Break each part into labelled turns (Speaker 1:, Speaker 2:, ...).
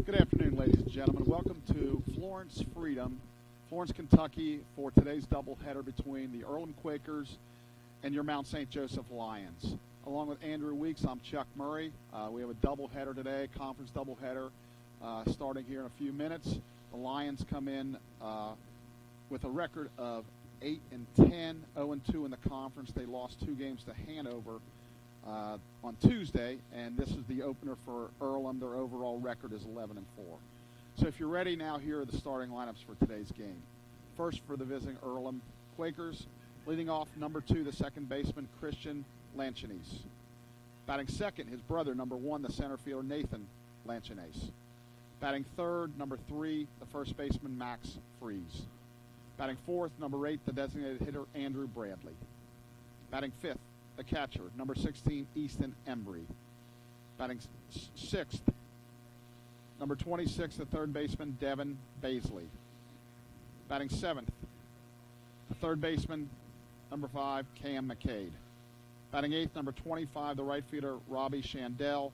Speaker 1: Good afternoon, ladies and gentlemen. Welcome to Florence Freedom, Florence, Kentucky, for today's doubleheader between the Earlham Quakers and your Mount St. Joseph Lions. Along with Andrew Weeks, I'm Chuck Murray. We have a doubleheader today, conference doubleheader, starting here in a few minutes. The Lions come in with a record of 8-10, 0-2 in the conference. They lost 2 games to Hanover on Tuesday, and this is the opener for Earlham. Their overall record is 11-4. So if you're ready now, here are the starting lineups for today's game. First, for the visiting Earlham Quakers, leading off number 2, the second baseman, Christian Lanchanes. Batting second, his brother, number 1, the center fielder, Nathan Lanchanes. Batting third, number 3, the first baseman, Max Freeze. Batting fourth, number 8, the designated hitter, Andrew Bradley. Batting fifth, the catcher, number 16, Easton Embry. Batting sixth, number 26, the third baseman, Devin Baisley. Batting seventh, the third baseman, number 5, Cam McCade. Batting eighth, number 25, the right fielder, Robbie Shandell.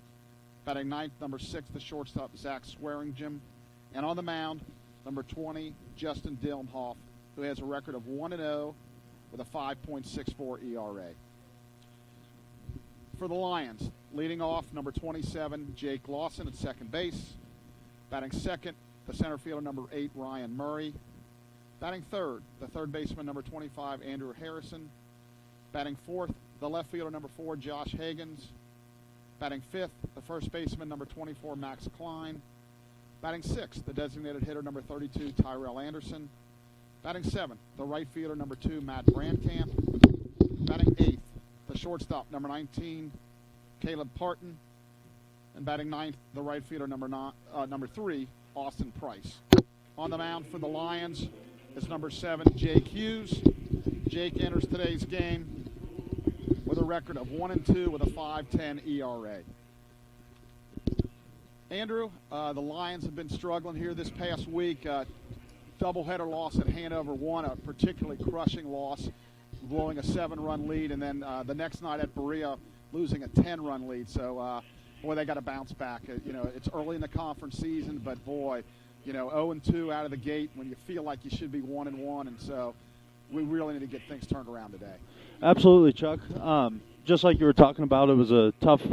Speaker 1: Batting ninth, number 6, the shortstop, Zach Swearingham. And on the mound, number 20, Justin Dilmhoff, who has a record of 1-0 with a 5.64 ERA. For the Lions, leading off, number 27, Jake Lawson at second base. Batting second, the center fielder, number 8, Ryan Murray. Batting third, the third baseman, number 25, Andrew Harrison. Batting fourth, the left fielder, number 4, Josh Higgins. Batting fifth, the first baseman, number 24, Max Klein. Batting sixth, the designated hitter, number 32, Tyrell Anderson. Batting seventh, the right fielder, number 2, Matt Brandkamp. Batting eighth, the shortstop, number 19, Caleb Parton. And batting ninth, the right fielder, number 3, Austin Price. On the mound for the Lions is number 7, Jake Hughes. Jake enters today's game with a record of 1-2 with a 5.10 ERA. Andrew, the Lions have been struggling here this past week. Doubleheader loss at Hanover, a particularly crushing loss, blowing a 7-run lead, and then the next night at Berea, losing a 10-run lead. So, boy, they got to bounce back. It's early in the conference season, but boy, 0-2 out of the gate when you feel like you should be 1-1, and so we really need to get things turned around today.
Speaker 2: Absolutely, Chuck. Just like you were talking about, it was a tough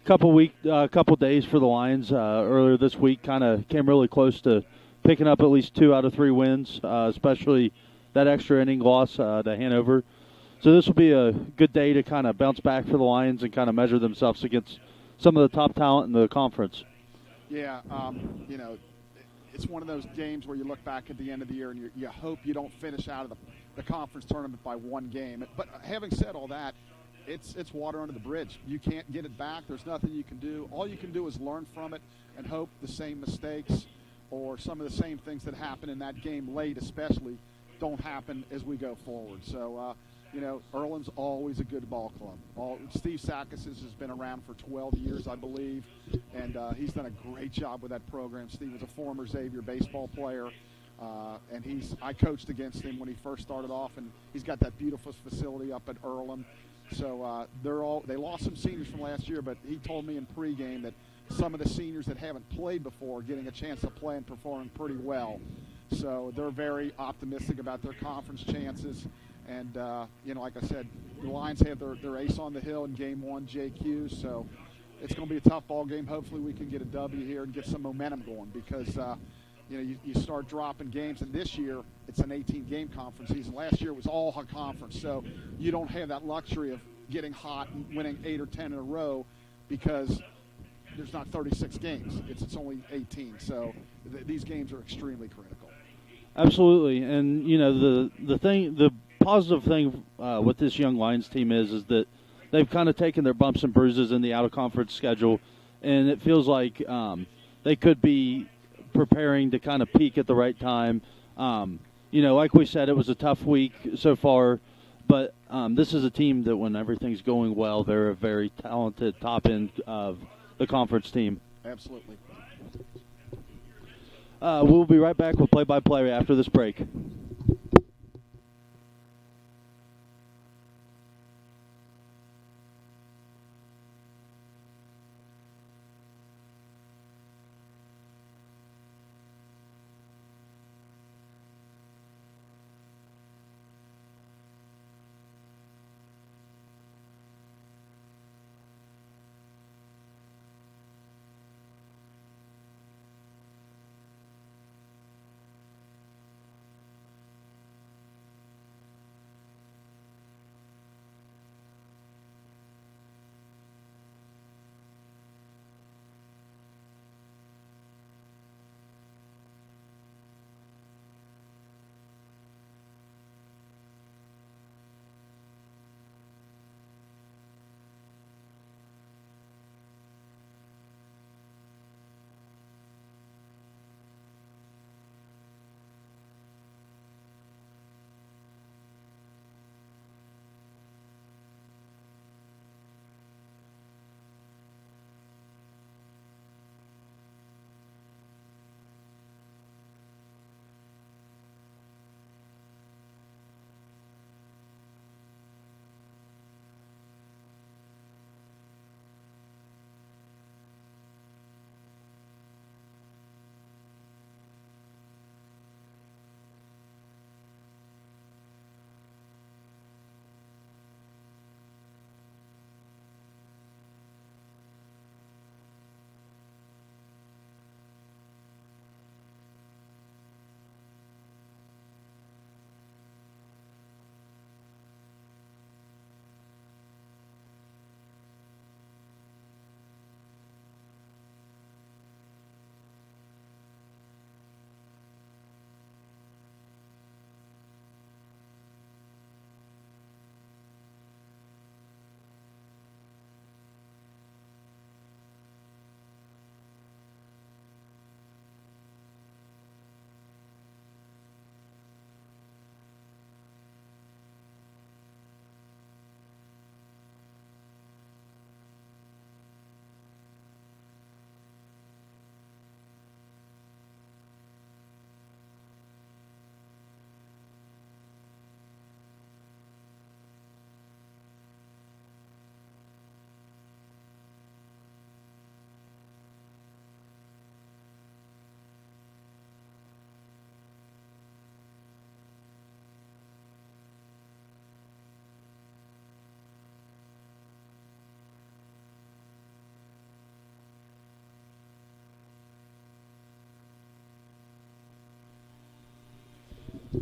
Speaker 2: couple days for the Lions earlier this week. Kind of came really close to picking up at least 2 out of 3 wins, especially that extra inning loss to Hanover. So this will be a good day to kind of bounce back for the Lions and kind of measure themselves against some of the top talent in the conference.
Speaker 1: Yeah, it's one of those games where you look back at the end of the year and you hope you don't finish out of the conference tournament by 1 game. But having said all that, it's water under the bridge. You can't get it back. There's nothing you can do. All you can do is learn from it and hope the same mistakes or some of the same things that happen in that game late especially don't happen as we go forward. So, Earlham's always a good ball club. Steve Sakis has been around for 12 years, I believe, and he's done a great job with that program. Steve was a former Xavier baseball player, and I coached against him when he first started off, and he's got that beautiful facility up at Earlham. So they lost some seniors from last year, but he told me in pregame that some of the seniors that haven't played before are getting a chance to play and performing pretty well. So they're very optimistic about their conference chances. And, like I said, the Lions have their ace on the hill in Game 1, Jake Hughes. So it's going to be a tough ball game. Hopefully we can get a W here and get some momentum going because, you start dropping games. And this year it's an 18-game conference season. Last year it was all a conference. So you don't have that luxury of getting hot and winning 8 or 10 in a row because there's not 36 games. It's only 18. So these games are extremely critical.
Speaker 2: Absolutely. And, the positive thing with this young Lions team is that they've kind of taken their bumps and bruises in the out-of-conference schedule, and it feels like they could be preparing to kind of peak at the right time. Like we said, it was a tough week so far, but this is a team that when everything's going well, they're a very talented top end of the conference team.
Speaker 1: Absolutely.
Speaker 2: We'll be right back with play-by-play after this break.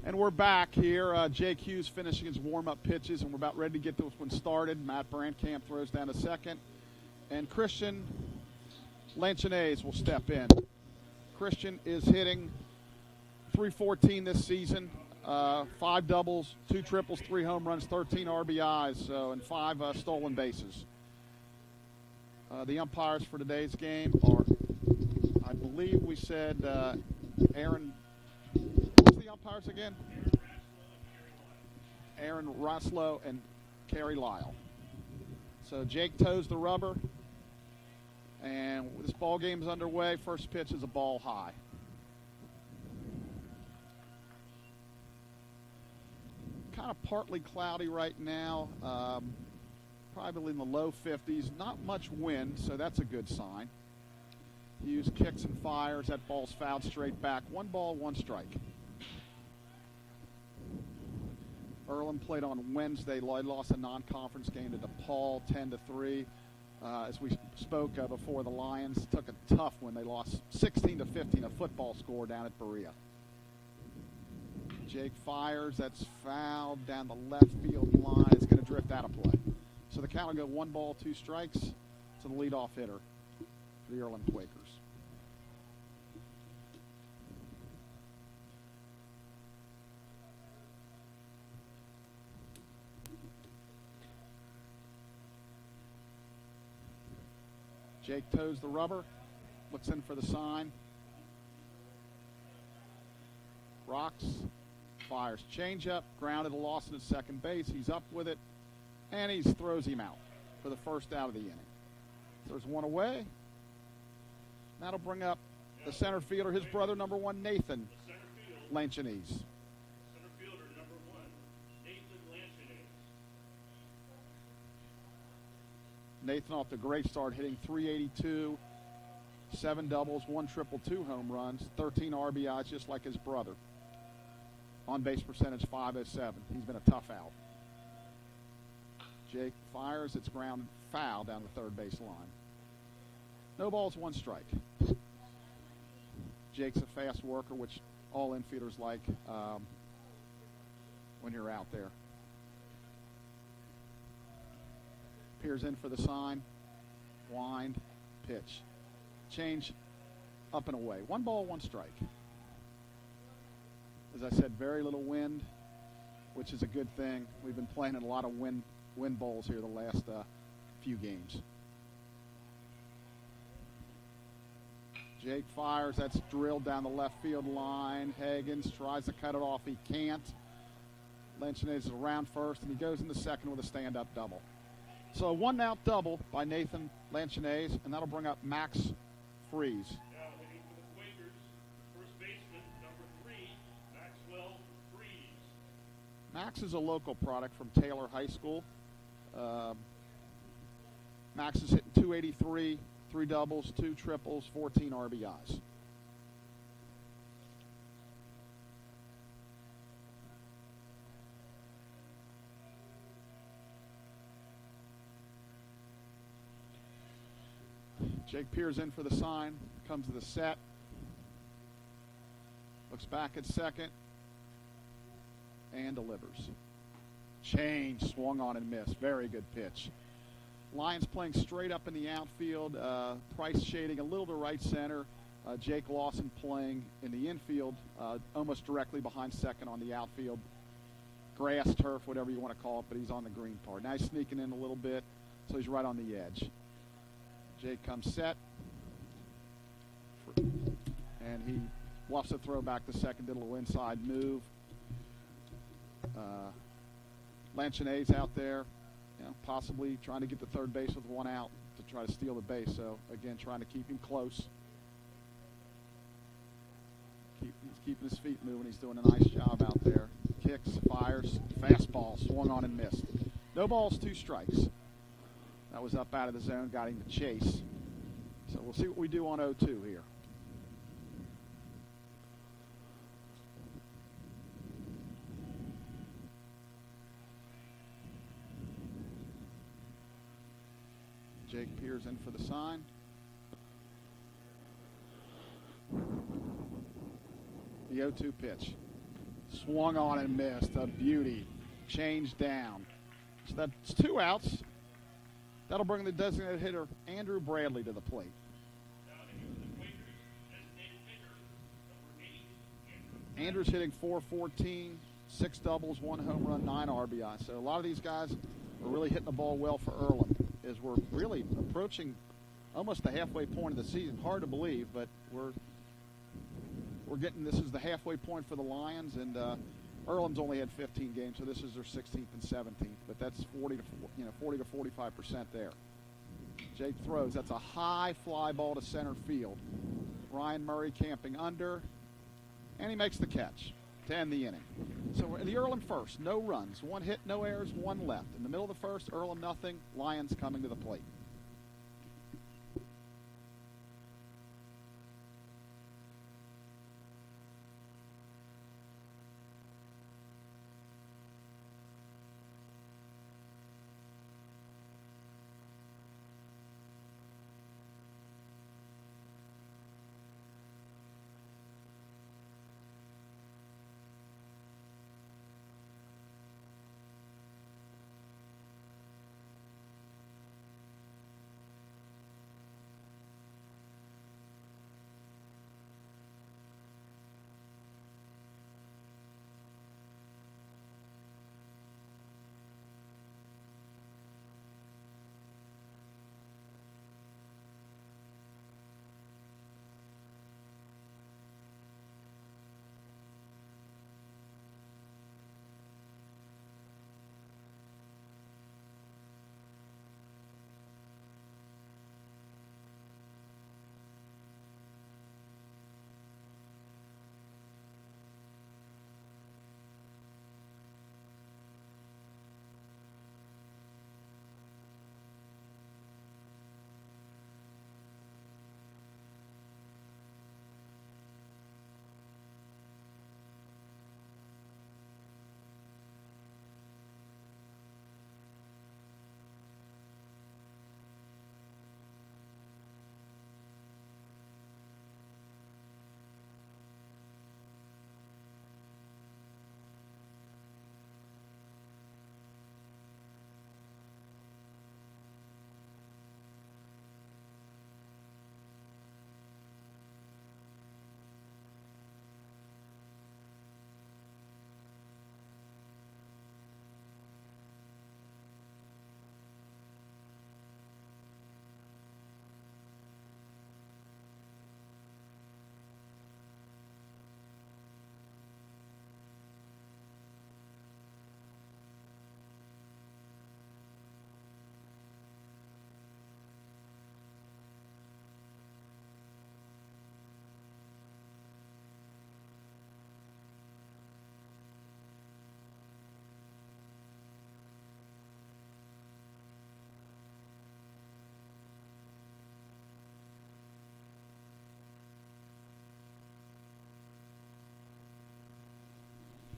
Speaker 1: And we're back here. Jake Hughes finishing his warm-up pitches, and we're about ready to get this one started. Matt Brandkamp throws down to second. And Christian Lanchinaise will step in. Christian is hitting .314 this season. 5 doubles, 2 triples, 3 home runs, 13 RBIs, and 5 stolen bases. The umpires for today's game are, I believe we said, Aaron. What was the umpires again? Aaron Roslow and Kerry Lyle. So Jake toes the rubber, and this ball game is underway. First pitch is a ball high. Kind of partly cloudy right now, probably in the low 50s. Not much wind, so that's a good sign. Hughes kicks and fires. That ball's fouled straight back. 1 ball, 1 strike. Earlham played on Wednesday. Lloyd lost a non-conference game to DePaul, 10-3. As we spoke before, the Lions took a tough when they lost 16-15, a football score down at Berea. Jake fires. That's fouled down the left field line. It's going to drift out of play. So the count will go 1 ball, 2 strikes to the leadoff hitter for the Earlham Quakers. Jake toes the rubber, looks in for the sign. Rocks, fires changeup, grounded to Lawson at second base. He's up with it, and he throws him out for the first out of the inning. There's 1 away. That'll bring up the center fielder, his brother, number 1, Nathan Lanchinaise.
Speaker 3: Center fielder, number 1, Nathan Lanchinaise.
Speaker 1: Nathan off the great start, hitting .382, 7 doubles, 1 triple, 2 home runs, 13 RBIs, just like his brother. On-base percentage, .507. He's been a tough out. Jake fires. It's grounded foul down the third base line. No balls, 1 strike. Jake's a fast worker, which all infielders like when you're out there. Peers in for the sign. Wind. Pitch. Change up and away. 1 ball, 1 strike. As I said, very little wind, which is a good thing. We've been playing in a lot of wind bowls here the last few games. Jake fires. That's drilled down the left field line. Higgins tries to cut it off. He can't. Lanchinaise is around first, and he goes into second with a stand-up double. So a 1-out double by Nathan Lanchinaise, and that'll bring up Max Freeze.
Speaker 3: Now hitting for the Quakers, first baseman, number 3, Maxwell Freeze.
Speaker 1: Max is a local product from Taylor High School. Max is hitting .283, 3 doubles, 2 triples, 14 RBIs. Jake peers in for the sign, comes to the set, looks back at second, and delivers. Change, swung on and missed. Very good pitch. Lions playing straight up in the outfield. Price shading a little to right center. Jake Lawson playing in the infield, almost directly behind second on the outfield. Grass, turf, whatever you want to call it, but he's on the green part. Now he's sneaking in a little bit, so he's right on the edge. Jake comes set, and he bluffs a throw back to second, did a little inside move. Lanchinaise out there, possibly trying to get to third base with 1 out to try to steal the base. So, again, trying to keep him close. He's keeping his feet moving. He's doing a nice job out there. Kicks, fires, fastball, swung on and missed. No balls, 2 strikes. That was up out of the zone, got him to chase. So we'll see what we do on 0-2 here. Jake peers in for the sign. The 0-2 pitch. Swung on and missed. A beauty. Changed down. So that's 2 outs. That'll bring the designated hitter, Andrew Bradley, to the plate. Andrew's hitting .414, 6 doubles, 1 home run, 9 RBI. So a lot of these guys are really hitting the ball well for Earlham, as we're really approaching almost the halfway point of the season. Hard to believe, but we're getting, this is the halfway point for the Lions, and Earlham's only had 15 games, so this is their 16th and 17th. But that's 40 to 45% there. Jake throws. That's a high fly ball to center field. Ryan Murray camping under, and he makes the catch to end the inning. So we're in the Earlham first. No runs, 1 hit, no errors, 1 left. In the middle of the first, Earlham nothing. Lions coming to the plate.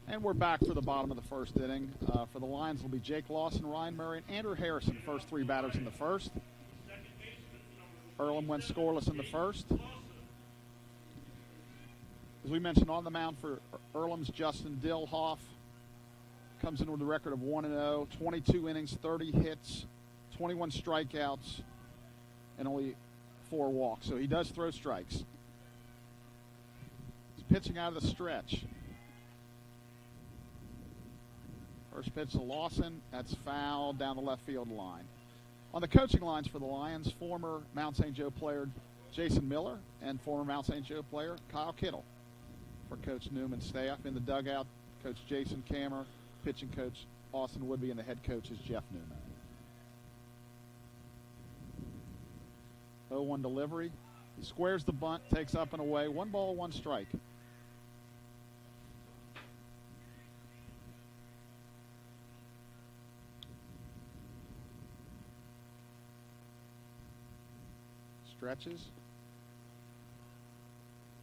Speaker 1: And we're back for the bottom of the first inning. For the Lions, it'll be Jake Lawson, Ryan Murray, and Andrew Harrison, first 3 batters in the first. Earlham went scoreless in the first. As we mentioned, on the mound for Earlham's Justin Dilhoff. Comes in with a record of 1-0, 22 innings, 30 hits, 21 strikeouts, and only 4 walks. So he does throw strikes. He's pitching out of the stretch. First pitch to Lawson. That's foul down the left field line. On the coaching lines for the Lions, former Mount St. Joe player Jason Miller and former Mount St. Joe player Kyle Kittle. For Coach Newman's staff in the dugout, Coach Jason Kammer, pitching coach Austin Woodby, and the head coach is Jeff Newman. 0-1 delivery. He squares the bunt, takes up and away. 1 ball, 1 strike. Stretches,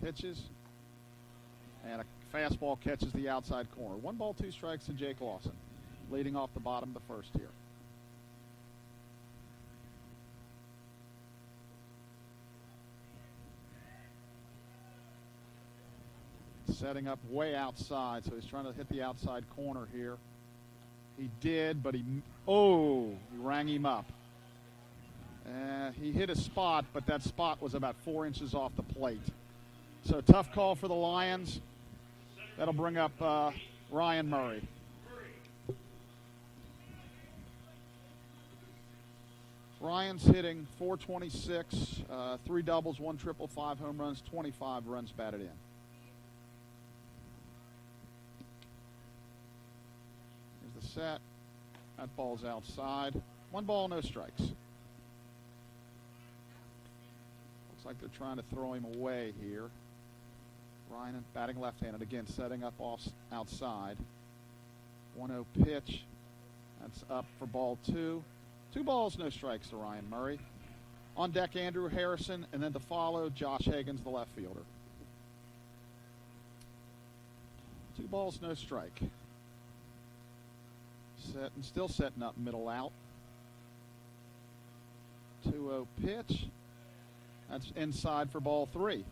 Speaker 1: pitches, and a fastball catches the outside corner. 1 ball, 2 strikes to Jake Lawson, leading off the bottom of the first here. setting up way outside, so he's trying to hit the outside corner here. He did, but he rang him up. He hit a spot, but that spot was about 4 inches off the plate. So tough call for the Lions. That'll bring up Ryan Murray. Ryan's hitting .426, 3 doubles, 1 triple, 5 home runs, 25 runs batted in. Here's the set. That ball's outside. 1 ball, no strikes. Looks like they're trying to throw him away here. Ryan batting left-handed again, setting up outside. 1-0 pitch. That's up for ball 2. 2 balls, no strikes to Ryan Murray. On deck, Andrew Harrison, and then to follow, Josh Higgins, the left fielder. 2 balls, no strike. Still setting up middle out. 2-0 pitch. That's inside for ball 3.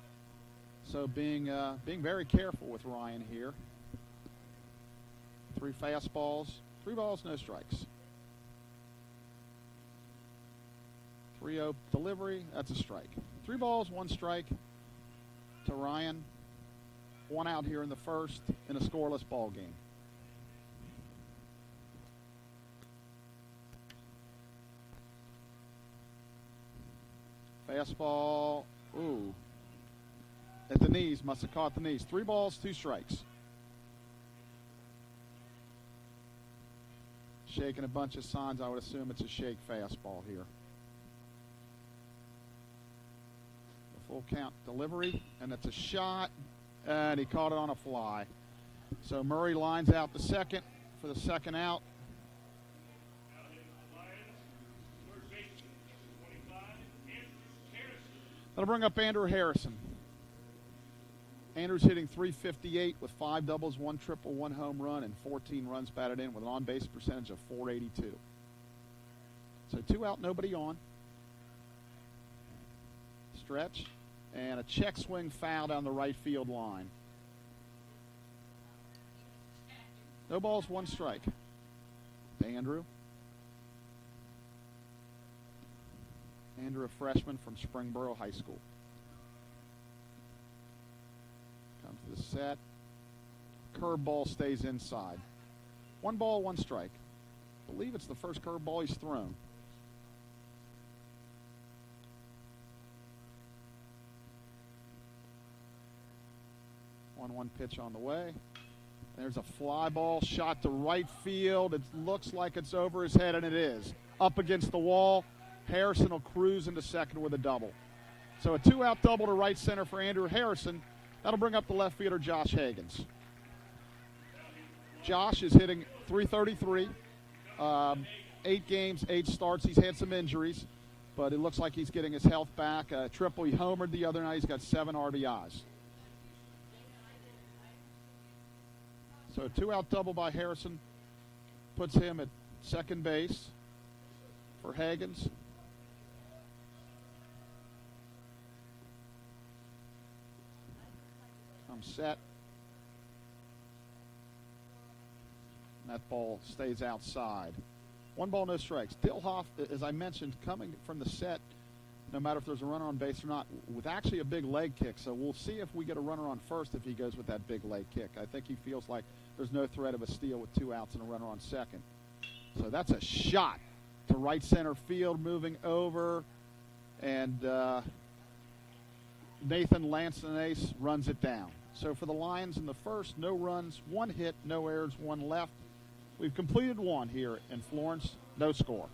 Speaker 1: So being very careful with Ryan here. 3 fastballs, 3 balls, no strikes. 3-0 delivery, that's a strike. 3 balls, 1 strike to Ryan. 1 out here in the first in a scoreless ball game. Fastball, at the knees, must have caught the knees. 3 balls, 2 strikes. Shaking a bunch of signs, I would assume it's a shake fastball here. Full count delivery, and it's a shot, and he caught it on a fly. So Murray lines out the second for the second out. That'll bring up Andrew Harrison. Andrew's hitting .358 with 5 doubles, 1 triple, 1 home run, and 14 runs batted in with an on-base percentage of .482. So 2 out, nobody on. Stretch. And a check swing foul down the right field line. No balls, 1 strike. To Andrew. Andrew, a freshman from Springboro High School. Comes to the set. Curveball stays inside. 1 ball, 1 strike. I believe it's the first curveball he's thrown. 1-1 pitch on the way. There's a fly ball shot to right field. It looks like it's over his head, and it is. Up against the wall. Harrison will cruise into second with a double. So a 2-out double to right center for Andrew Harrison. That'll bring up the left fielder, Josh Higgins. Josh is hitting .333. 8 games, 8 starts. He's had some injuries, but it looks like he's getting his health back. Triple, he homered the other night. He's got 7 RBIs. So a 2-out double by Harrison puts him at second base for Higgins. Comes set. And that ball stays outside. 1 ball, no strikes. Dilhoff, as I mentioned, coming from the set, no matter if there's a runner on base or not, with actually a big leg kick. So we'll see if we get a runner on first if he goes with that big leg kick. I think he feels like there's no threat of a steal with 2 outs and a runner on second. So that's a shot to right center field, moving over. And Nathan Lancenace runs it down. So for the Lions in the first, no runs, 1 hit, no errors, 1 left. We've completed 1 here in Florence, no score.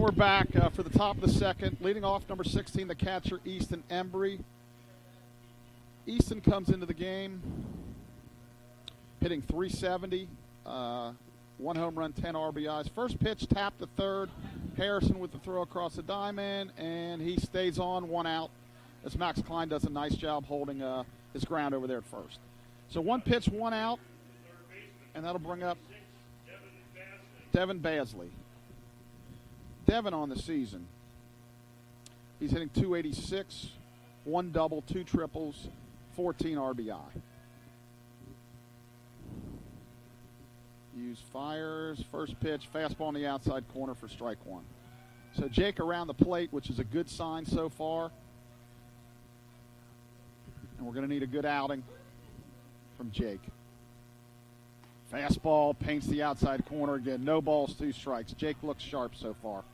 Speaker 1: we're back for the top of the second. Leading off, number 16, the catcher, Easton Embry. Easton comes into the game hitting .370, 1 home run, 10 RBIs. First pitch tapped to third. Harrison with the throw across the diamond, and he stays on, 1 out, as Max Klein does a nice job holding his ground over there at first. So 1 pitch, 1 out, and that'll bring up Devin Basley. Devin on the season, he's hitting .286, 1 double, 2 triples, 14 RBI. Hughes fires, first pitch, fastball on the outside corner for strike 1. So Jake around the plate, which is a good sign so far. And we're going to need a good outing from Jake. Fastball paints the outside corner again. No balls, 2 strikes. Jake looks sharp so far.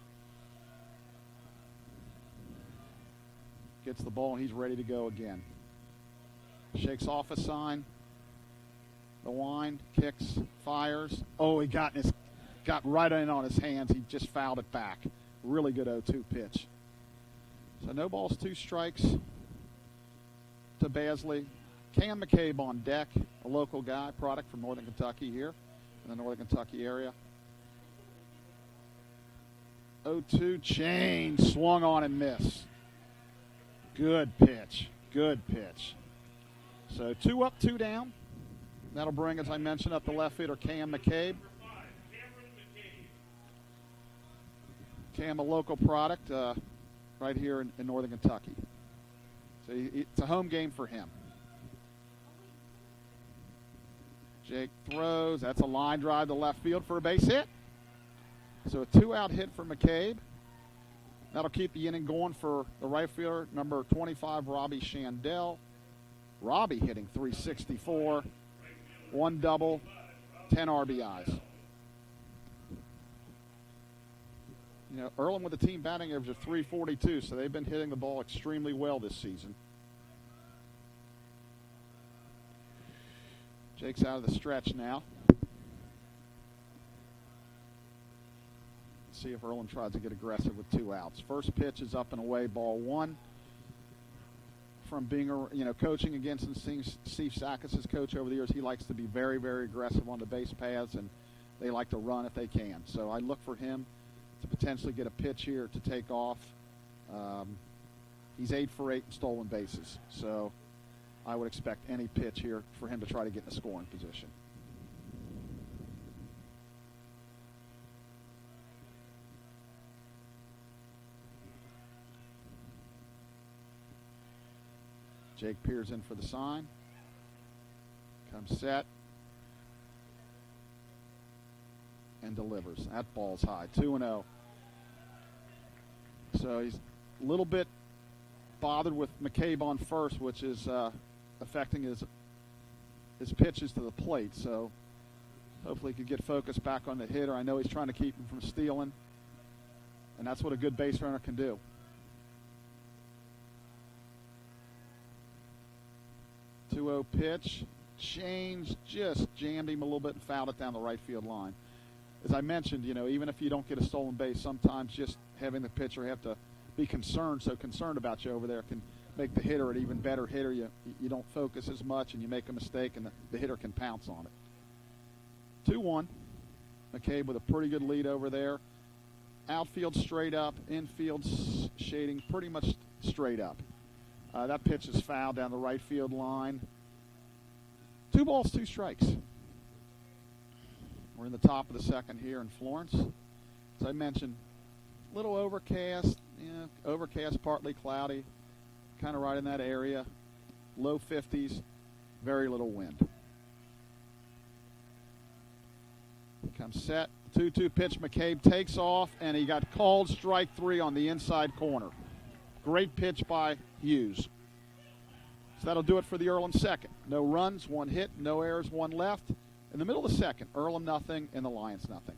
Speaker 1: Gets the ball, and he's ready to go again. Shakes off a sign. The wind, kicks, fires. Oh, he got right in on his hands. He just fouled it back. Really good 0-2 pitch. So no balls, 2 strikes to Basley. Cam McCabe on deck, a local guy, product from Northern Kentucky here in the Northern Kentucky area. 0-2 change, swung on and missed. Good pitch, good pitch. So 2 up, 2 down. That'll bring, as I mentioned, up the left fielder Cam McCabe. Cam, a local product right here in Northern Kentucky. So it's a home game for him. Jake throws. That's a line drive to left field for a base hit. So a 2-out hit for McCabe. That'll keep the inning going for the right fielder, number 25, Robbie Shandell. Robbie hitting .364, 1 double, 10 RBIs. You know, Earlham with the team batting average of .342, so they've been hitting the ball extremely well this season. Jake's out of the stretch now. Let's see if Earlham tries to get aggressive with 2 outs. First pitch is up and away, ball 1. From being, coaching against and seeing Steve Sakis' coach over the years, he likes to be very, very aggressive on the base paths, and they like to run if they can. So I look for him to potentially get a pitch here to take off. He's 8 for 8 in stolen bases, so I would expect any pitch here for him to try to get in a scoring position. Jake peers in for the sign. Comes set. And delivers. That ball's high. 2-0. So he's a little bit bothered with McCabe on first, which is affecting his pitches to the plate. So hopefully he can get focused back on the hitter. I know he's trying to keep him from stealing. And that's what a good base runner can do. 2-0 pitch, change, just jammed him a little bit and fouled it down the right field line. As I mentioned, even if you don't get a stolen base, sometimes just having the pitcher have to be concerned about you over there can make the hitter an even better hitter. You don't focus as much and you make a mistake and the hitter can pounce on it. 2-1. McCabe with a pretty good lead over there. Outfield straight up, infield shading pretty much straight up. That pitch is fouled down the right field line. 2 balls, 2 strikes. We're in the top of the second here in Florence. As I mentioned, a little overcast, overcast, partly cloudy, kind of right in that area. Low 50s, very little wind. Comes set, 2-2 pitch. McCabe takes off, and he got called strike 3 on the inside corner. Great pitch by Hughes. So that'll do it for the Earlham second. No runs, 1 hit, no errors, 1 left. In the middle of the second, Earlham nothing and the Lions nothing.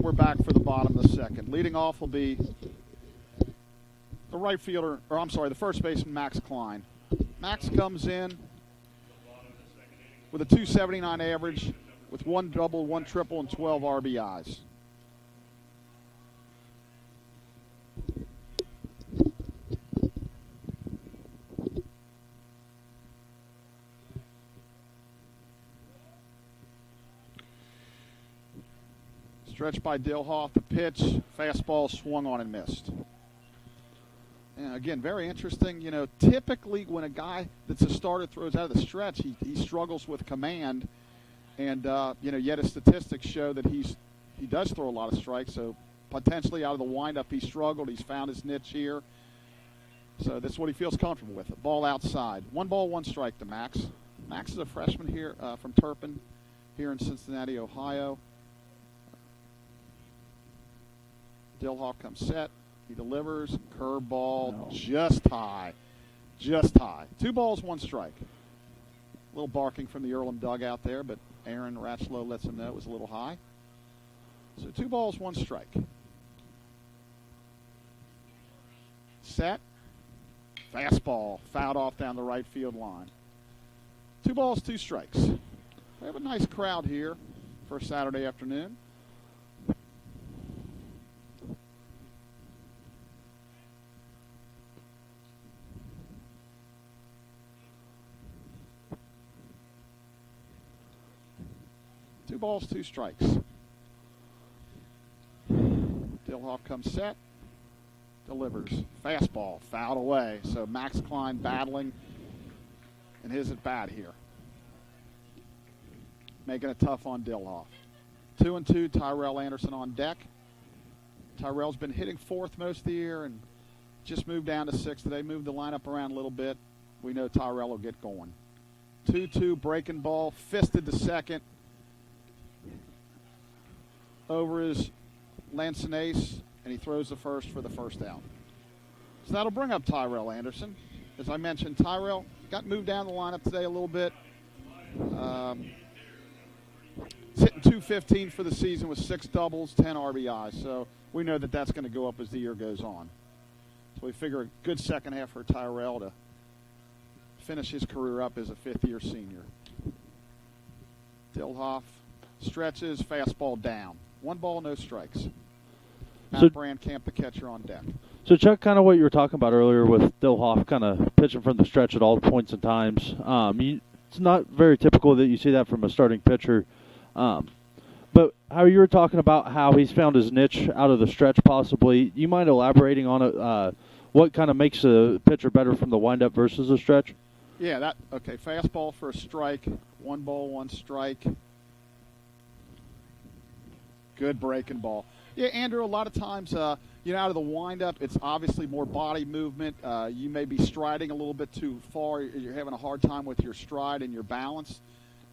Speaker 1: we're back for the bottom of the second. Leading off will be the right fielder, or I'm sorry, the first baseman, Max Klein. Max comes in with a 279 average, with 1 double, 1 triple, and 12 RBIs. Stretch by Dilhoff, the pitch, fastball swung on and missed. And again, very interesting. You know, typically when a guy that's a starter throws out of the stretch, he struggles with command. And, you know, yet his statistics show that he does throw a lot of strikes. So potentially out of the windup, he struggled. He's found his niche here. So that's what he feels comfortable with. Ball outside. 1 ball, 1 strike to Max. Max is a freshman here from Turpin here in Cincinnati, Ohio. Dilhoff comes set. He delivers. Curveball, just high. Just high. 2 balls, 1 strike. A little barking from the Earlham dugout there, but Aaron Ratchlow lets him know it was a little high. So 2 balls, 1 strike. Set. Fastball. Fouled off down the right field line. 2 balls, 2 strikes. We have a nice crowd here for a Saturday afternoon. Two balls, 2 strikes. Dilhoff comes set, delivers. Fastball, fouled away. So Max Klein battling in his at bat here. Making it tough on Dilhoff. 2-2, Tyrell Anderson on deck. Tyrell's been hitting 4th most of the year and just moved down to 6th today. Moved the lineup around a little bit. We know Tyrell will get going. 2-2, breaking ball, fisted to second. Over his Lanson ace, and he throws the first for the first out. So that'll bring up Tyrell Anderson. As I mentioned, Tyrell got moved down the lineup today a little bit. Hitting 215 for the season with 6 doubles, 10 RBIs. So we know that that's going to go up as the year goes on. So we figure a good second half for Tyrell to finish his career up as a 5th-year senior. Dilhoff stretches, fastball down. 1 ball, no strikes. Matt Brandkamp, the catcher, on deck.
Speaker 2: So, Chuck, kind of what you were talking about earlier with Dilhoff kind of pitching from the stretch at all points and times. It's not very typical that you see that from a starting pitcher. But how you were talking about how he's found his niche out of the stretch possibly, you mind elaborating on it? What kind of makes a pitcher better from the windup versus the stretch?
Speaker 1: Yeah, okay, fastball for a strike. 1 ball, 1 strike. Good breaking ball. Yeah, Andrew, a lot of times, you know, out of the windup, it's obviously more body movement. You may be striding a little bit too far. You're having a hard time with your stride and your balance.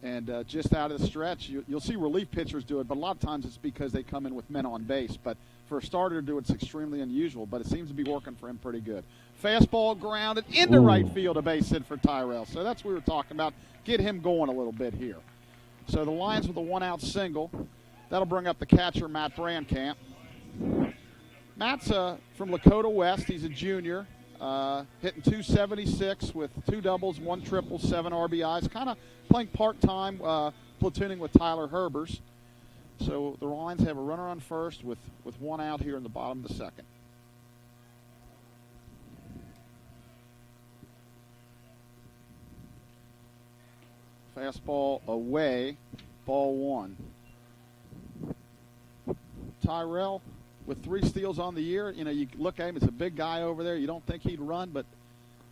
Speaker 1: And just out of the stretch, you'll see relief pitchers do it, but a lot of times it's because they come in with men on base. But for a starter to do it, it's extremely unusual, but it seems to be working for him pretty good. Fastball grounded into right field, a base hit for Tyrell. So that's what we were talking about. Get him going a little bit here. So the Lions with a 1-out single. That'll bring up the catcher, Matt Brandkamp. Matt's from Lakota West. He's a junior, hitting 276 with 2 doubles, 1 triple, 7 RBIs. Kind of playing part-time, platooning with Tyler Herbers. So the Lions have a runner on first with 1 out here in the bottom of the second. Fastball away, ball 1. Tyrell with 3 steals on the year. You know, you look at him, it's a big guy over there. You don't think he'd run, but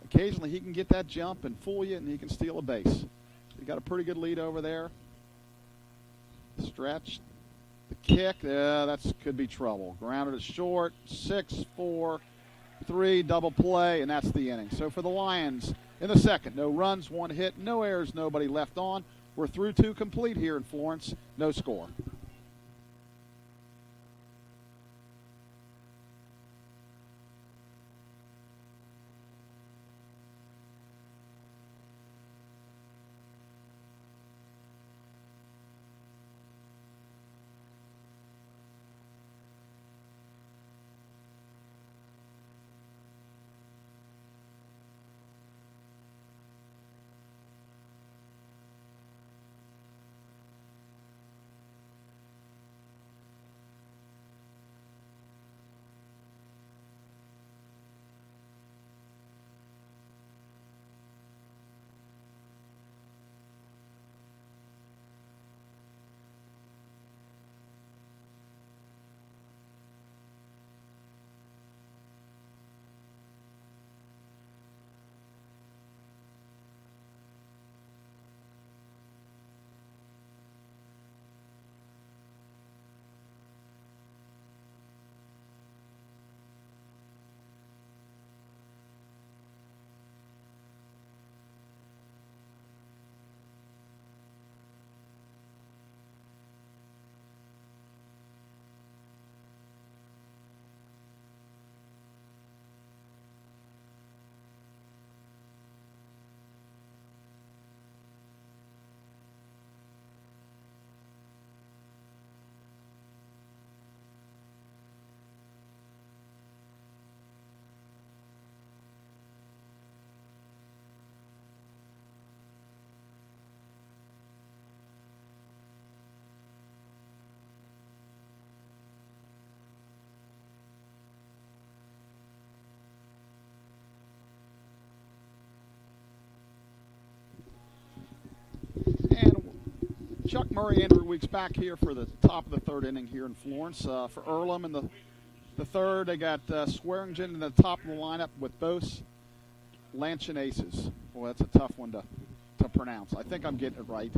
Speaker 1: occasionally he can get that jump and fool you, and he can steal a base. He got a pretty good lead over there. Stretch. The kick, that could be trouble. Grounded it short, 6-4, 3, double play, and that's the inning. So for the Lions in the second, no runs, 1 hit, no errors, nobody left on. We're through 2 complete here in Florence, no score. Chuck Murray, Andrew Weeks back here for the top of the third inning here in Florence. For Earlham in the third, they got Swearingen in the top of the lineup with both Lanchinaces. Boy, that's a tough one to pronounce. I think I'm getting it right.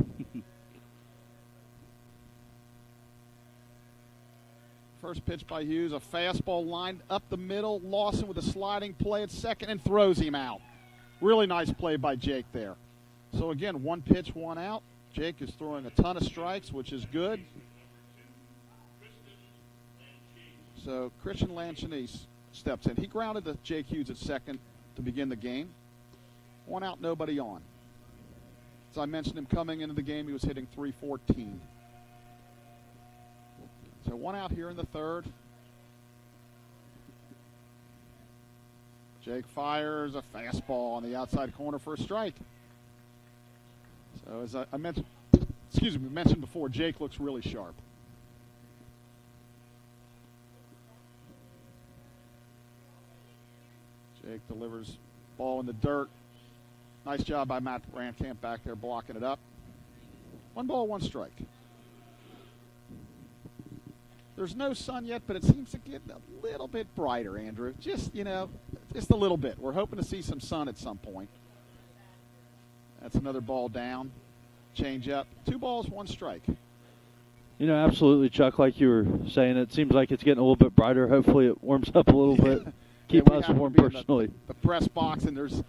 Speaker 1: First pitch by Hughes, a fastball lined up the middle. Lawson with a sliding play at second and throws him out. Really nice play by Jake there. So again, one pitch, one out. Jake is throwing a ton of strikes, which is good. So Christian Lanchinese steps in. He grounded to Jake Hughes at second to begin the game. One out, nobody on. As I mentioned him coming into the game, he was hitting .314. So one out here in the third. Jake fires a fastball on the outside corner for a strike. So as I mentioned before, Jake looks really sharp. Jake delivers ball in the dirt. Nice job by Matt Rankamp back there blocking it up. 1 ball, 1 strike. There's no sun yet, but it seems to get a little bit brighter, Andrew. Just a little bit. We're hoping to see some sun at some point. That's another ball down. Change up. 2 balls, 1 strike.
Speaker 2: Absolutely, Chuck, like you were saying, it seems like it's getting a little bit brighter. Hopefully it warms up a little bit. Keep us warm personally.
Speaker 1: The press box, and there's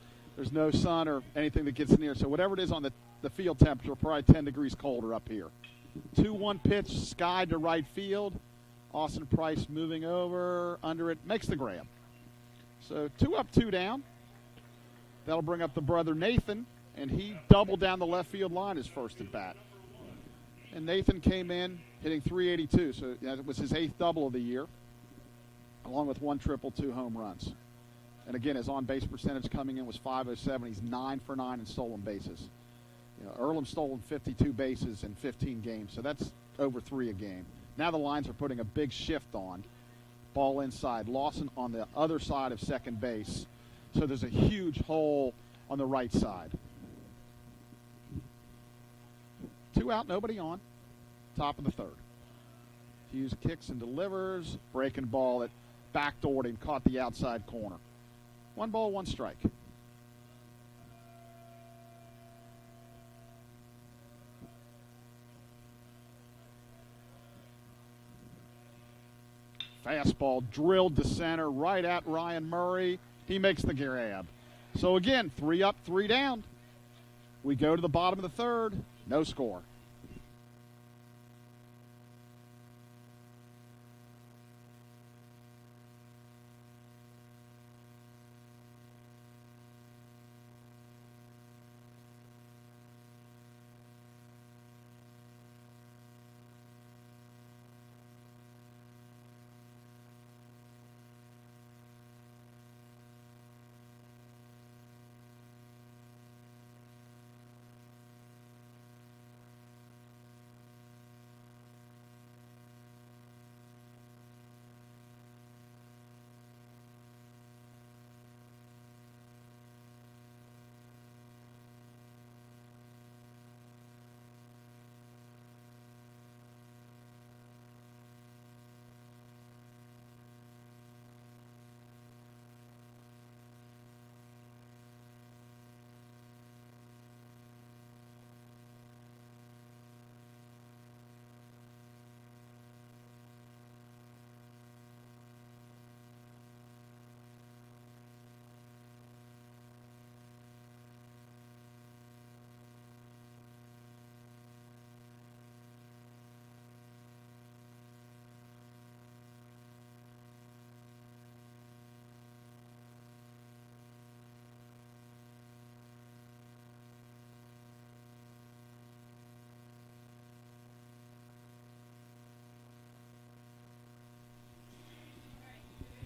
Speaker 1: no sun or anything that gets near. So whatever it is on the field temperature, probably 10 degrees colder up here. 2-1 pitch, skied to right field. Austin Price moving over, under it, makes the grab. So 2 up, 2 down. That'll bring up the brother Nathan, and he doubled down the left field line his first at bat. And Nathan came in hitting .382, so it was his 8th double of the year, along with 1 triple, 2 home runs. And again, his on-base percentage coming in was .507. He's 9 for 9 in stolen bases. Earlham stolen 52 bases in 15 games, so that's over 3 a game. Now the Lions are putting a big shift on. Ball inside. Lawson on the other side of second base. So there's a huge hole on the right side. 2 out, nobody on. Top of the third. Hughes kicks and delivers. Breaking ball that backdoored him, caught the outside corner. 1 ball, 1 strike. Fastball drilled to center, right at Ryan Murray. He makes the grab. So again, 3 up, 3 down. We go to the bottom of the third. No score.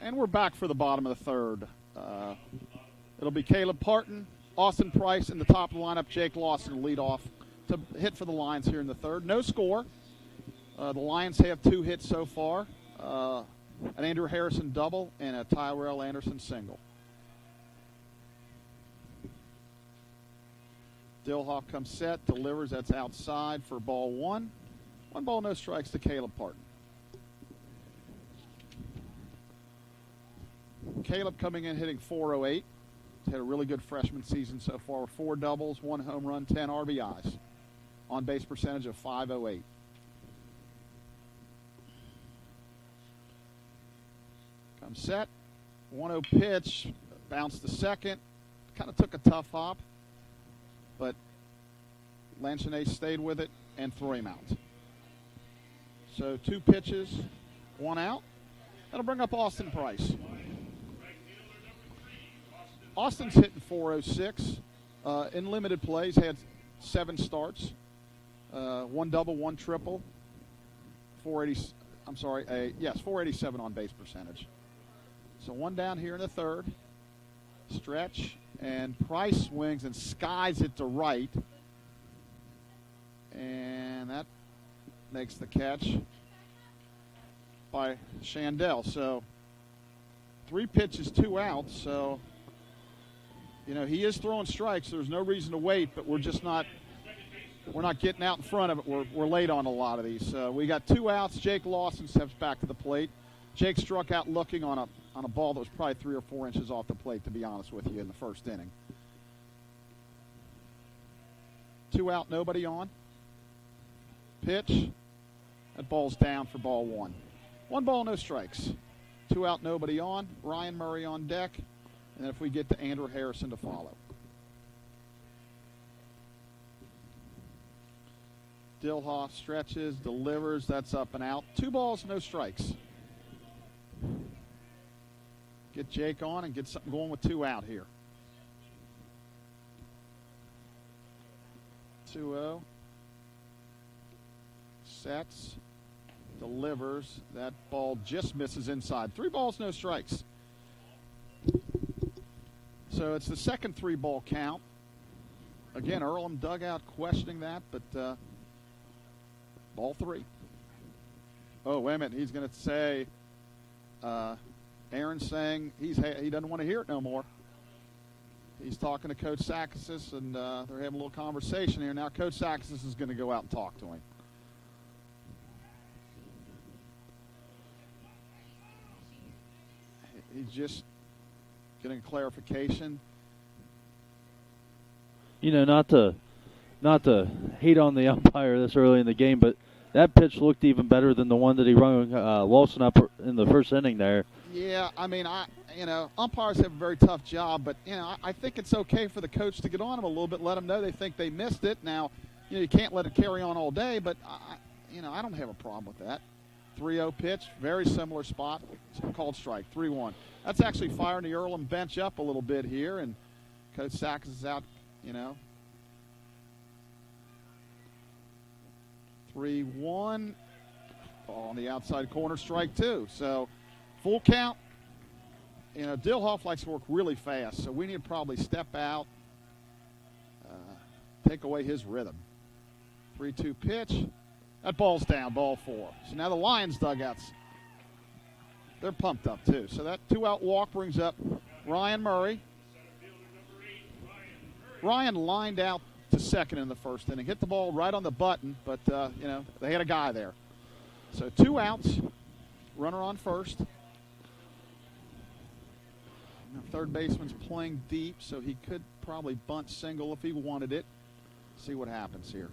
Speaker 1: And we're back for the bottom of the third. It'll be Caleb Parton, Austin Price in the top of the lineup, Jake Lawson lead off to hit for the Lions here in the third. No score. The Lions have 2 hits so far, an Andrew Harrison double and a Tyrell Anderson single. Dillhoff comes set, delivers. That's outside for ball one. 1 ball, no strikes to Caleb Parton. Caleb coming in hitting .408. He's had a really good freshman season so far. 4 doubles, 1 home run, 10 RBIs. On base percentage of .508. Comes set. 1-0 pitch. Bounced to second. Kind of took a tough hop. But Lanchonnet stayed with it and threw him out. So 2 pitches, 1 out. That'll bring up Austin Price. Austin's hitting .406. In limited plays, had 7 starts. 1 double, 1 triple. 487 on base percentage. So 1 down here in the third. Stretch, and Price swings and skies it to right. And that makes the catch by Shandell. So 3 pitches, 2 outs. So, he is throwing strikes. There's no reason to wait, but we're not getting out in front of it. We're late on a lot of these. So we got 2 outs. Jake Lawson steps back to the plate. Jake struck out looking on a ball that was probably 3 or 4 inches off the plate, to be honest with you, in the first inning. 2 out, nobody on. Pitch. That ball's down for ball 1. 1 ball, no strikes. 2 out, nobody on. Ryan Murray on deck. And then if we get to Andrew Harrison to follow. Dillhoff stretches, delivers. That's up and out. 2 balls, no strikes. Get Jake on and get something going with 2 out here. 2-0. Sets. Delivers. That ball just misses inside. 3 balls, no strikes. So it's the second 3-ball count. Again, Earlham dugout questioning that, but ball 3. Oh, wait a minute. He's going to say, Aaron's saying he doesn't want to hear it no more. He's talking to Coach Sakasis, and they're having a little conversation here. Now Coach Sakasis is going to go out and talk to him. He's just getting clarification.
Speaker 2: Not to hate on the umpire this early in the game, but that pitch looked even better than the one that he rung Lawson up in the first inning there.
Speaker 1: Yeah, umpires have a very tough job, but, I think it's okay for the coach to get on them a little bit, let them know they think they missed it. Now, you can't let it carry on all day, but, I don't have a problem with that. 3-0 pitch, very similar spot, called strike, 3-1. That's actually firing the Earlham bench up a little bit here, and Coach Sachs is out, 3-1. Ball on the outside corner, strike 2. So full count. Dillhoff likes to work really fast, so we need to probably step out, take away his rhythm. 3-2 pitch. That ball's down, ball 4. So now the Lions dugouts, they're pumped up too. So that 2-out walk brings up Ryan Murray. Ryan lined out to second in the first inning. Hit the ball right on the button, but, they had a guy there. So 2 outs, runner on first. Now, third baseman's playing deep, so he could probably bunt single if he wanted it. See what happens here.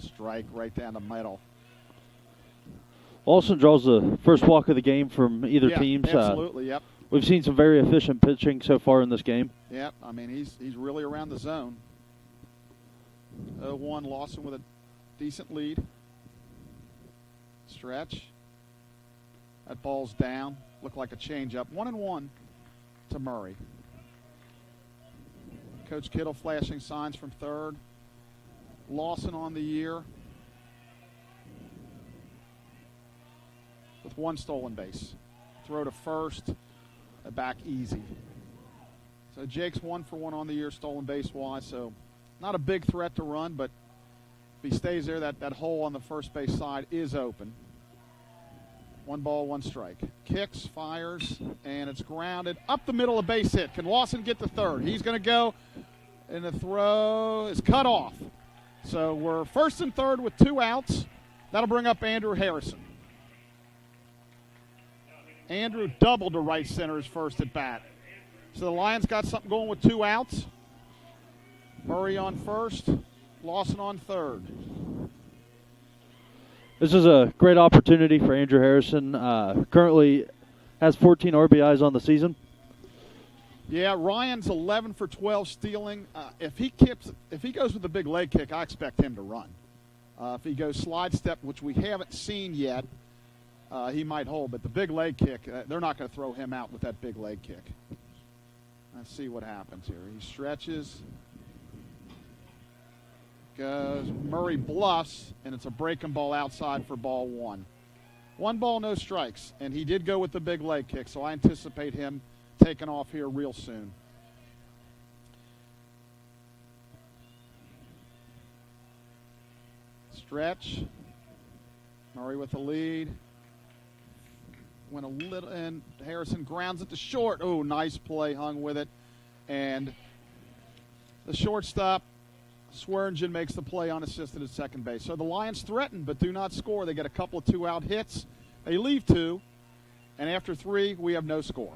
Speaker 1: Strike right down the middle.
Speaker 2: Lawson draws the first walk of the game from either team.
Speaker 1: Absolutely, yep.
Speaker 2: We've seen some very efficient pitching so far in this game.
Speaker 1: Yep, he's really around the zone. 0-1, Lawson with a decent lead. Stretch. That ball's down. Looked like a changeup. 1-1 to Murray. Coach Kittle flashing signs from third. Lawson on the year with 1 stolen base. Throw to first, back easy. So Jake's 1 for 1 on the year, stolen base wise. So not a big threat to run, but if he stays there, that hole on the first base side is open. 1 ball, 1 strike. Kicks, fires, and it's grounded up the middle of base hit. Can Lawson get to third? He's going to go, And the throw is cut off. So we're first and third with 2 outs. That'll bring up Andrew Harrison. Andrew doubled to right center his first at bat. So the Lions got something going with 2 outs. Murray on first, Lawson on third.
Speaker 2: This is a great opportunity for Andrew Harrison. Currently has 14 RBIs on the season.
Speaker 1: Yeah, Ryan's 11 for 12 stealing. If he goes with the big leg kick, I expect him to run. If he goes slide step, which we haven't seen yet, he might hold. But the big leg kick, they're not going to throw him out with that big leg kick. Let's see what happens here. He stretches. Goes. Murray bluffs, and it's a breaking ball outside for ball 1. 1 ball, no strikes. And he did go with the big leg kick, so I anticipate him taking off here real soon. Stretch. Murray with the lead. Went a little, and Harrison grounds it to short. Oh, nice play, hung with it. And the shortstop, Swearingen, makes the play unassisted at second base. So the Lions threaten but do not score. They get a couple of 2-out hits. They leave 2. And after 3, we have no score.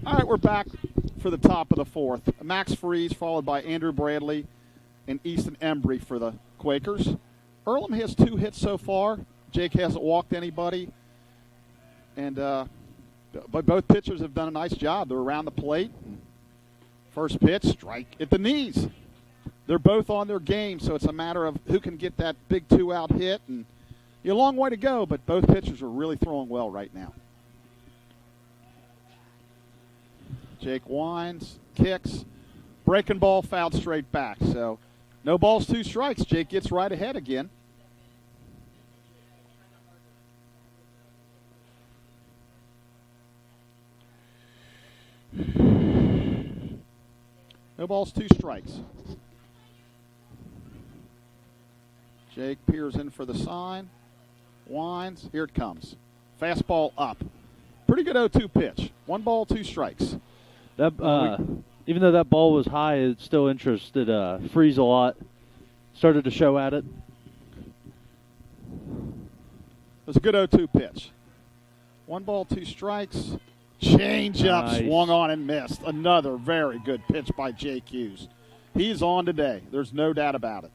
Speaker 1: All right, we're back for the top of the 4th. Max Freeze followed by Andrew Bradley and Easton Embry for the Quakers. Earlham has 2 hits so far. Jake hasn't walked anybody. And but both pitchers have done a nice job. They're around the plate. First pitch, strike at the knees. They're both on their game, so it's a matter of who can get that big 2-out hit. And a long way to go, but both pitchers are really throwing well right now. Jake winds, kicks, breaking ball, fouled straight back. So no balls, 2 strikes. Jake gets right ahead again. No balls, 2 strikes. Jake peers in for the sign, winds, here it comes. Fastball up. Pretty good 0-2 pitch. 1 ball, 2 strikes.
Speaker 2: That even though that ball was high, it still interested Freeze a lot. Started to show at it.
Speaker 1: It was a good 0-2 pitch. 1 ball, 2 strikes. Change up,
Speaker 2: nice.
Speaker 1: Swung on and missed. Another very good pitch by Jake Hughes. He's on today. There's no doubt about it.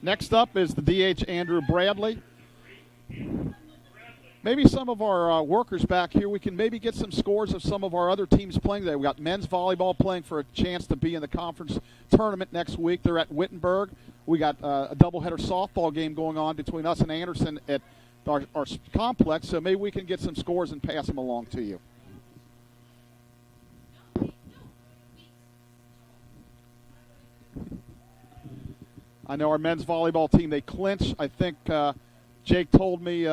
Speaker 1: Next up is the DH Andrew Bradley. Maybe some of our workers back here, we can maybe get some scores of some of our other teams playing today. We got men's volleyball playing for a chance to be in the conference tournament next week. They're at Wittenberg. We got a doubleheader softball game going on between us and Anderson at our complex, so maybe we can get some scores and pass them along to you. I know our men's volleyball team, they clinch. I think Jake told me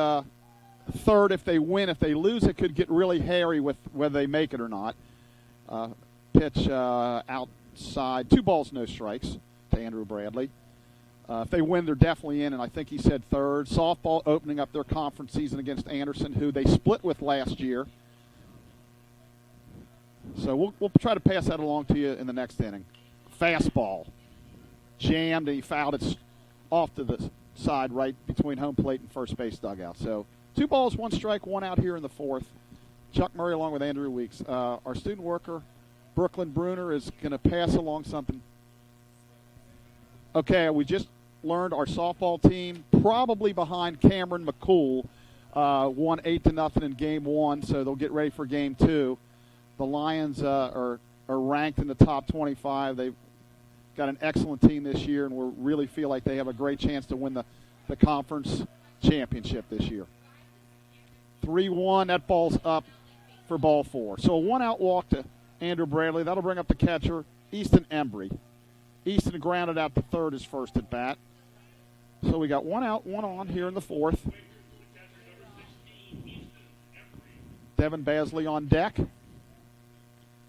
Speaker 1: third if they win. If they lose, it could get really hairy with whether they make it or not. Pitch outside, 2 balls, no strikes to Andrew Bradley. If they win, they're definitely in, and I think he said third. Softball opening up their conference season against Anderson, who they split with last year. So we'll try to pass that along to you in the next inning. Fastball. Jammed, and he fouled it off to the side right between home plate and first base dugout. So 2 balls, 1 strike, 1 out here in the 4th. Chuck Murray along with Andrew Weeks. Our student worker, Brooklyn Bruner, is going to pass along something. Okay, we just learned our softball team, probably behind Cameron McCool, won 8-0 in Game 1, so they'll get ready for Game 2. The Lions are ranked in the top 25. They've got an excellent team this year, and we really feel like they have a great chance to win the conference championship this year. 3-1, that ball's up for ball 4. So a 1-out walk to Andrew Bradley. That'll bring up the catcher, Easton Embry. Easton grounded out to third his first at bat. So we got 1 out, 1 on here in the 4th. Devin Basley on deck.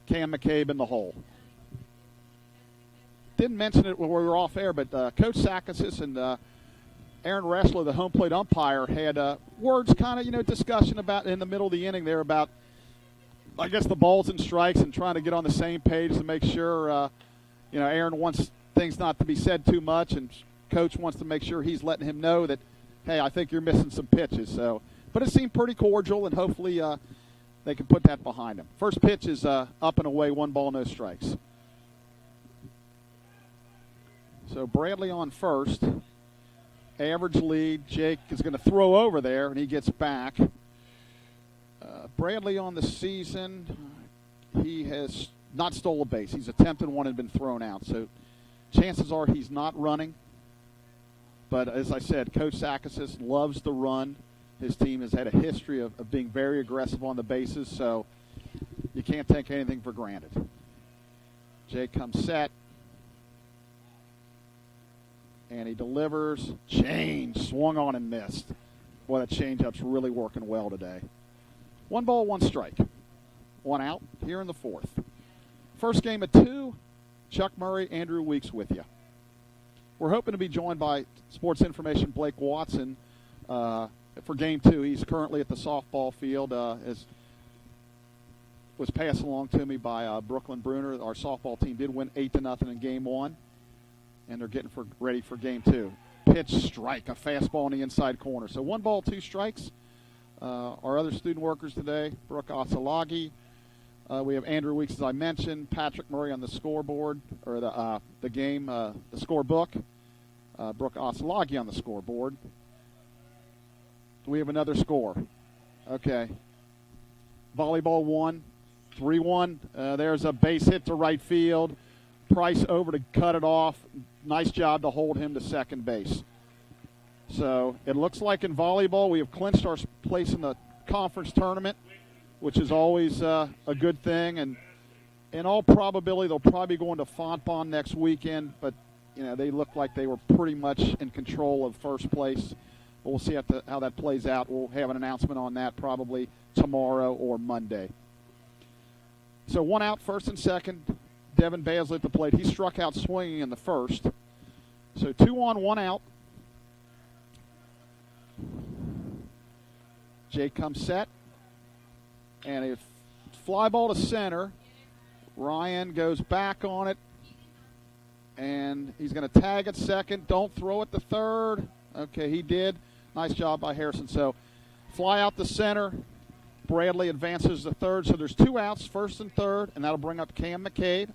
Speaker 1: Cam McCabe in the hole. Didn't mention it when we were off air, but Coach Sakasis and Aaron Ressler, the home plate umpire, had words kind of, discussion about in the middle of the inning there about, I guess, the balls and strikes and trying to get on the same page to make sure, Aaron wants things not to be said too much, and Coach wants to make sure he's letting him know that, hey, I think you're missing some pitches. So, but it seemed pretty cordial, and hopefully they can put that behind him. First pitch is up and away, 1 ball, no strikes. So Bradley on first. Average lead. Jake is going to throw over there, and he gets back. Bradley on the season, he has not stole a base. He's attempted one and been thrown out. So chances are he's not running. But as I said, Coach Sakasis loves the run. His team has had a history of being very aggressive on the bases, so you can't take anything for granted. Jake comes set. And he delivers. Change. Swung on and missed. Boy, that changeup's really working well today. 1 ball, 1 strike. 1 out here in the 4th. First game at 2. Chuck Murray, Andrew Weeks with you. We're hoping to be joined by Sports Information Blake Watson for Game 2. He's currently at the softball field, as was passed along to me by Brooklyn Bruner. Our softball team did win 8-0 in Game 1. And they're getting ready for Game 2. Pitch, strike, a fastball in the inside corner. So 1 ball, 2 strikes. Our other student workers today, Brooke Osalagi. We have Andrew Weeks, as I mentioned. Patrick Murray on the scoreboard, or the scorebook. Brooke Osalagi on the scoreboard. Do we have another score? Okay. Volleyball 1, 3-1. There's a base hit to right field. Price over to cut it off. Nice job to hold him to second base. So it looks like in volleyball we have clinched our place in the conference tournament, which is always a good thing. And in all probability, they'll probably be going to Fontbonne next weekend. But, they look like they were pretty much in control of first place. But we'll see how that plays out. We'll have an announcement on that probably tomorrow or Monday. So 1 out, first and second. Devin Basley at the plate. He struck out swinging in the first. So 2 on, 1 out. Jake comes set. And a fly ball to center. Ryan goes back on it. And he's going to tag at second. Don't throw it to third. Okay, he did. Nice job by Harrison. So fly out to center. Bradley advances to third. So there's 2 outs, first and third. And that'll bring up Cam McCabe.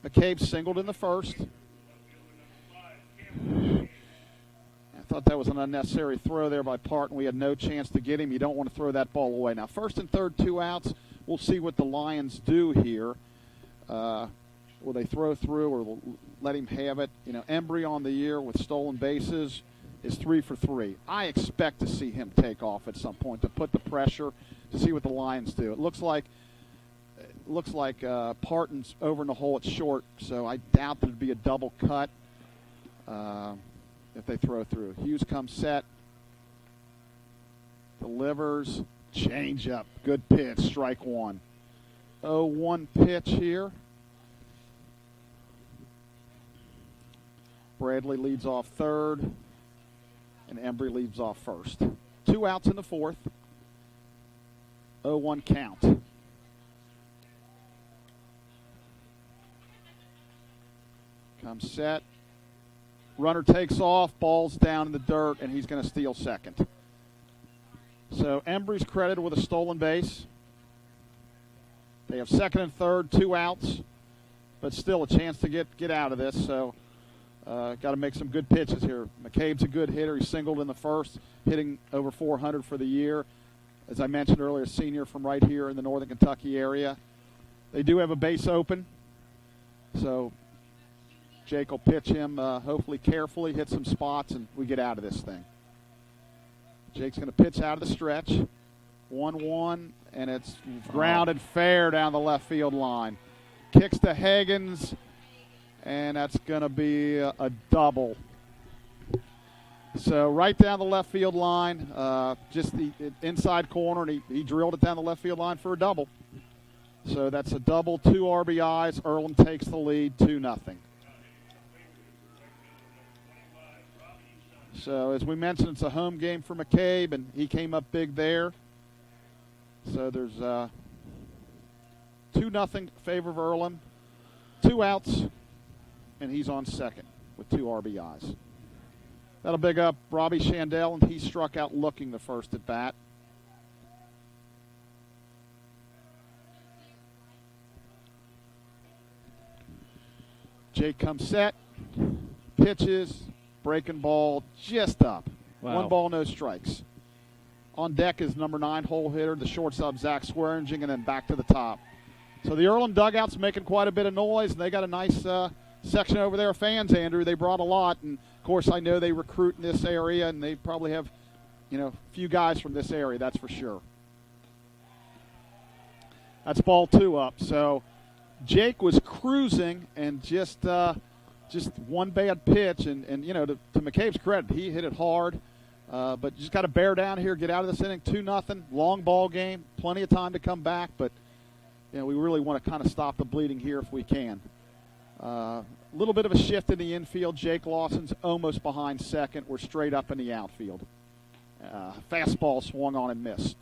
Speaker 1: McCabe singled in the first. I thought that was an unnecessary throw there by Parton. We had no chance to get him. You don't want to throw that ball away. Now, first and third, 2 outs. We'll see what the Lions do here. Will they throw through or let him have it? Embry on the year with stolen bases is 3 for 3. I expect to see him take off at some point to put the pressure to see what the Lions do. It looks like Parton's over in the hole at short, so I doubt there'd be a double cut if they throw through. Hughes comes set. Delivers. Change up. Good pitch. Strike one. 0-1 pitch here. Bradley leads off third, and Embry leads off first. 2 outs in the fourth. 0-1 count. Comes set. Runner takes off, ball's down in the dirt, and he's going to steal second. So Embry's credited with a stolen base. They have second and third, 2 outs, but still a chance to get out of this. So got to make some good pitches here. McCabe's a good hitter. He singled in the first, hitting over 400 for the year. As I mentioned earlier, a senior from right here in the Northern Kentucky area. They do have a base open, so Jake will pitch him hopefully carefully, hit some spots, and we get out of this thing. Jake's going to pitch out of the stretch. 1-1, and it's grounded fair down the left field line. Kicks to Higgins, and that's going to be a double. So right down the left field line, just the inside corner, and he drilled it down the left field line for a double. So that's a double, 2 RBIs. Earlham takes the lead, 2-0. So as we mentioned, it's a home game for McCabe, and he came up big there. So there's 2-0 favor of Earlham. 2 outs, and he's on second with 2 RBIs. That'll big up Robbie Shandell, and he struck out looking the first at bat. Jake comes set, pitches, breaking ball just up.
Speaker 2: Wow.
Speaker 1: 1 ball, no strikes. On deck is number 9 hole hitter, the shortstop Zach Swearingen, and then back to the top. So the Earlham dugout's making quite a bit of noise, and they got a nice section over there of fans, Andrew. They brought a lot, and of course I know they recruit in this area, and they probably have, a few guys from this area, that's for sure. That's ball 2 up. So Jake was cruising, and just one bad pitch, and to McCabe's credit, he hit it hard. But you just got to bear down here, get out of this inning. 2-0, long ball game, plenty of time to come back, but we really want to kind of stop the bleeding here if we can. A little bit of a shift in the infield. Jake Lawson's almost behind second. We're straight up in the outfield. Fastball swung on and missed.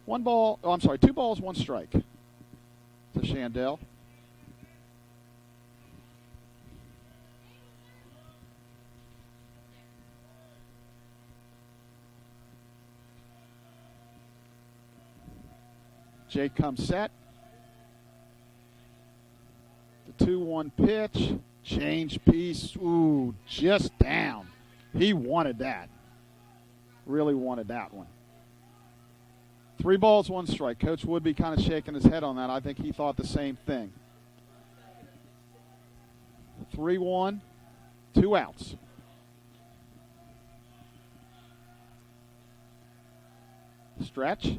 Speaker 1: 2 balls, 1 strike to Shandell. Jake comes set. The 2-1 pitch. Change piece. Ooh, just down. He wanted that. Really wanted that one. 3 balls, 1 strike. Coach Woodby kind of shaking his head on that. I think he thought the same thing. 3-1, 2 outs. Stretch.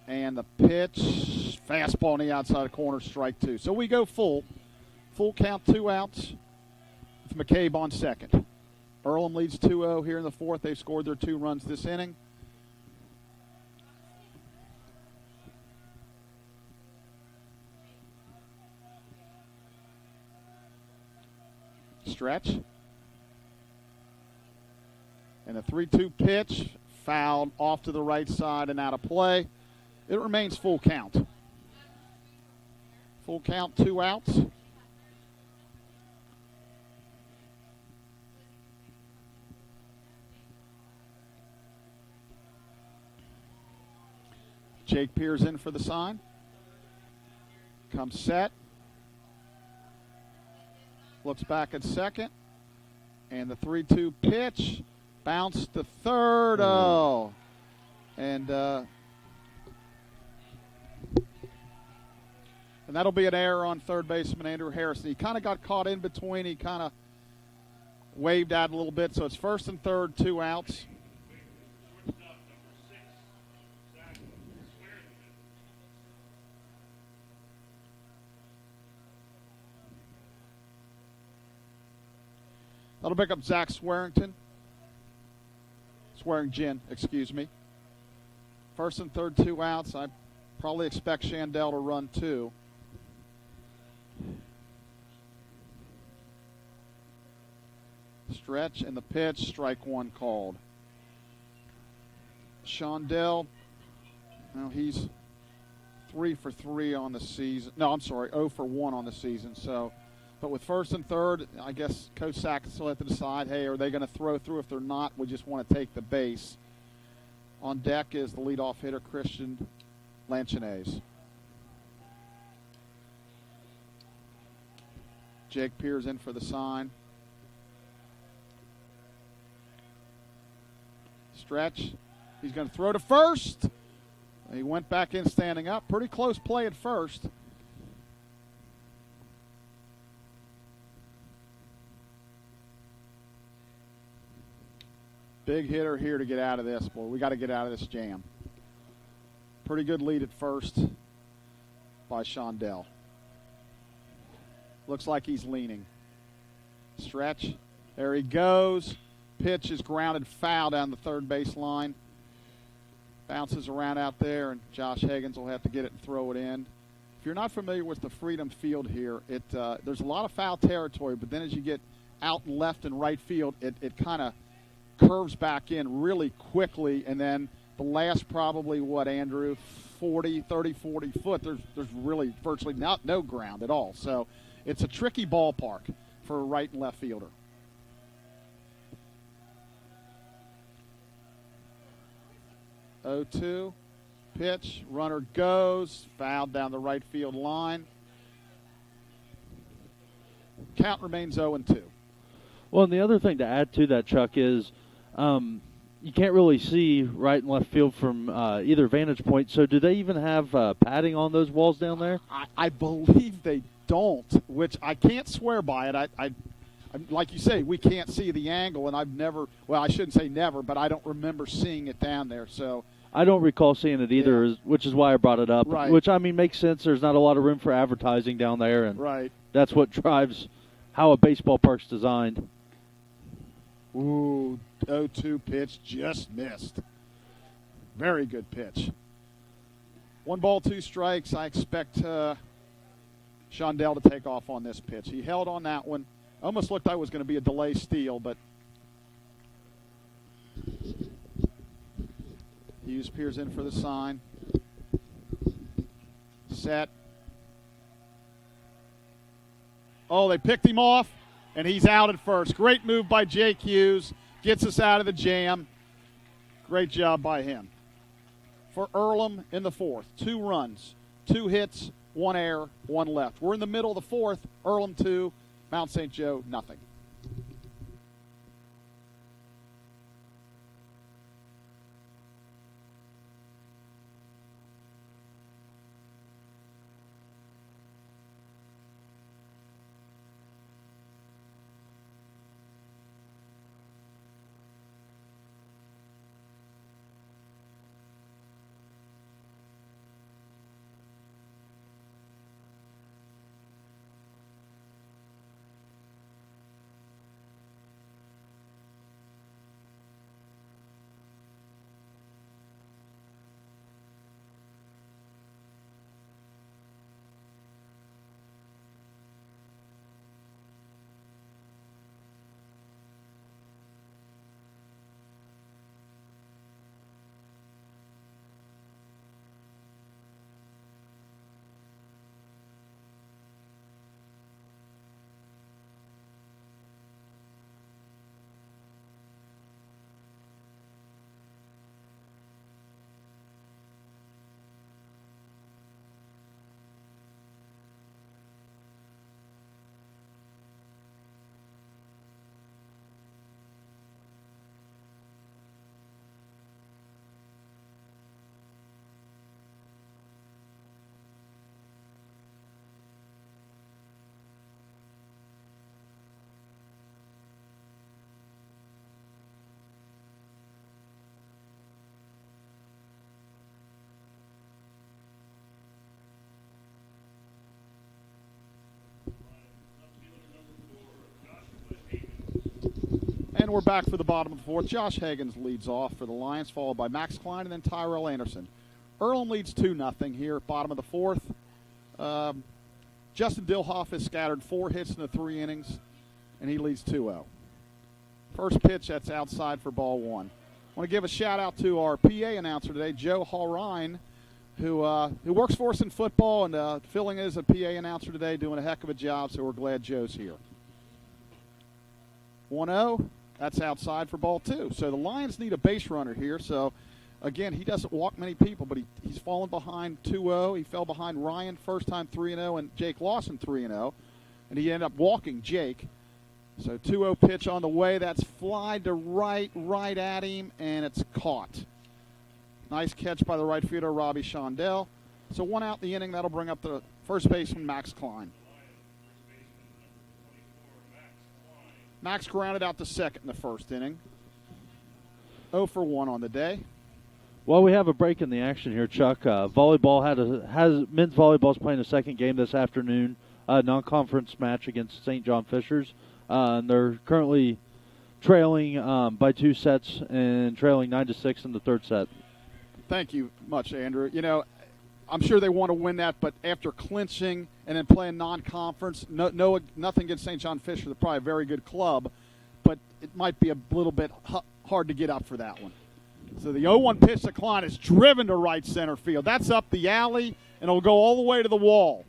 Speaker 1: And the pitch, fastball on the outside corner, strike 2. So we go full count, 2 outs with McCabe on second. Earlham leads 2-0 here in the fourth. They've scored their 2 runs this inning. Stretch. And a 3-2 pitch, fouled off to the right side and out of play. It remains full count. Full count, 2 outs. Jake peers in for the sign. Comes set. Looks back at second. And the 3-2 pitch. Bounced to third. Oh. And that'll be an error on third baseman Andrew Harrison. He kind of got caught in between. He kind of waved out a little bit. So it's first and third, 2 outs. That'll pick up Zach Swearingen. Swearing gin, excuse me. First and third, 2 outs. I probably expect Shandell to run 2. Stretch and the pitch, strike 1 called. Shandell, well, he's 3 for 3 on the season. No, I'm sorry, 0 for 1 on the season. So, but with first and third, I guess Coach Sackett still have to decide, hey, are they going to throw through? If they're not, we just want to take the base. On deck is the leadoff hitter, Christian Lanchines. Jake Pierce in for the sign. Stretch. He's going to throw to first. He went back in standing up. Pretty close play at first. Big hitter here to get out of this, boy. We got to get out of this jam. Pretty good lead at first by Shandell. Looks like he's leaning. Stretch. There he goes. Pitch is grounded foul down the third base line. Bounces around out there, and Josh Higgins will have to get it and throw it in. If you're not familiar with the Freedom Field here, there's a lot of foul territory, but then as you get out left and right field, it kind of curves back in really quickly, and then the last probably, Andrew, 30, 40 foot, there's really virtually no ground at all. So it's a tricky ballpark for a right and left fielder. (0-2) pitch, runner goes, fouled down the right field line. Count remains 0-2.
Speaker 2: Well, and the other thing to add to that, Chuck, is you can't really see right and left field from either vantage point. So do they even have padding on those walls down there?
Speaker 1: I believe they don't, which I can't swear by it. I like you say, we can't see the angle, and I've never, well, I shouldn't say never, but I don't remember seeing it down there. So
Speaker 2: I don't recall seeing it either,
Speaker 1: yeah.
Speaker 2: which is why I brought it up.
Speaker 1: Right.
Speaker 2: Which, I mean, makes sense. There's not a lot of room for advertising down there, and
Speaker 1: right.
Speaker 2: That's what drives how a baseball park's designed.
Speaker 1: Ooh, 0-2 pitch, just missed. Very good pitch. 1 ball, 2 strikes. I expect Shandell to take off on this pitch. He held on that one. Almost looked like it was going to be a delay steal, but Hughes peers in for the sign. Set. Oh, they picked him off, and he's out at first. Great move by Jake Hughes. Gets us out of the jam. Great job by him. For Earlham in the 4th, 2 runs, 2 hits, 1 error, 1 left. We're in the middle of the 4th. Earlham 2, Mount St. Joe nothing. And we're back for the bottom of the fourth. Josh Higgins leads off for the Lions, followed by Max Klein and then Tyrell Anderson. Earlham leads 2-0 here at bottom of the fourth. Justin Dilhoff has scattered 4 hits in the 3 innings, and he leads 2-0. First pitch, that's outside for ball 1. I want to give a shout-out to our PA announcer today, Joe Hallrine, who works for us in football and filling as a PA announcer today, doing a heck of a job, so we're glad Joe's here. 1-0, that's outside for ball 2. So the Lions need a base runner here. So, again, he doesn't walk many people, but he's fallen behind 2-0. He fell behind Ryan first time 3-0 and Jake Lawson 3-0, and he ended up walking Jake. So 2-0 pitch on the way. That's fly to right at him, and it's caught. Nice catch by the right fielder, Robbie Shondell. So 1 out in the inning. That'll bring up the first baseman, Max Klein. Max grounded out to second in the first inning. 0 for 1 on the day.
Speaker 2: Well, we have a break in the action here, Chuck. Volleyball men's volleyball is playing a second game this afternoon, non-conference match against St. John Fishers. And they're currently trailing by 2 sets and trailing 9-6 in the third set.
Speaker 1: Thank you much, Andrew. You know, I'm sure they want to win that, but after clinching and then playing non-conference, nothing against St. John Fisher. They're probably a very good club, but it might be a little bit hard to get up for that one. So the 0-1 pitch to Klein is driven to right center field. That's up the alley, and it'll go all the way to the wall.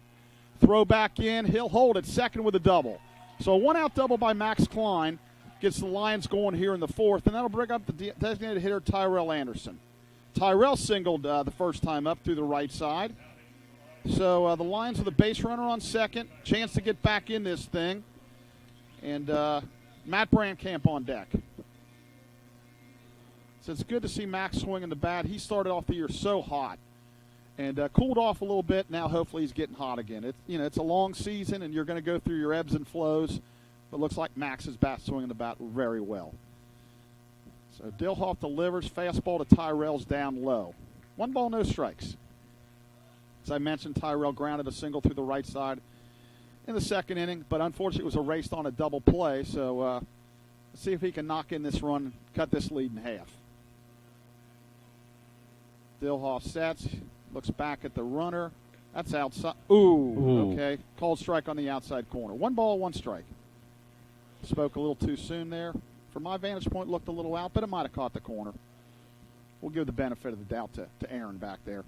Speaker 1: Throw back in. He'll hold it second with a double. So a 1-out double by Max Klein gets the Lions going here in the fourth, and that'll bring up the designated hitter Tyrell Anderson. Tyrell singled the first time up through the right side. So the Lions with a base runner on second, chance to get back in this thing, and Matt Brandkamp on deck. So it's good to see Max swinging the bat. He started off the year so hot and cooled off a little bit. Now hopefully he's getting hot again. It's a long season, and you're going to go through your ebbs and flows. But it looks like Max is swinging the bat very well. So Dilhoff delivers. Fastball to Tyrell's down low. 1 ball, no strikes. As I mentioned, Tyrell grounded a single through the right side in the second inning, but unfortunately it was erased on a double play. So let's see if he can knock in this run, cut this lead in half. Dilhoff sets, looks back at the runner. That's outside. Ooh, okay. Called strike on the outside corner. 1 ball, 1 strike. Spoke a little too soon there. From my vantage point, looked a little out, but it might have caught the corner. We'll give the benefit of the doubt to Aaron back there.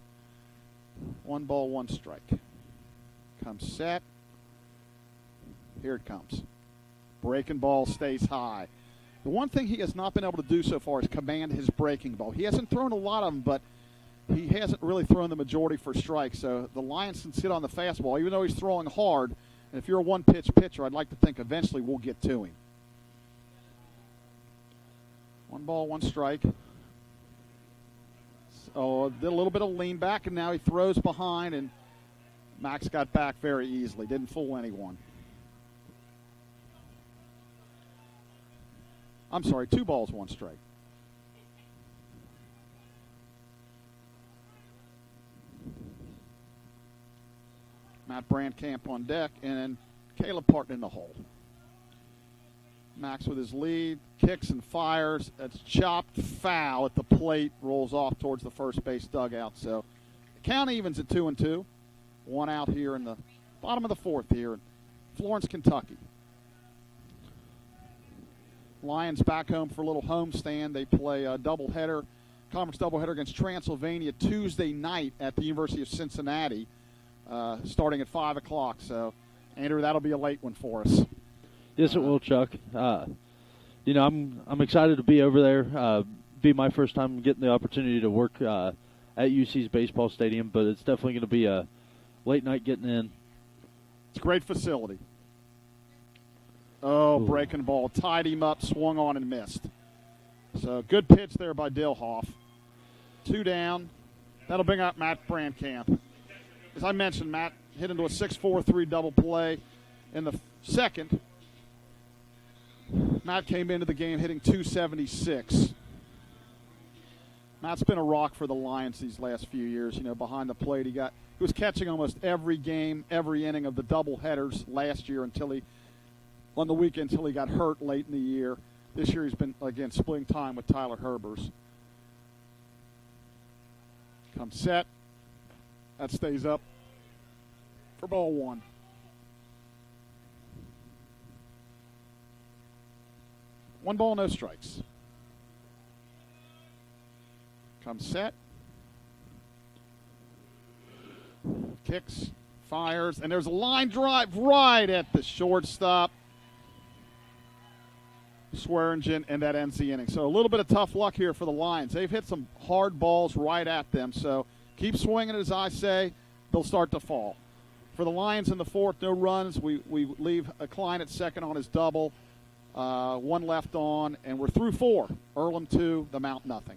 Speaker 1: 1 ball, 1 strike. Comes set. Here it comes. Breaking ball stays high. The one thing he has not been able to do so far is command his breaking ball. He hasn't thrown a lot of them, but he hasn't really thrown the majority for strikes. So the Lions can sit on the fastball, even though he's throwing hard. And if you're a 1-pitch pitcher, I'd like to think eventually we'll get to him. 1 ball, 1 strike. So did a little bit of lean back, and now he throws behind, and Max got back very easily. Didn't fool anyone. I'm sorry, 2 balls, 1 strike. Matt Brandkamp on deck, and then Caleb Parton in the hole. Max with his lead, kicks and fires. That's chopped foul at the plate, rolls off towards the first base dugout. So the count evens at 2-2. 1 out here in the bottom of the fourth here in Florence, Kentucky. Lions back home for a little homestand. They play a doubleheader, conference doubleheader against Transylvania Tuesday night at the University of Cincinnati, starting at 5 o'clock. So, Andrew, that'll be a late one for us.
Speaker 2: Yes, it will, Chuck. I'm excited to be over there. Be my first time getting the opportunity to work at UC's baseball stadium, but it's definitely going to be a late night getting in.
Speaker 1: It's a great facility. Oh, breaking ball. Tied him up, swung on and missed. So good pitch there by Dilhoff. 2 down. That'll bring up Matt Brandkamp. As I mentioned, Matt hit into a 6-4-3 double play in the second. Matt came into the game hitting .276. Matt's been a rock for the Lions these last few years. Behind the plate, he was catching almost every game, every inning of the double headers last year on the weekend until he got hurt late in the year. This year he's been, again, splitting time with Tyler Herbers. Comes set. That stays up for ball one. One ball, no strikes. Comes set. Kicks, fires, and there's a line drive right at the shortstop. Swearingen, and that ends the inning. So a little bit of tough luck here for the Lions. They've hit some hard balls right at them. So keep swinging, as I say. They'll start to fall. For the Lions in the fourth, no runs. We leave a Klein at second on his double. One left on, and we're through four. Earlham 2, the Mount nothing.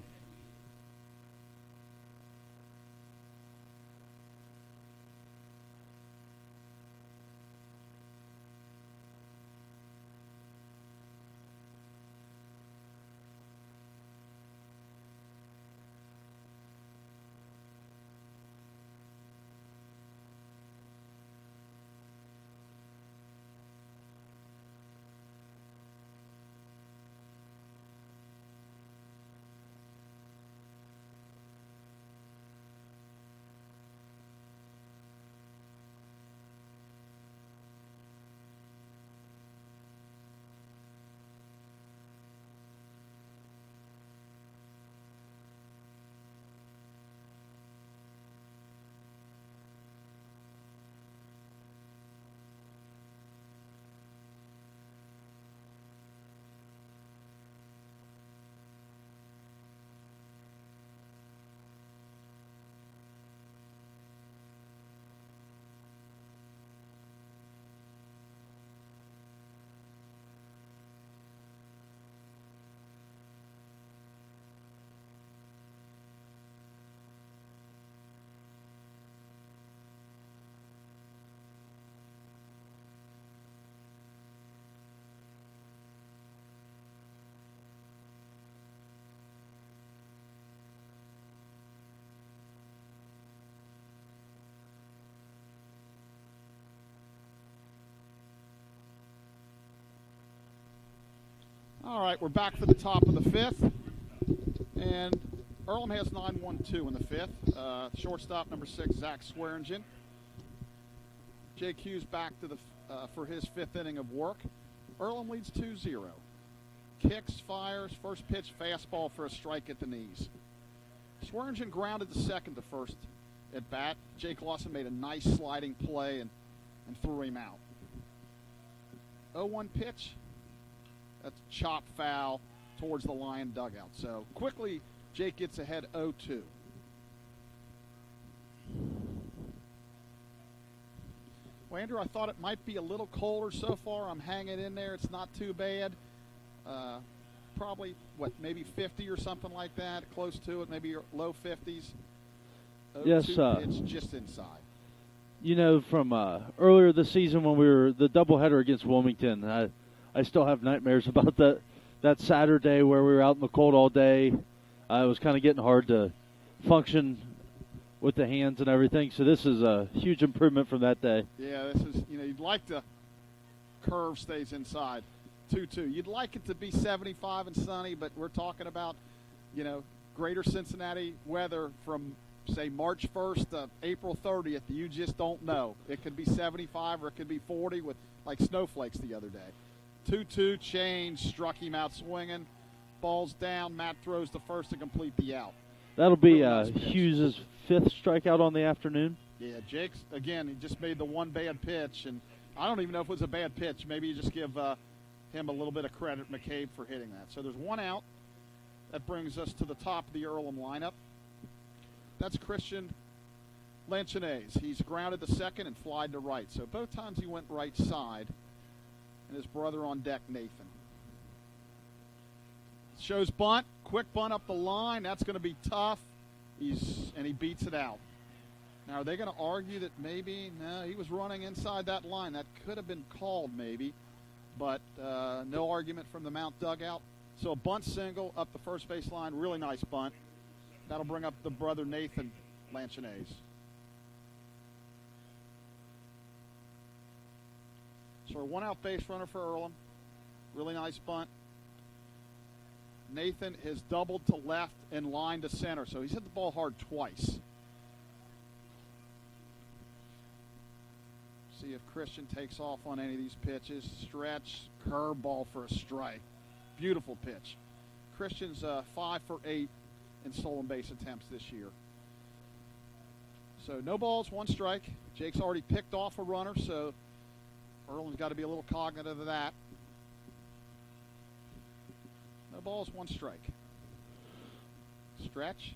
Speaker 1: All right, we're back for the top of the fifth. And Earlham has 9-1-2 in the fifth. Shortstop number 6, Zach Swearingen. Jake Hughes back to the for his fifth inning of work. Earlham leads 2-0. Kicks, fires, first pitch, fastball for a strike at the knees. Swearingen grounded to second to first at bat. Jake Lawson made a nice sliding play and threw him out. 0-1 pitch. That's a chop foul towards the Lion dugout. So quickly, Jake gets ahead 0-2. Well, Andrew, I thought it might be a little colder so far. I'm hanging in there. It's not too bad. Probably, maybe 50 or something like that, close to it, maybe low 50s. 0-2
Speaker 2: Yes,
Speaker 1: pitch just inside.
Speaker 2: You know, from earlier this season when we were the doubleheader against Wilmington, I still have nightmares about that Saturday where we were out in the cold all day. It was kind of getting hard to function with the hands and everything. So this is a huge improvement from that day.
Speaker 1: Yeah, this is, you'd like the curve stays inside. 2-2. You'd like it to be 75 and sunny, but we're talking about, greater Cincinnati weather from, say, March 1st to April 30th. You just don't know. It could be 75 or it could be 40 with, like, snowflakes the other day. 2-2 change, struck him out swinging. Ball's down. Matt throws to first to complete the out.
Speaker 2: That'll be
Speaker 1: nice
Speaker 2: Hughes' 5th strikeout on the afternoon.
Speaker 1: Yeah, Jake's, again, he just made the one bad pitch, and I don't even know if it was a bad pitch. Maybe you just give him a little bit of credit, McCabe, for hitting that. So there's one out. That brings us to the top of the Earlham lineup. That's Christian Lanchonez. He's grounded to second and flied to right. So both times he went right side. And his brother on deck, Nathan. Shows bunt, quick bunt up the line. That's going to be tough. And he beats it out. Now, are they going to argue that maybe, no, he was running inside that line. That could have been called maybe, but no argument from the Mount dugout. So a bunt single up the first base line, really nice bunt. That'll bring up the brother Nathan Lanchonez. So a one-out base runner for Earlham. Really nice bunt. Nathan has doubled to left and lined to center, so he's hit the ball hard twice. See if Christian takes off on any of these pitches. Stretch, curveball for a strike. Beautiful pitch. Christian's 5 for 8 in stolen base attempts this year. So no balls, 1 strike. Jake's already picked off a runner, so Earlham's got to be a little cognitive of that. No balls, 1 strike. Stretch.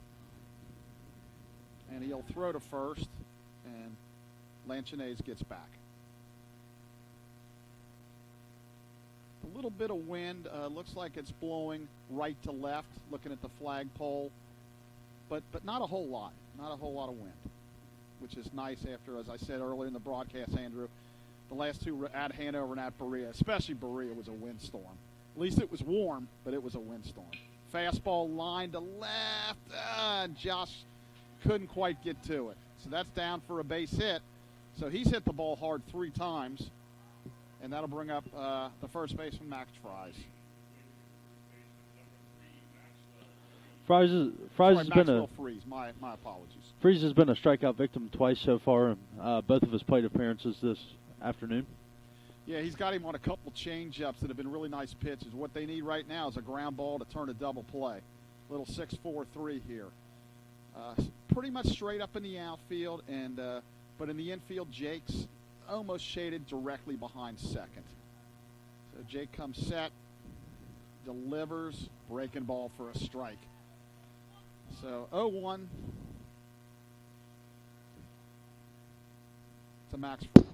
Speaker 1: And he'll throw to first, and Lanchinaise gets back. A little bit of wind. Looks like it's blowing right to left, looking at the flagpole. But not a whole lot. Not a whole lot of wind, which is nice after, as I said earlier in the broadcast, Andrew, the last 2 at Hanover and at Berea, especially Berea, was a windstorm. At least it was warm, but it was a windstorm. Fastball line to left, and Josh couldn't quite get to it. So that's down for a base hit. So he's hit the ball hard 3 times, and that'll bring up the first baseman, Max Fries.
Speaker 2: Fries has been
Speaker 1: Maxwell Freeze. My apologies.
Speaker 2: Freeze has been a strikeout victim twice so far, and both of his plate appearances this afternoon.
Speaker 1: Yeah, he's got him on a couple change-ups that have been really nice pitches. What they need right now is a ground ball to turn a double play. Little 6-4-3 here. Pretty much straight up in the outfield, and but in the infield, Jake's almost shaded directly behind second. So Jake comes set, delivers, breaking ball for a strike. So 0-1 to Max Fries.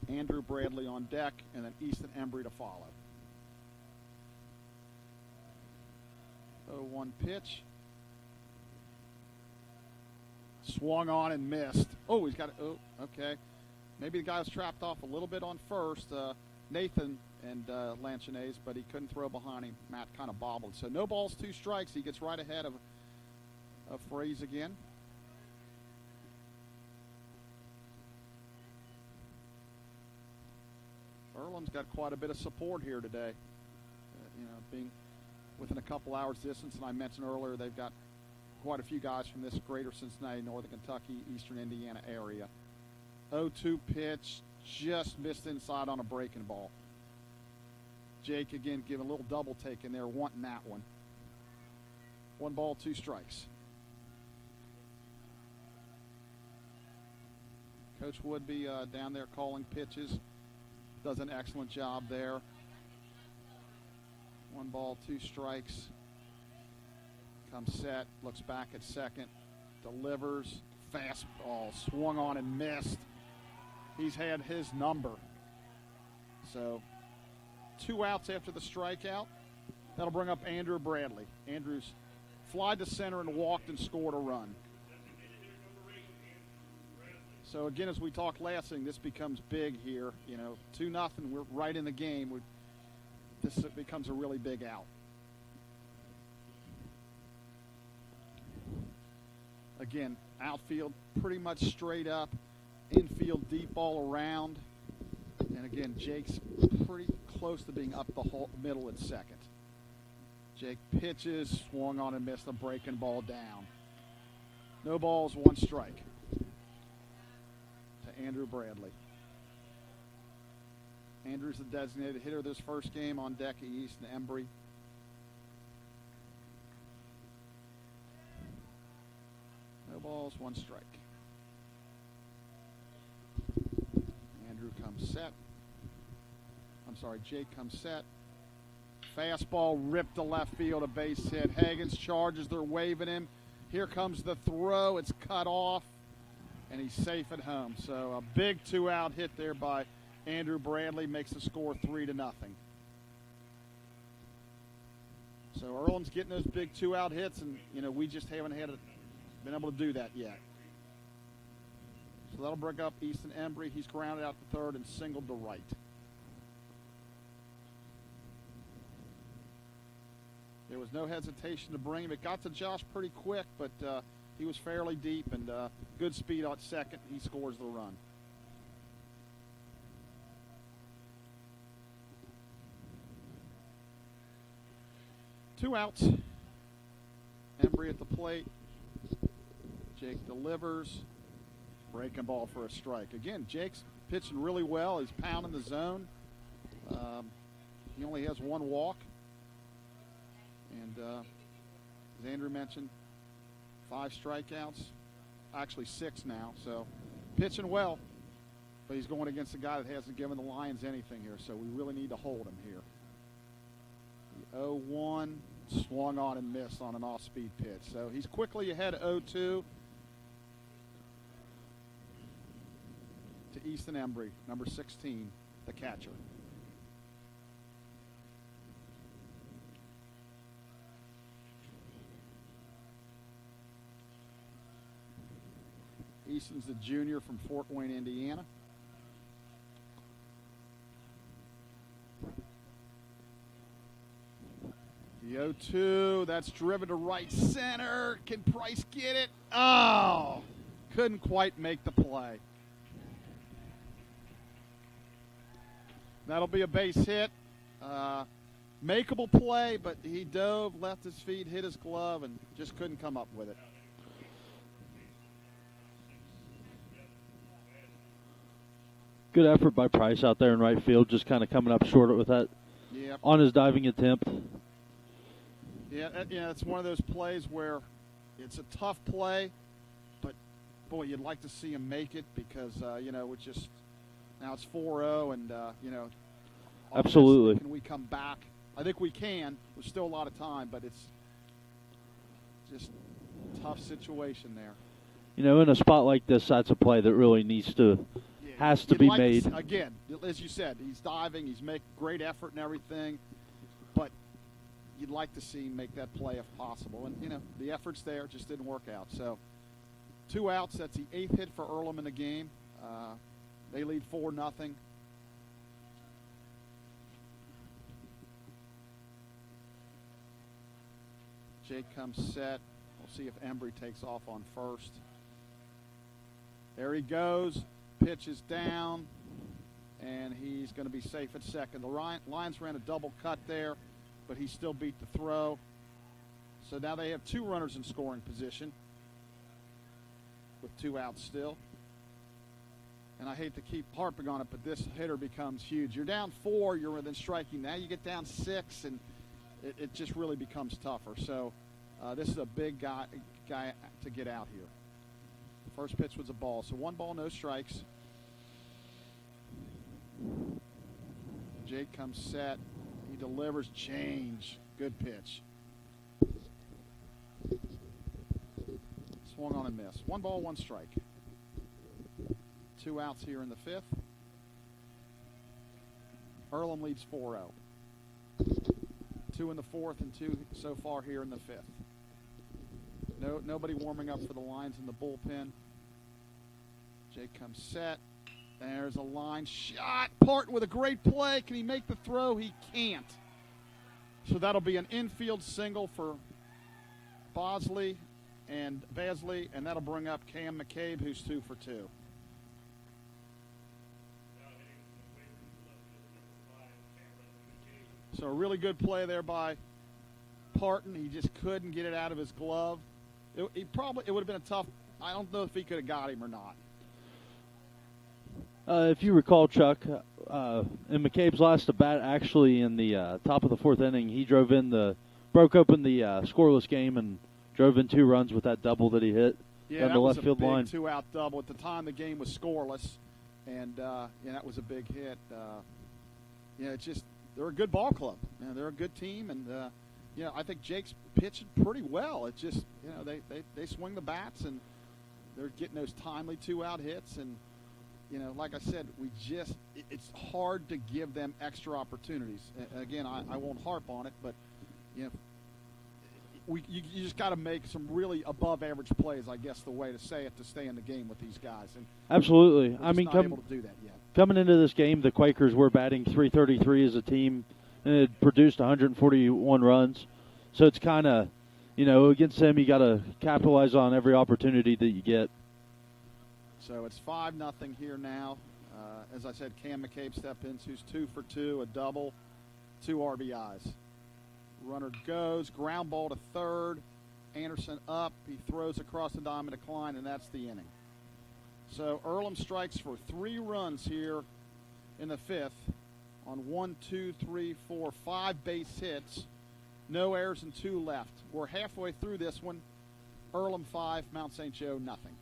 Speaker 1: Andrew Bradley on deck, and then Easton Embry to follow. 0-1 pitch. Swung on and missed. Oh, he's got it. Oh, okay. Maybe the guy was trapped off a little bit on first, Nathan and Lanchinaise, but he couldn't throw behind him. Matt kind of bobbled. So no balls, 2 strikes. He gets right ahead of Freeze again. Earlham's got quite a bit of support here today. Being within a couple hours distance, and I mentioned earlier they've got quite a few guys from this greater Cincinnati, Northern Kentucky, Eastern Indiana area. 0-2 pitch, just missed inside on a breaking ball. Jake again giving a little double take in there, wanting that one. 1 ball, 2 strikes. Coach Woodby down there calling pitches. Does an excellent job there. 1 ball, 2 strikes. Comes set, looks back at second, delivers, fastball, swung on and missed. He's had his number. So 2 outs after the strikeout. That'll bring up Andrew Bradley. Andrews flied to center and walked and scored a run. So again, as we talked last thing, this becomes big here. 2-0, we're right in the game. This becomes a really big out. Again, outfield pretty much straight up, infield deep all around. And again, Jake's pretty close to being up the whole middle at second. Jake pitches, swung on and missed a breaking ball down. No balls, 1 strike to Andrew Bradley. Andrew's the designated hitter this first game on deck at Easton Embry. No balls, 1 strike. Andrew comes set. Jake comes set. Fastball ripped to left field, a base hit. Hagens charges, they're waving him. Here comes the throw, it's cut off, and he's safe at home. So a big 2-out hit there by Andrew Bradley makes the score 3-0. So Earlham's getting those big 2-out hits, and we just haven't been able to do that yet. So that'll bring up Easton Embry. He's grounded out to third and singled to right. There was no hesitation to bring him. It got to Josh pretty quick, but he was fairly deep, and good speed on second. He scores the run. 2 outs. Embry at the plate. Jake delivers. Breaking ball for a strike. Again, Jake's pitching really well. He's pounding the zone. He only has 1 walk. And as Andrew mentioned, 5 strikeouts. Actually 6 now. So pitching well. But he's going against a guy that hasn't given the Lions anything here. So we really need to hold him here. The 0-1 swung on and missed on an off-speed pitch. So he's quickly ahead 0-2 to Easton Embry, number 16, the catcher. Easton's the junior from Fort Wayne, Indiana. The 0-2, that's driven to right center. Can Price get it? Oh, couldn't quite make the play. That'll be a base hit. Makeable play, but he dove, left his feet, hit his glove, and just couldn't come up with it.
Speaker 2: Good effort by Price out there in right field, just kind of coming up short with that on his diving attempt.
Speaker 1: Yeah, it's one of those plays where it's a tough play, but, boy, you'd like to see him make it because, it's just now it's 4-0 and,
Speaker 2: absolutely.
Speaker 1: Can we come back? I think we can. There's still a lot of time, but it's just a tough situation there.
Speaker 2: In a spot like this, that's a play that really has to be made.
Speaker 1: Again, as you said, he's diving, he's making great effort and everything, but you'd like to see him make that play if possible. And, the effort's there, just didn't work out. So 2 outs, that's the 8th hit for Earlham in the game. They lead 4-0. Jake comes set. We'll see if Embry takes off on first. There he goes. Pitch is down, and he's going to be safe at second. The Lions ran a double cut there, but he still beat the throw. So now they have 2 runners in scoring position with 2 outs still. And I hate to keep harping on it, but this hitter becomes huge. You're down 4, you're within striking. Now you get down 6, and it just really becomes tougher. So this is a big guy to get out here. The first pitch was a ball. So 1 ball, no strikes. Jake comes set. He delivers. Change. Good pitch. Swung on and missed. 1 ball, 1 strike. 2 outs here in the 5th. Earlham leads 4-0. 2 in the 4th and 2 so far here in the 5th. Nobody warming up for the Lions in the bullpen. Jake comes set. There's a line shot. Parton with a great play. Can he make the throw? He can't. So that'll be an infield single for Basley, and that'll bring up Cam McCabe, who's 2 for 2. So a really good play there by Parton. He just couldn't get it out of his glove. It would have been a tough. I don't know if he could have got him or not.
Speaker 2: If you recall, Chuck, in McCabe's last at bat, actually in the top of the 4th inning, he broke open the scoreless game and drove in 2 runs with that double that he hit down the left field line.
Speaker 1: Yeah, that was a big 2-out double. At the time, the game was scoreless, and that was a big hit. It's just they're a good ball club. They're a good team, and I think Jake's pitching pretty well. It's just they swing the bats, and they're getting those timely 2-out hits, and like I said, it's hard to give them extra opportunities. Again, I won't harp on it, but you just got to make some really above-average plays, I guess the way to say it, to stay in the game with these guys. And
Speaker 2: absolutely.
Speaker 1: I mean, not able to do that yet.
Speaker 2: Coming into this game, the Quakers were batting .333 as a team, and it produced 141 runs. So it's kind of, against them, you got to capitalize on every opportunity that you get.
Speaker 1: So it's 5-0 here now. As I said, Cam McCabe stepped in, who's 2 for 2, a double, 2 RBIs. Runner goes, ground ball to third. Anderson up, he throws across the diamond decline, and that's the inning. So Earlham strikes for 3 runs here in the 5th on 1, 2, 3, 4, 5 base hits. No errors and 2 left. We're halfway through this one. Earlham 5, Mount St. Joe nothing.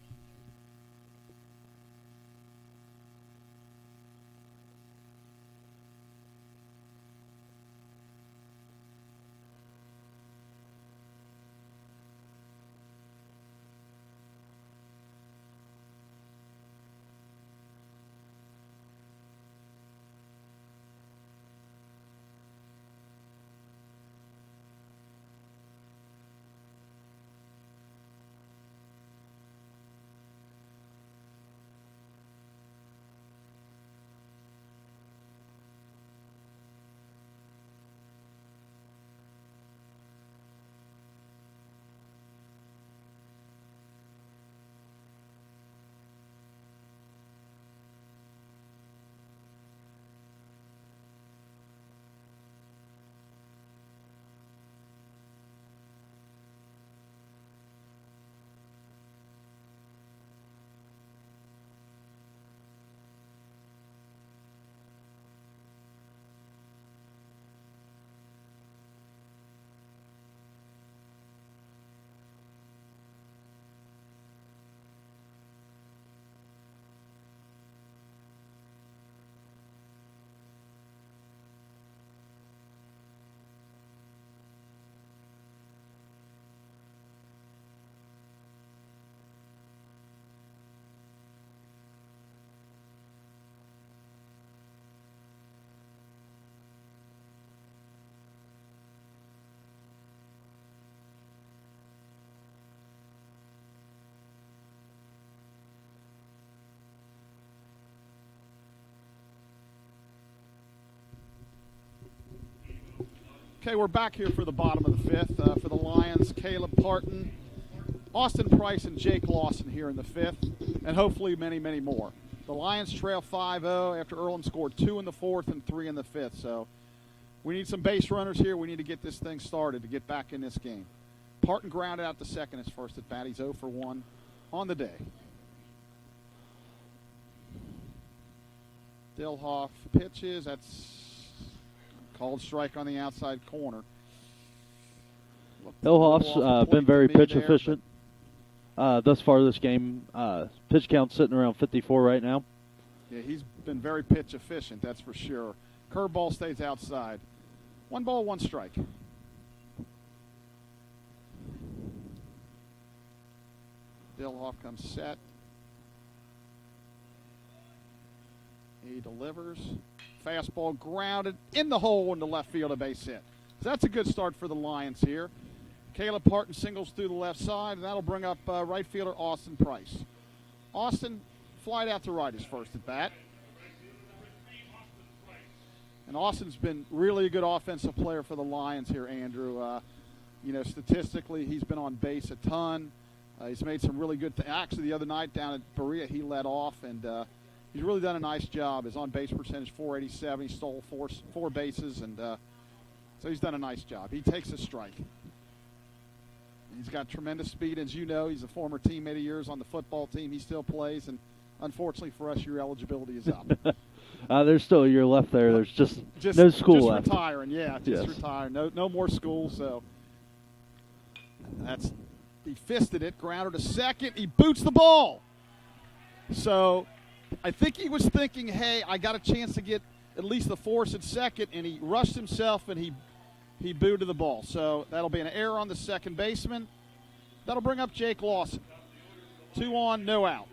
Speaker 1: Okay, we're back here for the bottom of the 5th. For the Lions, Caleb Parton, Austin Price, and Jake Lawson here in the 5th, and hopefully many, many more. The Lions trail 5-0 after Earlham scored 2 in the 4th and 3 in the 5th. So we need some base runners here. We need to get this thing started to get back in this game. Parton grounded out to second his first at bat. He's 0 for 1 on the day. Dilhoff pitches. That's called strike on the outside corner.
Speaker 2: Dilhoff's been very pitch efficient thus far this game. Pitch count sitting around 54 right now.
Speaker 1: Yeah, he's been very pitch efficient, that's for sure. Curveball stays outside. 1 ball, 1 strike. Dilhoff comes set. He delivers. Fastball grounded in the hole in the left field, a base hit. So that's a good start for the Lions here. Caleb Parton singles through the left side, and that'll bring up right fielder Austin Price. Austin flied out to right his first at bat. And Austin's been really a good offensive player for the Lions here, Andrew. Statistically, he's been on base a ton. He's made some really good actually, the other night down at Berea, he led off, and he's really done a nice job. His on-base percentage, .487. He stole four bases, and so he's done a nice job. He takes a strike. He's got tremendous speed. As you know, he's a former teammate of yours on the football team. He still plays, and unfortunately for us, your eligibility is up.
Speaker 2: There's still a year left there. There's just no school left.
Speaker 1: Just retiring, yeah. Just retiring. No more school, so that's – he fisted it, grounded to second. He boots the ball. So I think he was thinking, hey, I got a chance to get at least the force at second, and he rushed himself, and he booted the ball. So that'll be an error on the second baseman. That'll bring up Jake Lawson. 2 on, no out.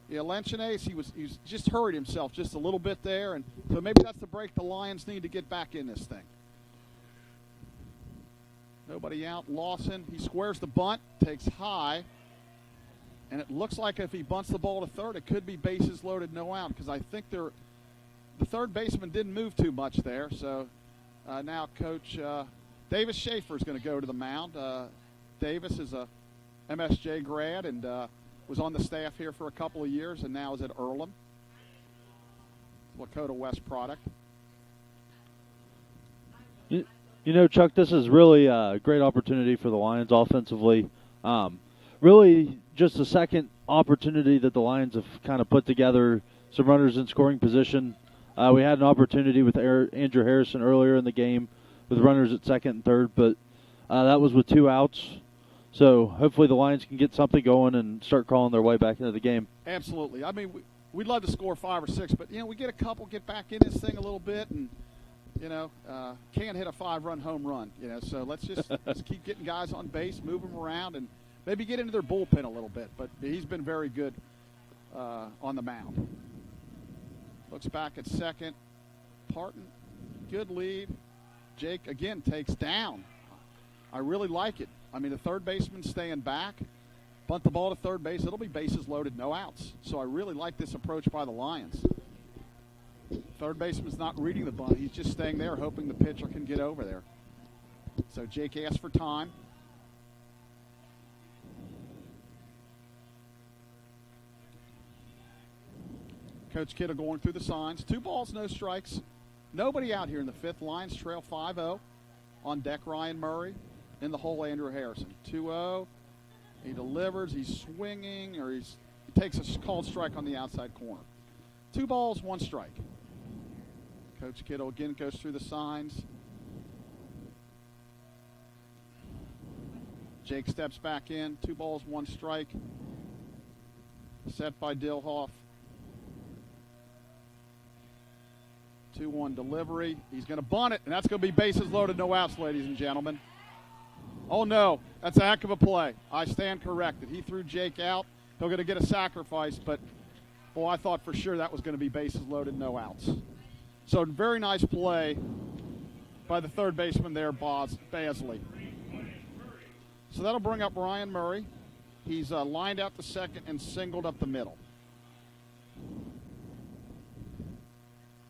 Speaker 1: Yeah, Lenchines, he was just hurried himself just a little bit there, and so maybe that's the break the Lions need to get back in this thing. Nobody out. Lawson, he squares the bunt, takes high, and it looks like if he bunts the ball to third, it could be bases loaded, no out, because I think the third baseman didn't move too much there. So now Coach Davis Schaefer is going to go to the mound. Davis is a MSJ grad, and was on the staff here for a couple of years and now is at Earlham. Lakota West product.
Speaker 2: You know, Chuck, this is really a great opportunity for the Lions offensively. Really just the second opportunity that the Lions have kind of put together some runners in scoring position. We had an opportunity with Andrew Harrison earlier in the game with runners at second and third, but that was with 2 outs. So hopefully the Lions can get something going and start crawling their way back into the game.
Speaker 1: Absolutely. I mean, we'd love to score 5 or 6, but, we get a couple, get back in this thing a little bit, and, can't hit a 5-run home run, So let's keep getting guys on base, move them around, and maybe get into their bullpen a little bit. But he's been very good on the mound. Looks back at second. Parton, good lead. Jake, again, takes down. I really like it. I mean, the third baseman staying back. Bunt the ball to third base. It'll be bases loaded, no outs. So I really like this approach by the Lions. Third baseman's not reading the bunt. He's just staying there hoping the pitcher can get over there. So Jake asks for time. Coach Kittle going through the signs. 2 balls, no strikes. Nobody out here in the 5th. Lions trail 5-0. On deck, Ryan Murray. In the hole, Andrew Harrison. 2-0. He delivers. He's swinging, or he takes a called strike on the outside corner. 2 balls, 1 strike. Coach Kittle again goes through the signs. Jake steps back in. 2 balls, 1 strike. Set by Dilhoff. 2-1 delivery. He's going to bunt it, and that's going to be bases loaded, no outs, ladies and gentlemen. Oh, no. That's a heck of a play. I stand corrected. He threw Jake out. He'll going to get a sacrifice, but, I thought for sure that was going to be bases loaded, no outs. So very nice play by the third baseman there, Basley. So that'll bring up Ryan Murray. He's lined out to second and singled up the middle.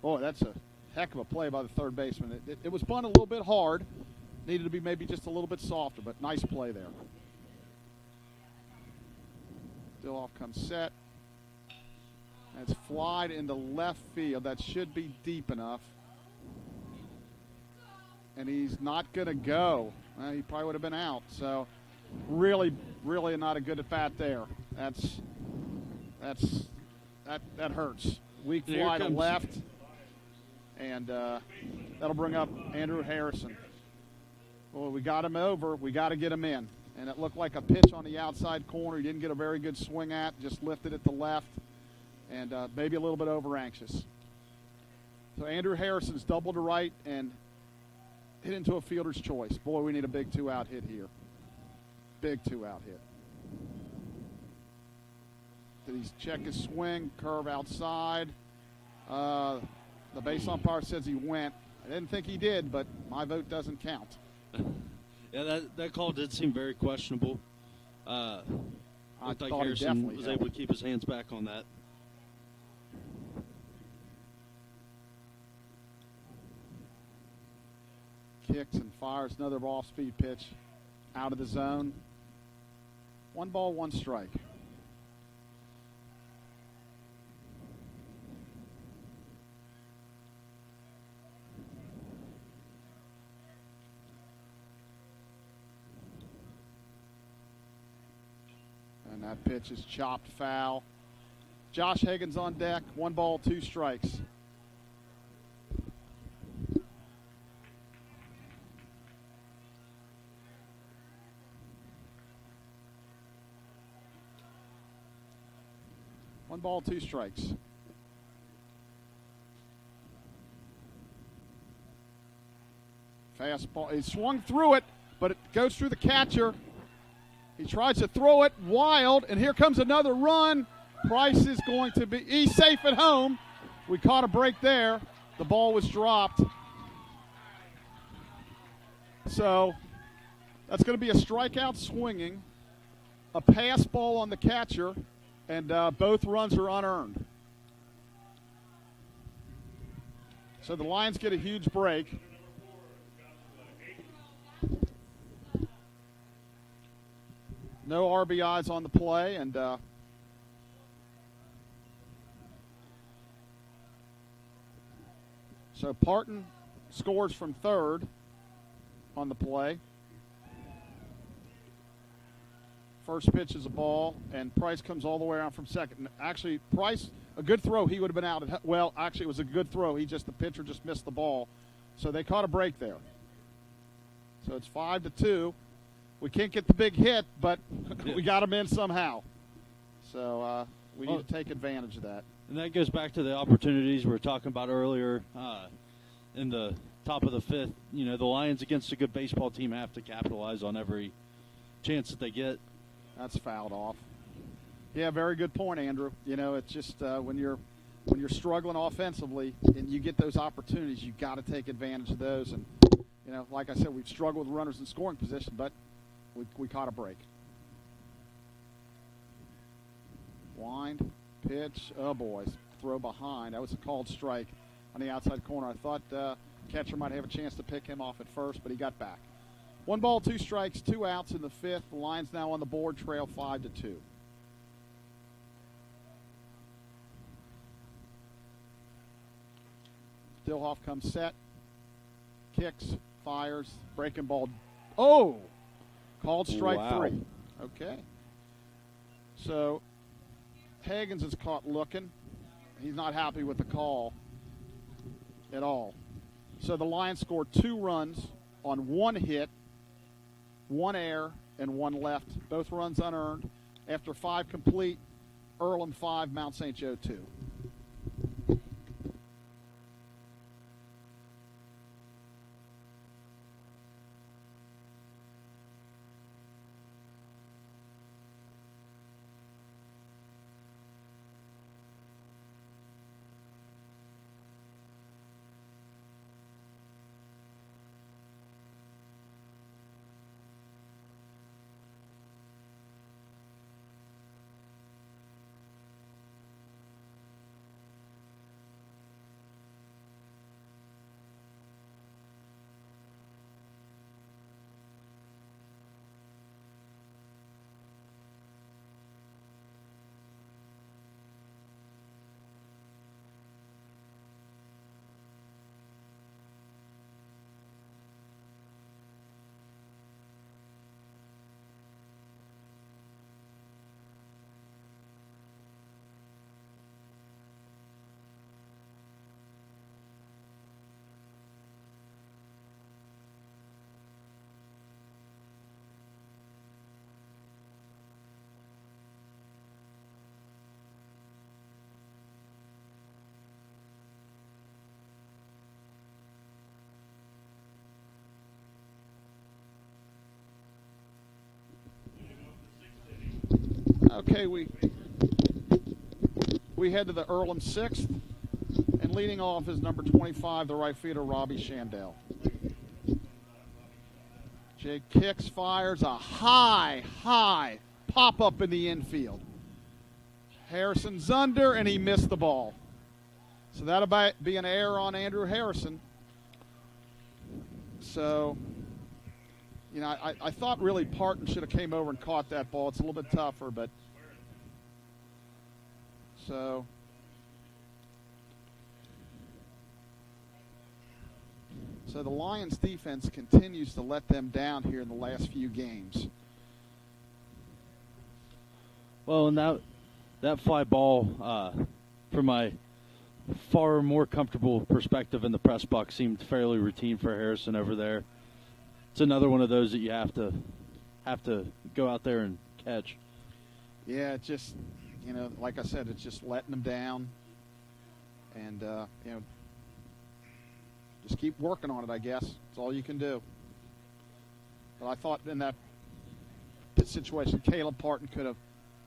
Speaker 1: Boy, that's a heck of a play by the third baseman. It was bunted a little bit hard. Needed to be maybe just a little bit softer, but nice play there. Dilloff comes set. That's flied into left field. That should be deep enough. And he's not going to go. He probably would have been out. So really, really not a good at bat there. That hurts. Weak fly to left. And that'll bring up Andrew Harrison. Well, we got him over. We got to get him in. And it looked like a pitch on the outside corner. He didn't get a very good swing at. Just lifted it to left. And maybe a little bit over anxious. So Andrew Harrison's double to right and hit into a fielder's choice. Boy, we need a big 2-out hit here. Big 2-out hit. Did he check his swing? Curve outside. The base umpire says he went. I didn't think he did, but my vote doesn't count.
Speaker 2: Yeah, that call did seem very questionable.
Speaker 1: I
Speaker 2: looked like
Speaker 1: thought
Speaker 2: Harrison was able to keep his hands back on that.
Speaker 1: Kicks and fires another off-speed pitch out of the zone. 1 ball, 1 strike. And that pitch is chopped foul. Josh Higgins on deck. 1 ball, 2 strikes. One ball, 2 strikes. Fastball. He swung through it, but it goes through the catcher. He tries to throw it wild, and here comes another run. Price is going to be, he's safe at home. We caught a break there. The ball was dropped. So that's going to be a strikeout swinging, a pass ball on the catcher, and both runs are unearned. So the Lions get a huge break. No RBIs on the play, and So Parton scores from third on the play. First pitch is a ball, and Price comes all the way around from second. Actually, Price, a good throw, he would have been out. Well, actually, it was a good throw. The pitcher just missed the ball. So they caught a break there. So it's 5-2. We can't get the big hit, but we got him in somehow. So we need to take advantage of that.
Speaker 2: And that goes back to the opportunities we were talking about earlier in the top of the fifth. You know, the Lions against a good baseball team have to capitalize on every chance that they get.
Speaker 1: That's fouled off. Yeah, very good point, Andrew. You know, it's just when you're struggling offensively and you get those opportunities, you got to take advantage of those. And you know, like I said, we've struggled with runners in scoring position, but we caught a break. Wind, pitch, oh boy, throw behind. That was a called strike on the outside corner. I thought catcher might have a chance to pick him off at first, but he got back. 1 ball, 2 strikes, 2 outs in the fifth. The Lions now on the board, trail 5-2. Stillhoff comes set, kicks, fires, breaking ball. Oh! Called strike 3. Okay. So Hagens is caught looking. He's not happy with the call at all. So the Lions scored 2 runs on 1 hit, 1 error, and 1 left. Both runs unearned. After 5 complete, Earlham 5, Mount St. Joe 2. Okay, we head to the Earlham 6th, and leading off is number 25, the right fielder, Robbie Shandell. Jake kicks, fires a high pop-up in the infield. Harrison's under, and he missed the ball. So that'll be an error on Andrew Harrison. So, you know, I thought really Parton should have came over and caught that ball. It's a little bit tougher, but so the Lions defense continues to let them down here in the last few games.
Speaker 2: Well, and that fly ball, from my far more comfortable perspective in the press box, seemed fairly routine for Harrison over there. It's another one of those that you have to go out there and catch.
Speaker 1: Yeah, it just, you know, like I said, it's just letting them down, and you know, just keep working on it. I guess that's all you can do. But I thought in that situation, Caleb Parton could have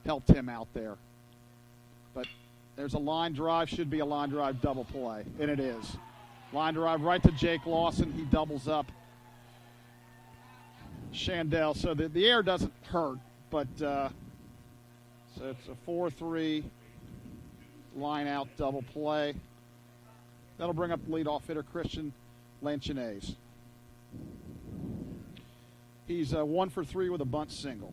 Speaker 1: helped him out there. But there's a line drive, should be a line drive double play, and it is. Line drive right to Jake Lawson. He doubles up Shandell. So the air doesn't hurt, but so it's a 4-3 line out double play. That'll bring up the leadoff hitter, Christian Lanchinaise. He's 1 for 3 with a bunt single.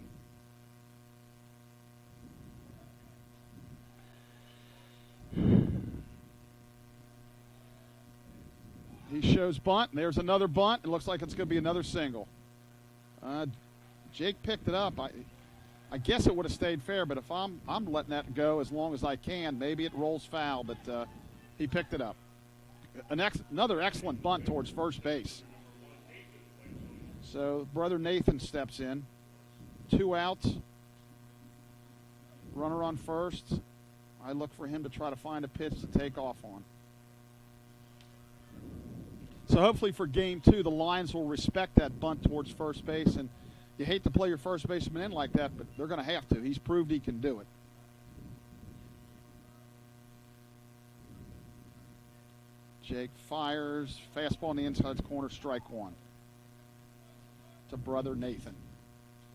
Speaker 1: shows bunt, and there's another bunt. It looks like it's going to be another single. Jake picked it up. I guess it would have stayed fair, but if I'm letting that go as long as I can, maybe it rolls foul, but he picked it up. Another excellent bunt towards first base. So brother Nathan steps in. 2 outs. Runner on first. I look for him to try to find a pitch to take off on. So hopefully for game 2, the Lions will respect that bunt towards first base. And you hate to play your first baseman in like that, but they're going to have to. He's proved he can do it. Jake fires. Fastball in the inside corner, strike 1. To brother Nathan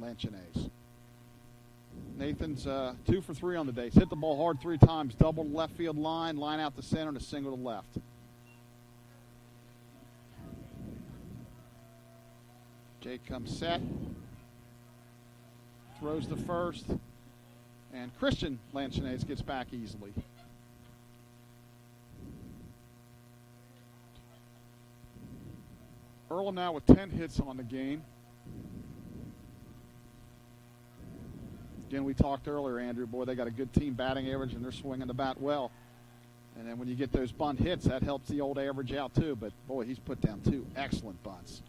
Speaker 1: Lanchines. Nathan's 2 for 3 on the day. He's hit the ball hard 3 times. Double left field line out to center, and a single to left. Jake comes set. Throws the first. And Christian Lanchines gets back easily. Earlham now with 10 hits on the game. Again, we talked earlier, Andrew, boy, they got a good team batting average, and they're swinging the bat well. And then when you get those bunt hits, that helps the old average out too. But, boy, he's put down 2 excellent bunts.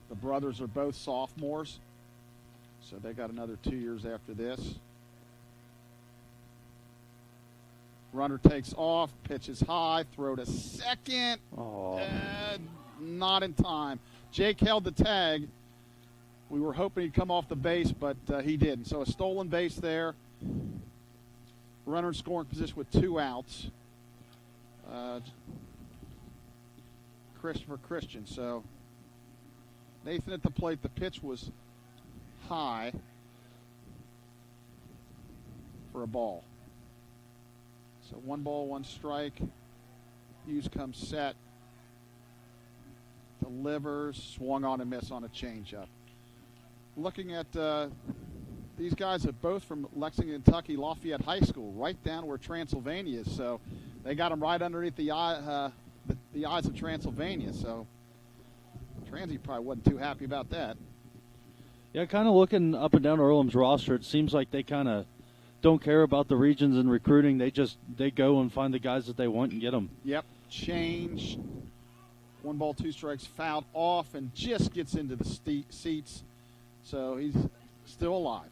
Speaker 1: The brothers are both sophomores, so they got another 2 years after this. Runner takes off, pitches high, throw to second. Not in time. Jake held the tag. We were hoping he'd come off the base, but he didn't. So a stolen base there. Runner in scoring position with 2 outs. Christopher Christian. So Nathan at the plate. The pitch was high for a ball. So 1 ball, 1 strike. Hughes comes set. Delivers. Swung on and miss on a changeup. Looking at these guys are both from Lexington, Kentucky, Lafayette High School, right down where Transylvania is. So they got them right underneath the eyes of Transylvania. So Transy probably wasn't too happy about that.
Speaker 2: Yeah, kind of looking up and down Earlham's roster, it seems like they kind of don't care about the regions and recruiting. They go and find the guys that they want and get them.
Speaker 1: Yep, change. 1 ball, 2 strikes, fouled off and just gets into the seats. So he's still alive.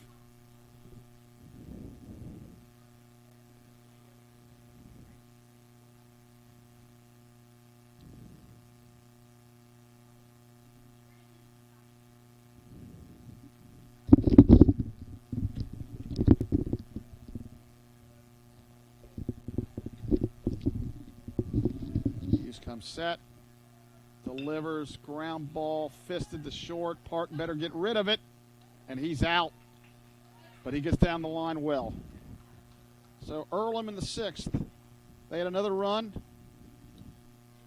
Speaker 1: Comes set, delivers, ground ball, fisted to short. Parton better get rid of it, and he's out. But he gets down the line well. So Earlham in the 6th. They had another run,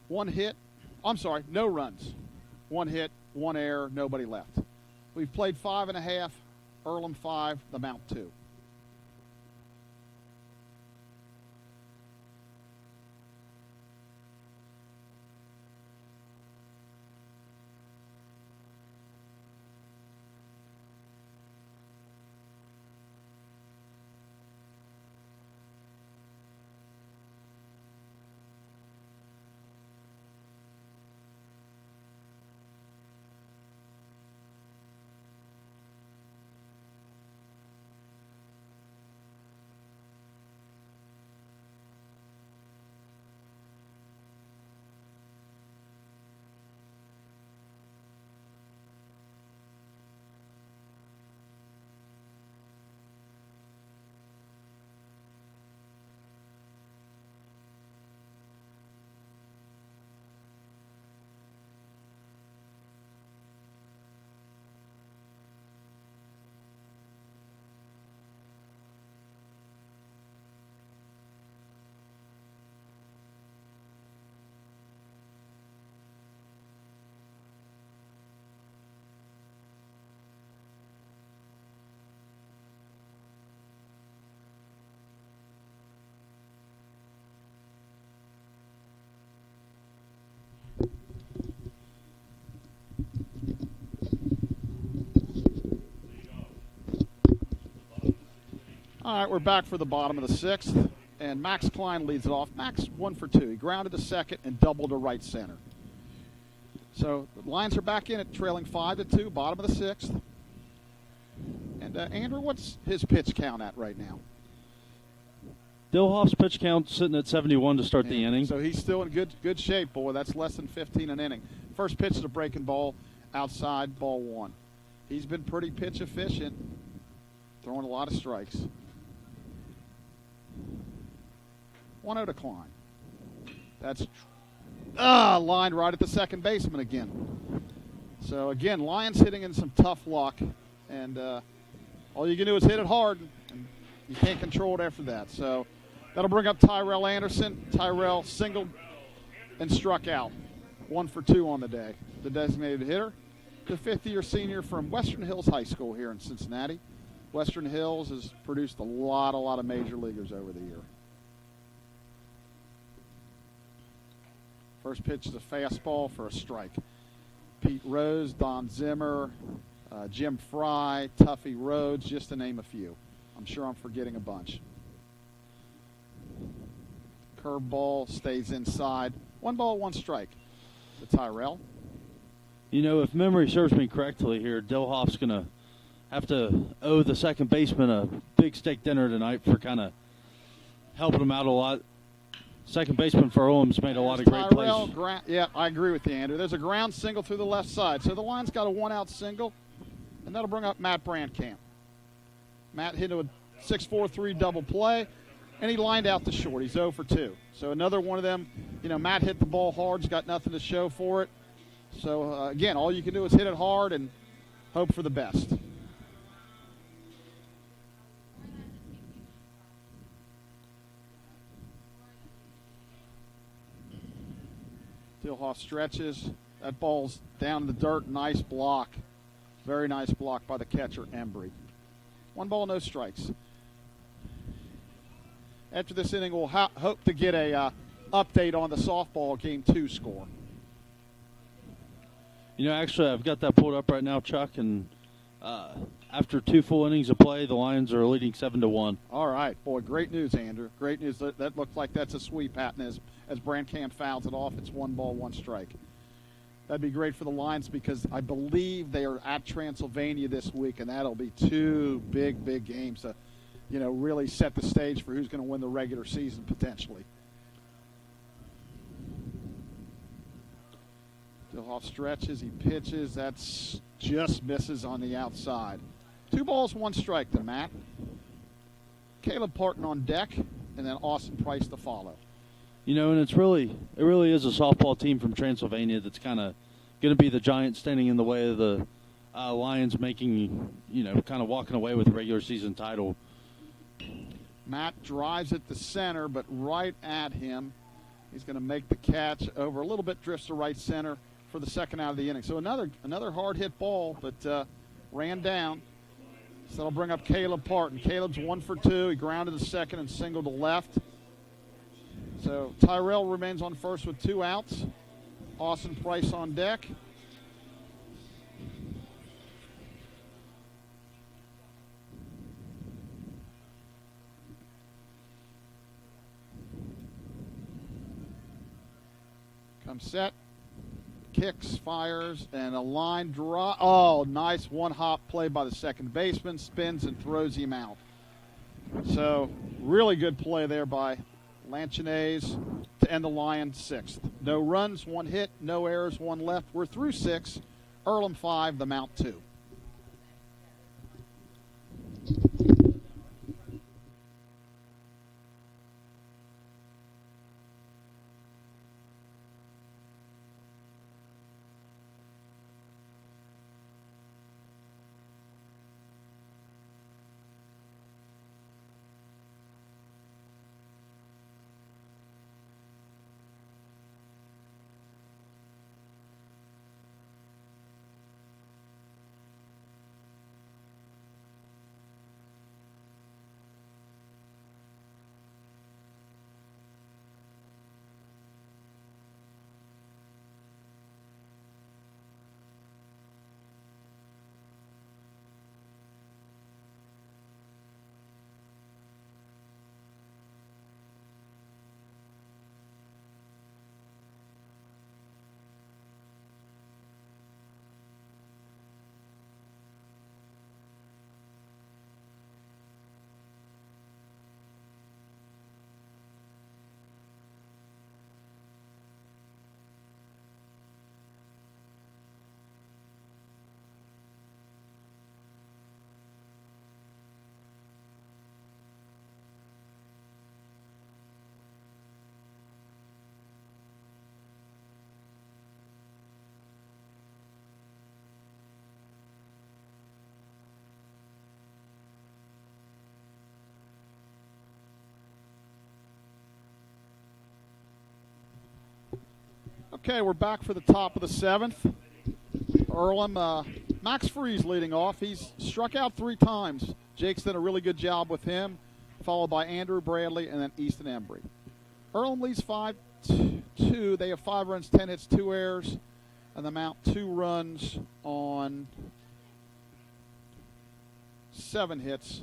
Speaker 1: 1 hit. I'm sorry, no runs. 1 hit, 1 error, nobody left. We've played 5.5, Earlham 5, the Mount 2. All right, we're back for the bottom of the 6th, and Max Klein leads it off. Max 1 for 2. He grounded to second and doubled to right center. So the Lions are back in it, trailing 5-2, bottom of the 6th. And Andrew, what's his pitch count at right now?
Speaker 2: Dilhoff's pitch count sitting at 71 to start the inning.
Speaker 1: So he's still in good shape, boy. That's less than 15 an inning. First pitch is a breaking ball, outside, ball 1. He's been pretty pitch efficient, throwing a lot of strikes. 1-0 to Klein. That's lined right at the second baseman again. So again, Lions hitting in some tough luck, and all you can do is hit it hard, and you can't control it after that. So that'll bring up Tyrell Anderson. Tyrell singled and struck out. 1 for 2 on the day. The designated hitter, the 5th-year senior from Western Hills High School here in Cincinnati. Western Hills has produced a lot of major leaguers over the year. First pitch is a fastball for a strike. Pete Rose, Don Zimmer, Jim Fry, Tuffy Rhodes, just to name a few. I'm sure I'm forgetting a bunch. Curveball stays inside. 1 ball, 1 strike to Tyrell.
Speaker 2: You know, if memory serves me correctly here, Dilhoff's going to have to owe the second baseman a big steak dinner tonight for kind of helping him out a lot. Second baseman for Earlham's made a lot of great plays.
Speaker 1: Yeah, I agree with you, Andrew. There's a ground single through the left side. So the Lions got a 1-out single, and that'll bring up Matt Brandkamp. Matt hit a 6-4-3 double play, and he lined out to short. He's 0 for 2. So another one of them, Matt hit the ball hard. He's got nothing to show for it. So, again, all you can do is hit it hard and hope for the best. Dilhoff stretches. That ball's down in the dirt. Nice block. Very nice block by the catcher, Embry. 1 ball, no strikes. After this inning, we'll hope to get a update on the softball Game 2 score.
Speaker 2: Actually, I've got that pulled up right now, Chuck, and after 2 full innings of play, the Lions are leading 7-1.
Speaker 1: All right. Boy, great news, Andrew. Great news. That looks like that's a sweep, Patton, as Brandkamp fouls it off. It's 1 ball, 1 strike. That'd be great for the Lions because I believe they are at Transylvania this week, and that'll be 2 big games to, really set the stage for who's going to win the regular season potentially. Dilhoff stretches, he pitches, that's just misses on the outside. 2 balls, 1 strike to Matt. Caleb Parton on deck, and then Austin Price to follow.
Speaker 2: And it really is a softball team from Transylvania that's kind of going to be the giant standing in the way of the Lions making, kind of walking away with the regular season title.
Speaker 1: Matt drives it to center, but right at him. He's going to make the catch over a little bit, drifts to right center for the second out of the inning. So another hard hit ball, but ran down. So that'll bring up Caleb Parton. Caleb's 1 for 2. He grounded to second and singled to left. So Tyrell remains on first with 2 outs. Austin Price on deck. Comes set. Kicks, fires, and a line draw. Oh, nice one-hop play by the second baseman. Spins and throws him out. So, really good play there by Lanchines to end the Lions 6th. No runs, 1 hit, no errors, 1 left. We're through 6. Earlham 5, the Mount 2. Okay, we're back for the top of the 7th. Earlham, Max Freeze leading off. He's struck out 3 times. Jake's done a really good job with him, followed by Andrew Bradley and then Easton Embry. Earlham leads 5-2. They have 5 runs, 10 hits, 2 errors, and the Mount 2 runs on 7 hits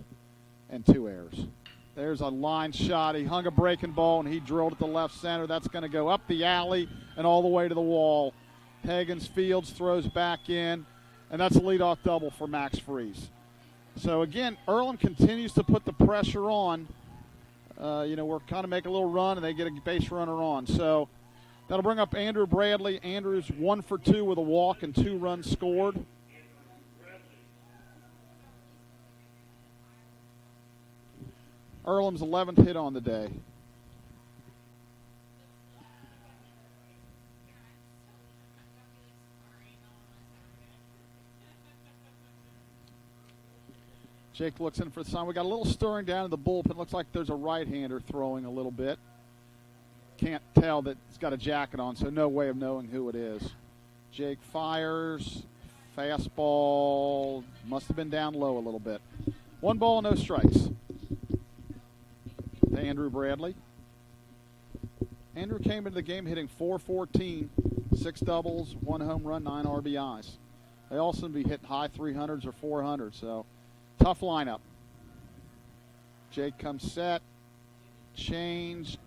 Speaker 1: and 2 errors. There's a line shot. He hung a breaking ball, and he drilled it to left center. That's going to go up the alley and all the way to the wall. Higgins Fields throws back in, and that's a leadoff double for Max Freeze. So, again, Earlham continues to put the pressure on. We're kind of making a little run, and they get a base runner on. So that'll bring up Andrew Bradley. Andrew's 1 for 2 with a walk and 2 runs scored. Earlham's 11th hit on the day. Jake looks in for the sign. We got a little stirring down in the bullpen. Looks like there's a right-hander throwing a little bit. Can't tell that he's got a jacket on, so no way of knowing who it is. Jake fires. Fastball. Must have been down low a little bit. 1 ball, no strikes. To Andrew Bradley. Andrew came into the game hitting .414, 6 doubles, 1 home run, 9 RBIs. They also be hitting high 300s or 400s, so tough lineup. Jake comes set, change,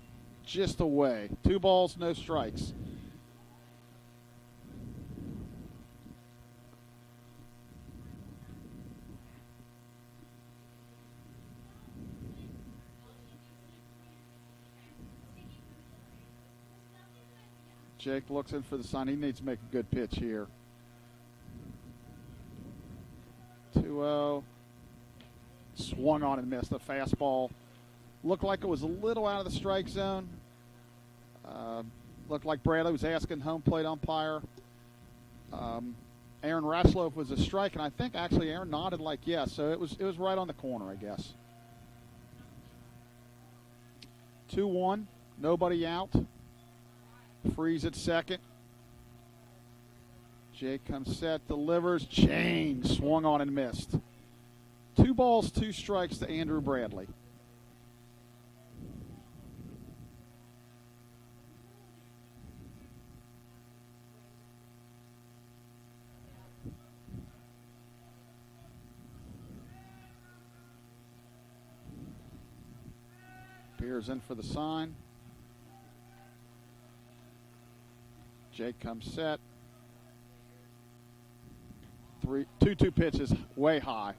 Speaker 1: just away. 2 balls, no strikes. Jake looks in for the sign. He needs to make a good pitch here. 2-0. Swung on and missed. A fastball. Looked like it was a little out of the strike zone. Looked like Bradley was asking home plate umpire. Aaron Raslow if it was a strike, and I think actually Aaron nodded like yes. So it was right on the corner, I guess. 2-1. Nobody out. Freeze at second. Jake comes set, delivers, change, swung on and missed. 2 balls, 2 strikes to Andrew Bradley. Beers in for the sign. Jake comes set. 2-2 pitches, way high.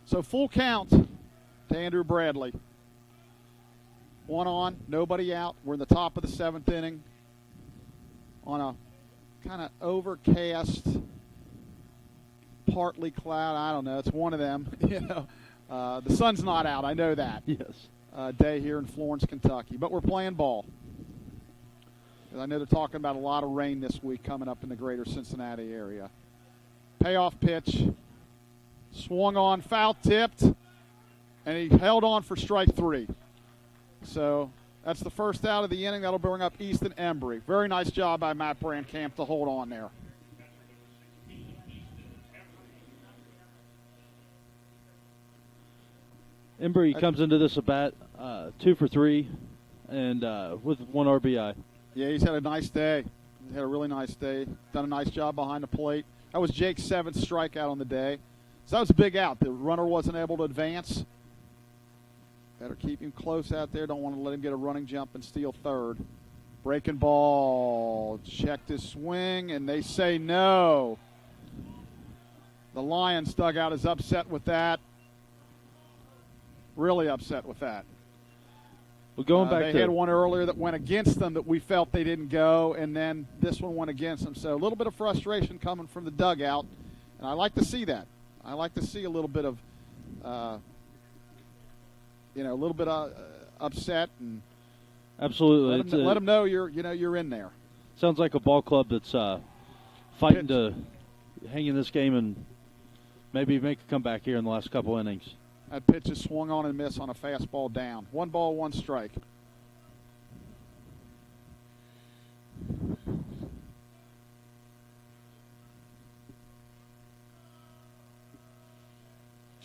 Speaker 1: So full count to Andrew Bradley. 1 on, nobody out. We're in the top of the 7th inning on a kind of overcast, partly cloud. I don't know. It's one of them. The sun's not out. I know that.
Speaker 2: Yes.
Speaker 1: Day here in Florence, Kentucky. But we're playing ball. I know they're talking about a lot of rain this week coming up in the greater Cincinnati area. Payoff pitch. Swung on, foul tipped, and he held on for strike 3. So that's the first out of the inning. That'll bring up Easton Embry. Very nice job by Matt Brandkamp to hold on there.
Speaker 2: Embry comes into this at bat 2 for 3 and with 1 RBI.
Speaker 1: Yeah, he's had a nice day. He's had a really nice day. Done a nice job behind the plate. That was Jake's 7th strikeout on the day. So that was a big out. The runner wasn't able to advance. Better keep him close out there. Don't want to let him get a running jump and steal third. Breaking ball. Checked his swing, and they say no. The Lions dugout is upset with that. Really upset with that.
Speaker 2: Well, going back
Speaker 1: they had one earlier that went against them that we felt they didn't go, and then this one went against them. So a little bit of frustration coming from the dugout, and I like to see that. I like to see a little bit of, upset and
Speaker 2: absolutely
Speaker 1: let them know you're in there.
Speaker 2: Sounds like a ball club that's fighting to hang in this game and maybe make a comeback here in the last couple innings.
Speaker 1: That pitch is swung on and missed on a fastball down. 1 ball, 1 strike.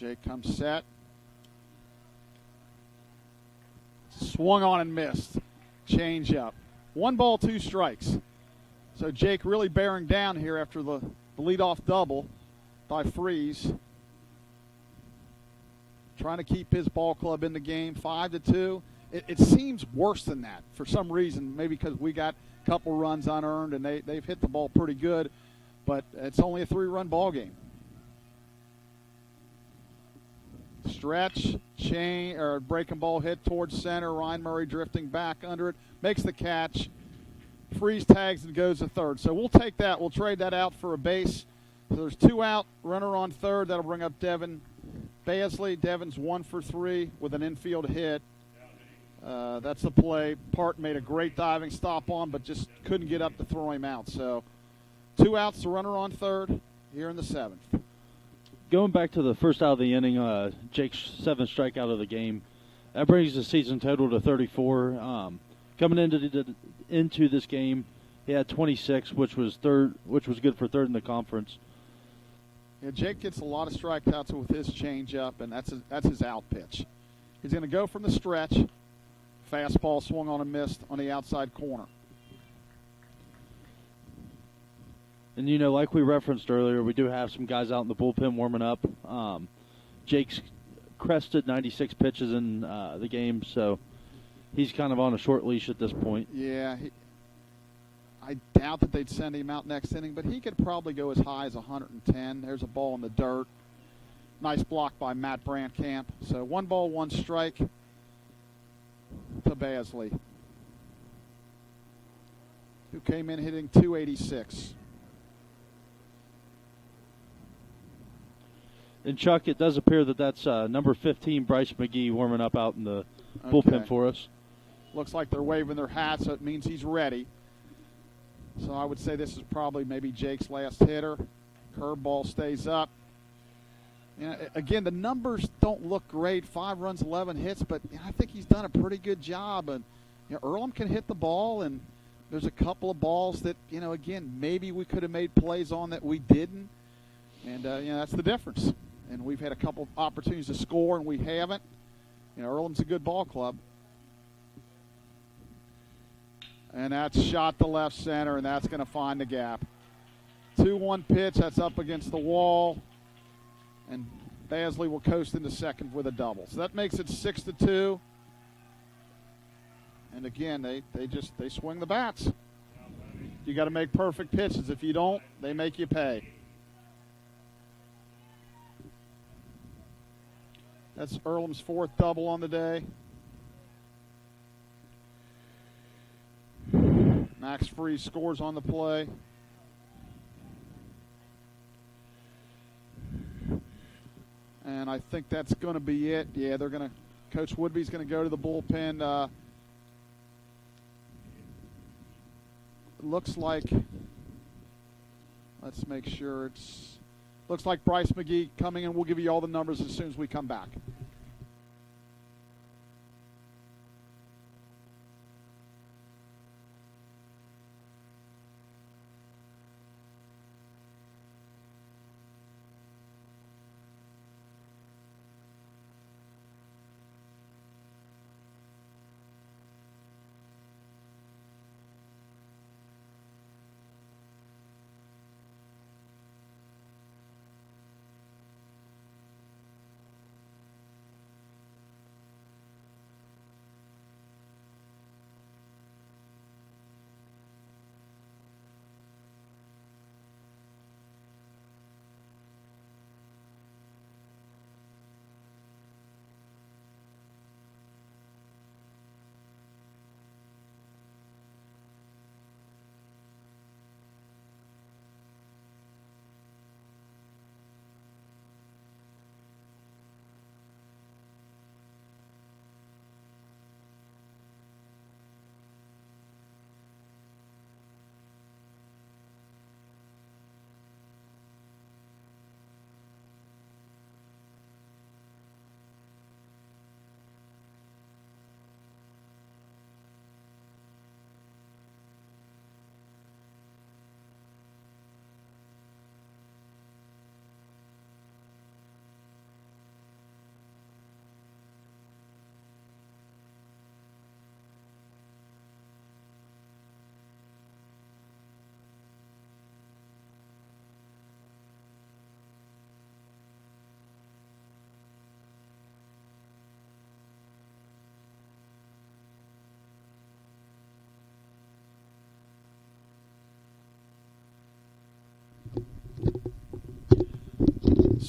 Speaker 1: Jake comes set. Swung on and missed. Change up. 1 ball, 2 strikes. So Jake really bearing down here after the leadoff double by Freeze. Trying to keep his ball club in the game, 5-2. It seems worse than that for some reason, maybe because we got a couple runs unearned and they've hit the ball pretty good, but it's only a 3-run ball game. Stretch, chain, or breaking ball hit towards center. Ryan Murray drifting back under it, makes the catch. Freeze tags and goes to third. So we'll take that. We'll trade that out for a base. So there's 2 out, runner on third. That'll bring up Devin Basley. Devin's 1 for 3 with an infield hit. That's the play. Part made a great diving stop on, but just couldn't get up to throw him out. So 2 outs, the runner on third here in the 7th.
Speaker 2: Going back to the first out of the inning, Jake's 7th strikeout of the game. That brings the season total to 34. Coming into this game, he had 26, which was good for third in the conference.
Speaker 1: Yeah, Jake gets a lot of strikeouts with his changeup, and that's his out pitch. He's going to go from the stretch. Fastball swung on and missed on the outside corner.
Speaker 2: And, like we referenced earlier, we do have some guys out in the bullpen warming up. Jake's crested 96 pitches in the game, so he's kind of on a short leash at this point.
Speaker 1: Yeah, I doubt that they'd send him out next inning, but he could probably go as high as 110. There's a ball in the dirt. Nice block by Matt Brandkamp. So 1 ball, 1 strike to Basley, who came in hitting .286.
Speaker 2: And, Chuck, it does appear that that's number 15, Bryce McGee, warming up out in the bullpen for us.
Speaker 1: Looks like they're waving their hats, so it means he's ready. So I would say this is probably maybe Jake's last hitter. Curveball stays up. Again, the numbers don't look great. 5 runs, 11 hits, but I think he's done a pretty good job. And Earlham can hit the ball, and there's a couple of balls that, again, maybe we could have made plays on that we didn't. And, that's the difference. And we've had a couple of opportunities to score, and we haven't. Earlham's a good ball club. And that's shot to left center, and that's going to find the gap. 2-1 pitch, that's up against the wall. And Basley will coast into second with a double. So that makes it 6-2. And again, they swing the bats. You got to make perfect pitches. If you don't, they make you pay. That's Earlham's 4th double on the day. Max Freeze scores on the play. And I think that's going to be it. Yeah, Coach Woodby's going to go to the bullpen. Looks like, let's make sure looks like Bryce McGee coming in. We'll give you all the numbers as soon as we come back.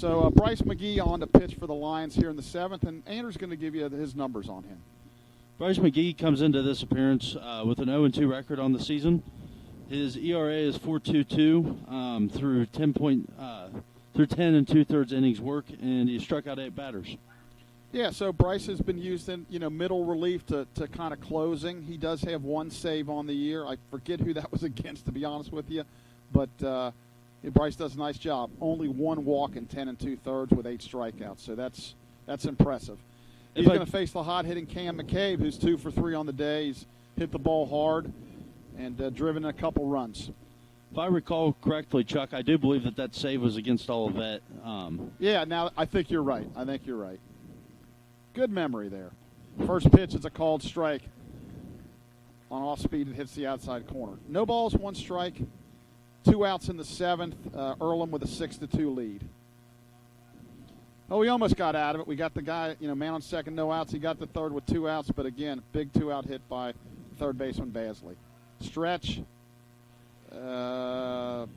Speaker 1: So Bryce McGee on to pitch for the Lions here in the 7th, and Andrew's going to give you his numbers on him.
Speaker 2: Bryce McGee comes into this appearance with an 0-2 record on the season. His ERA is 4.22 through 10 and 2/3 innings work, and he struck out 8 batters.
Speaker 1: Yeah, so Bryce has been used in middle relief to kind of closing. He does have 1 save on the year. I forget who that was against, to be honest with you, but Bryce does a nice job. Only 1 walk in 10 and 2/3 with 8 strikeouts, so that's impressive. He's going to face the hot-hitting Cam McCabe, who's 2 for 3 on the day. He's hit the ball hard and driven a couple runs.
Speaker 2: If I recall correctly, Chuck, I do believe that save was against Olivet.
Speaker 1: Yeah, now I think you're right. Good memory there. First pitch is a called strike. On off speed, it hits the outside corner. No balls, 1 strike. 2 outs in the 7th. Earlham with a 6-2 lead. Oh, we almost got out of it. We got the guy, man on second, no outs. He got the third with 2 outs, but again, big 2-out hit by third baseman Basley. Stretch. Down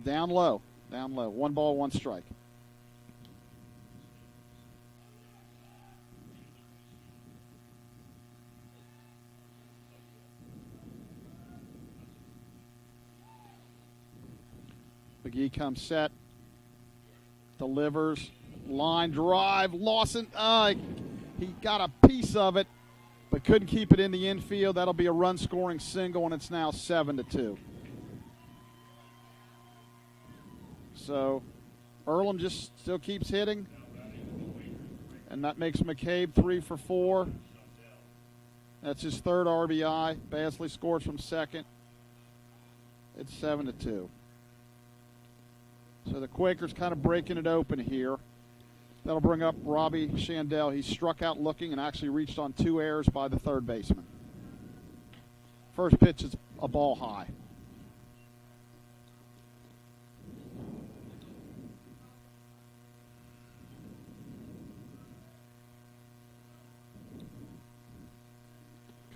Speaker 1: low. 1 ball, 1 strike. McGee comes set, delivers, line drive, Lawson, he got a piece of it, but couldn't keep it in the infield. That'll be a run-scoring single, and it's now 7-2. So Earlham just still keeps hitting, and that makes McCabe 3 for 4. That's his 3rd RBI. Basley scores from second. It's 7-2. So the Quakers kind of breaking it open here. That'll bring up Robbie Shandell. He struck out looking and actually reached on 2 errors by the third baseman. First pitch is a ball high.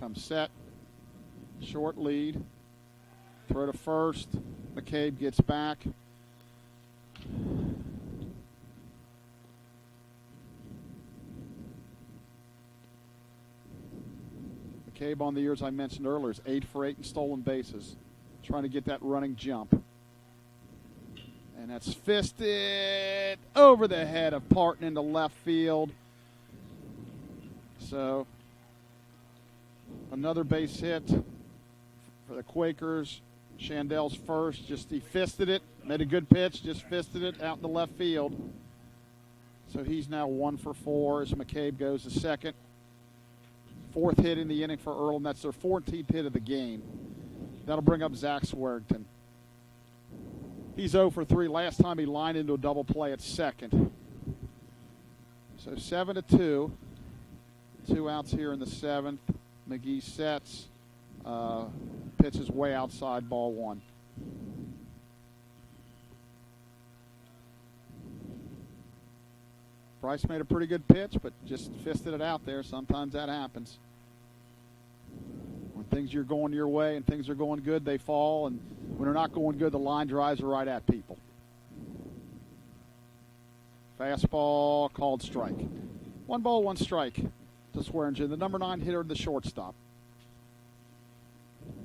Speaker 1: Comes set. Short lead. Throw to first. McCabe gets back. McCabe on the years I mentioned earlier is 8 for 8 in stolen bases, trying to get that running jump. And that's fisted over the head of Parton into left field. So another base hit for the Quakers. Shandell's first, he fisted it, made a good pitch, just fisted it out in the left field. So he's now 1 for 4 as McCabe goes to second. 4th hit in the inning for Earlham. That's their 14th hit of the game. That'll bring up Zach Swearington. He's 0 for 3. Last time he lined into a double play at second. So 7-2. 2 outs here in the 7th. McGee sets. Pitch is way outside, ball 1. Bryce made a pretty good pitch, but just fisted it out there. Sometimes that happens. When things are going your way and things are going good, they fall. And when they're not going good, the line drives are right at people. Fastball, called strike. 1 ball, 1 strike to Swearingen, the number 9 hitter, the shortstop.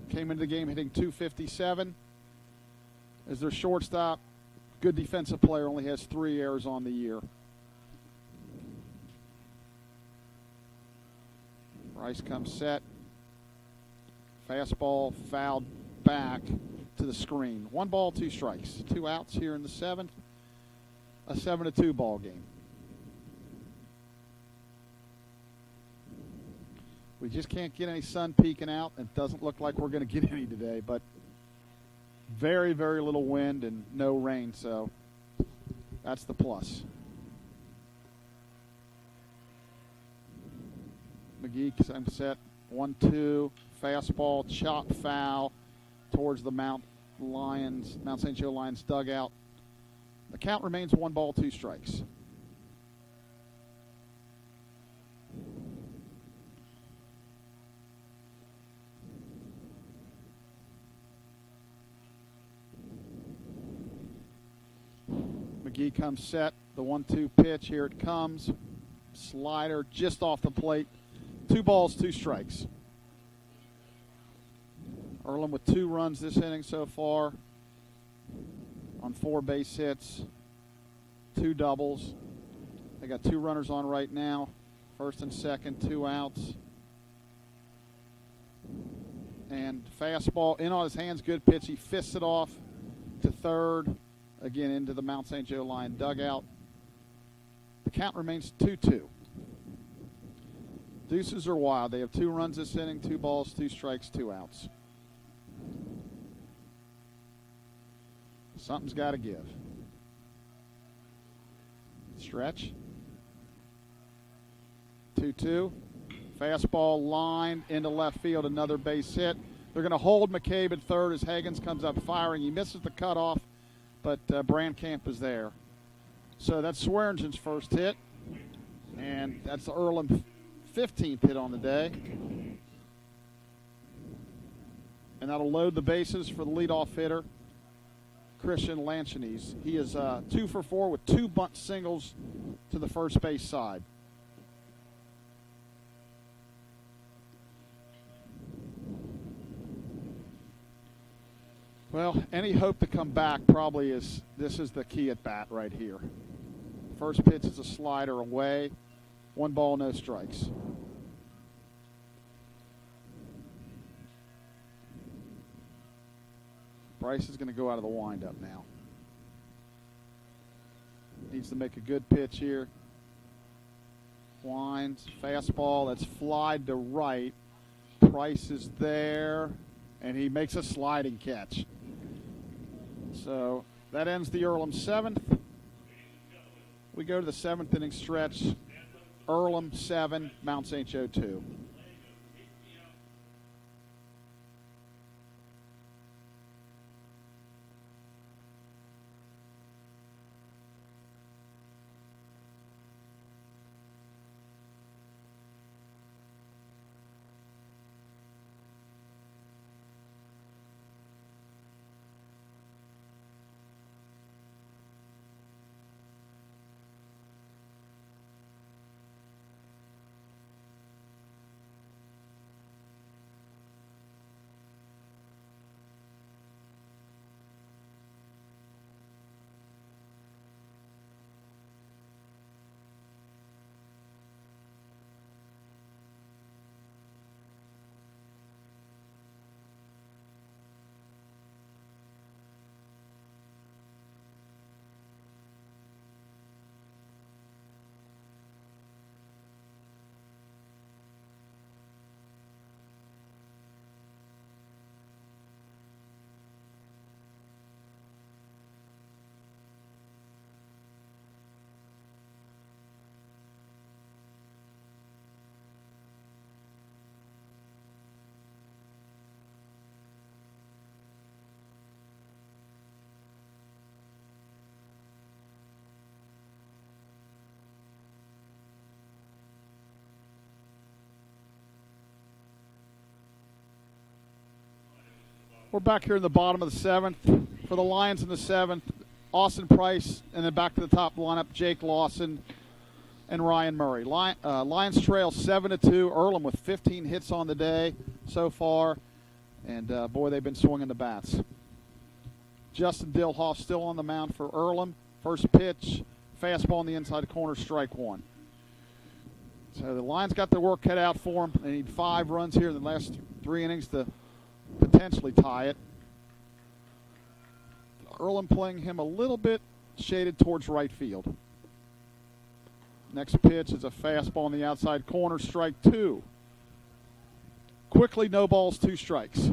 Speaker 1: Came into the game hitting .257. As their shortstop, good defensive player, only has 3 errors on the year. Bryce comes set. Fastball fouled back to the screen. 1 ball, 2 strikes. 2 outs here in the 7th. A 7-2 ball game. We just can't get any sun peeking out. It doesn't look like we're going to get any today, but very, very little wind and no rain, so that's the plus. McGee set 1-2, fastball, chop foul towards the Mount St. Joe Lions dugout. The count remains 1 ball, 2 strikes. McGee comes set. The 1-2 pitch. Here it comes. Slider just off the plate. 2 balls, 2 strikes. Earlham with 2 runs this inning so far on 4 base hits, 2 doubles. They got 2 runners on right now. First and second, 2 outs. And fastball in on his hands, good pitch. He fists it off to third, again into the Mount St. Joe Lion dugout. The count remains 2-2. Deuces are wild. They have 2 runs this inning, 2 balls, 2 strikes, 2 outs. Something's got to give. Stretch. 2-2. Fastball lined into left field, another base hit. They're going to hold McCabe at third as Higgins comes up firing. He misses the cutoff, but Brandcamp is there. So that's Swearingen's first hit, and that's the Earlham 15th hit on the day. And that'll load the bases for the leadoff hitter, Christian Lanchines. He is 2 for 4 with 2 bunt singles to the first base side. Well, any hope to come back probably is, this is the key at bat right here. First pitch is a slider away. 1 ball, no strikes. Bryce is going to go out of the windup now. Needs to make a good pitch here. Winds, fastball, that's flied to right. Price is there, and he makes a sliding catch. So that ends the Earlham 7th. We go to the 7th inning stretch. Earlham 7, Mount St. Joe 2. We're back here in the bottom of the 7th. For the Lions in the 7th, Austin Price, and then back to the top lineup, Jake Lawson and Ryan Murray. Lions trail 7-2. Earlham with 15 hits on the day so far. And, boy, they've been swinging the bats. Justin Dilhoff still on the mound for Earlham. First pitch, fastball in the inside corner, strike 1. So the Lions got their work cut out for them. They need 5 runs here in the last 3 innings to potentially tie it. Earlham playing him a little bit shaded towards right field. Next pitch is a fastball in the outside corner, strike 2. Quickly, no balls, 2 strikes.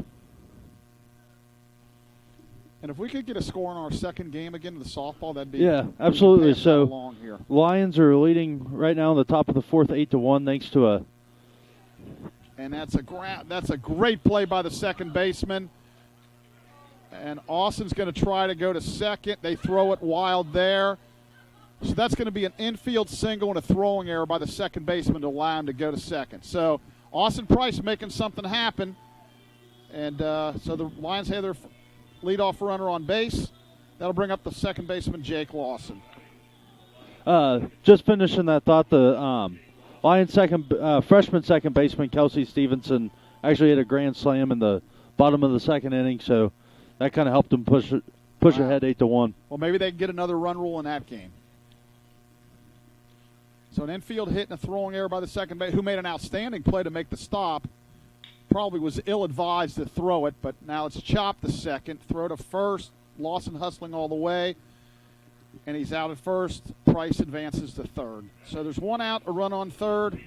Speaker 1: And if we could get a score in our second game again to the softball, that'd be
Speaker 2: absolutely. So
Speaker 1: along here.
Speaker 2: Lions are leading right now on the top of the 4th, 8-1, thanks to a.
Speaker 1: And that's a great play by the second baseman. And Austin's going to try to go to second. They throw it wild there. So that's going to be an infield single and a throwing error by the second baseman to allow him to go to second. So Austin Price making something happen. And so the Lions have their leadoff runner on base. That'll bring up the second baseman, Jake Lawson.
Speaker 2: Just finishing that thought, the Lions freshman second baseman Kelsey Stevenson actually hit a grand slam in the bottom of the second inning, so that kind of helped them push ahead 8-1.
Speaker 1: Well, maybe they can get another run rule in that game. So an infield hit and a throwing error by the second base, who made an outstanding play to make the stop. Probably was ill-advised to throw it, but now it's Chop the second, throw to first, Lawson hustling all the way, and he's out at first. Price advances to third. So there's one out, a run on third,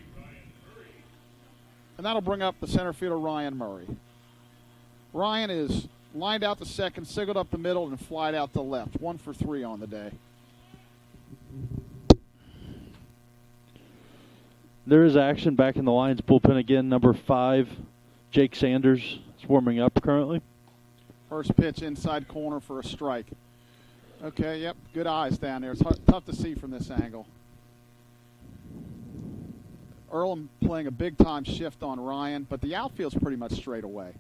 Speaker 1: and that'll bring up the center fielder, Ryan Murray. Ryan is lined out to second, singled up the middle, and flied out to left. 1 for 3 on the day.
Speaker 2: There is action back in the Lions bullpen again. Number 5, Jake Sanders, is warming up currently.
Speaker 1: First pitch inside corner for a strike. Okay, yep, good eyes down there. It's tough to see from this angle. Earlham playing a big-time shift on Ryan, but the outfield's pretty much straight away.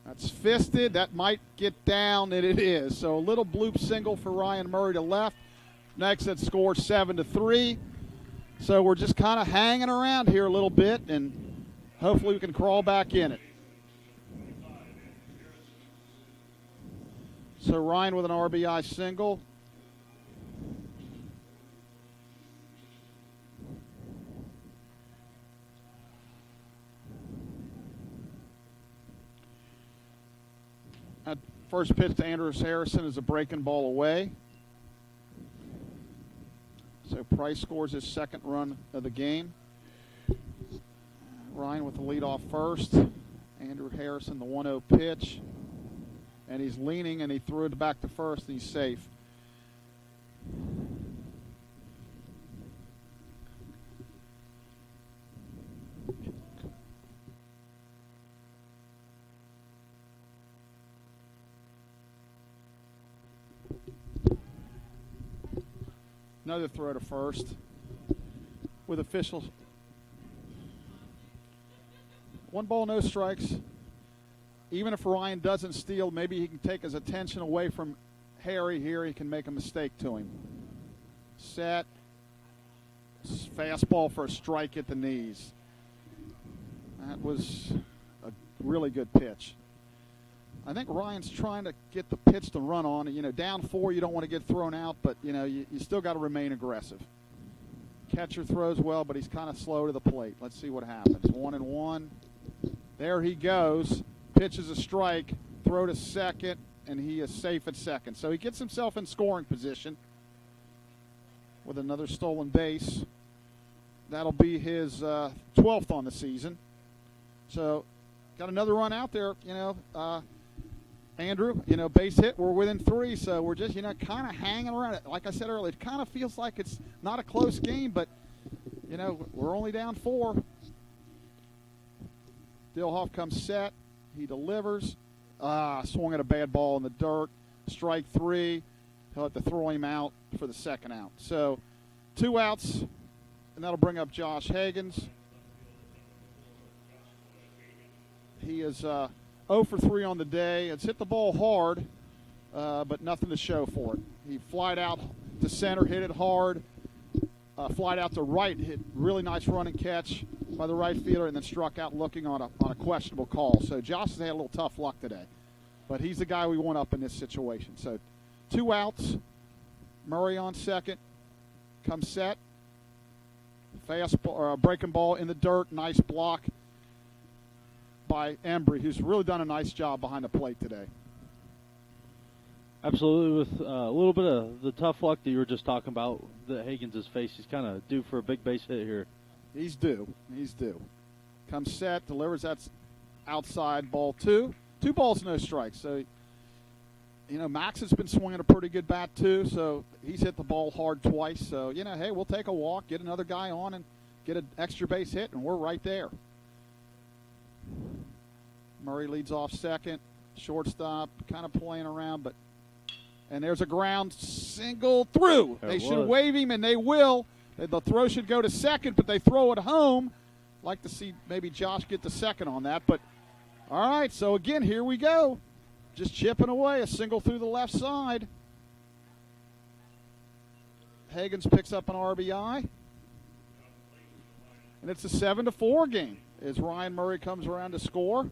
Speaker 1: That's fisted. That might get down, and it is. So a little bloop single for Ryan Murray to left. Next, it scores 7-3. So we're just kind of hanging around here a little bit, and hopefully we can crawl back in it. So Ryan with an RBI single. At first pitch to Andrews Harrison is a breaking ball away. So Price scores his second run of the game. Ryan with the lead off first. Andrew Harrison, the 1-0 pitch. And he's leaning, and he threw it back to first, and he's safe. Another throw to first with officials. 1 ball, no strikes. Even if Ryan doesn't steal, maybe he can take his attention away from Harry here. He can make a mistake to him. Set. Fastball for a strike at the knees. That was a really good pitch. I think Ryan's trying to get the pitch to run on. You know, down 4, you don't want to get thrown out, but, you know, you still got to remain aggressive. Catcher throws well, but he's kind of slow to the plate. Let's see what happens. 1-1. There he goes. Pitches a strike, throw to second, and he is safe at second. So he gets himself in scoring position with another stolen base. That'll be his 12th on the season. So got another run out there, you know. Andrew, you know, base hit. We're within 3, so we're just, you know, kind of hanging around it. Like I said earlier, it kind of feels like it's not a close game, but, you know, we're only down 4. Dilhoff comes set. He delivers. Swung at a bad ball in the dirt. Strike 3. He'll have to throw him out for the second out. So 2 outs, and that'll bring up Josh Higgins. He is 0 for 3 on the day. It's hit the ball hard, but nothing to show for it. He flied out to center, hit it hard. Flied out to right, hit really nice running catch by the right fielder, and then struck out looking on a questionable call. So Josh has had a little tough luck today, but he's the guy we want up in this situation. So 2 outs, Murray on second, comes set, fastball, breaking ball in the dirt, nice block by Embry, who's really done a nice job behind the plate today.
Speaker 2: Absolutely, with a little bit of the tough luck that you were just talking about that Higgins has faced. He's kind of due for a big base hit here.
Speaker 1: He's due. He's due. Comes set, delivers that outside ball 2. 2 balls, no strikes. So, you know, Max has been swinging a pretty good bat too, so he's hit the ball hard twice. So, you know, hey, we'll take a walk, get another guy on, and get an extra base hit, and we're right there. Murray leads off second. Shortstop kind of playing around, but and there's a ground single through. They should wave him, and they will. The throw should go to second, but they throw it home. Like to see maybe Josh get the second on that. But, all right, so again, here we go. Just chipping away, a single through the left side. Higgins picks up an RBI. And it's a 7-4 game as Ryan Murray comes around to score.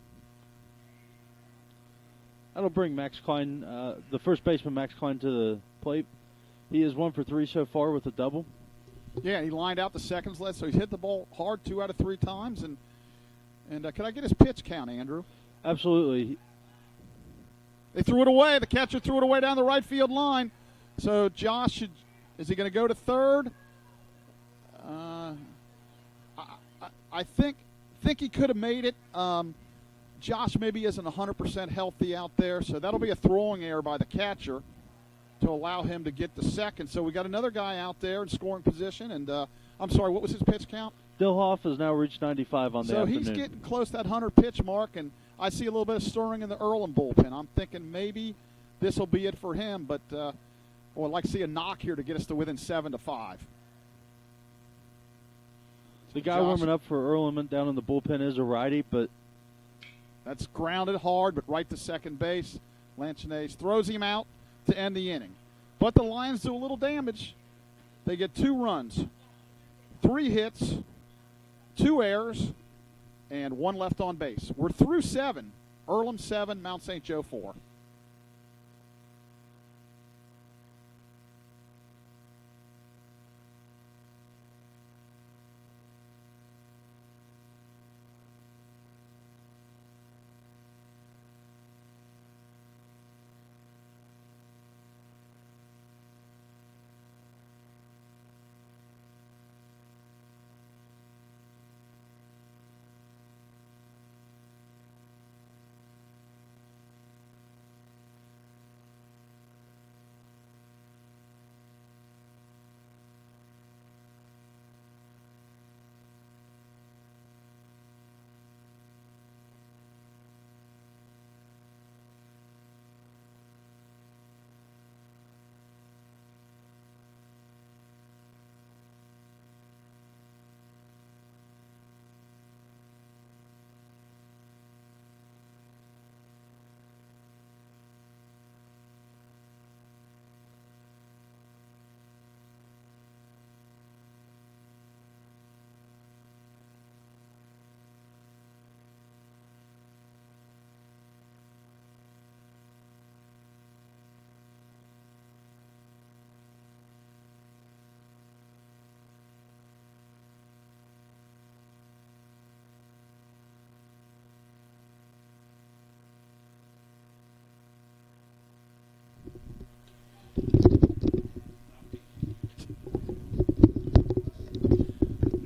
Speaker 2: That'll bring Max Klein, the first baseman Max Klein, to the plate. He is 1 for 3 so far with a double.
Speaker 1: Yeah, he lined out the seconds left, so he's hit the ball hard 2 out of 3 times. And can I get his pitch count, Andrew?
Speaker 2: Absolutely.
Speaker 1: They threw it away. The catcher threw it away down the right field line. So Josh, is he going to go to third? I think he could have made it. Josh maybe isn't 100% healthy out there, so that'll be a throwing error by the catcher to allow him to get the second. So we got another guy out there in scoring position. And I'm sorry, what was his pitch count?
Speaker 2: Dilhoff has now reached 95 on the afternoon.
Speaker 1: So he's getting close to that 100 pitch mark, and I see a little bit of stirring in the Earlham bullpen. I'm thinking maybe this will be it for him, but I'd like to see a knock here to get us to within 7-5.
Speaker 2: The guy warming up for Earlham down in the bullpen is a righty, but
Speaker 1: that's grounded hard, but right to second base. Lanchines throws him out to end the inning. But the Lions do a little damage. They get 2 runs, 3 hits, 2 errors, and 1 left on base. We're through 7. Earlham 7, Mount St. Joe 4.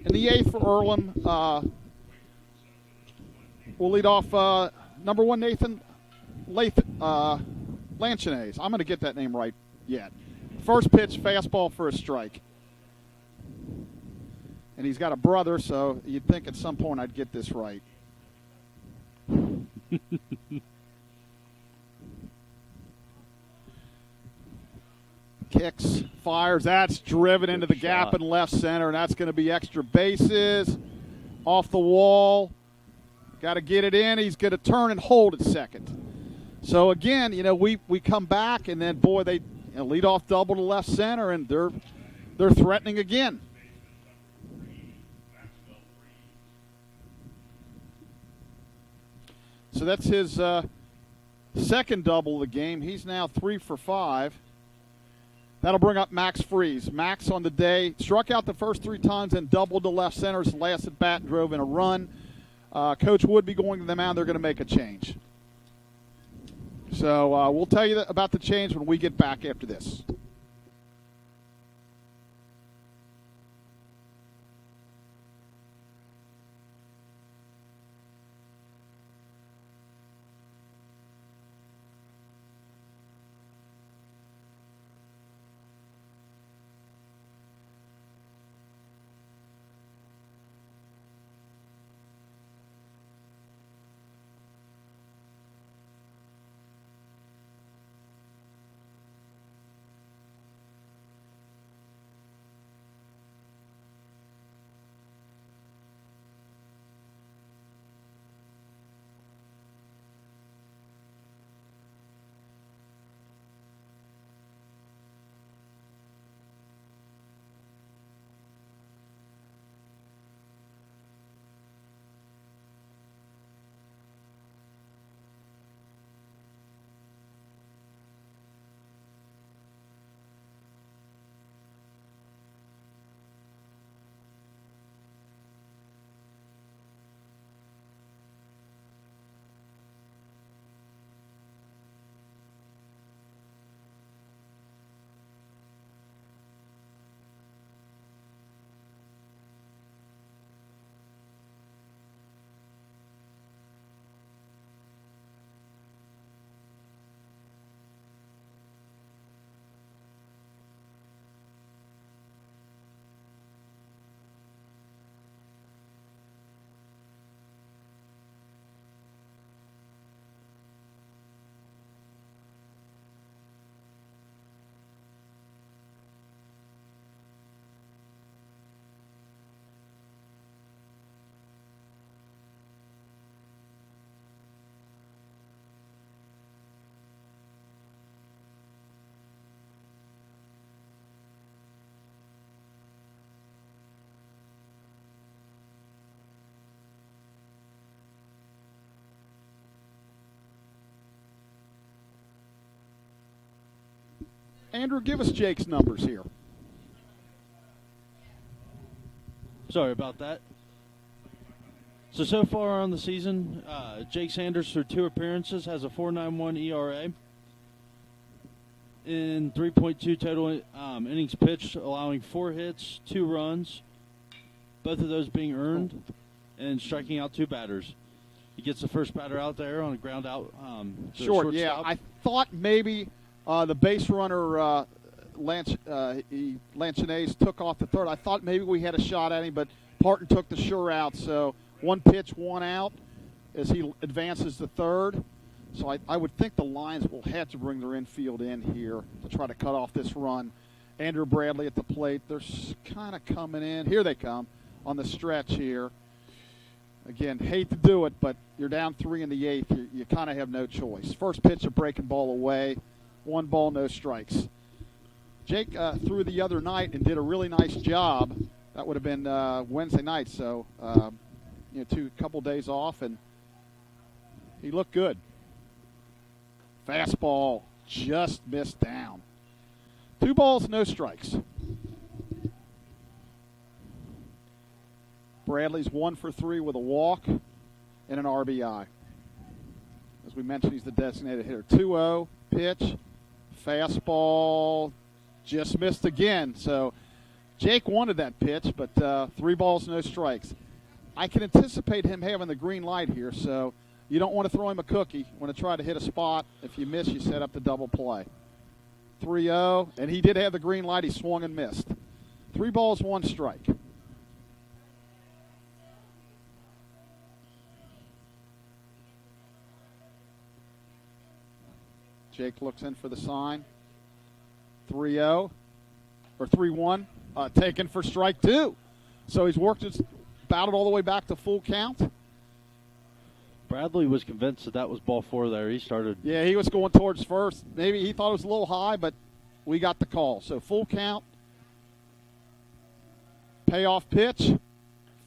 Speaker 1: In the 8th for Earlham, we'll lead off number 1, Nathan Lanchines. I'm going to get that name right yet. First pitch, fastball for a strike. And he's got a brother, so you'd think at some point I'd get this right. Kicks, fires, that's driven into the gap in left center, and that's going to be extra bases. Off the wall. Got to get it in. He's going to turn and hold at second. So, again, we come back, and then, boy, they lead off double to left center, and they're threatening again. So that's his second double of the game. He's now 3 for 5. That'll bring up Max Freeze. Max on the day struck out the first 3 times and doubled to left center. His last at bat drove in a run. Coach would be going to the mound. They're going to make a change. So we'll tell you about the change when we get back after this. Andrew, give us Jake's numbers here.
Speaker 2: Sorry about that. So far on the season, Jake Sanders, through 2 appearances, has a 4.91 ERA in 3.2 total innings pitched, allowing 4 hits, 2 runs, both of those being earned, and striking out 2 batters. He gets the first batter out there on a ground out.
Speaker 1: Short, yeah. I thought maybe the base runner, Lanchinaise, took off the third. I thought maybe we had a shot at him, but Parton took the sure out. So 1 pitch, 1 out as he advances to third. So I would think the Lions will have to bring their infield in here to try to cut off this run. Andrew Bradley at the plate. They're kind of coming in. Here they come on the stretch here. Again, hate to do it, but you're down 3 in the 8th. You kind of have no choice. First pitch, a breaking ball away. 1 ball, no strikes. Jake threw the other night and did a really nice job. That would have been Wednesday night, so couple days off, and he looked good. Fastball just missed down. 2 balls, no strikes. Bradley's 1 for 3 with a walk and an RBI. As we mentioned, he's the designated hitter. 2-0 pitch, fastball just missed again. So Jake wanted that pitch, but 3 balls, no strikes. I can anticipate him having the green light here, so you don't want to throw him a cookie. You want to try to hit a spot. If you miss, you set up the double play. 3-0, and he did have the green light. He swung and missed. 3 balls, 1 strike. Jake looks in for the sign. 3-0, or 3-1, taken for strike 2. So he's worked his battled all the way back to full count.
Speaker 2: Bradley was convinced that was ball 4 there. He started.
Speaker 1: Yeah, he was going towards first. Maybe he thought it was a little high, but we got the call. So full count. Payoff pitch.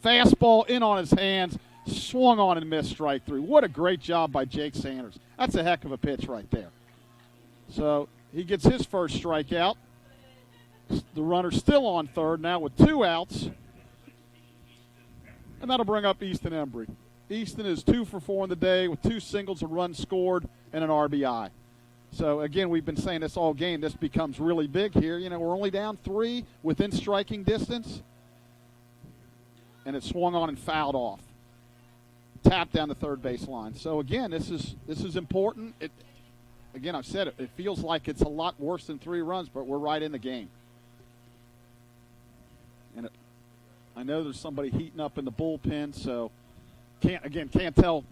Speaker 1: Fastball in on his hands. Swung on and missed strike 3. What a great job by Jake Sanders. That's a heck of a pitch right there. So he gets his first strikeout. The runner's still on third now with 2 outs. And that'll bring up Easton Embry. Easton is 2 for 4 in the day with 2 singles, a run scored, and an RBI. So, again, we've been saying this all game. This becomes really big here. We're only down 3 within striking distance. And it swung on and fouled off. Tapped down the third base line. So, again, this is important. Again, I've said it. It feels like it's a lot worse than 3 runs, but we're right in the game. And I know there's somebody heating up in the bullpen, so can't tell,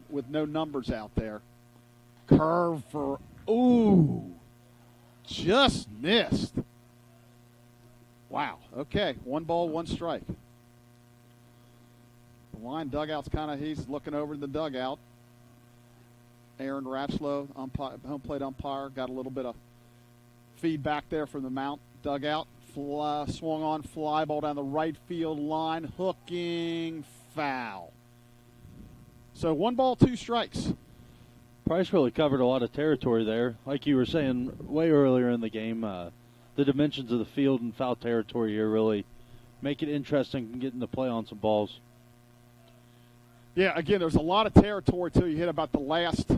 Speaker 1: with no numbers out there. Curve for, just missed. Wow. Okay, 1 ball, 1 strike. The line dugout's he's looking over the dugout. Aaron Ratchlow, home plate umpire, got a little bit of feedback there from the Mount dugout. Swung on, fly ball down the right field line, hooking, foul. So 1 ball, 2 strikes.
Speaker 2: Price really covered a lot of territory there. Like you were saying way earlier in the game, the dimensions of the field and foul territory here really make it interesting and getting to play on some balls.
Speaker 1: Yeah, again, there's a lot of territory till you hit about the last,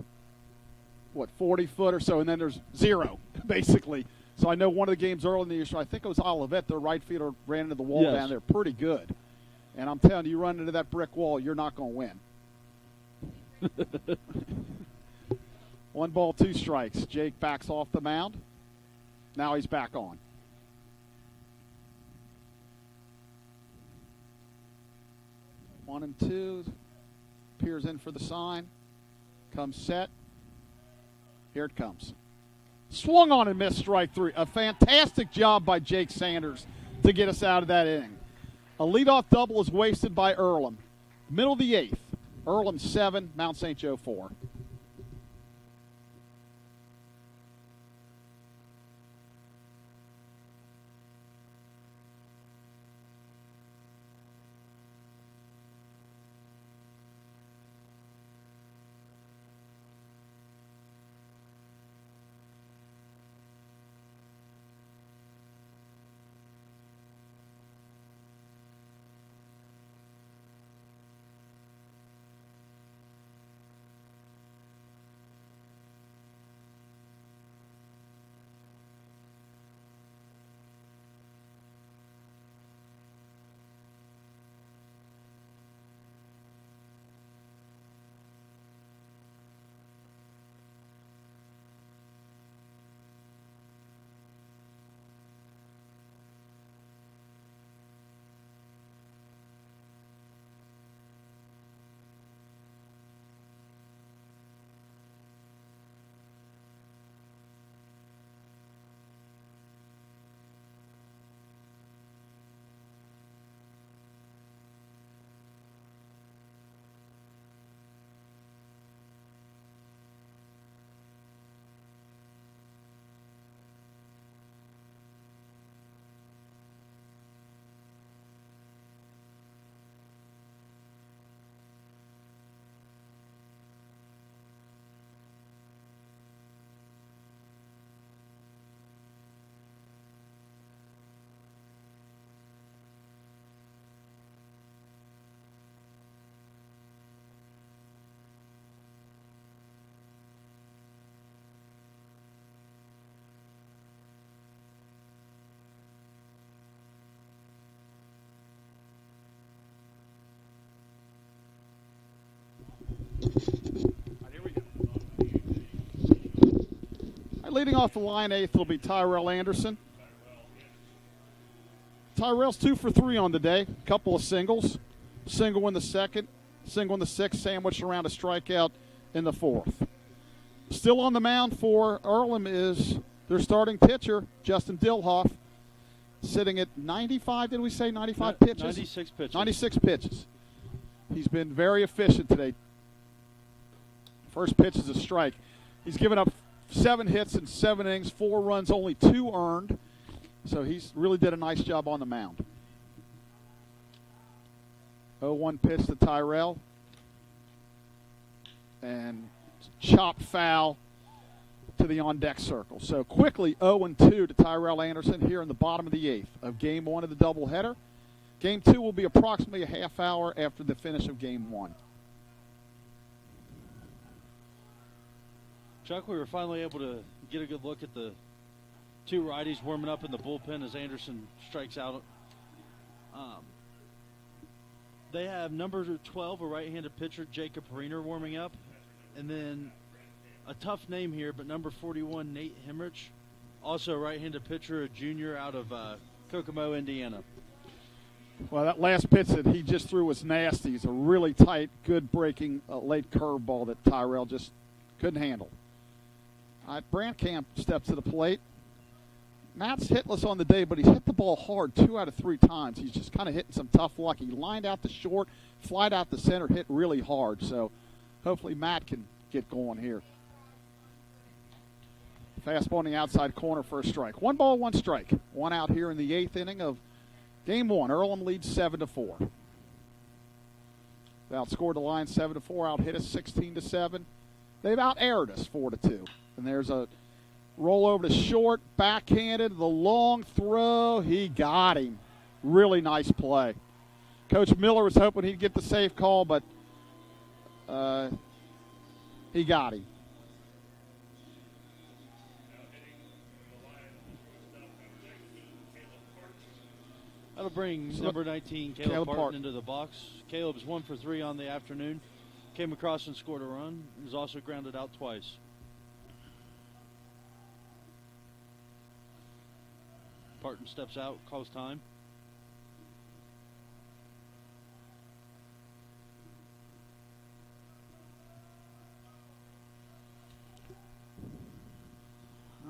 Speaker 1: 40 foot or so, and then there's 0, basically. So I know one of the games early in the year, I think it was Olivet, their right fielder ran into the wall down there pretty good. And I'm telling you, run into that brick wall, you're not going to win. 1 ball, 2 strikes. Jake backs off the mound. Now he's back on. One and 2. Peers in for the sign. Comes set. Here it comes. Swung on and missed strike 3. A fantastic job by Jake Sanders to get us out of that inning. A leadoff double is wasted by Earlham. Middle of the 8th. Earlham 7, Mount St. Joe 4. leading off the line eighth will be Tyrell Anderson. Tyrell's 2 for 3 on the day. Couple of singles. Single in the second, single in the sixth, sandwiched around a strikeout in the fourth. Still on the mound for Earlham is their starting pitcher, Justin Dilhoff, sitting at 95, did we say 95 pitches?
Speaker 2: 96 pitches.
Speaker 1: 96 pitches. He's been very efficient today. First pitch is a strike. He's given up 7 hits in 7 innings, 4 runs, only 2 earned. So he's really did a nice job on the mound. 0-1 pitch to Tyrell. And chopped foul to the on-deck circle. So quickly 0-2 to Tyrell Anderson here in the bottom of the 8th of Game 1 of the doubleheader. Game 2 will be approximately a half hour after the finish of Game 1.
Speaker 2: Chuck, we were finally able to get a good look at the 2 righties warming up in the bullpen as Anderson strikes out. They have number 12, a right-handed pitcher, Jacob Reiner, warming up. And then a tough name here, but number 41, Nate Hemrich, also a right-handed pitcher, a junior out of Kokomo, Indiana.
Speaker 1: Well, that last pitch that he just threw was nasty. It's a really tight, good breaking late curveball that Tyrell just couldn't handle. Brandkamp steps to the plate. Matt's hitless on the day, but he's hit the ball hard 2 out of 3 times. He's just kind of hitting some tough luck. He lined out the short, flied out the center, hit really hard. So hopefully Matt can get going here. Fastball on the outside corner for a strike. 1 ball, 1 strike. 1 out here in the 8th inning of Game 1. Earlham leads 7-4. They outscored the line 7-4, out hit us 16-7. They've out-aired us 4-2. And there's a roll over to short, backhanded, the long throw. He got him. Really nice play. Coach Miller was hoping he'd get the safe call, but he got him.
Speaker 2: That'll bring number 19, Caleb Parton, into the box. Caleb's 1 for 3 on the afternoon. Came across and scored a run. He was also grounded out twice. Parton steps out, calls time.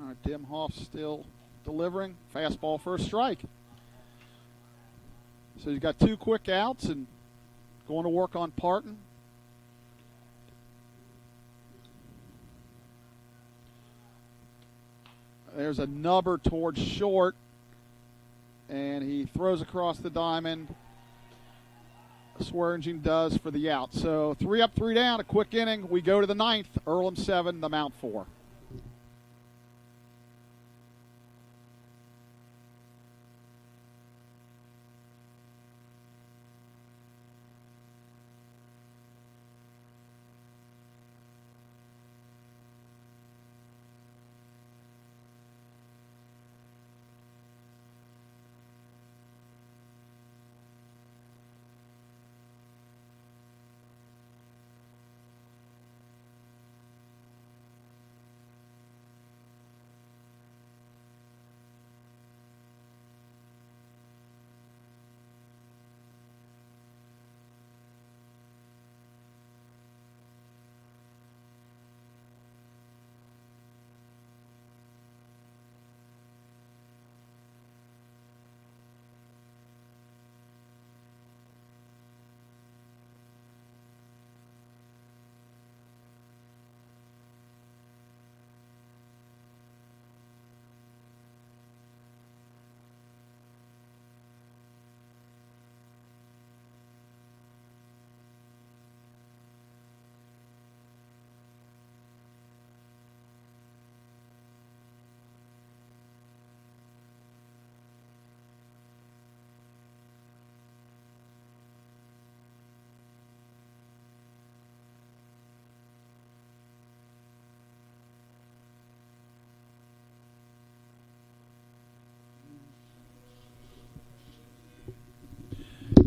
Speaker 1: All right, Dimhoff still delivering. Fastball for a strike. So he's got 2 quick outs and going to work on Parton. There's a nubber towards short, and he throws across the diamond. Swearingen does for the out. So 3 up, 3 down, a quick inning. We go to the 9th. Earlham 7, the Mount 4.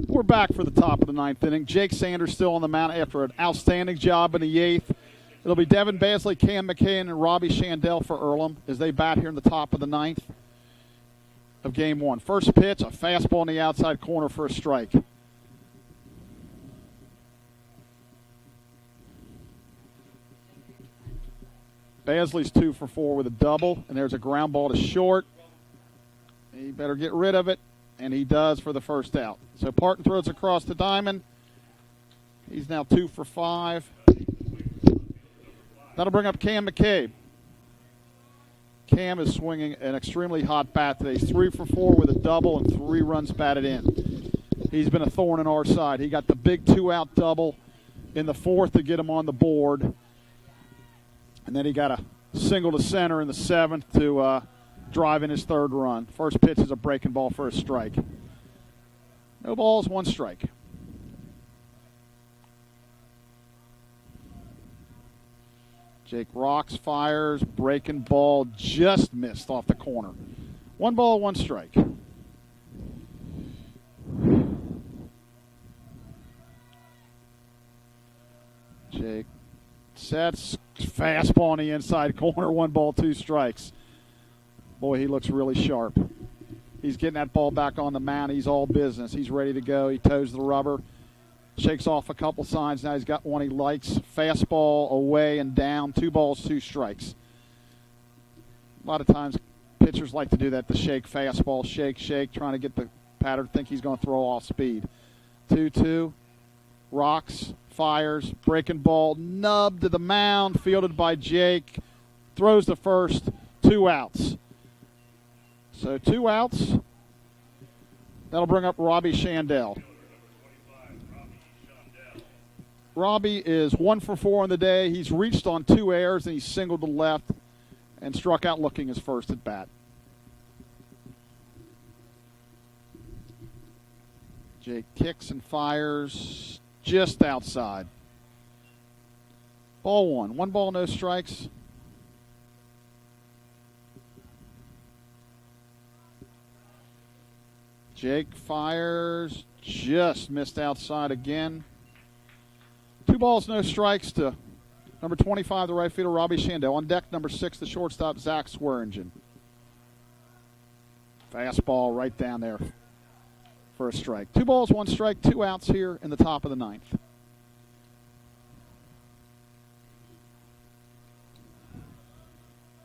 Speaker 1: We're back for the top of the 9th inning. Jake Sanders still on the mound after an outstanding job in the 8th. It'll be Devin Basley, Cam McCann, and Robbie Shandell for Earlham as they bat here in the top of the ninth of game one. First pitch, a fastball in the outside corner for a strike. Basley's 2 for 4 with a double, and there's a ground ball to short. He better get rid of it, and he does for the first out. So Parton throws across the diamond. He's now 2 for 5. That'll bring up Cam McCabe. Cam is swinging an extremely hot bat today. He's 3 for 4 with a double and 3 runs batted in. He's been a thorn in our side. He got the big 2-out double in the fourth to get him on the board. And then he got a single to center in the seventh to drive in his third run. First pitch is a breaking ball for a strike. No balls, 1 strike. Jake rocks, fires, breaking ball, just missed off the corner. 1 ball, 1 strike. Jake sets, fastball on the inside corner, 1 ball, 2 strikes. Boy, he looks really sharp. He's getting that ball back on the mound. He's all business. He's ready to go. He toes the rubber. Shakes off a couple signs. Now he's got one he likes. Fastball away and down. 2 balls, 2 strikes. A lot of times pitchers like to do that, the shake fastball, shake, trying to get the batter to think he's going to throw off speed. 2-2. Rocks, fires, breaking ball, nubbed to the mound, fielded by Jake. Throws the first, 2 outs. So 2 outs. That'll bring up Robbie Shandell. Robbie is 1 for 4 on the day. He's reached on 2 errors, and he's singled to left and struck out looking his first at bat. Jake kicks and fires just outside. Ball 1. 1 ball, no strikes. Jake fires, just missed outside again. 2 balls, no strikes to number 25, the right fielder, Robbie Shandell. On deck, number 6, the shortstop, Zach Swearingen. Fastball right down there for a strike. 2 balls, 1 strike, 2 outs here in the top of the ninth.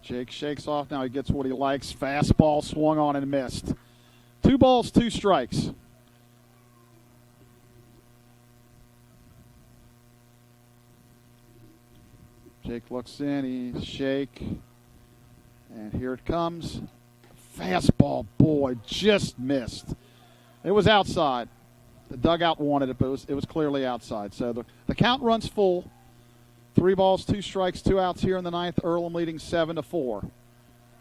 Speaker 1: Jake shakes off. Now he gets what he likes. Fastball swung on and missed. 2 balls, 2 strikes. Jake looks in, he shake, and here it comes. Fastball, boy, just missed. It was outside. The dugout wanted it, but it was clearly outside. So the count runs full. 3 balls, 2 strikes, 2 outs here in the ninth. Earlham leading 7-4.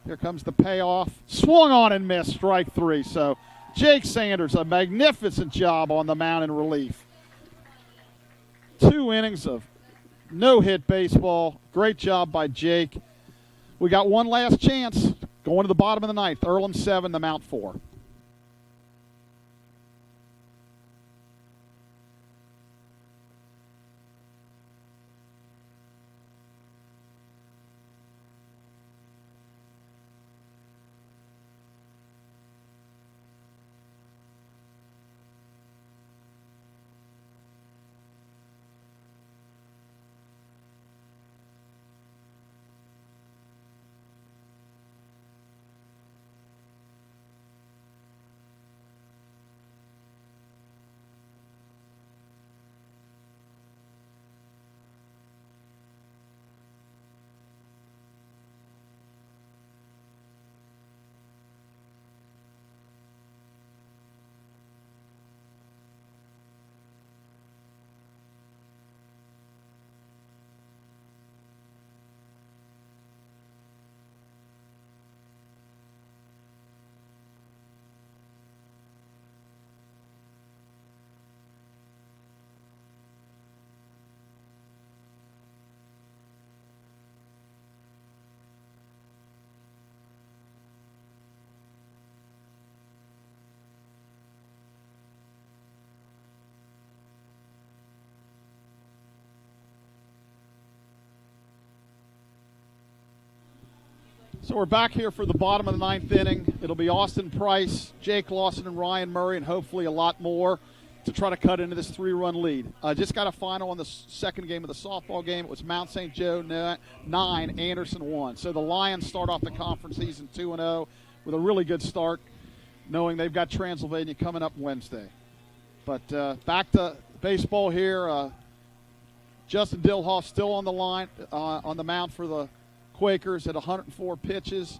Speaker 1: Here comes the payoff. Swung on and missed, strike 3. So Jake Sanders, a magnificent job on the mound in relief. 2 innings of no-hit baseball. Great job by Jake. We got one last chance going to the bottom of the ninth. Earlham 7, the Mount 4. So we're back here for the bottom of the ninth inning. It'll be Austin Price, Jake Lawson, and Ryan Murray, and hopefully a lot more to try to cut into this 3-run lead. Just got a final on the second game of the softball game. It was Mount St. Joe 9, Anderson 1. So the Lions start off the conference season 2-0 with a really good start, knowing they've got Transylvania coming up Wednesday. But back to baseball here. Justin Dilhoff still on the line, on the mound for the Quakers at 104 pitches.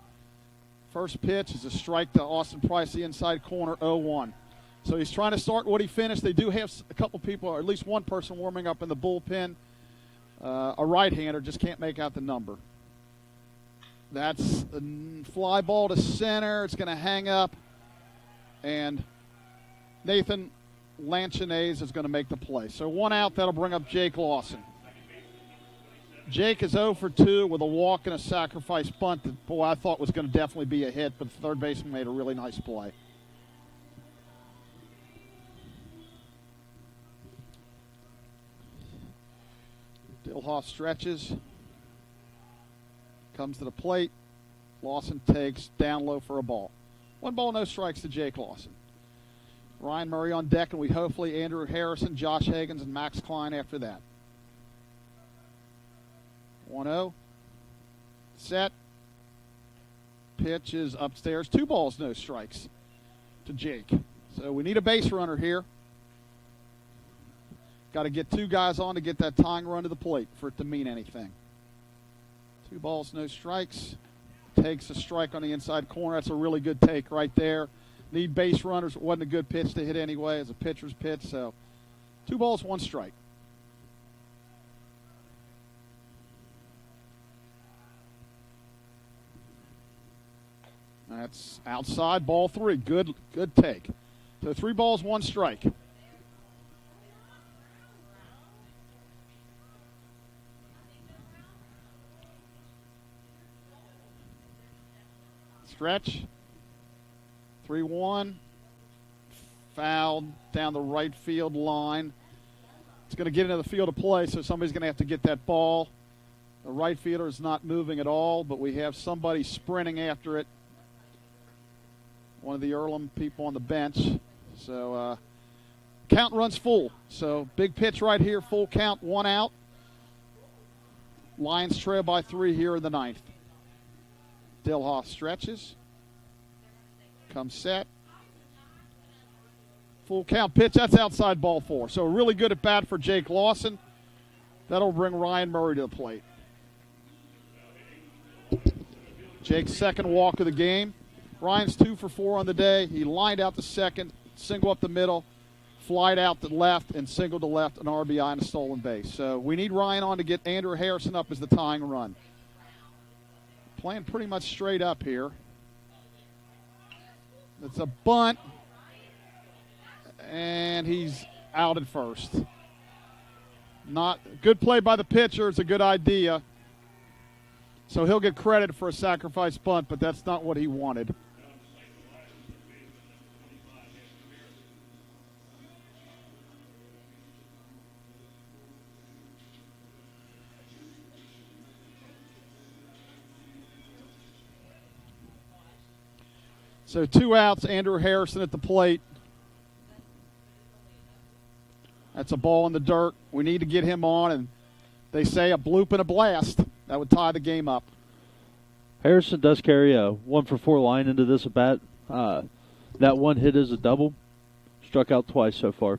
Speaker 1: First pitch is a strike to Austin Price, the inside corner, 0-1. So he's trying to start what he finished. They do have a couple people, or at least one person warming up in the bullpen. A right-hander, just can't make out the number. That's a fly ball to center. It's going to hang up. And Nathan Lanchonese is going to make the play. So one out, that'll bring up Jake Lawson. Jake is 0 for 2 with a walk and a sacrifice bunt that, boy, I thought was going to definitely be a hit, but the third baseman made a really nice play. Dilhoff stretches, comes to the plate. Lawson takes down low for a ball. 1 ball, no strikes to Jake Lawson. Ryan Murray on deck, and we hopefully Andrew Harrison, Josh Higgins, and Max Klein after that. 1-0. Set. Pitch is upstairs. 2 balls, no strikes to Jake. So we need a base runner here. Got to get 2 guys on to get that tying run to the plate for it to mean anything. 2 balls, no strikes. Takes a strike on the inside corner. That's a really good take right there. Need base runners. It wasn't a good pitch to hit anyway as a pitcher's pitch. So 2 balls, 1 strike. That's outside, ball 3. Good take. So 3 balls, 1 strike. Stretch. 3-1. Fouled down the right field line. It's going to get into the field of play, so somebody's going to have to get that ball. The right fielder is not moving at all, but we have somebody sprinting after it. One of the Earlham people on the bench. So count runs full. So big pitch right here, full count, 1 out. Lions trail by 3 here in the 9th. Dilhoff stretches. Comes set. Full count pitch. That's outside, ball 4. So really good at bat for Jake Lawson. That'll bring Ryan Murray to the plate. Jake's second walk of the game. Ryan's 2 for 4 on the day. He lined out to second, single up the middle, flied out to left, and singled to left, an RBI and a stolen base. So we need Ryan on to get Andrew Harrison up as the tying run. Playing pretty much straight up here. It's a bunt, and he's out at first. Not good play by the pitcher. It's a good idea. So he'll get credit for a sacrifice bunt, but that's not what he wanted. So 2 outs, Andrew Harrison at the plate. That's a ball in the dirt. We need to get him on, and they say a bloop and a blast. That would tie the game up.
Speaker 2: Harrison does carry a 1 for 4 line into this at bat. That 1 hit is a double. Struck out twice so far.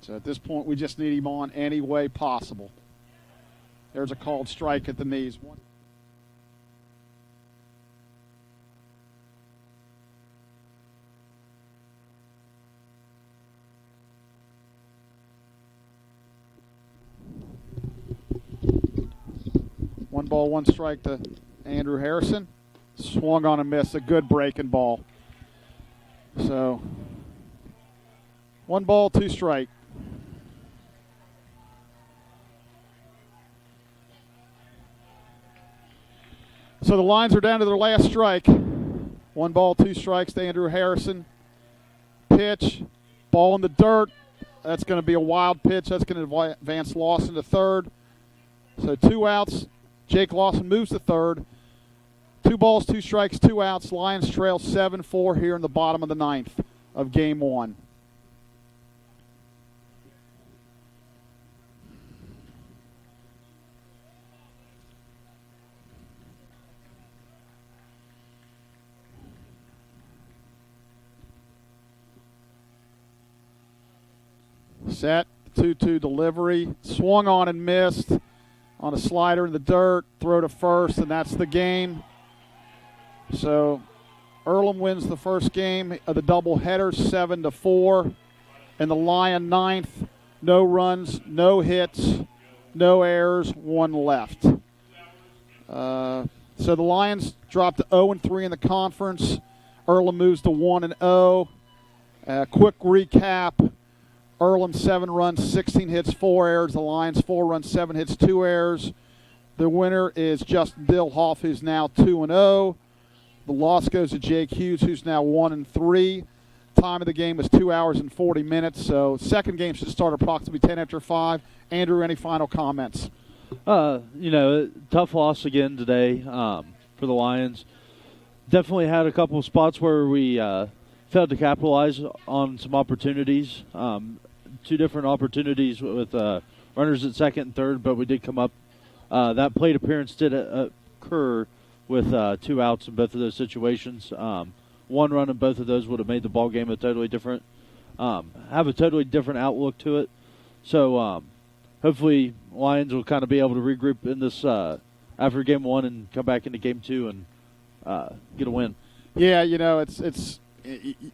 Speaker 1: So at this point, we just need him on any way possible. There's a called strike at the knees. 1 ball, 1 strike to Andrew Harrison. Swung on and missed. A good breaking ball. So 1 ball, 2 strike. So the Lions are down to their last strike. 1 ball, 2 strikes to Andrew Harrison. Pitch, ball in the dirt. That's going to be a wild pitch. That's going to advance Lawson to third. So 2 outs. Jake Lawson moves to third. 2 balls, 2 strikes, 2 outs. Lions trail 7-4 here in the bottom of the 9th of Game 1. Set, 2-2 delivery. Swung on and missed on a slider in the dirt. Throw to first, and that's the game. So Earlham wins the first game of the doubleheader, 7-4. In the Lion 9th, no runs, no hits, no errors, 1 left. So the Lions dropped to 0-3 in the conference. Earlham moves to 1-0. Quick recap. Earlham 7 runs, 16 hits, 4 errors. The Lions 4 runs, 7 hits, 2 errors. The winner is Justin Dilhoff, who's now 2-0. The loss goes to Jake Hughes, who's now 1-3. Time of the game was 2 hours and 40 minutes. So second game should start approximately 10 after 5. Andrew, any final comments?
Speaker 2: Tough loss again today for the Lions. Definitely had a couple of spots where we failed to capitalize on some opportunities. 2 different opportunities with runners at second and third, but we did come up. That plate appearance did occur with 2 outs in both of those situations. 1 run in both of those would have made the ball game a totally different, have a totally different outlook to it. So hopefully Lions will kind of be able to regroup in this after Game 1 and come back into Game 2 and get a win.
Speaker 1: Yeah, it's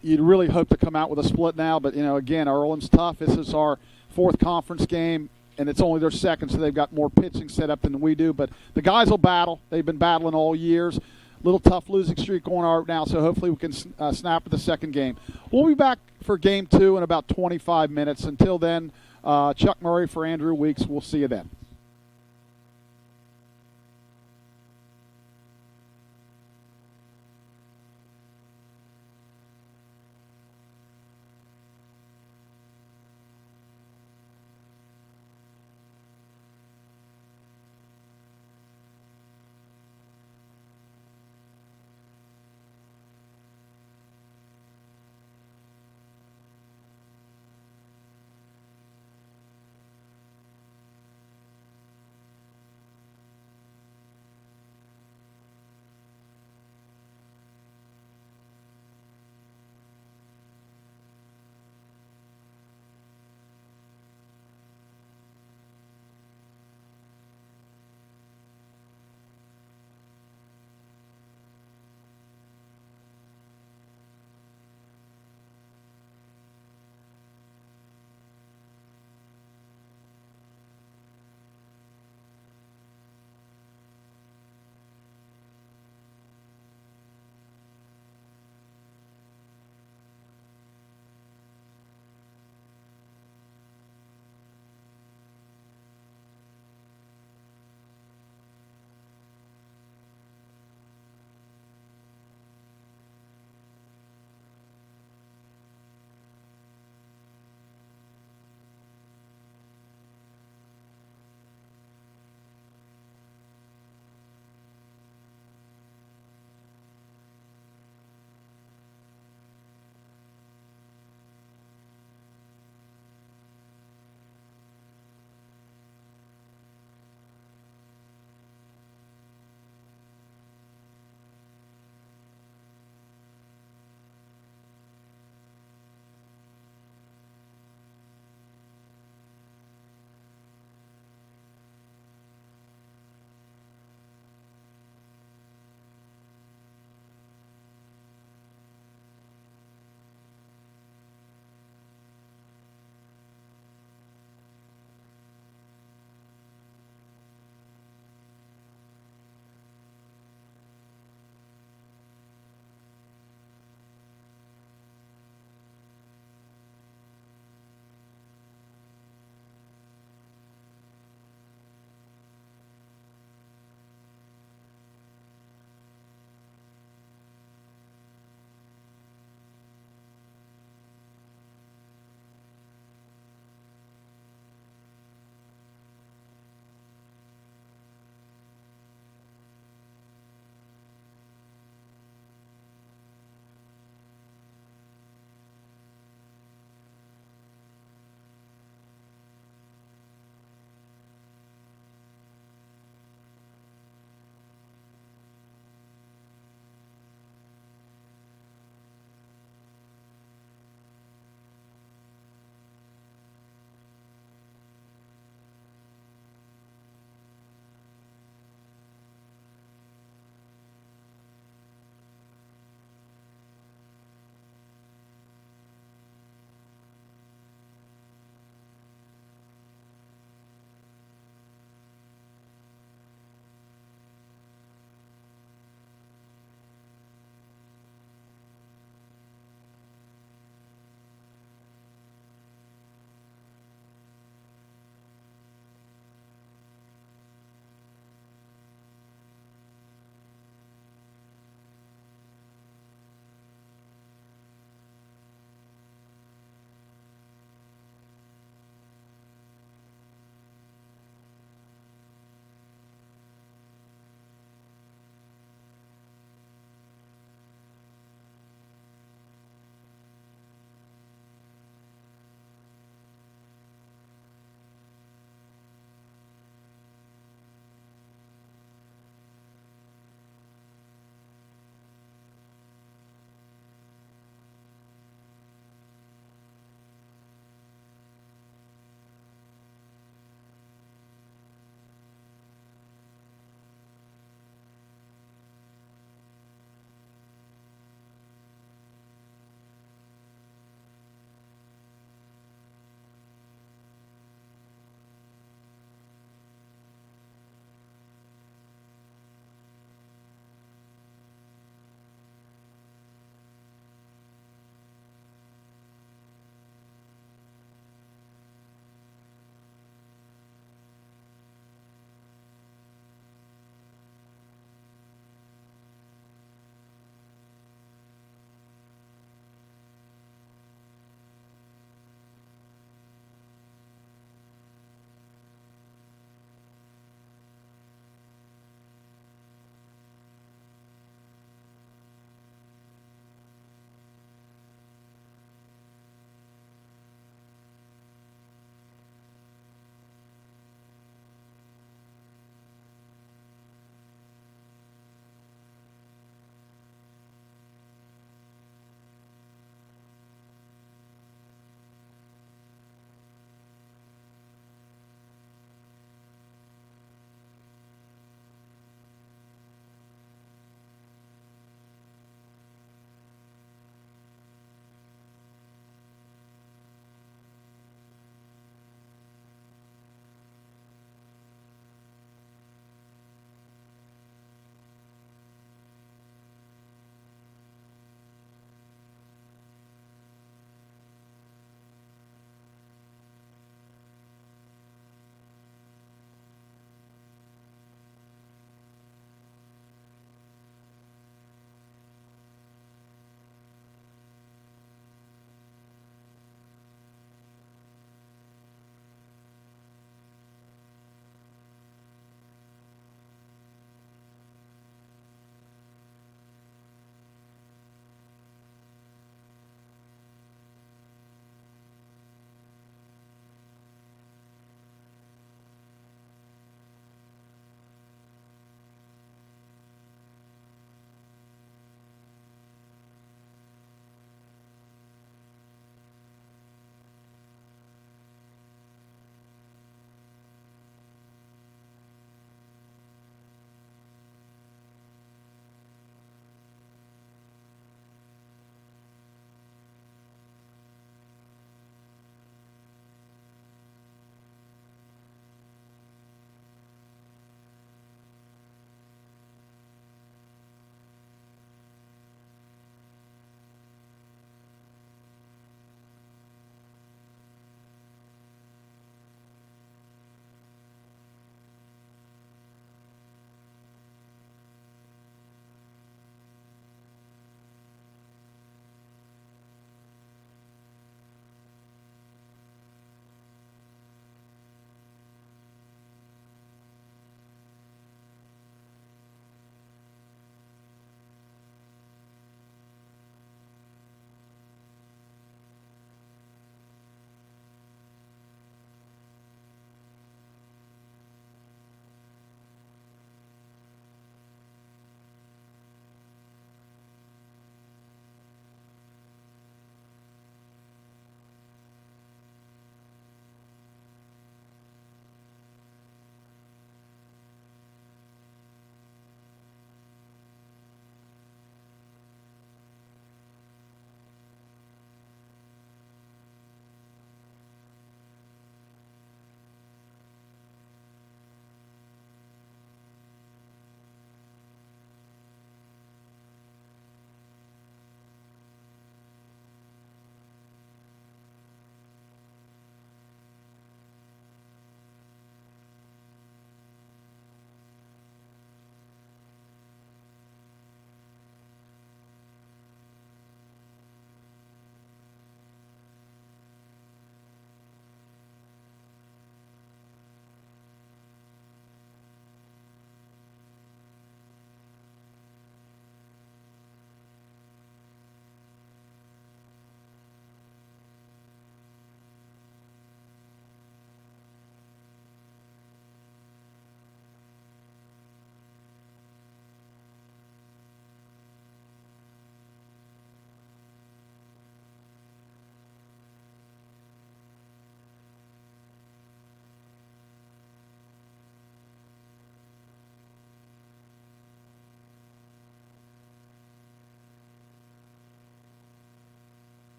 Speaker 1: you'd really hope to come out with a split now, but again, Earlham's tough. This is our 4th conference game, and it's only their 2nd, so they've got more pitching set up than we do. But the guys will battle. They've been battling all years. Little tough losing streak going on right now, so hopefully we can snap at the second game. We'll be back for Game 2 in about 25 minutes. Until then, Chuck Murray for Andrew Weeks. We'll see you then.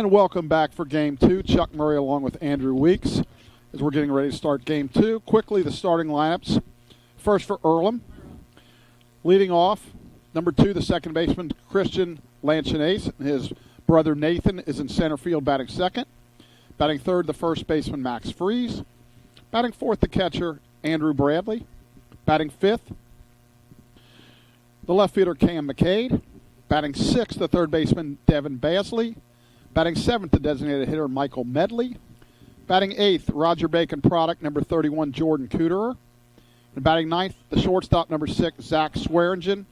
Speaker 1: And welcome back for Game 2. Chuck Murray along with Andrew Weeks as we're getting ready to start Game 2. Quickly, the starting lineups. First for Earlham. Leading off, number 2, the second baseman, Christian Lanchinase. His brother Nathan is in center field batting second. Batting third, the first baseman, Max Freeze. Batting fourth, the catcher, Andrew Bradley. Batting fifth, the left fielder, Cam McCade. Batting sixth, the third baseman, Devin Basley. Batting seventh, the designated hitter, Michael Medley. Batting eighth, Roger Bacon product, number 31, Jordan Cooterer. And batting ninth, the shortstop, number 6, Zach Swearingen. And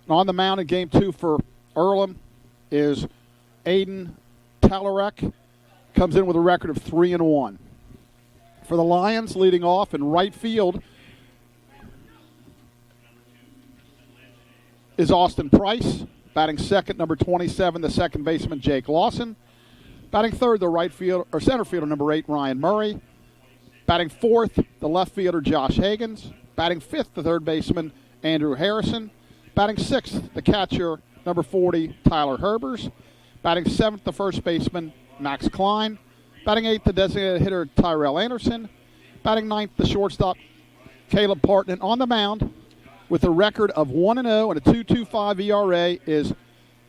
Speaker 1: on the mound in Game 2 for Earlham is Aiden Talarek. Comes in with a record of 3-1. For the Lions, leading off in right field is Austin Price. Batting second, number 27, the second baseman, Jake Lawson. Batting third, the right field or center fielder, number 8, Ryan Murray. Batting fourth, the left fielder, Josh Higgins. Batting fifth, the third baseman, Andrew Harrison. Batting sixth, the catcher, number 40, Tyler Herbers. Batting seventh, the first baseman, Max Klein. Batting eighth, the designated hitter, Tyrell Anderson. Batting ninth, the shortstop, Caleb Parton. And on the mound, with a record of 1-0 and a 2.25 ERA, is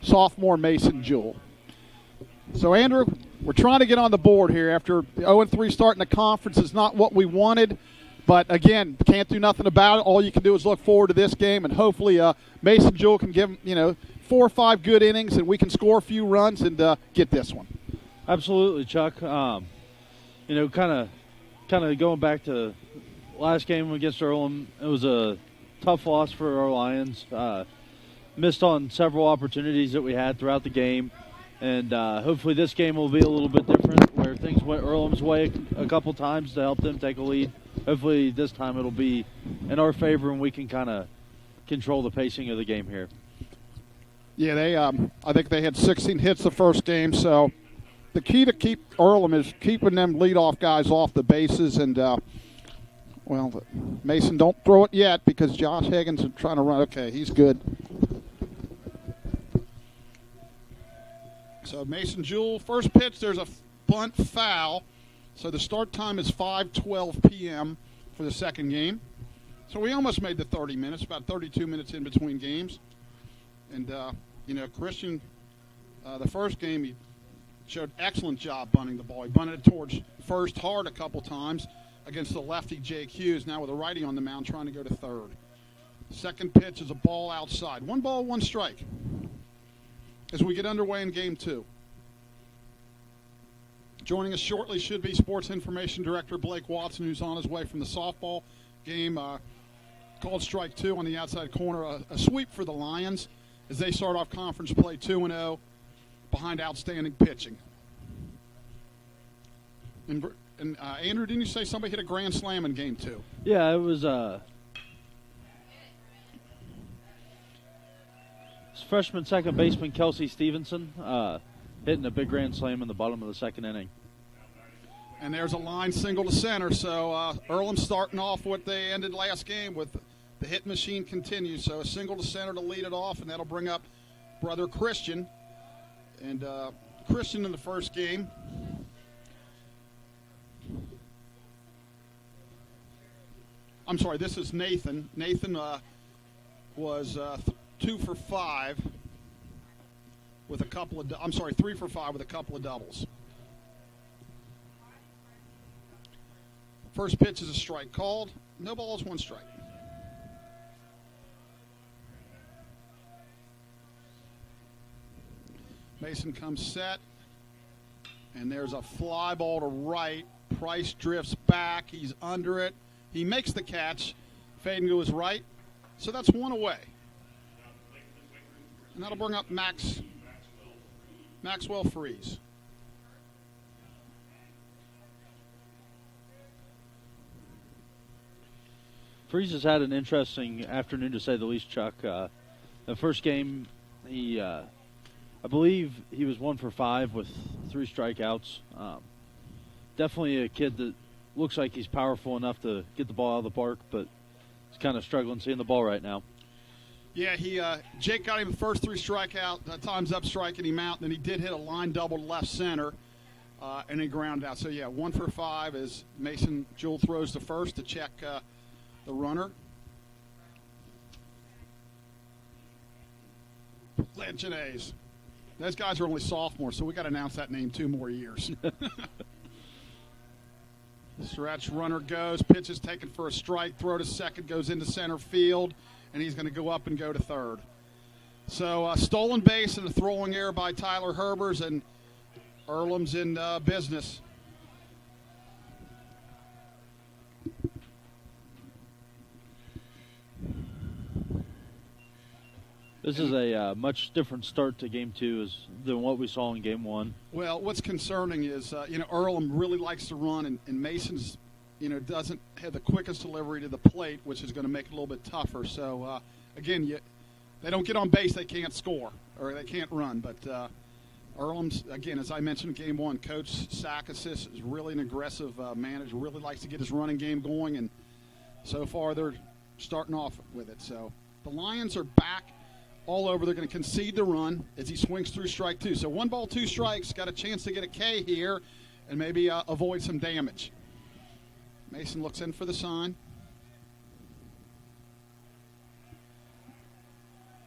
Speaker 1: sophomore Mason Jewell. So, Andrew, we're trying to get on the board here after the 0-3 start in the conference is not what we wanted. But, again, can't do nothing about it. All you can do is look forward to this game, and hopefully Mason Jewell can give, 4 or 5 good innings, and we can score a few runs and get this one.
Speaker 2: Absolutely, Chuck. Kind of going back to last game against Earlham, it was a tough loss for our Lions. Missed on several opportunities that we had throughout the game. And hopefully this game will be a little bit different, where things went Earlham's way a couple times to help them take a lead. Hopefully this time it'll be in our favor and we can kind of control the pacing of the game here.
Speaker 1: Yeah, I think they had 16 hits the first game, so the key to keep Earlham is keeping them leadoff guys off the bases. And, Mason, don't throw it yet because Josh Higgins is trying to run. Okay, he's good. So Mason Jewell, first pitch, there's a bunt foul. So the start time is 5:12 p.m. for the second game. So we almost made the 30 minutes, about 32 minutes in between games. And, Christian, the first game, he showed excellent job bunting the ball. He bunted it towards first hard a couple times against the lefty Jake Hughes, now with a righty on the mound trying to go to third. Second pitch is a ball outside. 1 ball, 1 strike as we get underway in Game 2. Joining us shortly should be Sports Information Director Blake Watson, who's on his way from the softball game. Called strike 2 on the outside corner, a sweep for the Lions as they start off conference play 2-0 behind outstanding pitching. And Andrew, didn't you say somebody hit a grand slam in Game 2?
Speaker 2: Yeah, it was freshman second baseman Kelsey Stevenson hitting a big grand slam in the bottom of the second inning.
Speaker 1: And there's a line single to center, so Earlham starting off what they ended last game with. The hit machine continues, so a single to center to lead it off, and that'll bring up brother Christian. And Christian in the first game. I'm sorry, this is Nathan. Nathan was 2 for 5 with a couple of, 3 for 5 with a couple of doubles. First pitch is a strike called. No balls, 1 strike. Mason comes set, and there's a fly ball to right. Price drifts back. He's under it. He makes the catch, fading to his right. So that's 1 away. And that'll bring up Maxwell Freeze.
Speaker 2: Freeze has had an interesting afternoon, to say the least, Chuck. The first game, I believe he was 1 for 5 with 3 strikeouts. Definitely a kid that looks like he's powerful enough to get the ball out of the park, but he's kind of struggling seeing the ball right now.
Speaker 1: Yeah, Jake got him the first 3 strikeout times up, striking him out. Then he did hit a line double to left center, and then grounded out. So yeah, 1 for 5 as Mason Jewell throws the first to check the runner. Lynch and A's. Those guys are only sophomores, so we got to announce that name 2 more years. Stretch, runner goes, pitch is taken for a strike, throw to second, goes into center field, and he's going to go up and go to third. So stolen base and a throwing error by Tyler Herbers, and Earlham's in business.
Speaker 2: This is a much different start to Game 2 than what we saw in Game 1.
Speaker 1: Well, what's concerning is, Earlham really likes to run, and Mason's, doesn't have the quickest delivery to the plate, which is going to make it a little bit tougher. So, again, they don't get on base, they can't score, or they can't run. But Earlham's, again, as I mentioned in Game 1, Coach Sakis is really an aggressive manager, really likes to get his running game going, and so far they're starting off with it. So the Lions are back all over. They're going to concede the run as he swings through strike 2. So 1 ball, 2 strikes, got a chance to get a K here and maybe avoid some damage. Mason looks in for the sign.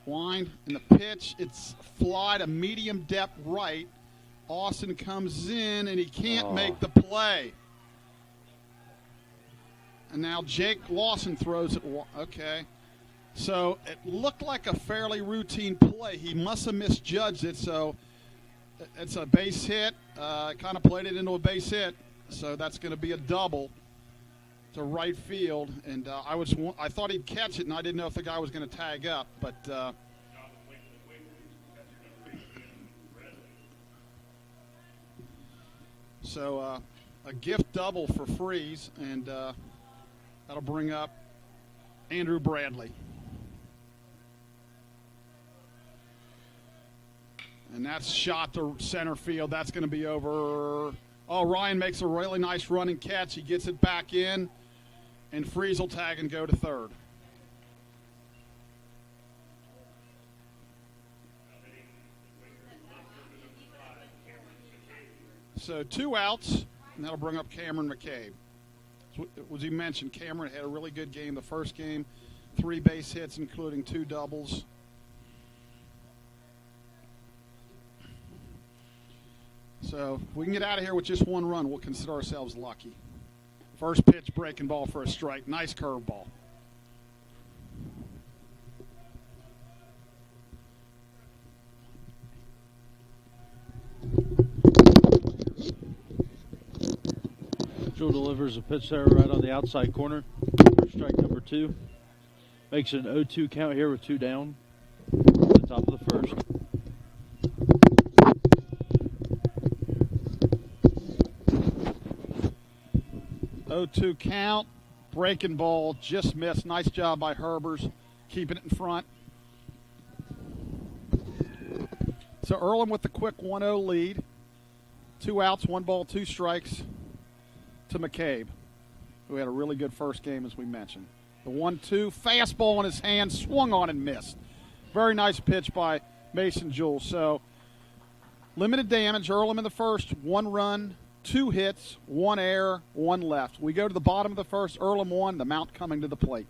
Speaker 1: Wind and the pitch. It's fly to medium depth right. Austin comes in and he can't make the play. And now Jake Lawson throws it. Okay. So it looked like a fairly routine play. He must have misjudged it. So it's a base hit. Kind of played it into a base hit. So that's going to be a double to right field. And I thought he'd catch it, and I didn't know if the guy was going to tag up. But so a gift double for Freeze, and that'll bring up Andrew Bradley. And that's shot to center field. That's going to be over. Oh, Ryan makes a really nice running catch. He gets it back in, and Freeze will tag and go to third. So 2 outs, and that'll bring up Cameron McCabe. As you mentioned, Cameron had a really good game the first game, 3 base hits, including 2 doubles. So if we can get out of here with just 1 run, we'll consider ourselves lucky. First pitch, breaking ball for a strike. Nice curveball.
Speaker 2: Jewell delivers a pitch there right on the outside corner for strike number 2. Makes an 0-2 count here with 2 down at the top of the first.
Speaker 1: Oh-2 count, breaking ball, just missed. Nice job by Herbers, keeping it in front. So Earlham with the quick 1-0 lead. 2 outs, 1 ball, 2 strikes to McCabe, who had a really good first game, as we mentioned. The 1-2, fastball in his hand, swung on and missed. Very nice pitch by Mason Jewell. So limited damage. Earlham in the first, 1 run, 2 hits, 1 error, 1 left. We go to the bottom of the first. Earlham 1, the Mount coming to the plate.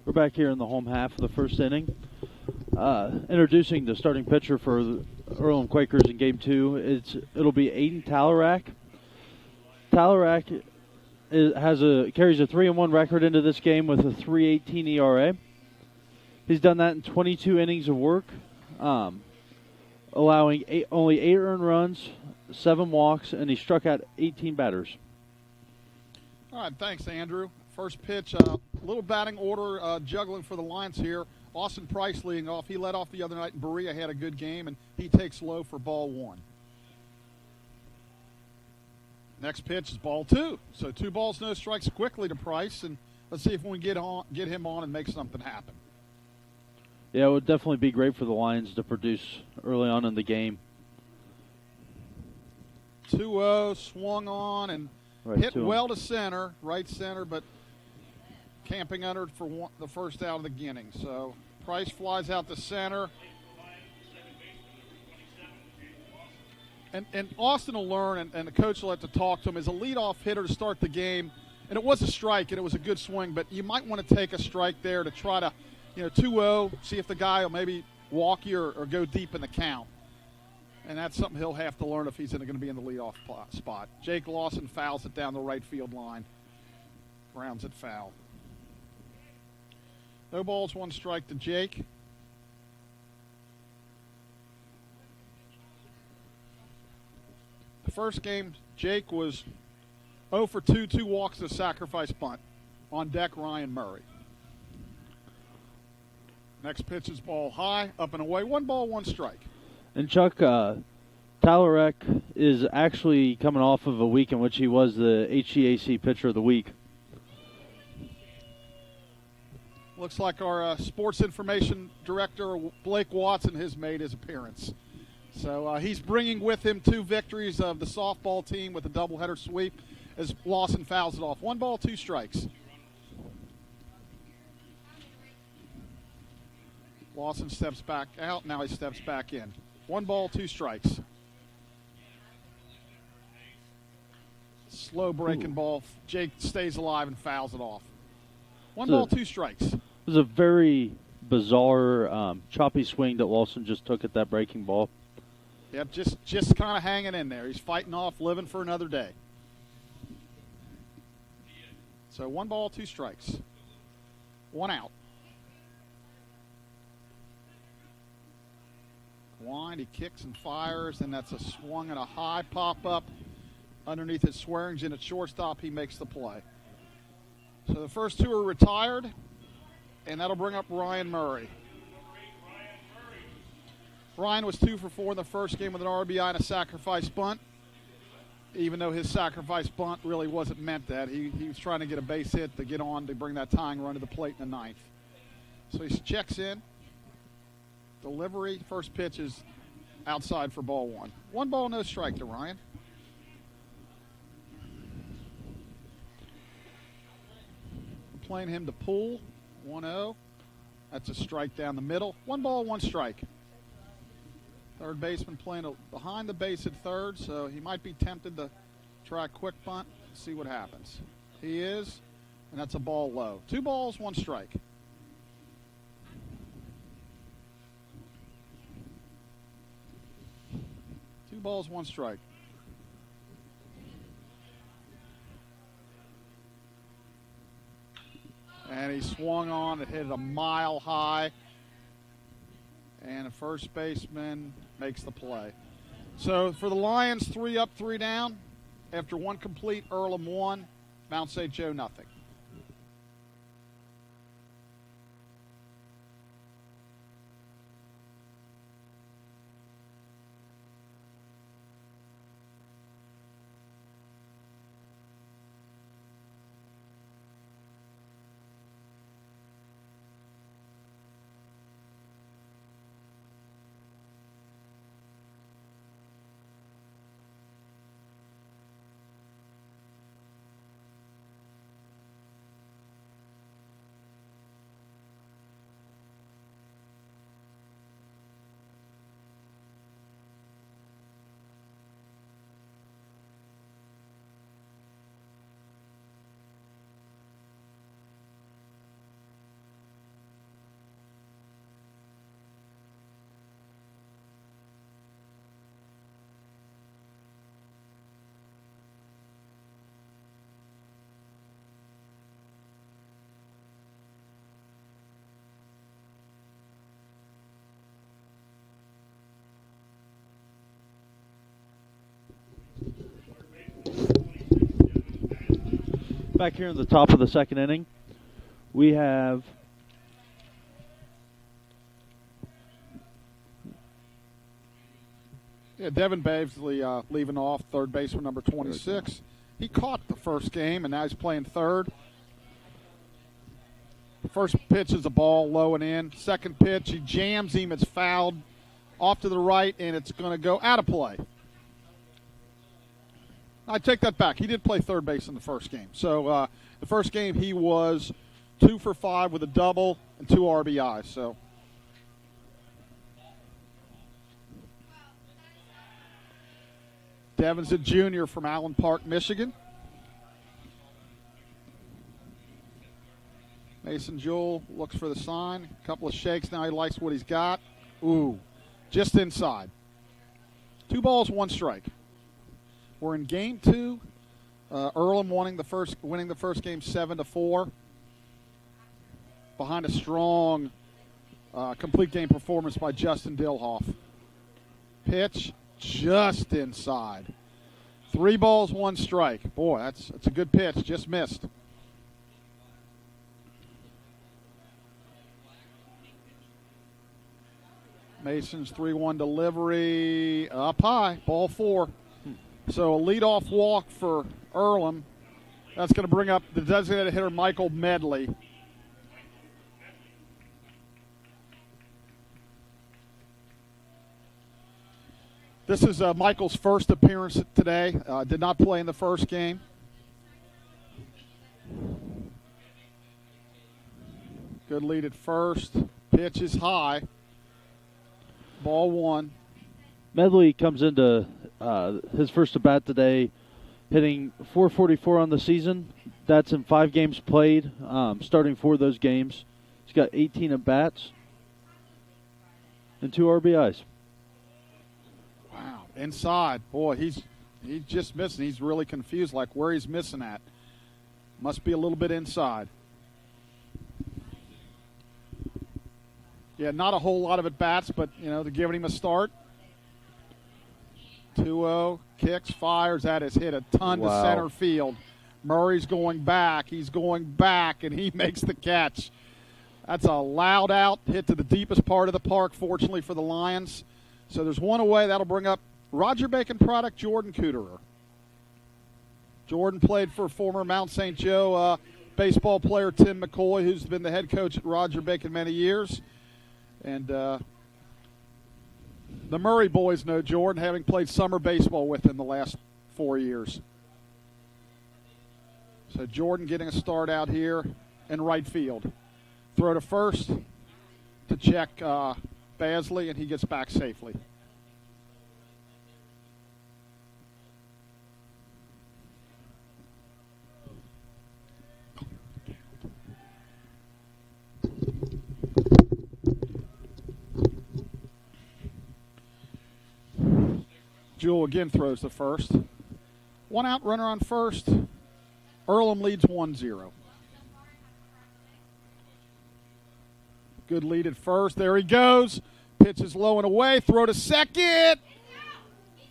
Speaker 2: We're back here in the home half of the first inning. Introducing the starting pitcher for the Earlham Quakers in Game 2. It'll be Aiden Talarak. Talarak carries a 3-1 record into this game with a 3.18 ERA. He's done that in 22 innings of work, allowing only 8 earned runs, 7 walks, and he struck out 18 batters.
Speaker 1: All right, thanks, Andrew. First pitch, little batting order juggling for the Lions here. Austin Price leading off. He led off the other night, and Berea had a good game, and he takes low for ball 1. Next pitch is ball 2. So 2 balls, no strikes quickly to Price, and let's see if we can get him on and make something happen.
Speaker 2: Yeah, it would definitely be great for the Lions to produce early on in the game.
Speaker 1: 2-0, swung on, and
Speaker 2: Right
Speaker 1: hit
Speaker 2: to him.
Speaker 1: well to center, right center, but camping under for the first out of the inning. So Price flies out to center. And Austin will learn, and the coach will have to talk to him, as a leadoff hitter to start the game. And it was a strike, and it was a good swing, but you might want to take a strike there to try to, 2-0, see if the guy will maybe walk you or go deep in the count. And that's something he'll have to learn if he's going to be in the leadoff spot. Jake Lawson fouls it down the right field line. Grounds it foul. No balls, 1 strike to Jake. The first game, Jake was 0 for 2, 2 walks to sacrifice bunt. On deck, Ryan Murray. Next pitch is ball high, up and away. 1 ball, 1 strike.
Speaker 2: And Chuck, Talarak is actually coming off of a week in which he was the HGAC Pitcher of the Week.
Speaker 1: Looks like our sports information director, Blake Watson, has made his appearance. So he's bringing with him 2 victories of the softball team with a doubleheader sweep as Lawson fouls it off. 1 ball, 2 strikes. Lawson steps back out. Now he steps back in. 1 ball, 2 strikes. Slow breaking ball. Jake stays alive and fouls it off. 1 ball, 2 strikes.
Speaker 2: It was a very bizarre, choppy swing that Lawson just took at that breaking ball.
Speaker 1: Yep, just kind of hanging in there. He's fighting off, living for another day. So 1 ball, 2 strikes. 1 out. Wind, he kicks and fires, and that's a swung and a high pop-up underneath his Swearingen at shortstop. He makes the play. So the first 2 are retired, and that'll bring up Ryan Murray. Ryan was 2 for 4 in the first game with an RBI and a sacrifice bunt, even though his sacrifice bunt really wasn't meant that. He was trying to get a base hit to get on to bring that tying run to the plate in the 9th. So he checks in. Delivery, first pitch is outside for ball 1. 1 ball, no strike to Ryan. We're playing him to pull, 1-0. That's a strike down the middle. 1 ball, 1 strike. Third baseman playing behind the base at third, so he might be tempted to try a quick bunt, see what happens. He is, and that's a ball low. 2 balls, 1 strike. Two balls, 1 strike. And he swung on, it hit it a mile high. And a first baseman makes the play. So for the Lions, 3 up, 3 down. After 1 complete, Earlham 1, Mount St. Joe nothing.
Speaker 2: back here in the top of the second inning, we have
Speaker 1: Devin Bavesley leaving off, third baseman number 26. He caught the first game, and now he's playing third. The first pitch is a ball low and in. Second pitch, he jams him. It's fouled off to the right, and it's going to go out of play. I take that back. He did play third base in the first game. So the first game he was 2 for 5 with a double and 2 RBIs. So Devin's a junior from Allen Park, Michigan. Mason Jewell looks for the sign. A couple of shakes. Now he likes what he's got. Ooh, just inside. 2 balls, 1 strike. We're in game 2. Earlham winning the first game 7-4. Behind a strong complete game performance by Justin Dilhoff. Pitch just inside. 3 balls, 1 strike. Boy, that's a good pitch. Just missed. Mason's 3-1 delivery up high, ball 4. So a leadoff walk for Earlham. That's going to bring up the designated hitter Michael Medley. This is Michael's first appearance today. Did not play in the first game. Good lead at first. Pitch is high. Ball 1.
Speaker 2: Medley comes into his first at bat today, hitting .444 on the season. That's in 5 games played, starting 4 of those games. He's got 18 at bats and 2 RBIs.
Speaker 1: Wow, inside. Boy, he's just missing. He's really confused, like where he's missing at. Must be a little bit inside. Yeah, not a whole lot of at-bats, but, they're giving him a start. 2-0, kicks, fires. That has hit a ton to center field. Murray's going back. He's going back, and he makes the catch. That's a loud out, hit to the deepest part of the park, fortunately for the Lions. So there's 1 away. That'll bring up Roger Bacon product Jordan Cooterer. Jordan played for former Mount St. Joe baseball player Tim McCoy, who's been the head coach at Roger Bacon many years. And the Murray boys know Jordan, having played summer baseball with him the last 4 years. So Jordan getting a start out here in right field. Throw to first to check Basley, and he gets back safely. Jewell again throws the first. 1 out, runner on first. Earlham leads 1-0. Good lead at first. There he goes. Pitch is low and away. Throw to second.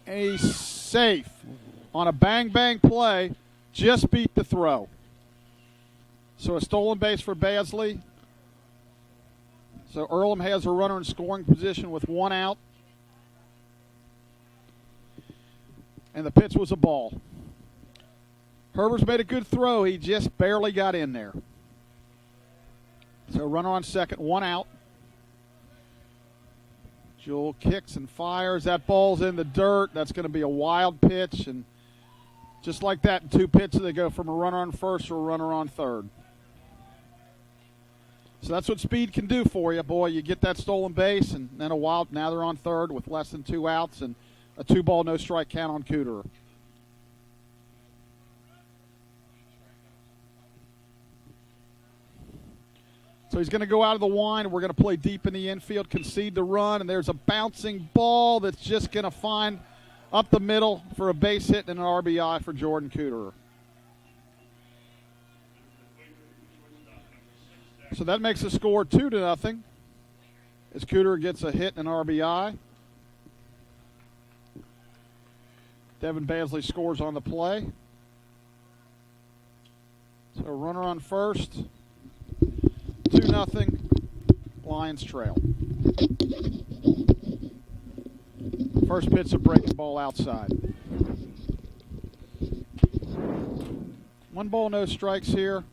Speaker 1: And he's safe on a bang-bang play. Just beat the throw. So a stolen base for Basley. So Earlham has a runner in scoring position with 1 out. And the pitch was a ball. Herbert's made a good throw. He just barely got in there. So runner on second, 1 out. Jewell kicks and fires. That ball's in the dirt. That's going to be a wild pitch. And just like that, in 2 pitches, they go from a runner on first to a runner on third. So that's what speed can do for you. Boy, you get that stolen base, and then a wild. Now they're on third with less than 2 outs, and a 2-ball, no-strike count on Cooterer. So he's going to go out of the wind. We're going to play deep in the infield, concede the run, and there's a bouncing ball that's just going to find up the middle for a base hit and an RBI for Jordan Cooterer. So that makes the score 2-0 as Cooterer gets a hit and an RBI. Devin Basley scores on the play. So runner on first. 2-0. Lions trail. First pitch, a breaking ball outside. 1 ball, no strikes here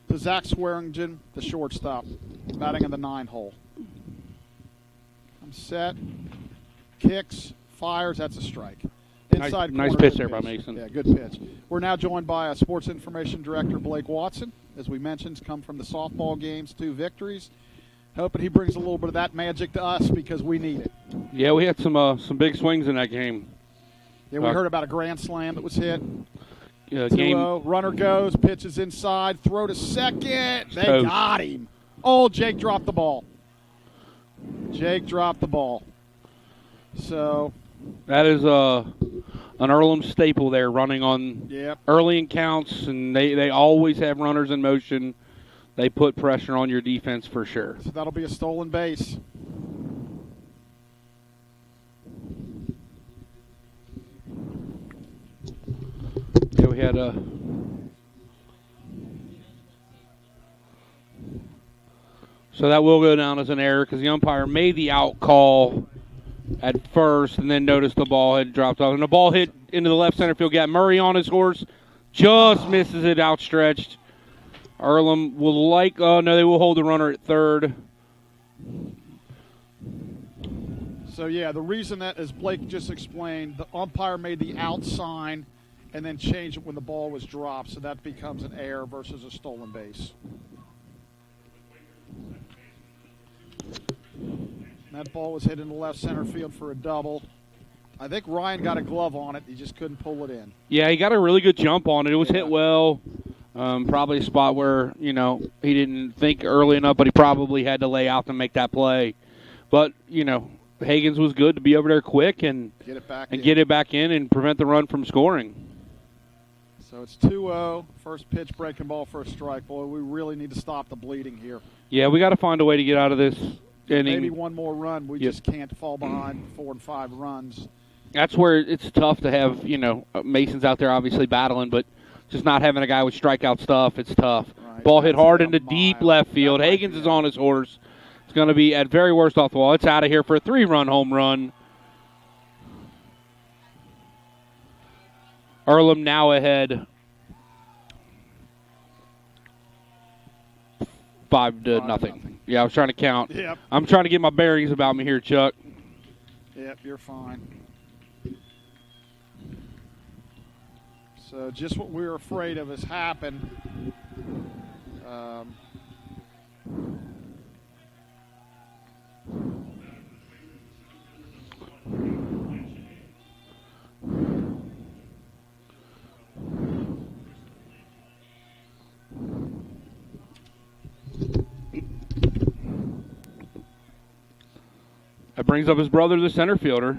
Speaker 1: to Zach Swearingen, the shortstop, batting in the 9 hole. I'm set. Kicks, fires. That's a strike. Inside
Speaker 4: nice
Speaker 1: corner,
Speaker 4: pitch
Speaker 1: good
Speaker 4: there by Mason.
Speaker 1: Yeah, good pitch. We're now joined by Sports Information Director Blake Watson. As we mentioned, come from the softball games, 2 victories. Hoping he brings a little bit of that magic to us because we need it.
Speaker 4: Yeah, we had some big swings in that game.
Speaker 1: Yeah, we heard about a grand slam that was hit.
Speaker 4: 2-0.
Speaker 1: Runner goes, pitches inside, throw to second. They
Speaker 4: Toast.
Speaker 1: got him. Oh, Jake dropped the ball. Jake dropped the ball. So
Speaker 4: That is an Earlham staple there, running on
Speaker 1: Yep.
Speaker 4: early in counts, and they always have runners in motion. They put pressure on your defense for sure.
Speaker 1: So that'll be a stolen base.
Speaker 4: Yeah, we had so that will go down as an error because the umpire made the out call at first and then noticed the ball had dropped off. And the ball hit into the left center field. Got Murray on his horse. Just misses it outstretched. Earlham will they will hold the runner at third.
Speaker 1: So, yeah, the reason that, as Blake just explained, the umpire made the out sign and then changed it when the ball was dropped, so that becomes an error versus a stolen base. That ball was hit in the left center field for a double. I think Ryan got a glove on it. He just couldn't pull it in.
Speaker 4: Yeah, he got a really good jump on it. It was hit well. Probably a spot where, he didn't think early enough, but he probably had to lay out to make that play. But, Higgins was good to be over there quick and
Speaker 1: get it back in and
Speaker 4: prevent the run from scoring.
Speaker 1: So it's 2-0. First pitch, breaking ball for a strike. Boy, we really need to stop the bleeding here.
Speaker 4: Yeah, we got to find a way to get out of this inning.
Speaker 1: Maybe one more run. We just can't fall behind 4 and 5 runs.
Speaker 4: That's where it's tough to have, Mason's out there obviously battling, but just not having a guy with strikeout stuff, it's tough.
Speaker 1: Right.
Speaker 4: Ball hit hard
Speaker 1: That's
Speaker 4: into
Speaker 1: a
Speaker 4: deep
Speaker 1: mile.
Speaker 4: left field. Higgins is on his horse. It's going to be at very worst off the wall. It's out of here for a 3-run home run. Earlham now ahead 5-0. Yeah, I was trying to count.
Speaker 1: Yep.
Speaker 4: I'm trying to get my bearings about me here, Chuck.
Speaker 1: Yep, you're fine. So just what we were afraid of has happened.
Speaker 4: That brings up his brother, the center fielder.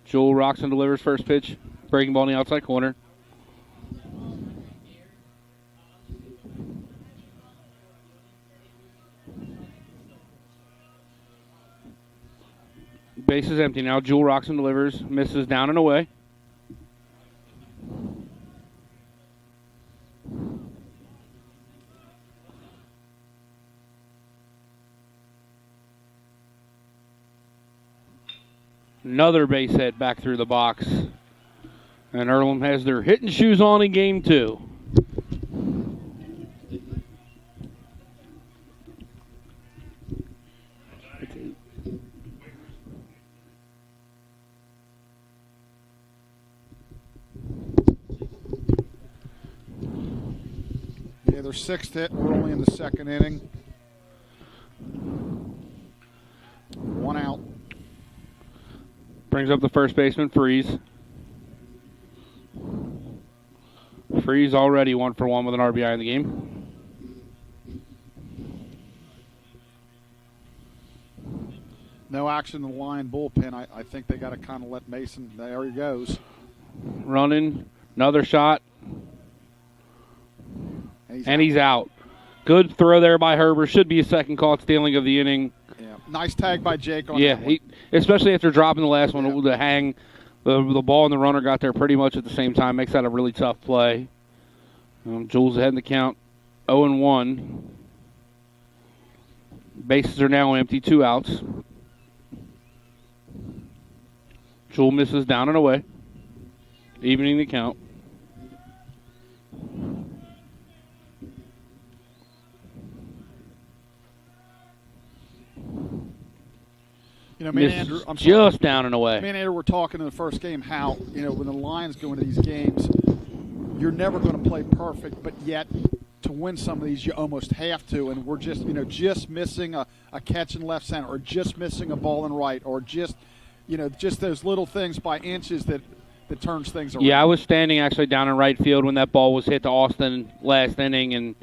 Speaker 4: Joel Roxon delivers first pitch. Breaking ball in the outside corner. Base is empty now. Joel Roxon delivers. Misses down and away. Another base hit back through the box. And Earlham has their hitting shoes on in game 2.
Speaker 1: Yeah, their 6th hit. We're only in the 2nd inning. 1 out.
Speaker 4: Brings up the first baseman, Freeze. Freeze already 1 for 1 with an RBI in the game.
Speaker 1: No action in the Lion bullpen. I think they got to kind of let Mason. There he goes.
Speaker 4: Running. Another shot.
Speaker 1: And
Speaker 4: he's out. Good throw there by Herbert. Should be a second caught stealing of the inning.
Speaker 1: Yeah. Nice tag by Jake on that one.
Speaker 4: Especially after dropping the last one, the hang, the ball and the runner got there pretty much at the same time. Makes that a really tough play. Jules ahead in the count, 0-1. Bases are now empty, 2 outs. Jules misses down and away, evening the count.
Speaker 1: You know, me and
Speaker 4: Misses
Speaker 1: Andrew, I'm
Speaker 4: just
Speaker 1: sorry.
Speaker 4: down and away.
Speaker 1: Me and Andrew were talking in the first game how, you know, when the Lions go into these games, you're never going to play perfect, but yet to win some of these, you almost have to. And we're just, you know, just missing a catch in left center, or just missing a ball in right, or just, you know, just those little things by inches that turns things around.
Speaker 4: Yeah, I was standing actually down in right field when that ball was hit to Austin last inning, and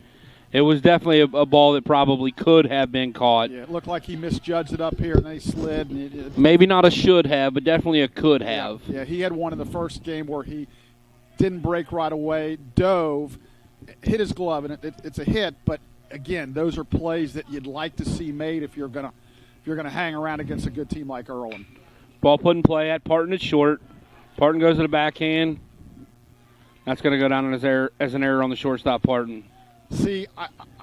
Speaker 4: it was definitely a ball that probably could have been caught.
Speaker 1: Yeah, it looked like he misjudged it up here, and then he slid. And
Speaker 4: Maybe not a should have, but definitely a could have.
Speaker 1: Yeah, he had one in the first game where he didn't break right away, dove, hit his glove, and it's a hit. But again, those are plays that you'd like to see made if you're gonna hang around against a good team like Earlham.
Speaker 4: Ball put in play at Parton. It's short. Parton goes to the backhand. That's going to go down as an error on the shortstop, Parton.
Speaker 1: See,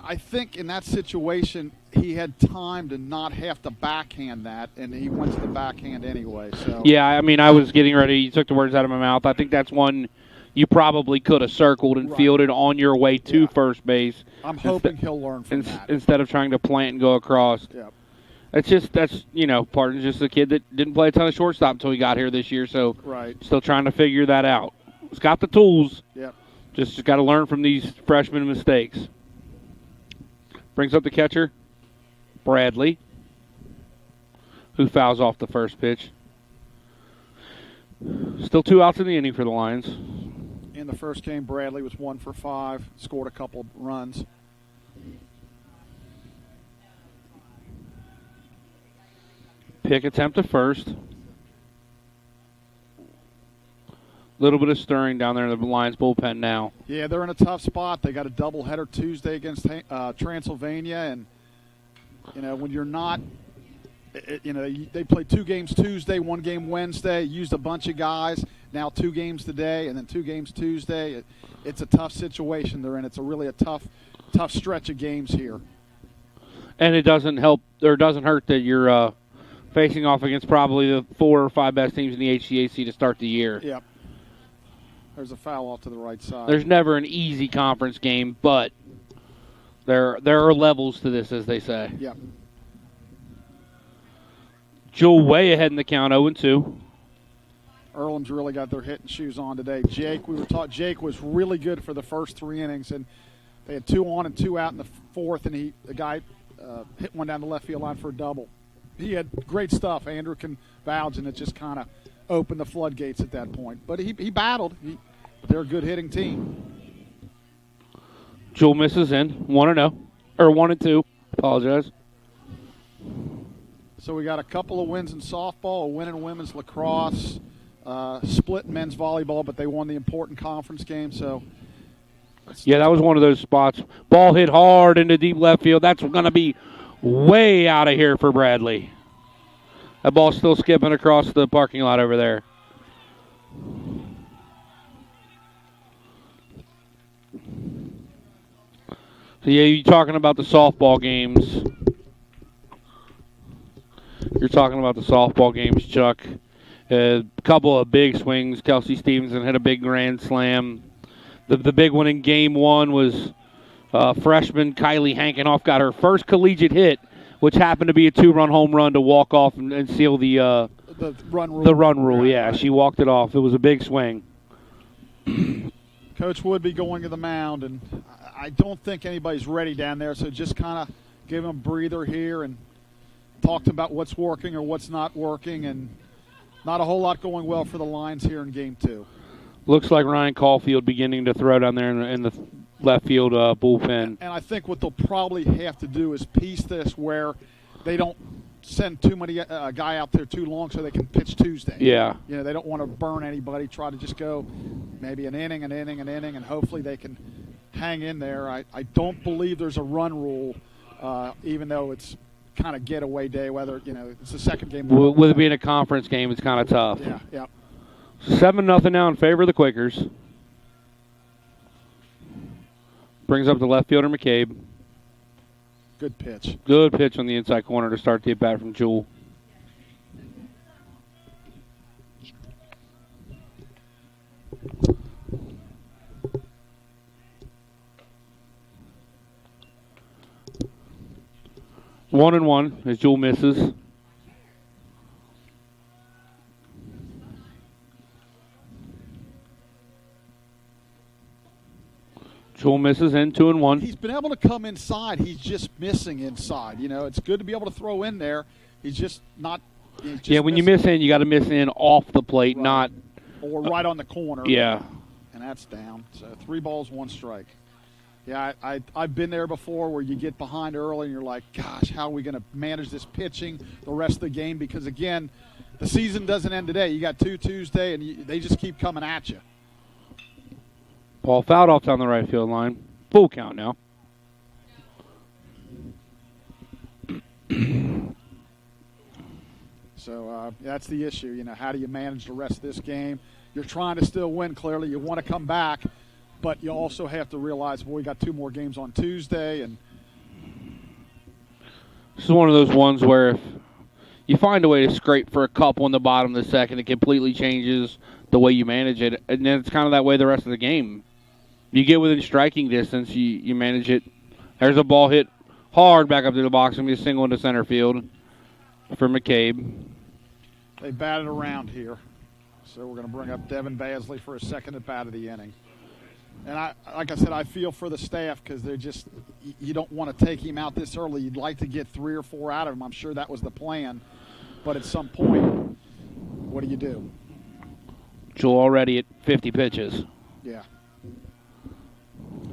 Speaker 1: I think in that situation he had time to not have to backhand that, and he went to the backhand anyway. So
Speaker 4: yeah, I mean, I was getting ready. You took the words out of my mouth. I think that's one you probably could have circled and fielded on your way to first base.
Speaker 1: I'm hoping he'll learn from that
Speaker 4: instead of trying to plant and go across.
Speaker 1: Yeah.
Speaker 4: That's you know, Parton's just a kid that didn't play a ton of shortstop until he got here this year, so still trying to figure that out. He's got the tools.
Speaker 1: Yep.
Speaker 4: Just got to learn from these freshman mistakes. Brings up the catcher, Bradley, who fouls off the first pitch. Still 2 outs in the inning for the Lions.
Speaker 1: In the first game, Bradley was 1 for 5, scored a couple runs.
Speaker 4: Pick attempt to first. Little bit of stirring down there in the Lions bullpen now.
Speaker 1: Yeah, they're in a tough spot. They got a doubleheader Tuesday against Transylvania, and you know when you're not, you know they played 2 games Tuesday, 1 game Wednesday. Used a bunch of guys. Now 2 games today, and then 2 games Tuesday. It's a tough situation they're in. It's really a tough stretch of games here. And
Speaker 4: it doesn't help or doesn't hurt that you're facing off against probably the 4 or 5 best teams in the HCAC to start the year.
Speaker 1: Yep. There's a foul off to the right side.
Speaker 4: There's never an easy conference game, but there are levels to this, as they say.
Speaker 1: Yep.
Speaker 4: Jewel way ahead in the count, 0-2.
Speaker 1: Earlham's really got their hitting shoes on today. Jake was really good for the first 3 innings, and they had 2 on and 2 out in the 4th, and the guy hit one down the left field line for a double. He had great stuff. Andrew can vouch, and it just kind of opened the floodgates at that point. But he battled. They're a good hitting team.
Speaker 4: Jewel misses in 1-0 or 1-2. Apologize.
Speaker 1: So we got a couple of wins in softball, a win in women's lacrosse, split in men's volleyball, but they won the important conference game. So
Speaker 4: yeah, that was one of those spots. Ball hit hard into deep left field. That's going to be way out of here for Bradley. That ball's still skipping across the parking lot over there. So, yeah, you're talking about the softball games. You're talking about the softball games, Chuck. A couple of big swings. Kelsey Stevenson hit a big grand slam. The big one in game 1 was freshman Kylie Hankinoff got her first collegiate hit, which happened to be a 2-run home run to walk off and seal the
Speaker 1: run rule.
Speaker 4: The run rule, yeah. She walked it off. It was a big swing.
Speaker 1: Coach would be going to the mound, and I don't think anybody's ready down there, so just kind of give him a breather here and talk about what's working or what's not working, and not a whole lot going well for the Lions here in game 2.
Speaker 4: Looks like Ryan Caulfield beginning to throw down there in the left field bullpen.
Speaker 1: And I think what they'll probably have to do is piece this where they don't send too many guy out there too long so they can pitch Tuesday.
Speaker 4: Yeah.
Speaker 1: You know, they don't want to burn anybody. Try to just go maybe an inning, and hopefully they can hang in there. I don't believe there's a run rule, even though it's kind of getaway day. Whether it's the second game.
Speaker 4: With it being a conference game, it's kind of tough.
Speaker 1: Yeah.
Speaker 4: 7-0 now in favor of the Quakers. Brings up the left fielder, McCabe.
Speaker 1: Good pitch.
Speaker 4: Good pitch on the inside corner to start the at-bat from Jewell. One and one as Jewell misses. Jewell misses in 2-1.
Speaker 1: He's been able to come inside. He's just missing inside. You know, it's good to be able to throw in there. He's just not. He's just
Speaker 4: Yeah, when you miss in, you got to miss in off the plate,
Speaker 1: Right.
Speaker 4: not.
Speaker 1: Or right on the corner.
Speaker 4: Yeah.
Speaker 1: And that's down. So 3 balls, 1 strike. Yeah, I've been there before where you get behind early and you're like, gosh, how are we going to manage this pitching the rest of the game? Because, again, the season doesn't end today. You got 2 Tuesday, and they just keep coming at you.
Speaker 4: Ball fouled off down the right field line. Full count now.
Speaker 1: So that's the issue. You know, how do you manage the rest of this game? You're trying to still win, clearly. You want to come back, but you also have to realize, well, we got 2 more games on Tuesday. And
Speaker 4: This is one of those ones where if you find a way to scrape for a couple in the bottom of the second, it completely changes the way you manage it. And then it's kind of that way the rest of the game. You get within striking distance, you manage it. There's a ball hit hard back up to the box and be a single into center field for McCabe.
Speaker 1: they batted around here. So we're going to bring up Devin Basley for a second at bat of the inning. And like I said, I feel for the staff because they're just, you don't want to take him out this early. You'd like to get 3 or 4 out of him. I'm sure that was the plan. But at some point, what do?
Speaker 4: Jewell already at 50 pitches.
Speaker 1: Yeah.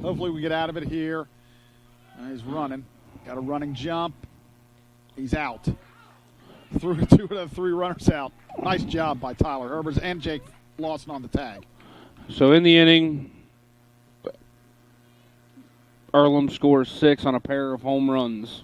Speaker 1: Hopefully we get out of it here. He's running. Got a running jump. He's out. Threw 2 of the 3 runners out. Nice job by Tyler Herbers and Jake Lawson on the tag.
Speaker 4: So in the inning, Earlham scores 6 on a pair of home runs.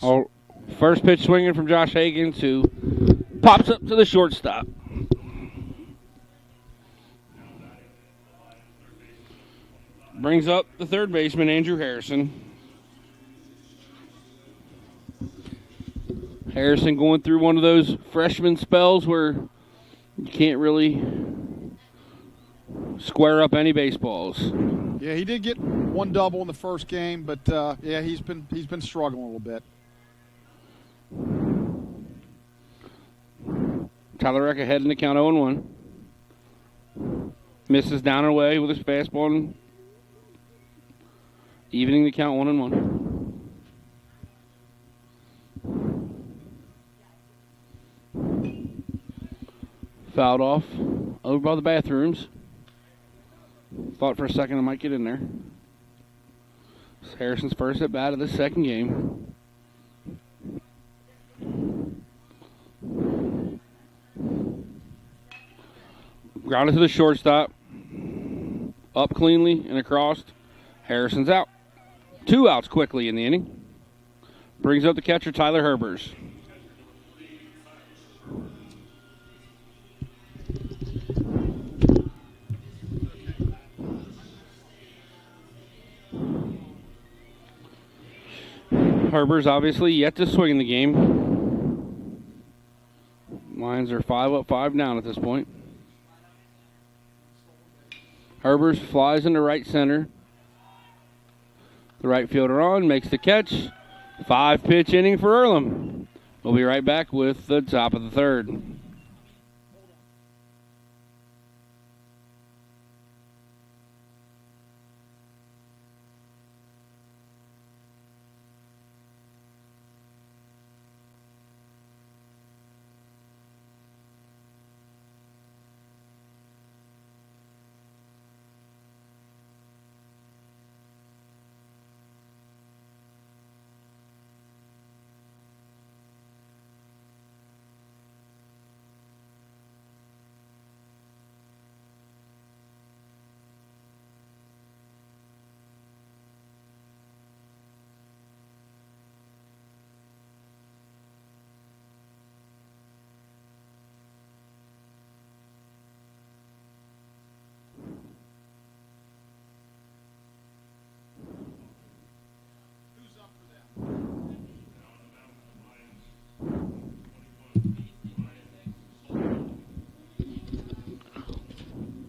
Speaker 4: Oh, first pitch swinging from Josh Hagens, who pops up to the shortstop. Brings up the third baseman, Andrew Harrison. Harrison going through one of those freshman spells where you can't really square up any baseballs.
Speaker 1: Yeah, he did get 1 double in the first game, but yeah, he's been struggling a little bit.
Speaker 4: Tyler Reck ahead in the count 0-1. Misses down and away with his fastball, and evening the count 1-1. Fouled off over by the bathrooms. Thought for a second I might get in there. It's Harrison's first at bat of the second game. Grounded to the shortstop. Up cleanly and across. Harrison's out. 2 outs quickly in the inning. Brings up the catcher, Tyler Herbers. Herbers obviously yet to swing in the game. Lions are 5 up, 5 down at this point. Herbers flies into right center. The right fielder on, makes the catch. 5-pitch inning for Earlham. We'll be right back with the top of the third.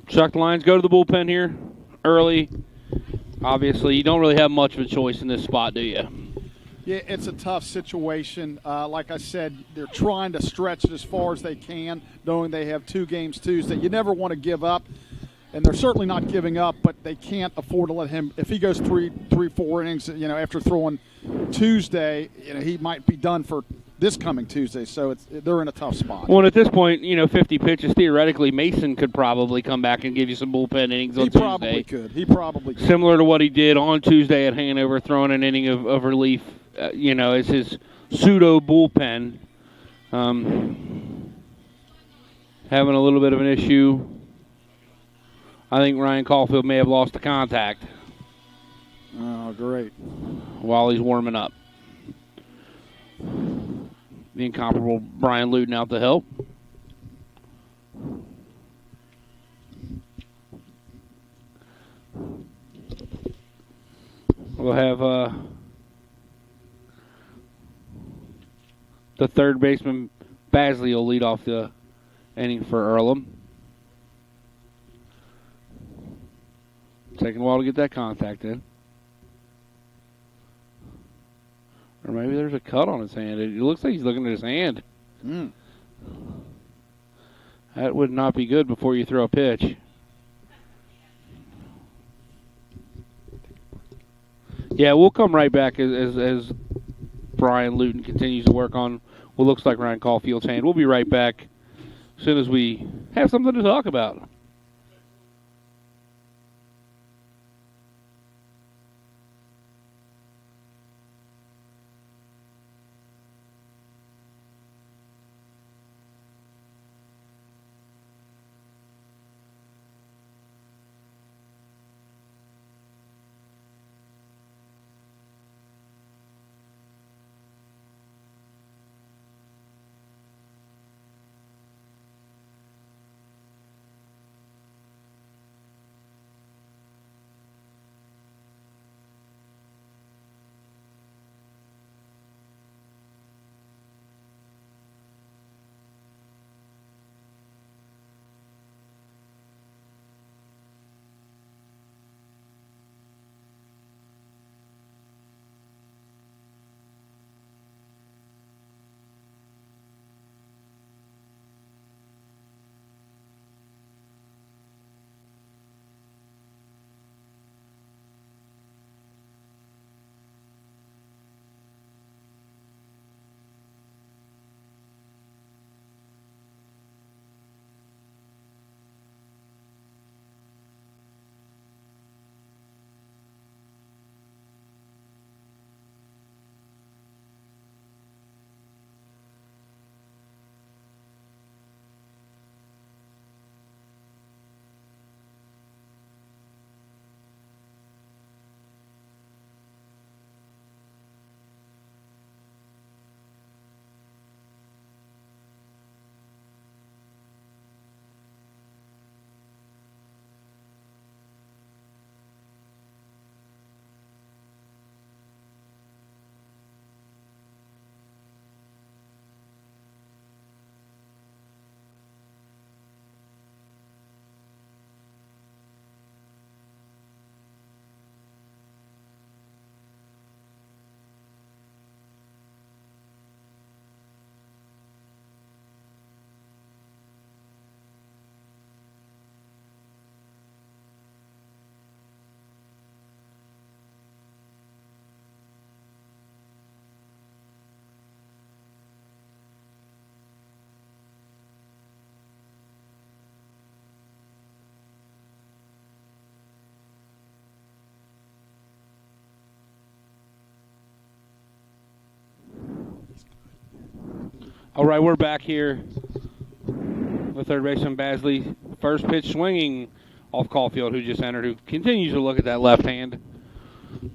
Speaker 4: Chuck, the Lions go to the bullpen here early. Obviously, you don't really have much of a choice in this spot, do you?
Speaker 1: Yeah, it's a tough situation. Like I said, they're trying to stretch it as far as they can, knowing they have 2 games Tuesday. You never want to give up, and they're certainly not giving up, but they can't afford to let him – if he goes 4 innings, after throwing Tuesday, he might be done for this coming Tuesday. So they're in a tough spot.
Speaker 4: Well, at this point, 50 pitches, theoretically, Mason could probably come back and give you some bullpen innings on Tuesday.
Speaker 1: He probably could.
Speaker 4: Similar to what he did on Tuesday at Hanover, throwing an inning of relief, as his pseudo bullpen. Having a little bit of an issue. I think Ryan Caulfield may have lost the contact.
Speaker 1: Oh, great.
Speaker 4: While he's warming up. The incomparable Brian Luton out to help. We'll have the third baseman, Basley, will lead off the inning for Earlham. Taking a while to get that contact in. Or maybe there's a cut on his hand. It looks like he's looking at his hand. That would not be good before you throw a pitch. Yeah, we'll come right back as Brian Luton continues to work on what looks like Ryan Caulfield's hand. We'll be right back as soon as we have something to talk about. All right, we're back here with third baseman Basley. First pitch swinging off Caulfield, who just entered, who continues to look at that left hand.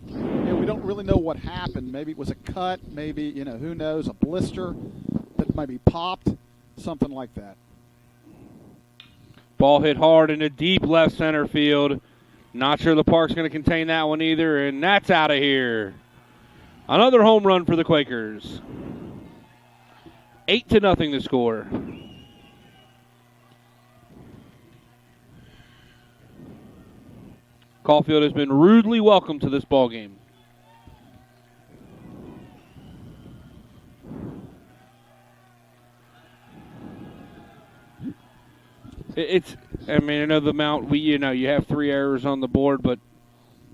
Speaker 1: Yeah, we don't really know what happened. Maybe it was a cut. Maybe, who knows, a blister that maybe popped, something like that.
Speaker 4: Ball hit hard into deep left center field. Not sure the park's going to contain that one either, and that's out of here. Another home run for the Quakers. 8-0 the score. Caulfield has been rudely welcomed to this ball game. I know the Mount, you have 3 errors on the board, but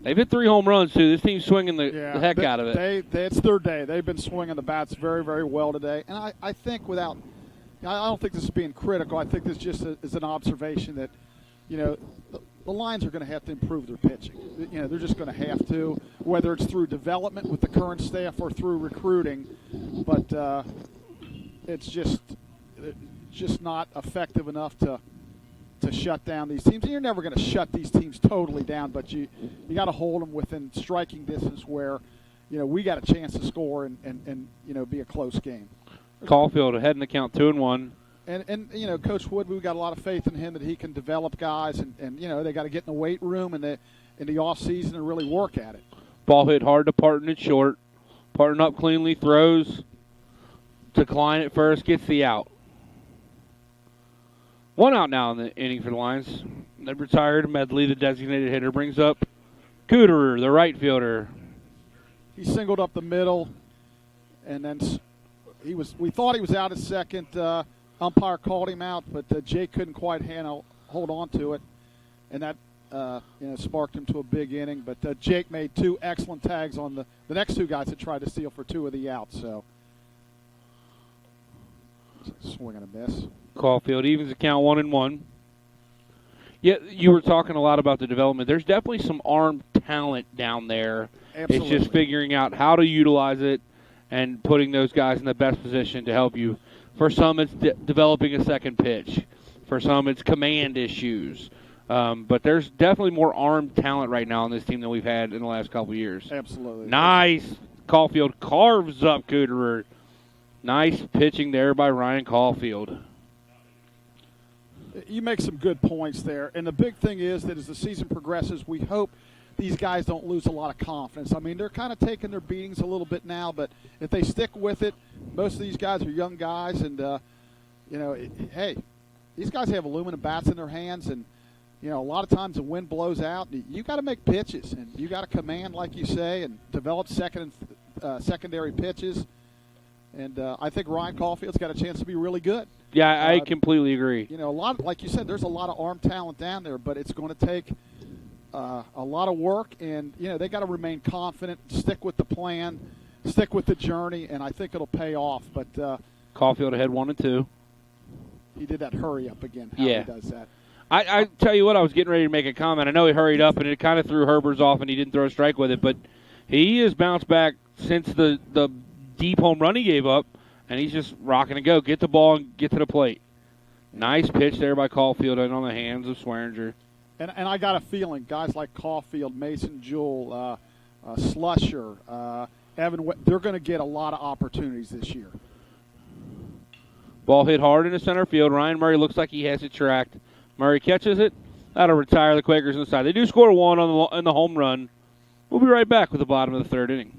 Speaker 4: they've hit 3 home runs, too. This team's swinging the heck out of it.
Speaker 1: It's their day. They've been swinging the bats very, very well today. And I think I don't think this is being critical. I think this just is an observation that, the Lions are going to have to improve their pitching. They're just going to have to, whether it's through development with the current staff or through recruiting. But it's just not effective enough to shut down these teams. And you're never going to shut these teams totally down, but you got to hold them within striking distance where, we got a chance to score and be a close game.
Speaker 4: Caulfield ahead in the count 2-1.
Speaker 1: And Coach Wood, we've got a lot of faith in him that he can develop guys, and they got to get in the weight room in the off season and really work at it.
Speaker 4: Ball hit hard to Parton at short. Parton up cleanly, throws to Klein at first, gets the out. 1 out now in the inning for the Lions. They've retired. Medley, the designated hitter, brings up Cooterer, the right fielder.
Speaker 1: He singled up the middle, and then we thought he was out at second. Umpire called him out, but Jake couldn't quite hold on to it, and that sparked him to a big inning. But Jake made 2 excellent tags on the next 2 guys that tried to steal for 2 of the outs. So swing and a miss.
Speaker 4: Caulfield evens the count 1-1. Yeah, you were talking a lot about the development. There's definitely some arm talent down there.
Speaker 1: Absolutely.
Speaker 4: It's just figuring out how to utilize it and putting those guys in the best position to help you. For some, it's developing a second pitch. For some, it's command issues. But there's definitely more arm talent right now on this team than we've had in the last couple of years.
Speaker 1: Absolutely.
Speaker 4: Nice. Caulfield carves up Cooterer. Nice pitching there by Ryan Caulfield.
Speaker 1: You make some good points there. And the big thing is that as the season progresses, we hope these guys don't lose a lot of confidence. I mean, they're kind of taking their beatings a little bit now, but if they stick with it, most of these guys are young guys, and, hey, these guys have aluminum bats in their hands, and, a lot of times the wind blows out. You got to make pitches, and you got to command, like you say, and develop secondary pitches. And I think Ryan Caulfield's got a chance to be really good.
Speaker 4: Yeah, I completely agree.
Speaker 1: A lot, like you said, there's a lot of arm talent down there, but it's going to take a lot of work, and they got to remain confident, stick with the plan, stick with the journey, and I think it'll pay off. But
Speaker 4: Caulfield ahead 1-2.
Speaker 1: He did that hurry up again. How
Speaker 4: yeah,
Speaker 1: he does that.
Speaker 4: I tell you what, I was getting ready to make a comment. I know he hurried up, and it kind of threw Herbers off, and he didn't throw a strike with it, but he has bounced back since the deep home run he gave up, and he's just rocking to go. Get the ball and get to the plate. Nice pitch there by Caulfield and on the hands of Swearinger.
Speaker 1: And I got a feeling guys like Caulfield, Mason Jewell, Slusher, Evan, they're going to get a lot of opportunities this year.
Speaker 4: Ball hit hard into center field. Ryan Murray looks like he has it tracked. Murray catches it. That'll retire the Quakers inside. They do score 1 on the home run. We'll be right back with the bottom of the 3rd inning.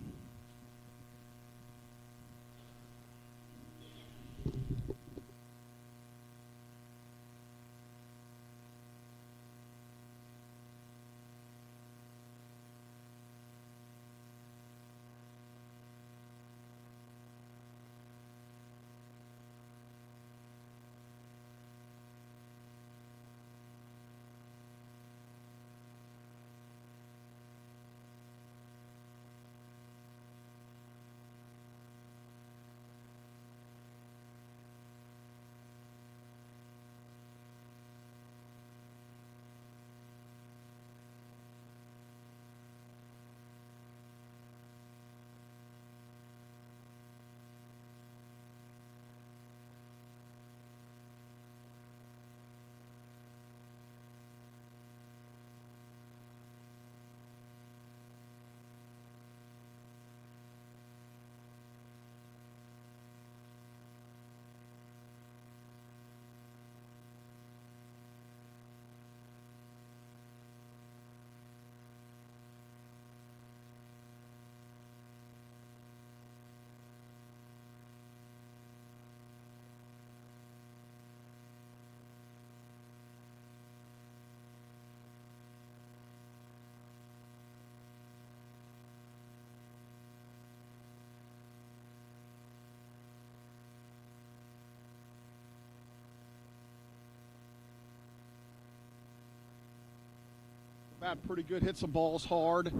Speaker 1: Bat pretty good, hit some balls hard.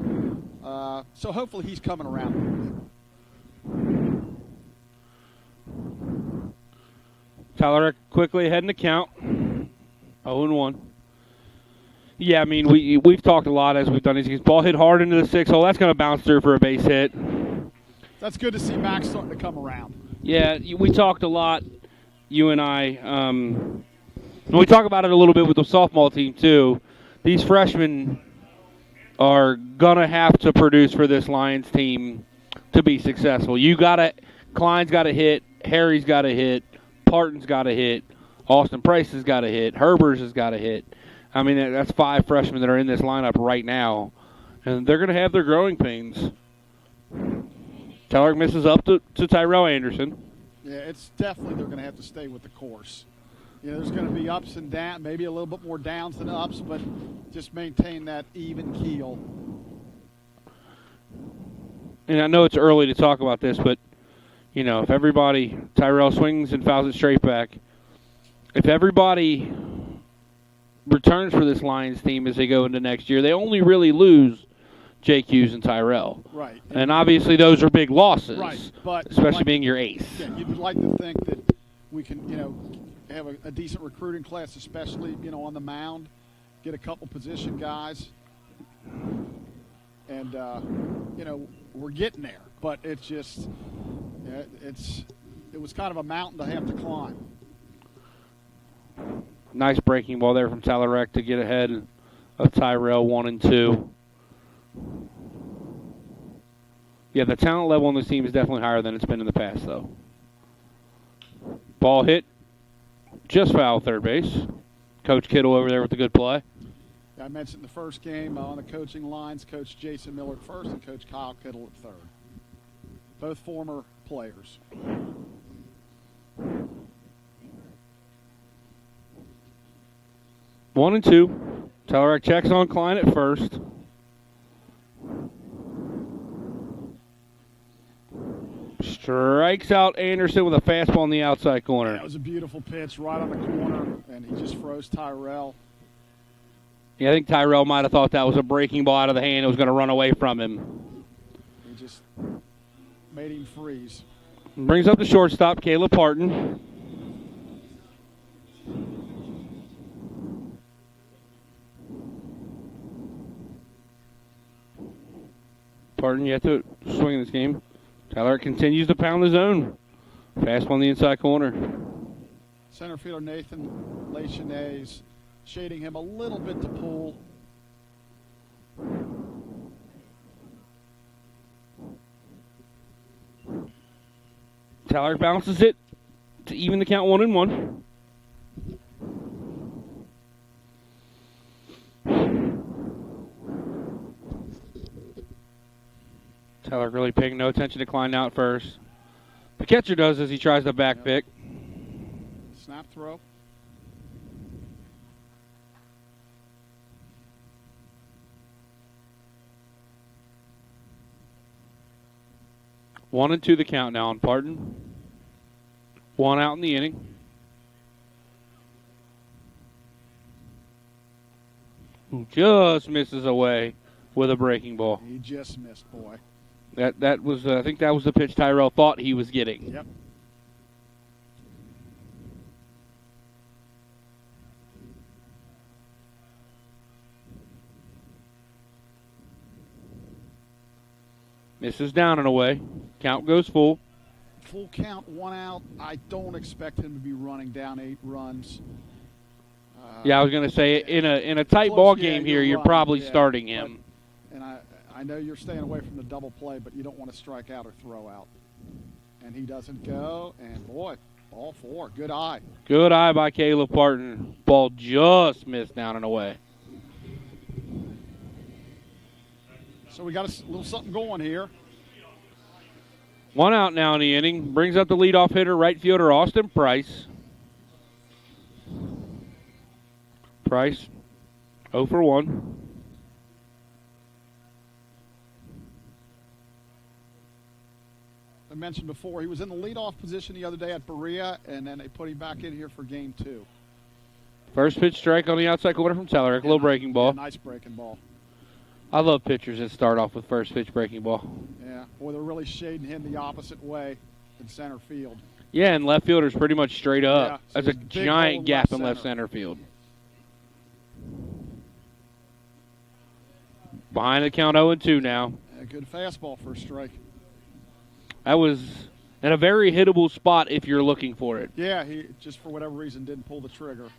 Speaker 1: So hopefully he's coming around.
Speaker 4: Tyler quickly ahead in the count. 0-1. Yeah, I mean, we've talked a lot as we've done these games. Ball hit hard into the 6 hole. That's going to bounce through for a base hit.
Speaker 1: That's good to see Max starting to come around.
Speaker 4: Yeah, we talked a lot, you and I. And we talk about it a little bit with the softball team, too. These freshmen are going to have to produce for this Lions team to be successful. Klein's got to hit, Harry's got to hit, Parton's got to hit, Austin Price has got to hit, Herbers has got to hit. I mean, that's 5 freshmen that are in this lineup right now, and they're going to have their growing pains. Teller misses up to Tyrell Anderson.
Speaker 1: Yeah, it's definitely they're going to have to stay with the course. You know, there's going to be ups and downs, maybe a little bit more downs than ups, but just maintain that even keel.
Speaker 4: And I know it's early to talk about this, but, you know, if everybody, Tyrell swings and fouls it straight back, if everybody returns for this Lions team as they go into next year, they only really lose Jake Hughes and Tyrell.
Speaker 1: Right.
Speaker 4: And obviously those are big losses,
Speaker 1: right. But
Speaker 4: especially being your ace.
Speaker 1: Yeah, you'd like to think that we can, you know, have a decent recruiting class, especially, you know, on the mound, get a couple position guys. And, you know, we're getting there. But it's just, it was kind of a mountain to have to climb.
Speaker 4: Nice breaking ball there from Talarek to get ahead of Tyrell 1-2. Yeah, the talent level on this team is definitely higher than it's been in the past, though. Ball hit, just foul third base. Coach Kittle over there with the good play.
Speaker 1: Yeah, I mentioned the first game on the coaching lines, Coach Jason Miller at first and Coach Kyle Kittle at third. Both former players.
Speaker 4: 1-2. Talarek checks on Klein at first. Strikes out Anderson with a fastball in the outside corner.
Speaker 1: That was a beautiful pitch right on the corner, and he just froze Tyrell.
Speaker 4: Yeah, I think Tyrell might have thought that was a breaking ball out of the hand. It was going to run away from him.
Speaker 1: He just made him freeze.
Speaker 4: Brings up the shortstop, Caleb Parton. Parton yet to swing in this game. Tyler continues to pound the zone. Fastball on the inside corner.
Speaker 1: Center fielder Nathan Lachinaise shading him a little bit to pull.
Speaker 4: Tyler bounces it to even the count 1-1. Tyler really paying no attention to Klein out first. The catcher does as he tries to back pick.
Speaker 1: Snap throw.
Speaker 4: One and two the count now on Parton. One out in the inning. Just misses away with a breaking ball.
Speaker 1: He just missed, boy.
Speaker 4: That was I think that was the pitch Tyrell thought he was getting.
Speaker 1: Yep.
Speaker 4: Misses down and away. Count goes full.
Speaker 1: Full count, one out. I don't expect him to be running down 8 runs.
Speaker 4: Yeah, I was going to say in a tight ball game here, you're probably starting him.
Speaker 1: And I know you're staying away from the double play, but you don't want to strike out or throw out. And he doesn't go. And boy, ball 4. Good eye.
Speaker 4: Good eye by Caleb Parton. Ball just missed down and away.
Speaker 1: So we got a little something going here.
Speaker 4: One out now in the inning. Brings up the leadoff hitter, right fielder Austin Price. Price 0 for 1.
Speaker 1: I mentioned before, he was in the leadoff position the other day at Berea, and then they put him back in here for game 2.
Speaker 4: First pitch strike on the outside corner from Teller. A little breaking ball.
Speaker 1: Yeah, nice breaking ball.
Speaker 4: I love pitchers that start off with first pitch breaking ball.
Speaker 1: Yeah, boy, they're really shading him the opposite way in center field.
Speaker 4: Yeah, and left fielder's pretty much straight up.
Speaker 1: Yeah, so
Speaker 4: That's a
Speaker 1: there's a big hole
Speaker 4: giant
Speaker 1: in
Speaker 4: gap
Speaker 1: left
Speaker 4: in left
Speaker 1: center.
Speaker 4: center field. Behind the count 0-2 now.
Speaker 1: A good fastball for a strike.
Speaker 4: That was in a very hittable spot if you're looking for it.
Speaker 1: Yeah, he just for whatever reason didn't pull the trigger.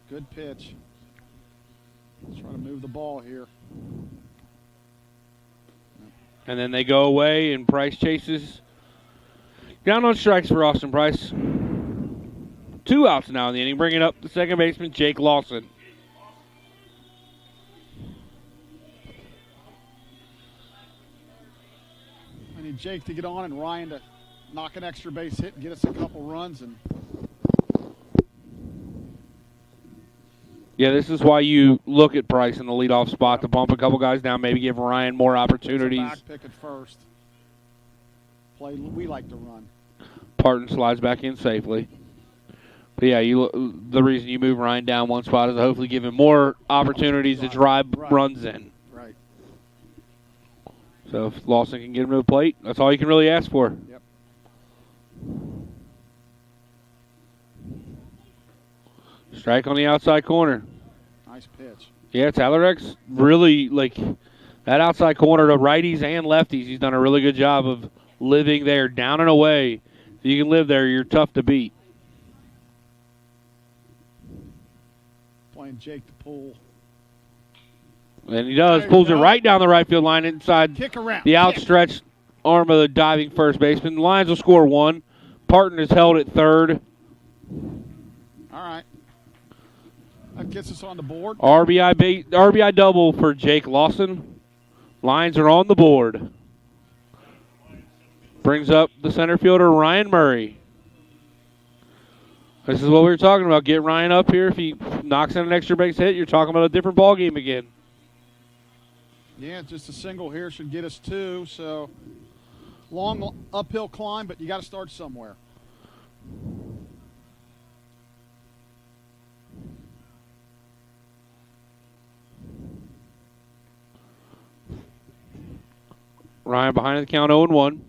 Speaker 1: Good pitch. Let's try to move the ball here.
Speaker 4: And then they go away, and Price chases. Down on strikes for Austin Price. 2 outs now in the inning, bringing up the second baseman, Jake Lawson.
Speaker 1: I need Jake to get on and Ryan to knock an extra base hit and get us a couple runs. And
Speaker 4: Yeah, this is why you look at Price in the leadoff spot to bump a couple guys down, maybe give Ryan more opportunities.
Speaker 1: back pick at first. Play we like to run.
Speaker 4: Parton slides back in safely. But yeah, the reason you move Ryan down one spot is to hopefully give him more opportunities to drive runs in.
Speaker 1: Right.
Speaker 4: So if Lawson can get him to the plate, that's all you can really ask for.
Speaker 1: Yep.
Speaker 4: Strike on the outside corner.
Speaker 1: Nice pitch.
Speaker 4: Yeah, Tyler X really, that outside corner to righties and lefties, he's done a really good job of living there, down and away. If you can live there, you're tough to beat.
Speaker 1: Playing Jake to pull.
Speaker 4: And he does.
Speaker 1: There
Speaker 4: Pulls
Speaker 1: you
Speaker 4: it
Speaker 1: go.
Speaker 4: right down the right field line inside
Speaker 1: Kick around.
Speaker 4: the
Speaker 1: Kick.
Speaker 4: outstretched arm of the diving first baseman. The Lions will score 1. Parton is held at third.
Speaker 1: All right. That gets us on the board.
Speaker 4: RBI double for Jake Lawson. Lions are on the board. Brings up the center fielder, Ryan Murray. This is what we were talking about. Get Ryan up here. If he knocks in an extra base hit, you're talking about a different ball game again.
Speaker 1: Yeah, just a single here should get us 2. So long uphill climb, but you got to start somewhere.
Speaker 4: Ryan behind the count 0-1.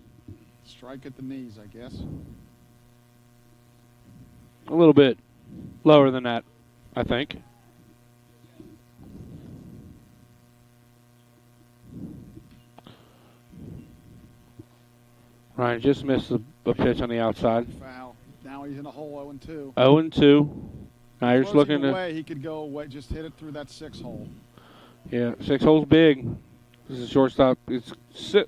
Speaker 1: Strike at the knees, I guess.
Speaker 4: A little bit lower than that, I think. Ryan just missed a pitch on the outside.
Speaker 1: Foul. Now he's in a hole 0-2.
Speaker 4: 0-2. Now you're just looking
Speaker 1: away,
Speaker 4: to.
Speaker 1: he could go away, just hit it through that 6 hole.
Speaker 4: Yeah, 6 holes big. This is a shortstop. It's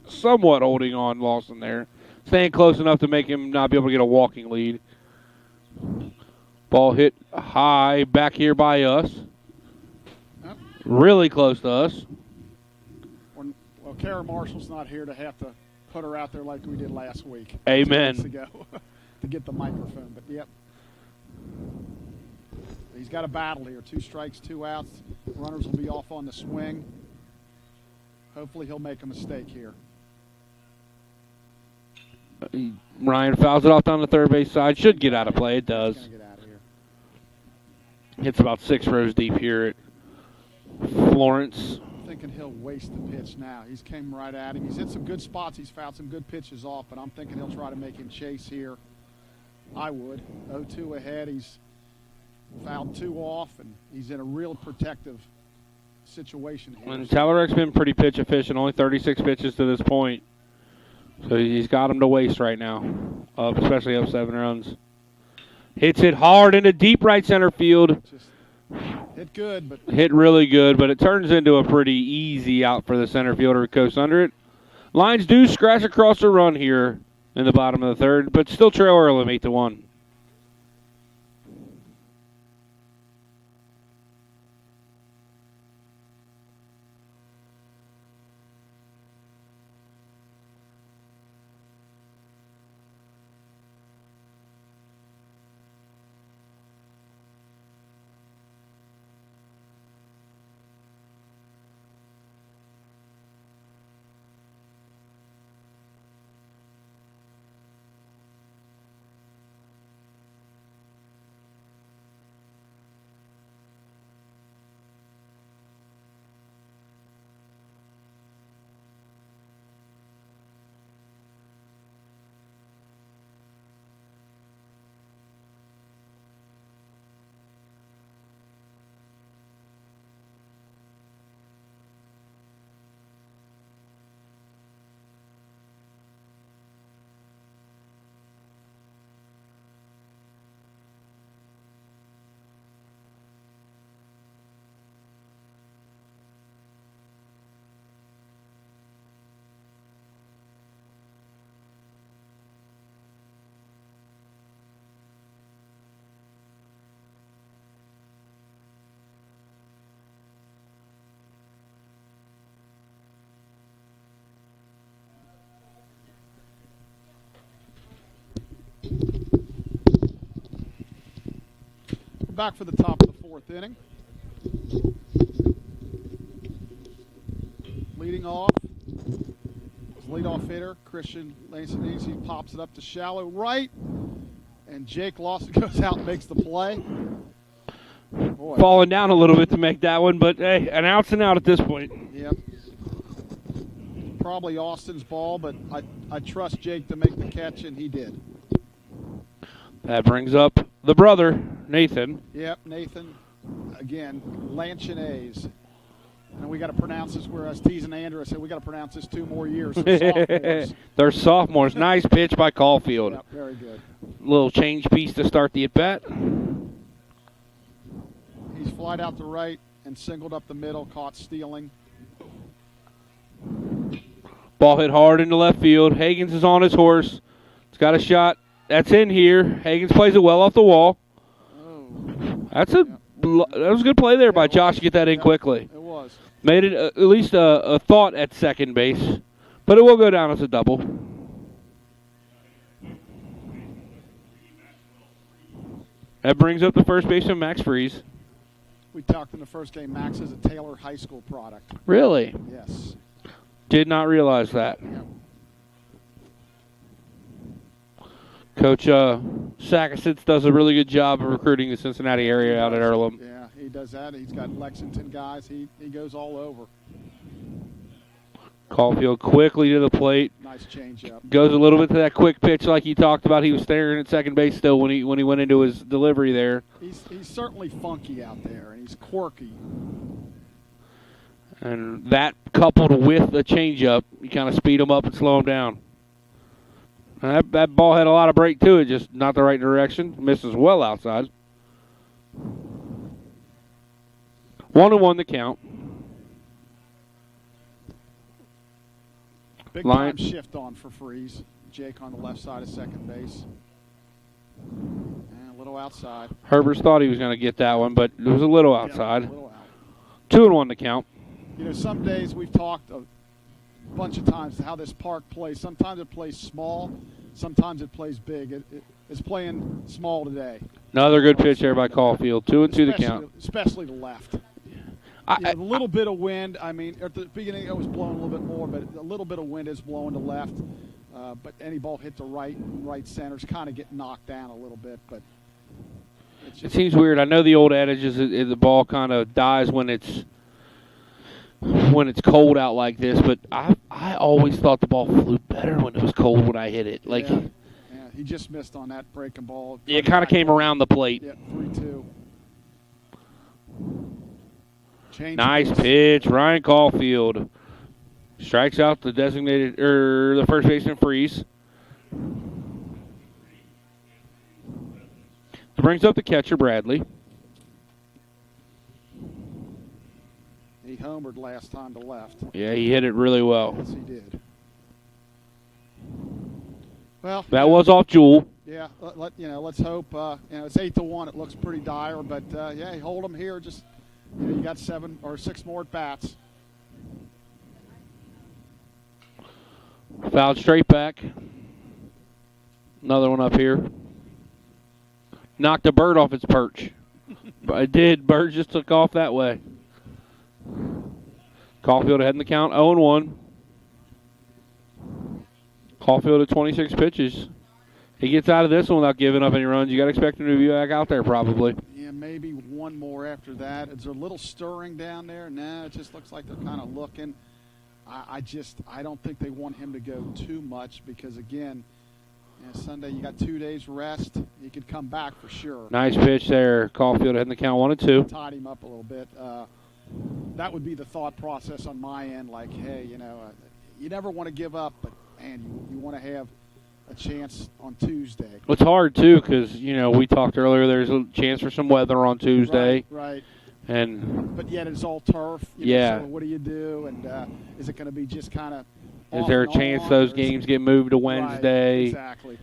Speaker 4: somewhat holding on Lawson there. Staying close enough to make him not be able to get a walking lead. Ball hit high back here by us.
Speaker 1: Yep.
Speaker 4: Really close to us.
Speaker 1: Well, Kara Marshall's not here to have to put her out there like we did last week.
Speaker 4: Amen.
Speaker 1: 2 weeks ago to get the microphone. But, yep. He's got a battle here. 2 strikes, 2 outs. Runners will be off on the swing. Hopefully he'll make a mistake here.
Speaker 4: Ryan fouls it off down the third base side. Should get out of play. It
Speaker 1: He's
Speaker 4: does.
Speaker 1: going to get out of here.
Speaker 4: Hits about 6 rows deep here at Florence.
Speaker 1: I'm thinking he'll waste the pitch now. He's came right at him. He's hit some good spots. He's fouled some good pitches off, but I'm thinking he'll try to make him chase here. I would. 0-2 ahead. He's fouled 2 off, and he's in a real protective situation here.
Speaker 4: And Talarik's been pretty pitch efficient, only 36 pitches to this point. So he's got him to waste right now, especially up 7 runs. Hits it hard into deep right center field.
Speaker 1: Just hit good, but
Speaker 4: Hit really good, but it turns into a pretty easy out for the center fielder who coasts under it. Lions do scratch across the run here in the bottom of the third, but still trail Earlham 8-1.
Speaker 1: back for the top of the fourth inning. Leading off, leadoff hitter Christian Lancinese. He pops it up to shallow right, and Jake Lawson goes out and makes the play. Boy.
Speaker 4: Falling down a little bit to make that one, but hey, an outs and out at this point.
Speaker 1: Yep. Probably Austin's ball, but I trust Jake to make the catch, and he did.
Speaker 4: That brings up the brother, Nathan.
Speaker 1: Yep, Nathan. Again, Lancinese. And we got to pronounce this, where I was teasing Andrew. I said, we got to pronounce this 2 more years. Sophomores.
Speaker 4: They're sophomores. Nice pitch by Caulfield.
Speaker 1: Yep, very good.
Speaker 4: Little change piece to start the at-bat.
Speaker 1: He's flied out to right and singled up the middle, caught stealing.
Speaker 4: Ball hit hard into left field. Hagens is on his horse. It's got a shot. That's in here. Hagens plays it well off the wall.
Speaker 1: Oh.
Speaker 4: That was a good play there by Josh to get that in quickly.
Speaker 1: It was.
Speaker 4: Made it at least a thought at second base, but it will go down as a double. That brings up the first baseman, Max Freeze.
Speaker 1: We talked in the first game, Max is a Taylor High School product.
Speaker 4: Really?
Speaker 1: Yes.
Speaker 4: Did not realize that.
Speaker 1: Yep.
Speaker 4: Coach Sackasitz does a really good job of recruiting the Cincinnati area out at Earlham.
Speaker 1: Yeah, he does that. He's got Lexington guys. He goes all over.
Speaker 4: Caulfield quickly to the plate.
Speaker 1: Nice changeup.
Speaker 4: Goes a little bit to that quick pitch like he talked about. He was staring at second base still when he went into his delivery there.
Speaker 1: He's certainly funky out there, and he's quirky.
Speaker 4: And that coupled with the changeup, you kind of speed him up and slow him down. And that ball had a lot of break to it, just not the right direction. Misses well outside. 1-1 the count.
Speaker 1: Big
Speaker 4: Line.
Speaker 1: time shift on for Freeze. Jake on the left side of second base. And a little outside.
Speaker 4: Herbers thought he was going to get that one, but it was a little outside.
Speaker 1: Yeah, a little out.
Speaker 4: 2-1 the count.
Speaker 1: You know, some days we've talked a bunch of times how this park plays. Sometimes it plays small. Sometimes it plays big. It's playing small today.
Speaker 4: Another good pitch there by Caulfield. 2-2 the count.
Speaker 1: Especially the left. A little bit of wind. I mean, at the beginning it was blowing a little bit more, but a little bit of wind is blowing to left. But any ball hit to right center's kind of getting knocked down a little bit. But
Speaker 4: it seems weird. I know the old adage is that the ball kind of dies when it's cold out like this, but I always thought the ball flew better when it was cold when I hit it. Like,
Speaker 1: yeah, he just missed on that breaking ball.
Speaker 4: It kind of came around the plate.
Speaker 1: Yeah, 3-2.
Speaker 4: Nice pitch, Ryan Caulfield strikes out the the first baseman Freeze. Brings up the catcher Bradley.
Speaker 1: He homered last time to left.
Speaker 4: Yeah, he hit it really well.
Speaker 1: Yes, he did. Well,
Speaker 4: that was off Jewel.
Speaker 1: Yeah, let's hope. It's 8-1. It looks pretty dire, but yeah, hold them here. Just you got 7 or 6 more at bats.
Speaker 4: Fouled straight back. Another one up here. Knocked a bird off its perch. It did. Bird just took off that way. Caulfield ahead in the count, 0-1. Caulfield at 26 pitches. He gets out of this one without giving up any runs. You got to expect him to be back out there probably.
Speaker 1: Yeah, maybe one more after that. Is there a little stirring down there? Nah, it just looks like they're kind of looking. I don't think they want him to go too much because, again, Sunday you got 2 days rest. He could come back for sure.
Speaker 4: Nice pitch there. Caulfield ahead in the count, 1-2.
Speaker 1: Tied him up a little bit. That would be the thought process on my end. Like, hey, you never want to give up, but, man, you want to have a chance on Tuesday.
Speaker 4: Well, it's hard, too, because, we talked earlier, there's a chance for some weather on Tuesday.
Speaker 1: Right.
Speaker 4: But
Speaker 1: yet it's all turf.
Speaker 4: Yeah.
Speaker 1: So what do you do? And is it going to be just kind of
Speaker 4: is there a chance those games get moved to Wednesday?
Speaker 1: Right, exactly.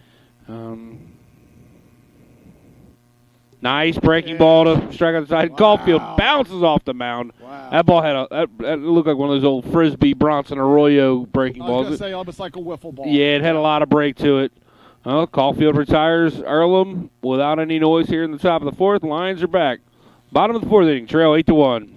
Speaker 4: Nice breaking ball to strike out the side. Wow. Caulfield bounces off the mound.
Speaker 1: Wow.
Speaker 4: That ball had that looked like one of those old Frisbee Bronson Arroyo breaking balls.
Speaker 1: I was going to say almost like a wiffle ball.
Speaker 4: Yeah, it had a lot of break to it. Well, Caulfield retires Earlham without any noise here in the top of the fourth. Lions are back. Bottom of the fourth inning, trail 8-1.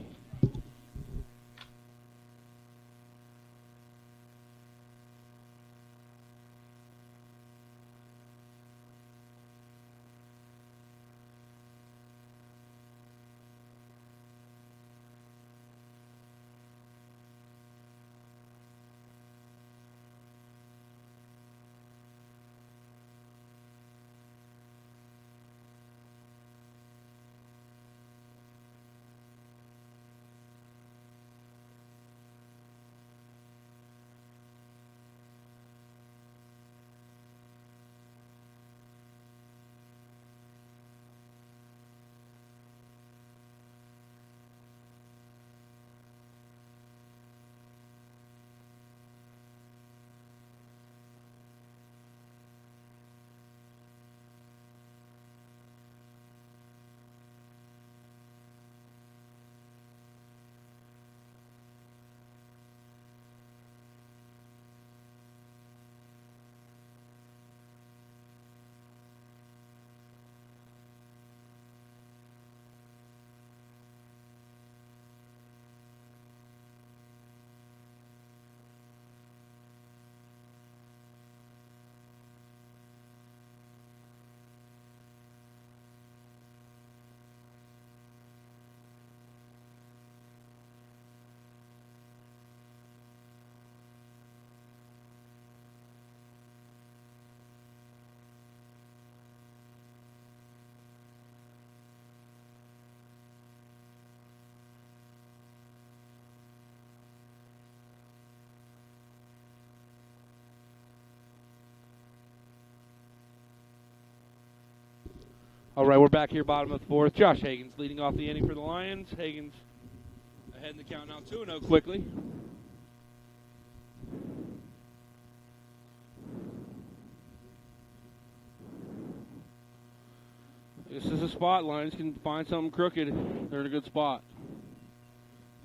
Speaker 4: All right, we're back here, bottom of the fourth. Josh Hagens leading off the inning for the Lions. Hagens ahead in the count now, 2-0 quickly. This is a spot. Lions can find something crooked. They're in a good spot.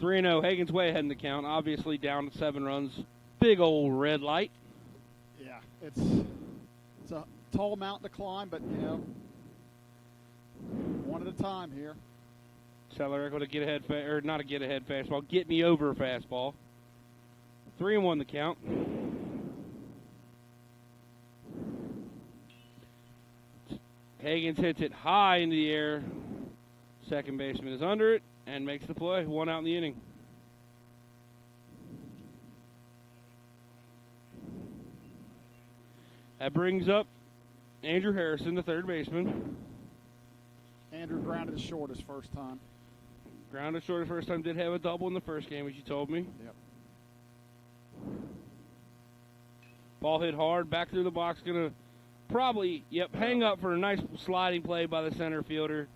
Speaker 4: 3-0. Hagens way ahead in the count. Obviously down to 7 runs. Big old red light.
Speaker 1: Yeah, it's a tall mountain to climb, but, you know, one at a time here.
Speaker 4: Celerico to get ahead, or not a get ahead fastball. Get me over fastball. 3-1 the count. Hagens hits it high into the air. Second baseman is under it and makes the play. 1 out in the inning. That brings up Andrew Harrison, the third baseman.
Speaker 1: Andrew grounded his short his first time.
Speaker 4: Grounded short the first time. Did have a double in the first game, as you told me.
Speaker 1: Yep.
Speaker 4: Ball hit hard. Back through the box. Going to probably, hang up for a nice sliding play by the center fielder.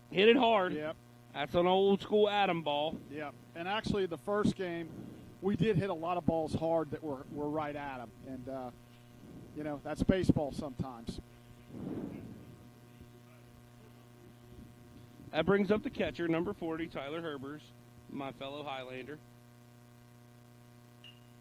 Speaker 4: Hit it hard.
Speaker 1: Yep.
Speaker 4: That's an old school Adam ball.
Speaker 1: Yep. And actually, the first game, we did hit a lot of balls hard that were right at him. And, you know, that's baseball sometimes.
Speaker 4: That brings up the catcher, number 40, Tyler Herbers, my fellow Highlander.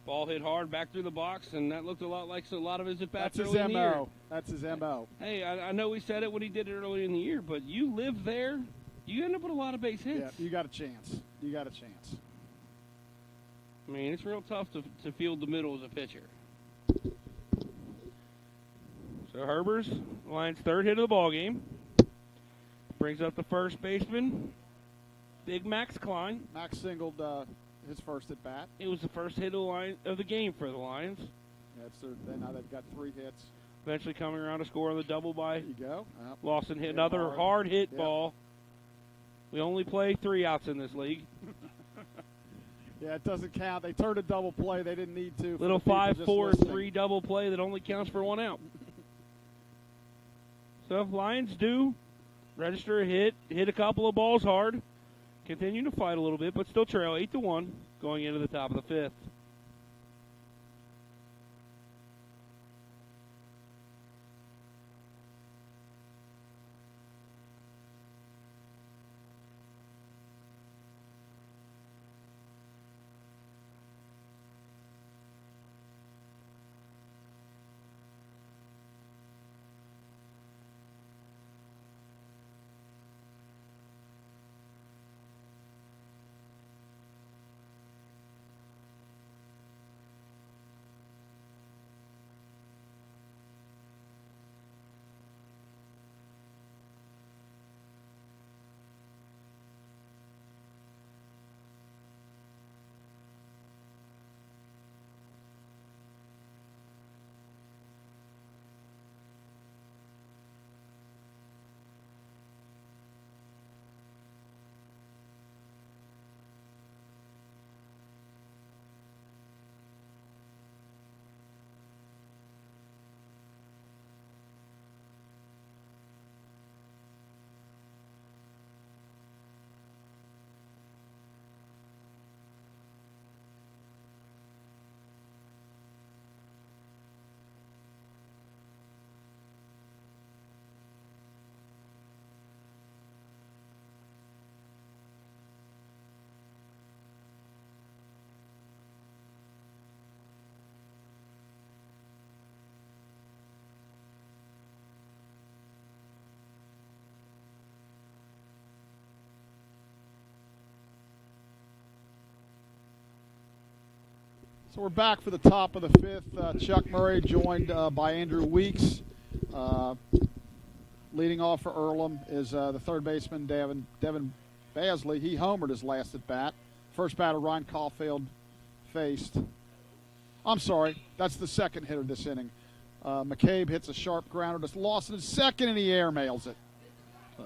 Speaker 4: Ball hit hard back through the box, and that looked a lot like a lot of his at-bats
Speaker 1: That's his
Speaker 4: early in the year.
Speaker 1: M.O. That's his M.O.
Speaker 4: Hey, I know we said it when he did it early in the year, but you live there, you end up with a lot of base hits.
Speaker 1: Yeah, you got a chance. You got a chance.
Speaker 4: I mean, it's real tough to field the middle as a pitcher. So Herbers, Lions' third hit of the ball game. Brings up the first baseman, Big Max Klein.
Speaker 1: Max singled his first at bat.
Speaker 4: It was the first hit of the game for the Lions.
Speaker 1: Now they've got 3 hits.
Speaker 4: Eventually coming around to score on the double by
Speaker 1: There you go. Yep.
Speaker 4: Lawson. Hit another hard hit
Speaker 1: Yep.
Speaker 4: ball. We only play 3 outs in this league.
Speaker 1: Yeah, it doesn't count. They turned a double play. They didn't need to.
Speaker 4: Little 5-4-3 double play that only counts for 1 out. So Lions do register a hit a couple of balls hard, continue to fight a little bit, but still trail 8-1 going into the top of the 5th.
Speaker 1: So we're back for the top of the fifth. Chuck Murray joined by Andrew Weeks. Leading off for Earlham is the third baseman, Devin Basley. He homered his last at bat. First batter, Ryan Caulfield faced. I'm sorry, that's the second hitter this inning. McCabe hits a sharp grounder to Lawson at second, and he air mails it.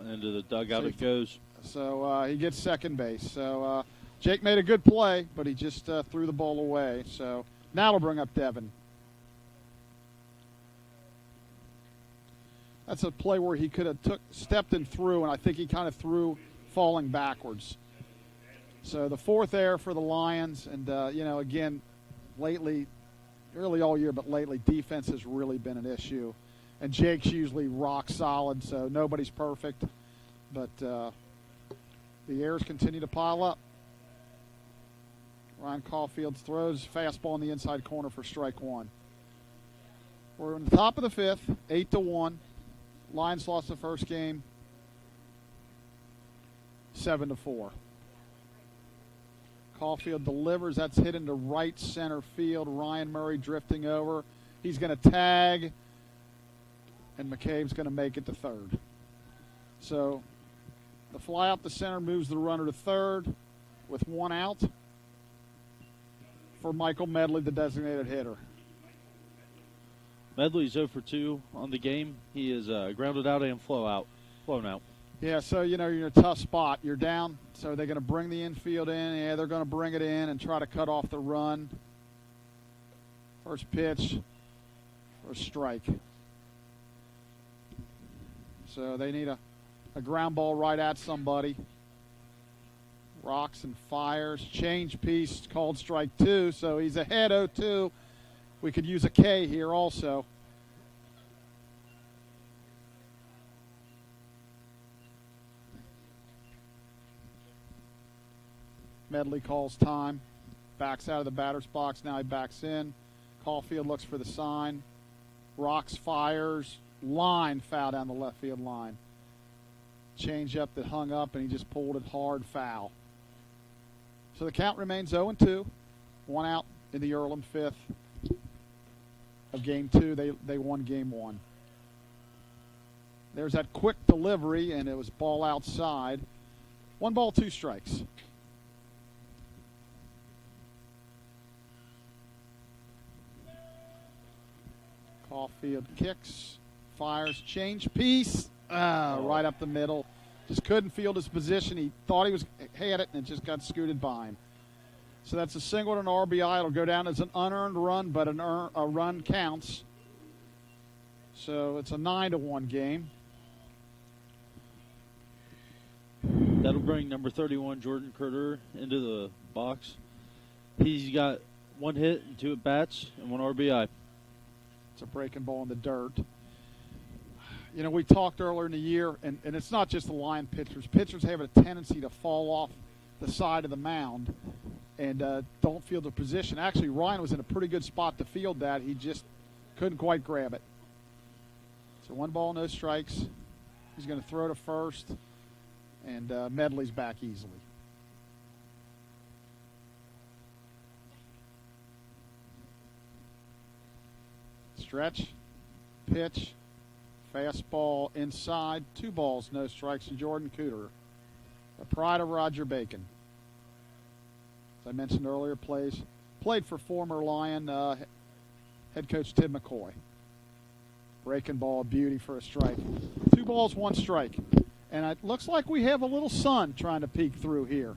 Speaker 2: Into the dugout it goes.
Speaker 1: So he gets second base. So Jake made a good play, but he just threw the ball away. So now it'll bring up Devin. That's a play where he could have stepped and threw, and I think he kind of threw falling backwards. So the fourth error for the Lions, and again, lately, early all year, but lately, defense has really been an issue. And Jake's usually rock solid, so nobody's perfect. But the errors continue to pile up. Ryan Caulfield throws fastball in the inside corner for strike one. We're in the top of the fifth, 8-1. Lions lost the first game, 7-4. Caulfield delivers. That's hit into right center field. Ryan Murray drifting over. He's going to tag, and McCabe's going to make it to third. So the fly out the center moves the runner to third with one out for Michael Medley, the designated hitter.
Speaker 2: Medley's 0 for 2 on the game. He is grounded out and flown out.
Speaker 1: Yeah, so, you're in a tough spot. You're down, so they're going to bring the infield in. Yeah, they're going to bring it in and try to cut off the run. First pitch for a strike. So they need a ground ball right at somebody. Rocks and fires. Change piece called strike two, so he's ahead 0-2. We could use a K here also. Medley calls time. Backs out of the batter's box. Now he backs in. Caulfield looks for the sign. Rocks, fires. Line foul down the left field line. Change up that hung up, and he just pulled it hard foul. So the count remains 0-2. One out in the Earlham fifth of game two. They won game one. There's that quick delivery, and it was ball outside. 1 ball, 2 strikes. Caulfield kicks, fires, change piece, right up the middle. Just couldn't field his position. He thought he had it, and it just got scooted by him. So that's a single and an RBI. It'll go down as an unearned run, but a run counts. So it's a 9-1 game.
Speaker 2: That'll bring number 31, Jordan Curter, into the box. He's got 1 hit and 2 at-bats and 1 RBI.
Speaker 1: It's a breaking ball in the dirt. We talked earlier in the year, and it's not just the Lion pitchers. Pitchers have a tendency to fall off the side of the mound and don't field the position. Actually, Ryan was in a pretty good spot to field that. He just couldn't quite grab it. So 1 ball, no strikes. He's going to throw to first, and Medley's back easily. Stretch, pitch, fastball inside, 2 balls, no strikes to Jordan Cooter. The pride of Roger Bacon. As I mentioned earlier, played for former Lion head coach Tim McCoy. Breaking ball, beauty for a strike. 2 balls, 1 strike. And it looks like we have a little sun trying to peek through here.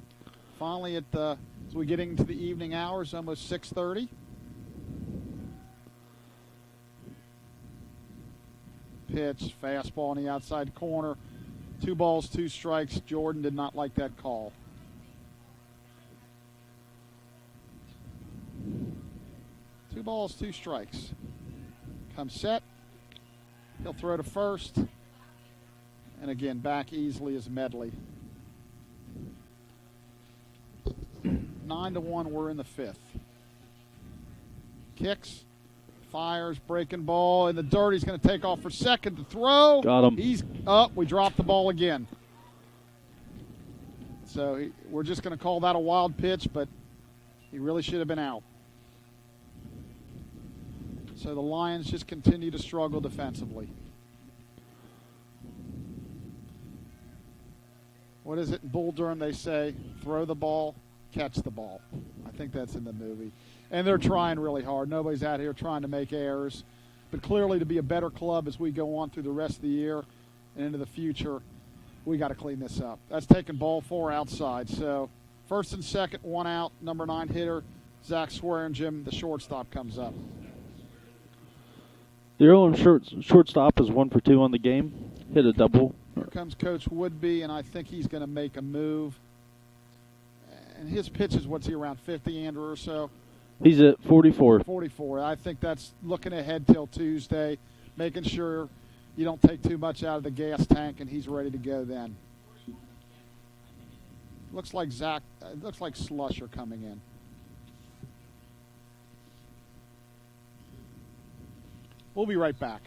Speaker 1: Finally, as we get into the evening hours, almost 6:30. Pitch, fastball in the outside corner. 2 balls, 2 strikes. Jordan did not like that call. Two balls, 2 strikes. Comes set. He'll throw to first. And again, back easily is Medley. 9-1, we're in the fifth. Kicks. Fires, breaking ball in the dirt. He's going to take off for second to throw.
Speaker 2: Got him.
Speaker 1: He's up. We dropped the ball again. So we're just going to call that a wild pitch, but he really should have been out. So the Lions just continue to struggle defensively. What is it in Bull Durham? They say, throw the ball, catch the ball. I think that's in the movie. And they're trying really hard. Nobody's out here trying to make errors. But clearly to be a better club as we go on through the rest of the year and into the future, we got to clean this up. That's taking ball 4 outside. So first and second, 1 out, number 9 hitter, Zach Swearingen, the shortstop, comes up.
Speaker 2: The Earlham shortstop is 1 for 2 on the game. Hit a double.
Speaker 1: Here comes Coach Woodby, and I think he's going to make a move. And his pitch is, what's he, around 50, Andrew, or so?
Speaker 2: He's at 44.
Speaker 1: 44. I think that's looking ahead till Tuesday, making sure you don't take too much out of the gas tank, and he's ready to go then. Looks like Slusher coming in. We'll be right back.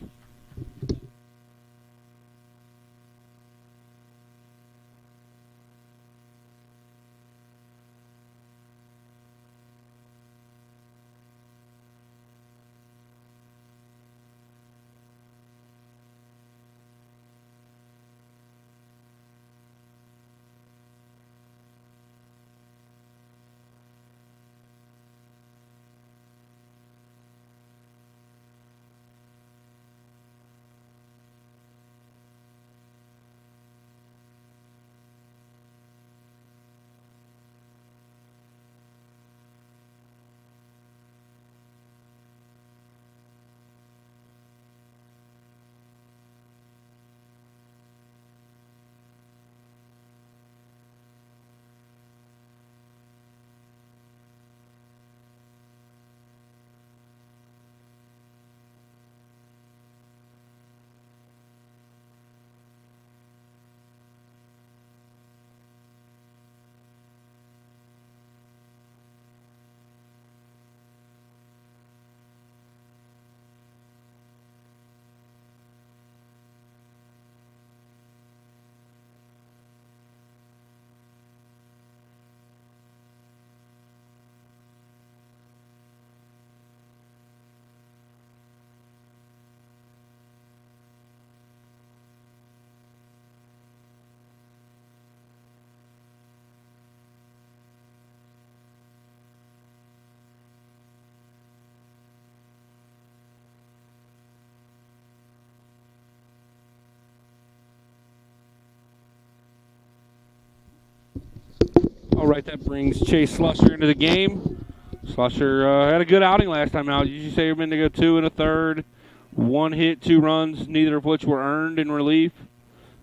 Speaker 4: All right, that brings Chase Slusher into the game. Slusher had a good outing last time out. You say you're meant to go 2 1/3, 1 hit, 2 runs, neither of which were earned in relief.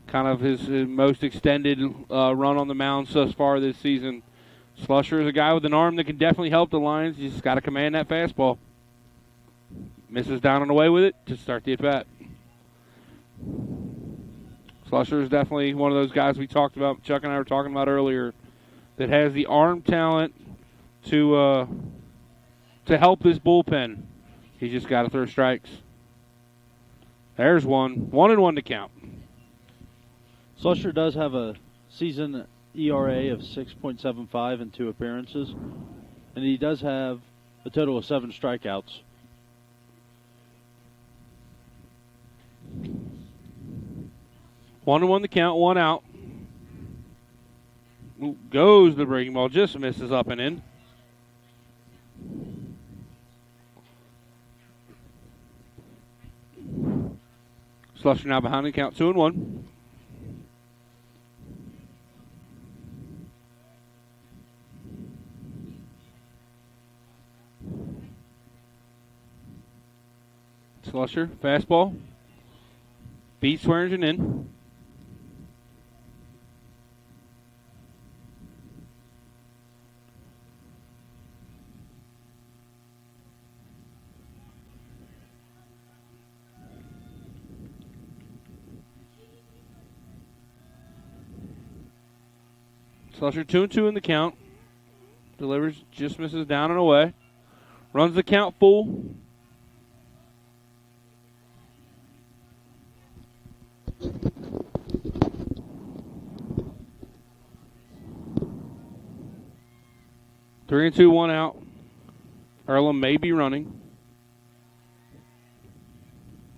Speaker 4: Kind of his most extended run on the mound thus far this season. Slusher is a guy with an arm that can definitely help the Lions. He's just got to command that fastball. Misses down and away with it to start the at-bat. Slusher is definitely one of those guys we talked about, Chuck and I were talking about earlier, that has the arm talent to help this bullpen. He's just got to throw strikes. There's one. 1-1 to count.
Speaker 2: Slusher does have a season ERA of 6.75 in 2 appearances, and he does have a total of 7 strikeouts.
Speaker 4: One and 1 to count, 1 out. Goes the breaking ball, just misses up and in. Slusher now behind the count, 2-1. Slusher, fastball. Beats Swearingen in. Slusher 2-2 in the count. Delivers, just misses down and away. Runs the count full. Three and 2, 1 out. Earlham may be running.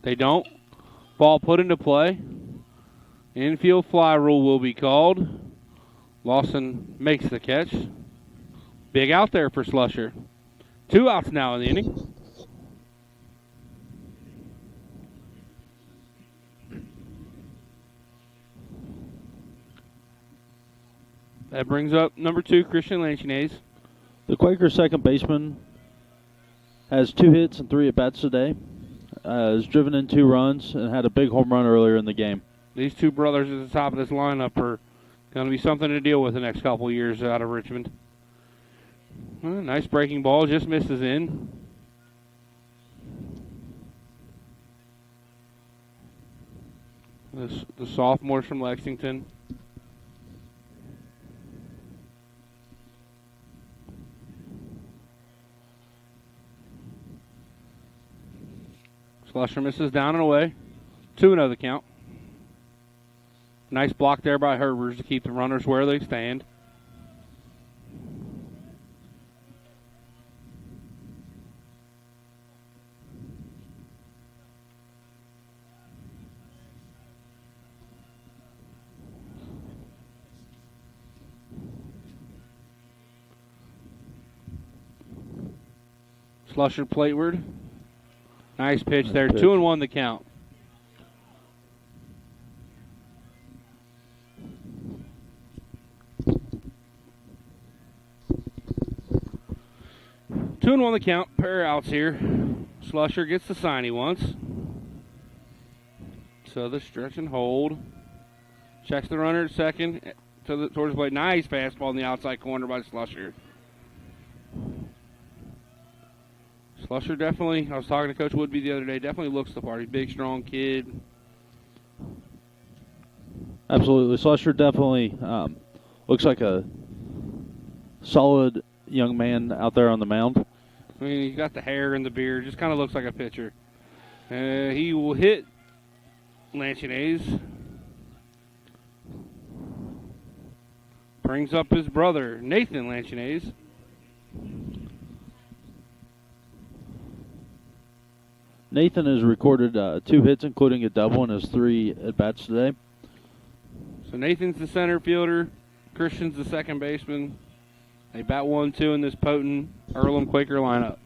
Speaker 4: They don't. Ball put into play. Infield fly rule will be called. Lawson makes the catch. Big out there for Slusher. 2 outs now in the inning. That brings up number 2, Christian Lanchines.
Speaker 2: The Quaker second baseman has 2 hits and 3 at-bats today. Has driven in 2 runs and had a big home run earlier in the game.
Speaker 4: These 2 brothers at the top of this lineup are going to be something to deal with the next couple years out of Richmond. Nice breaking ball, just misses in. The sophomores from Lexington. Slusher misses down and away. 2-0 the count. Nice block there by Herbers to keep the runners where they stand. Slusher plateward. Nice pitch there. 2-1 the count. Two and 1 the count. Pair outs here. Slusher gets the sign he wants. So the stretch and hold. Checks the runner at second towards the plate. Nice fastball in the outside corner by Slusher. Slusher definitely, I was talking to Coach Woodby the other day, definitely looks the part. He's a big, strong kid.
Speaker 2: Absolutely. Slusher definitely looks like a solid young man out there on the mound.
Speaker 4: I mean, he's got the hair and the beard. Just kind of looks like a pitcher. He will hit Lanchines. Brings up his brother, Nathan Lanchines.
Speaker 2: Nathan has recorded 2 hits, including a double, in his 3 at-bats today.
Speaker 4: So Nathan's the center fielder. Christian's the second baseman. They bat 1-2 in this potent Earlham Quaker lineup.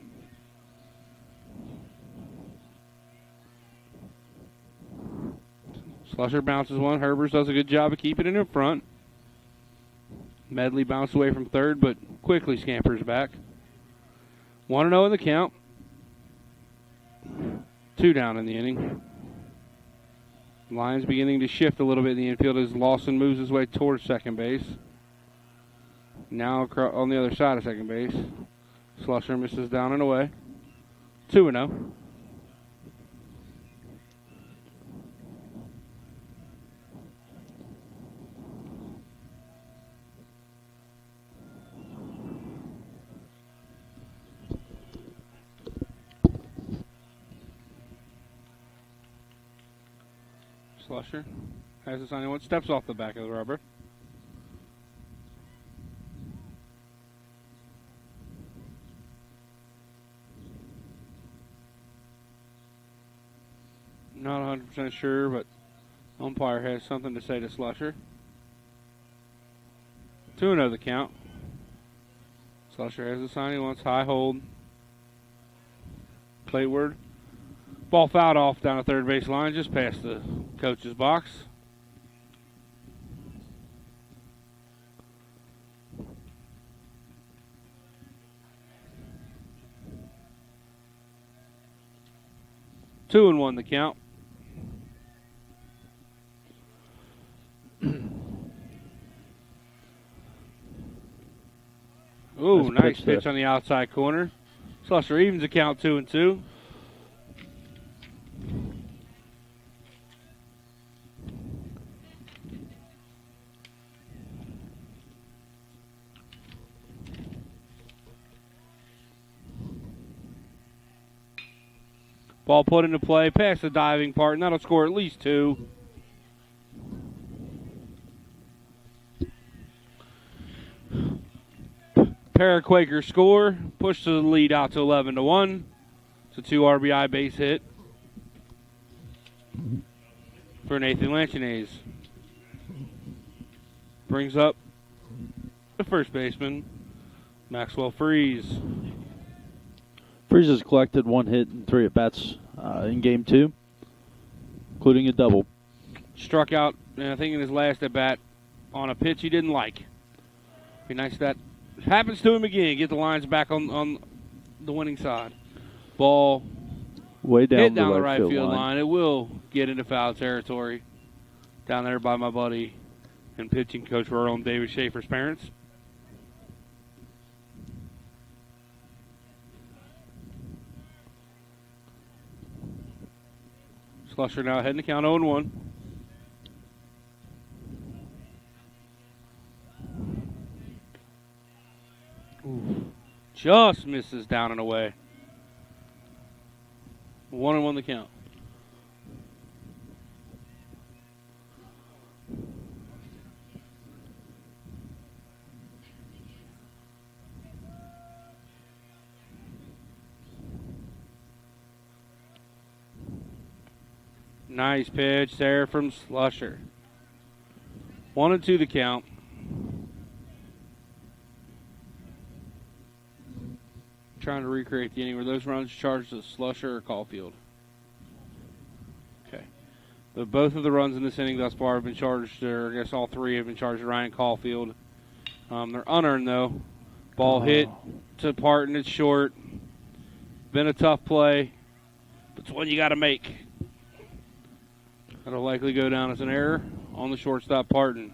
Speaker 4: Slusher bounces one. Herbers does a good job of keeping it in front. Medley bounced away from third, but quickly scampers back. 1-0 in the count. 2 down in the inning. Lions beginning to shift a little bit in the infield as Lawson moves his way towards second base. Now on the other side of second base. Slusher misses down and away. 2-0. Slusher has this on anyone, steps off the back of the rubber. Not 100% sure, but umpire has something to say to Slusher. 2-0 the count. Slusher has the sign he wants. High hold. Plateward. Ball fouled off down the third base line, just past the coach's box. Two and 1 the count. Ooh, nice pitch on the outside corner. Slusher evens the count 2-2. Ball put into play, past the diving part, and that'll score at least 2. Para Quaker score, push to the lead out to 11-1. It's a 2 RBI base hit. for Nathan Lanchinaise. Brings up the first baseman, Maxwell Freeze.
Speaker 2: Freeze has collected 1 hit and 3 at-bats in Game 2, including a double.
Speaker 4: Struck out, I think, in his last at-bat on a pitch he didn't like. Be nice if that happens to him again. Get the lines back on the winning side. Ball
Speaker 2: way down,
Speaker 4: hit down the right field line. It will get into foul territory down there by my buddy and pitching coach for Earlham, David Schaefer's parents. Slusher now heading to count 0-1. Just misses down and away. 1-1 the count. Nice pitch there from Slusher. 1-2 the count. Trying to recreate the inning. Were those runs charged to Slusher or Caulfield? Okay. But both of the runs in this inning thus far have been charged, or I guess all 3 have been charged to Ryan Caulfield. They're unearned, though. Ball hit to Parton. It's short. Been a tough play. But it's one you got to make. That'll likely go down as an error on the shortstop, Parton.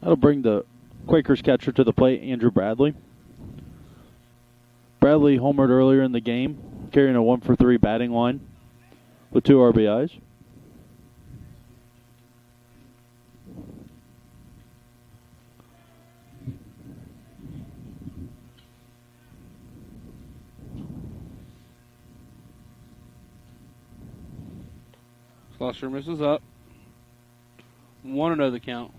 Speaker 2: That'll bring the Quakers catcher to the plate, Andrew Bradley. Bradley homered earlier in the game, carrying a 1-for-3 batting line with 2 RBIs.
Speaker 4: Slusher misses up. 1-0 the count.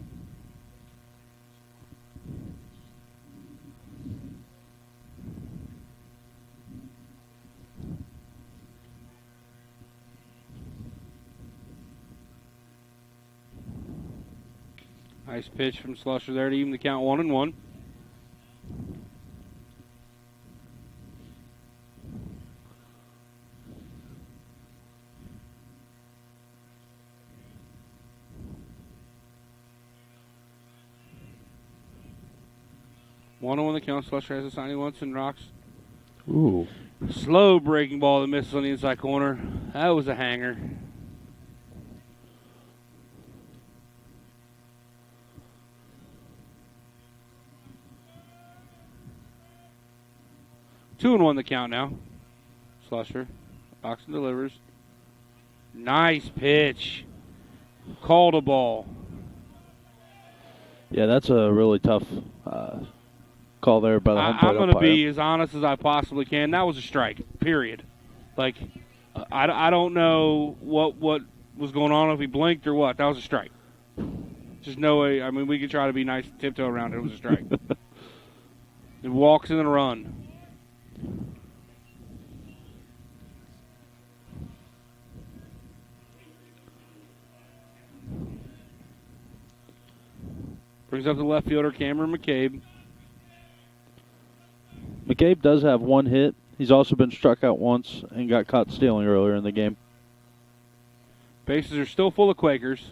Speaker 4: Nice pitch from Slusher there to even the count 1-1. On the count. Slusher has a signing once and rocks.
Speaker 2: Ooh.
Speaker 4: Slow breaking ball that misses on the inside corner. That was a hanger. Two and 1 the count now. Slusher. Oxen delivers. Nice pitch. Called a ball.
Speaker 2: Yeah, that's a really tough call there by the home plate
Speaker 4: I'm going to
Speaker 2: umpire.
Speaker 4: be as honest as I possibly can. That was a strike, period. Like, I don't know what was going on, if he blinked or what. That was a strike. There's no way. I mean, we could try to be nice, tiptoe around it. It was a strike. It walks in and run. Brings up the left fielder, Cameron McCabe.
Speaker 2: McCabe does have 1 hit. He's also been struck out once and got caught stealing earlier in the game.
Speaker 4: Bases are still full of Quakers.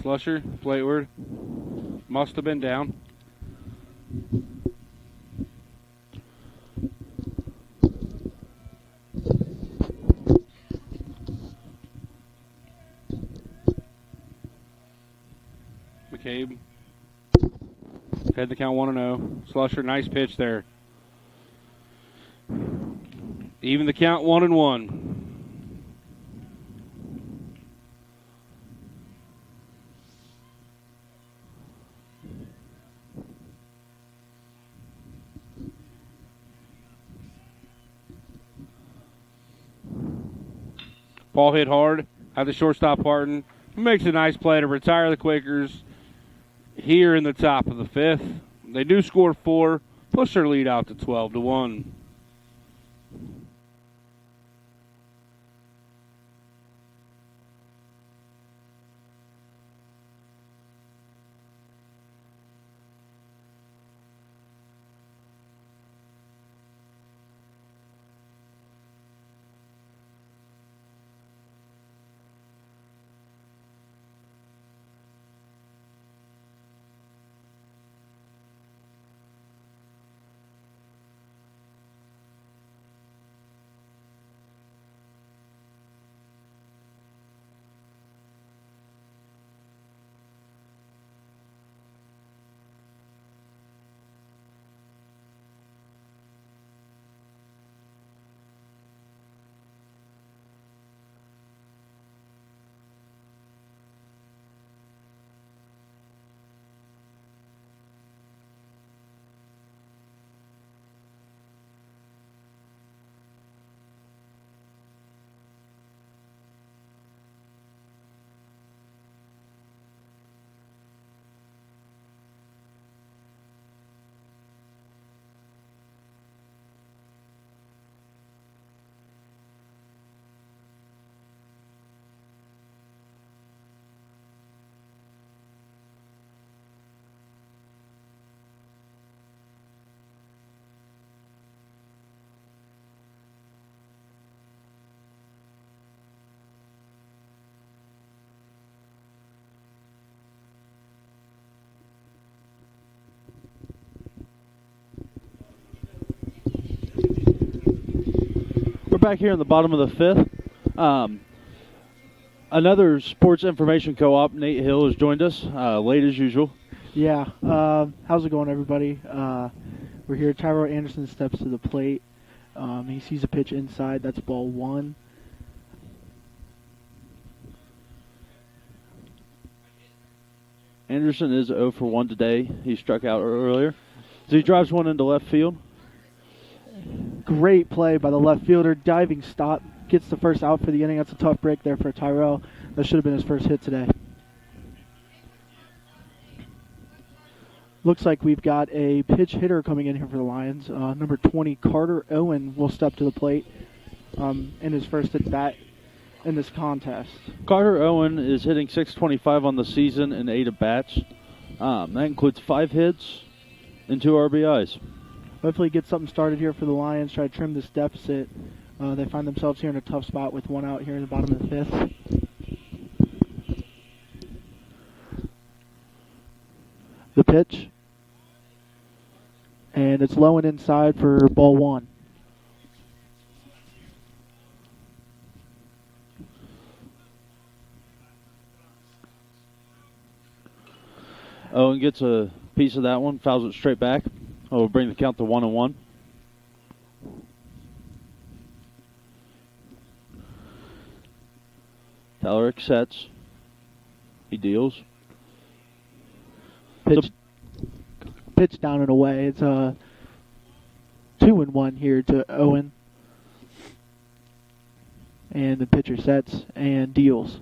Speaker 4: Slusher, plateward. Must have been down. McCabe. Head to count 1-0. Slusher, nice pitch there. Even the count 1-1. Ball hit hard. Had the shortstop Parton. Makes a nice play to retire the Quakers here in the top of the 5th. They do score 4, push their lead out to 12-1.
Speaker 2: Back here in the bottom of the 5th. Another sports information co-op, Nate Hill, has joined us, late as usual.
Speaker 5: Yeah. How's it going, everybody? We're here. Tyrell Anderson steps to the plate. He sees a pitch inside. That's ball 1.
Speaker 2: Anderson is 0 for 1 today. He struck out earlier. So he drives one into left field.
Speaker 5: Great play by the left fielder. Diving stop. Gets the first out for the inning. That's a tough break there for Tyrell. That should have been his first hit today. Looks like we've got a pitch hitter coming in here for the Lions. Number 20, Carter Owen, will step to the plate in his first at bat in this contest.
Speaker 2: Carter Owen is hitting .625 on the season in 8 at-bats. That includes 5 hits and 2 RBIs.
Speaker 5: Hopefully get something started here for the Lions, try to trim this deficit. They find themselves here in a tough spot with 1 out here in the bottom of the 5th. The pitch. And it's low and inside for ball 1.
Speaker 2: Owen gets a piece of that one, fouls it straight back. Will bring the count to 1-1. Tyler sets. He deals.
Speaker 5: Pitch down and away. It's a 2-1 here to Owen. And the pitcher sets and deals.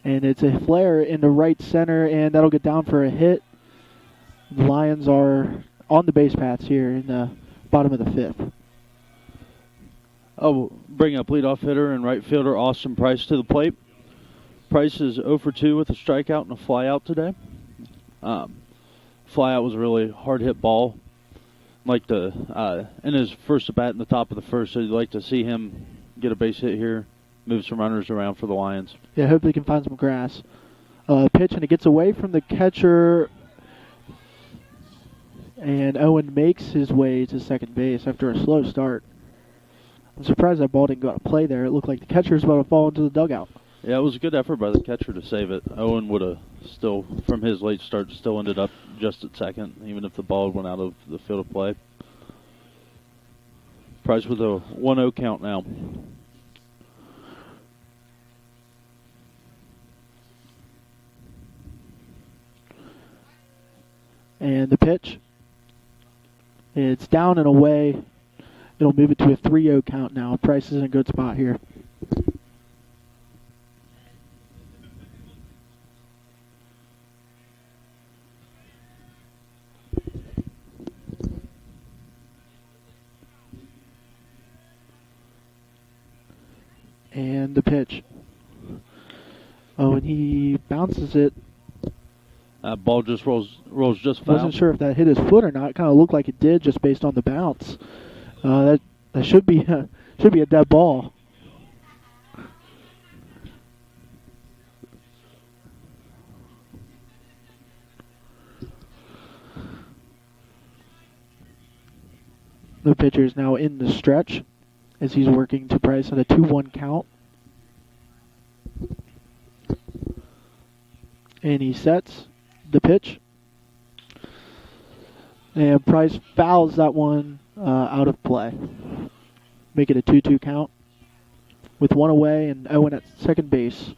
Speaker 5: And it's a flare into right center, and that'll get down for a hit. The Lions are on the base paths here in the bottom of the 5th.
Speaker 2: Oh, bring up leadoff hitter and right fielder Austin Price to the plate. Price is 0 for 2 with a strikeout and a flyout today. Flyout was a really hard hit ball. Like to in his first at bat in the top of the 1st, so you'd like to see him get a base hit here, move some runners around for the Lions.
Speaker 5: Yeah, hopefully he can find some grass. Pitch, and it gets away from the catcher. And Owen makes his way to second base after a slow start. I'm surprised that ball didn't go out of play there. It looked like the catcher was about to fall into the dugout.
Speaker 2: Yeah, it was a good effort by the catcher to save it. Owen would have still, from his late start, still ended up just at second, even if the ball went out of the field of play. Price with a 1-0 count now.
Speaker 5: And the pitch. It's down and away. It'll move it to a 3-0 count now. Price is in a good spot here. And the pitch. Oh, and he bounces it.
Speaker 2: Ball just rolls just foul.
Speaker 5: Wasn't sure if that hit his foot or not. It kind of looked like it did just based on the bounce. That should be a dead ball. The pitcher is now in the stretch as he's working to Price on a 2-1 count. And he sets the pitch. And Price fouls that one out of play. Make it a 2-2 count with one away and Owen at second base.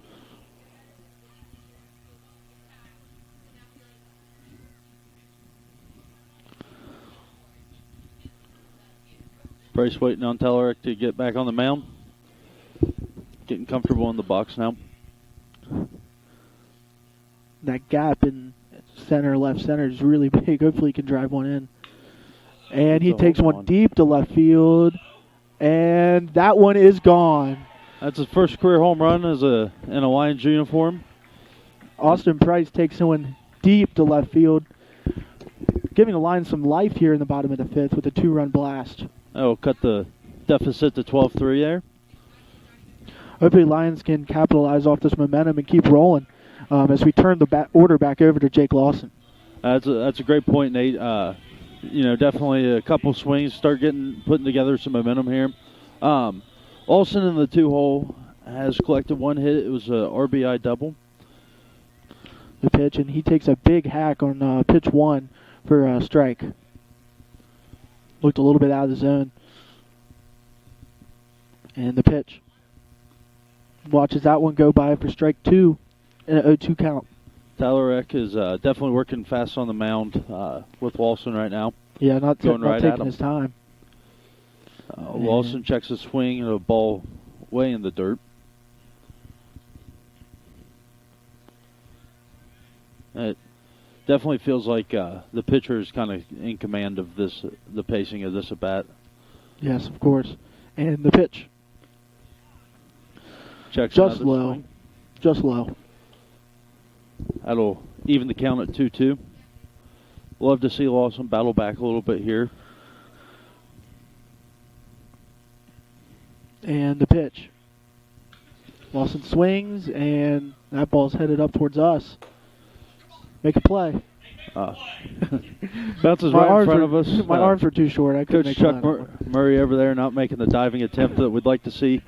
Speaker 2: Price waiting on Telerik to get back on the mound. Getting comfortable in the box now.
Speaker 5: That gap in left center is really big. Hopefully he can drive one in. And he takes one deep to left field. And that one is gone.
Speaker 2: That's his first career home run in a Lions uniform.
Speaker 5: Austin Price takes one deep to left field, giving the Lions some life here in the bottom of the fifth with a 2-run blast.
Speaker 2: That'll cut the deficit to 12-3 there.
Speaker 5: Hopefully Lions can capitalize off this momentum and keep rolling as we turn the order back over to Jake Lawson.
Speaker 2: That's a great point, Nate. Definitely a couple swings, putting together some momentum here. Olsen in the 2-hole has collected one hit. It was a RBI double.
Speaker 5: The pitch, and he takes a big hack on pitch 1 for a strike. Looked a little bit out of the zone. And the pitch. Watches that one go by for strike 2 and an 0-2 count.
Speaker 2: Telerik is definitely working fast on the mound with Walson right now.
Speaker 5: Yeah, not
Speaker 2: going right
Speaker 5: taking
Speaker 2: at him.
Speaker 5: his time.
Speaker 2: Walson checks his swing and a ball way in the dirt. It definitely feels like the pitcher is kind of in command of the pacing of this at bat.
Speaker 5: Yes, of course. And the pitch.
Speaker 2: Checks
Speaker 5: just low.
Speaker 2: Swing.
Speaker 5: Just low.
Speaker 2: That'll even the count at 2-2. Love to see Lawson battle back a little bit here.
Speaker 5: And the pitch. Lawson swings, and that ball's headed up towards us. Make a play.
Speaker 2: Bounces right in front of us.
Speaker 5: My arms were too short. I couldn't
Speaker 2: Coach
Speaker 5: make
Speaker 2: Chuck Murray over there not making the diving attempt that we'd like to see.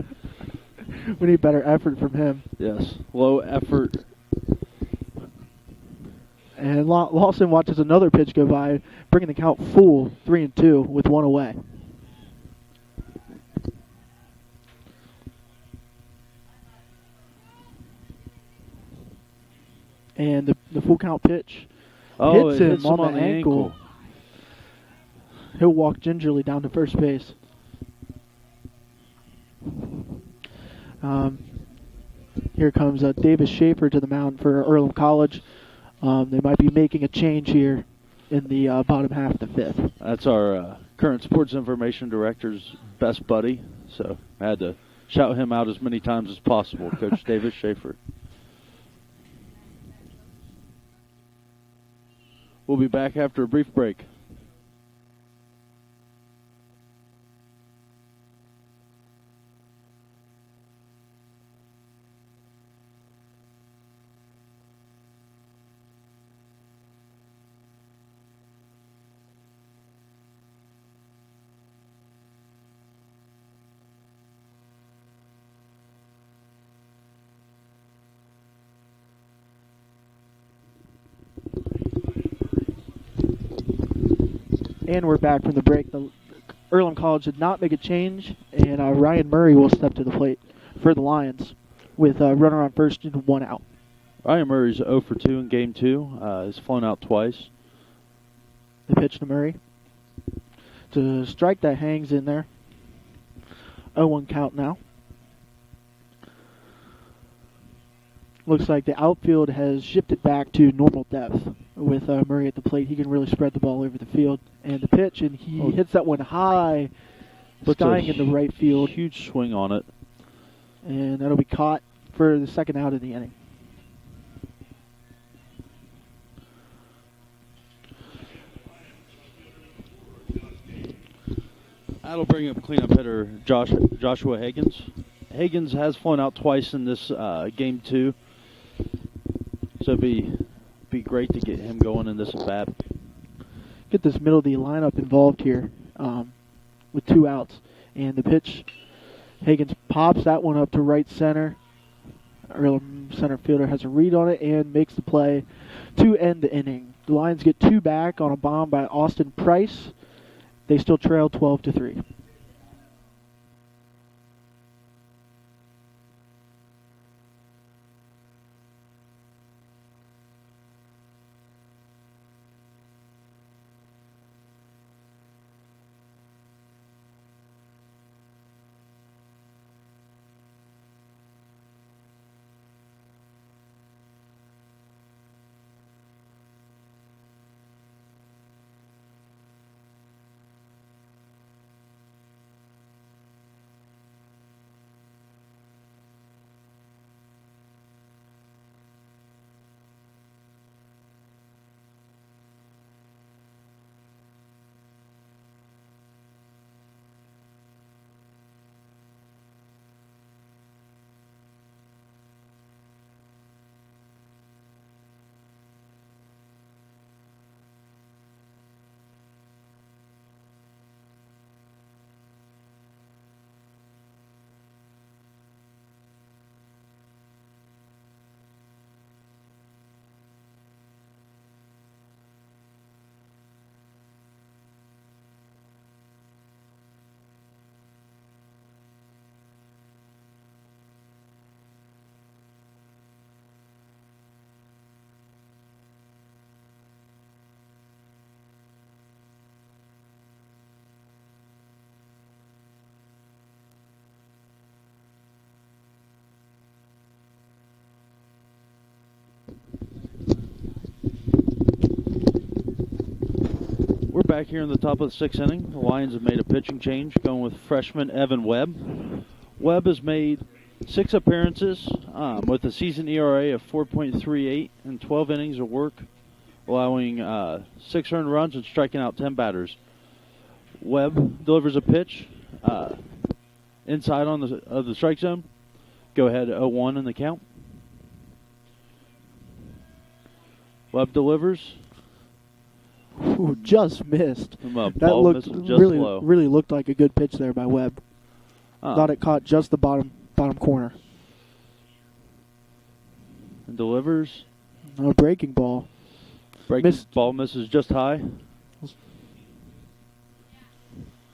Speaker 5: We need better effort from him.
Speaker 2: Yes, low effort.
Speaker 5: And Lawson watches another pitch go by, bringing the count full 3-2 with one away. And the full count pitch hits him on the ankle. He'll walk gingerly down to first base. Here comes Davis Schaefer to the mound for Earlham College. They might be making a change here in the bottom half of the fifth.
Speaker 2: That's our current sports information director's best buddy, so I had to shout him out as many times as possible, Coach Davis Schaefer. We'll be back after a brief break.
Speaker 5: And we're back from the break. The Earlham College did not make a change, and Ryan Murray will step to the plate for the Lions with a runner on first and one out.
Speaker 2: Ryan Murray's 0 for 2 in Game 2. He's flown out twice.
Speaker 5: The pitch to Murray. To strike that hangs in there. 0-1 count now. Looks like the outfield has shifted back to normal depth. With Murray at the plate, he can really spread the ball over the field. And the pitch, and he hits that one high, skying in the right field.
Speaker 2: Huge swing on it.
Speaker 5: and that'll be caught for the second out of the inning.
Speaker 2: That'll bring up cleanup hitter Joshua Higgins. Higgins has flown out twice in this game too, so it'd be great to get him going in this at bat.
Speaker 5: Get this middle of the lineup involved here with 2 outs, and the pitch. Higgins pops that one up to right center. Earlham center fielder has a read on it and makes the play to end the inning. The Lions get 2 back on a bomb by Austin Price. They still trail 12-3.
Speaker 2: We're back here in the top of the 6th inning. The Lions have made a pitching change, going with freshman Evan Webb. Webb has made 6 appearances with a season ERA of 4.38 and 12 innings of work, allowing 6 earned runs and striking out 10 batters. Webb delivers a pitch inside on the strike zone. Go ahead 0-1 in the count. Webb delivers.
Speaker 5: Ooh, just missed.
Speaker 2: That
Speaker 5: Looked really
Speaker 2: low.
Speaker 5: really looked like a good pitch there by Webb. Thought it caught just the bottom corner.
Speaker 2: And delivers.
Speaker 5: A breaking ball.
Speaker 2: Ball misses just high.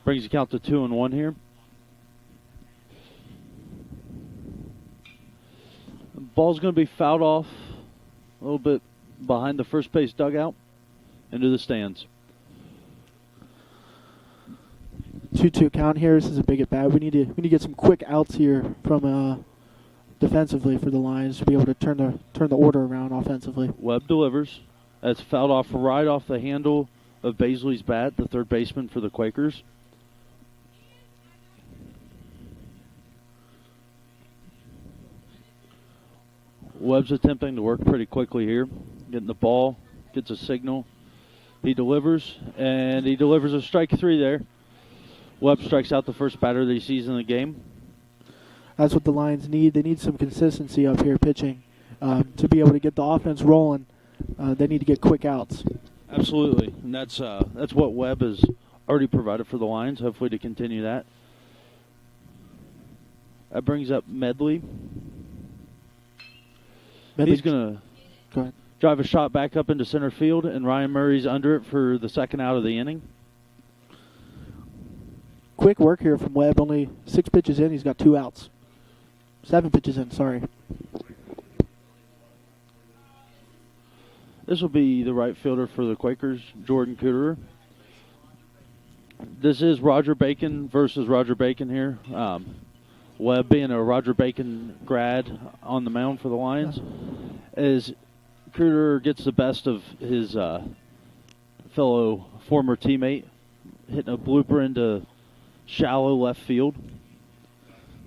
Speaker 2: Brings the count to 2-1 here. The ball's going to be fouled off a little bit behind the first base dugout into the stands.
Speaker 5: 2-2 count here. This is a big at bat. We need to get some quick outs here from defensively for the Lions to be able to turn the order around offensively.
Speaker 2: Webb delivers. That's fouled off right off the handle of Baisley's bat, the third baseman for the Quakers. Webb's attempting to work pretty quickly here. Getting the ball, gets a signal. He delivers, and he delivers a strike 3 there. Webb strikes out the first batter that he sees in the game.
Speaker 5: That's what the Lions need. They need some consistency up here pitching to be able to get the offense rolling. They need to get quick outs.
Speaker 2: Absolutely, and that's what Webb has already provided for the Lions. Hopefully to continue that. That brings up Medley. He's going to drive a shot back up into center field, and Ryan Murray's under it for the second out of the inning.
Speaker 5: Quick work here from Webb. Only 6 pitches in. He's got 2 outs. 7 pitches in, sorry.
Speaker 2: This will be the right fielder for the Quakers, Jordan Cooterer. This is Roger Bacon versus Roger Bacon here. Webb being a Roger Bacon grad on the mound for the Lions, as Cooterer gets the best of his fellow former teammate, hitting a blooper into shallow left field.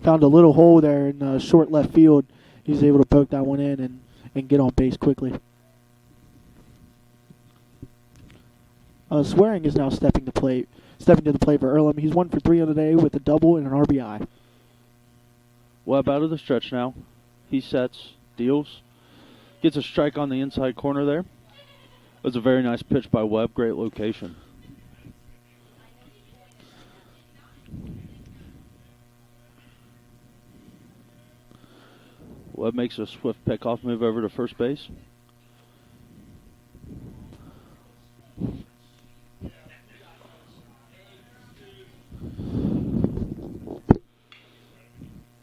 Speaker 5: found a little hole there in short left field. He was able to poke that one in and get on base quickly. Swearing is now stepping to the plate for Earlham. He's 1 for 3 on the day with a double and an RBI.
Speaker 2: Webb out of the stretch now. He sets, deals, gets a strike on the inside corner there. It was a very nice pitch by Webb. Great location. Webb makes a swift pickoff move over to first base.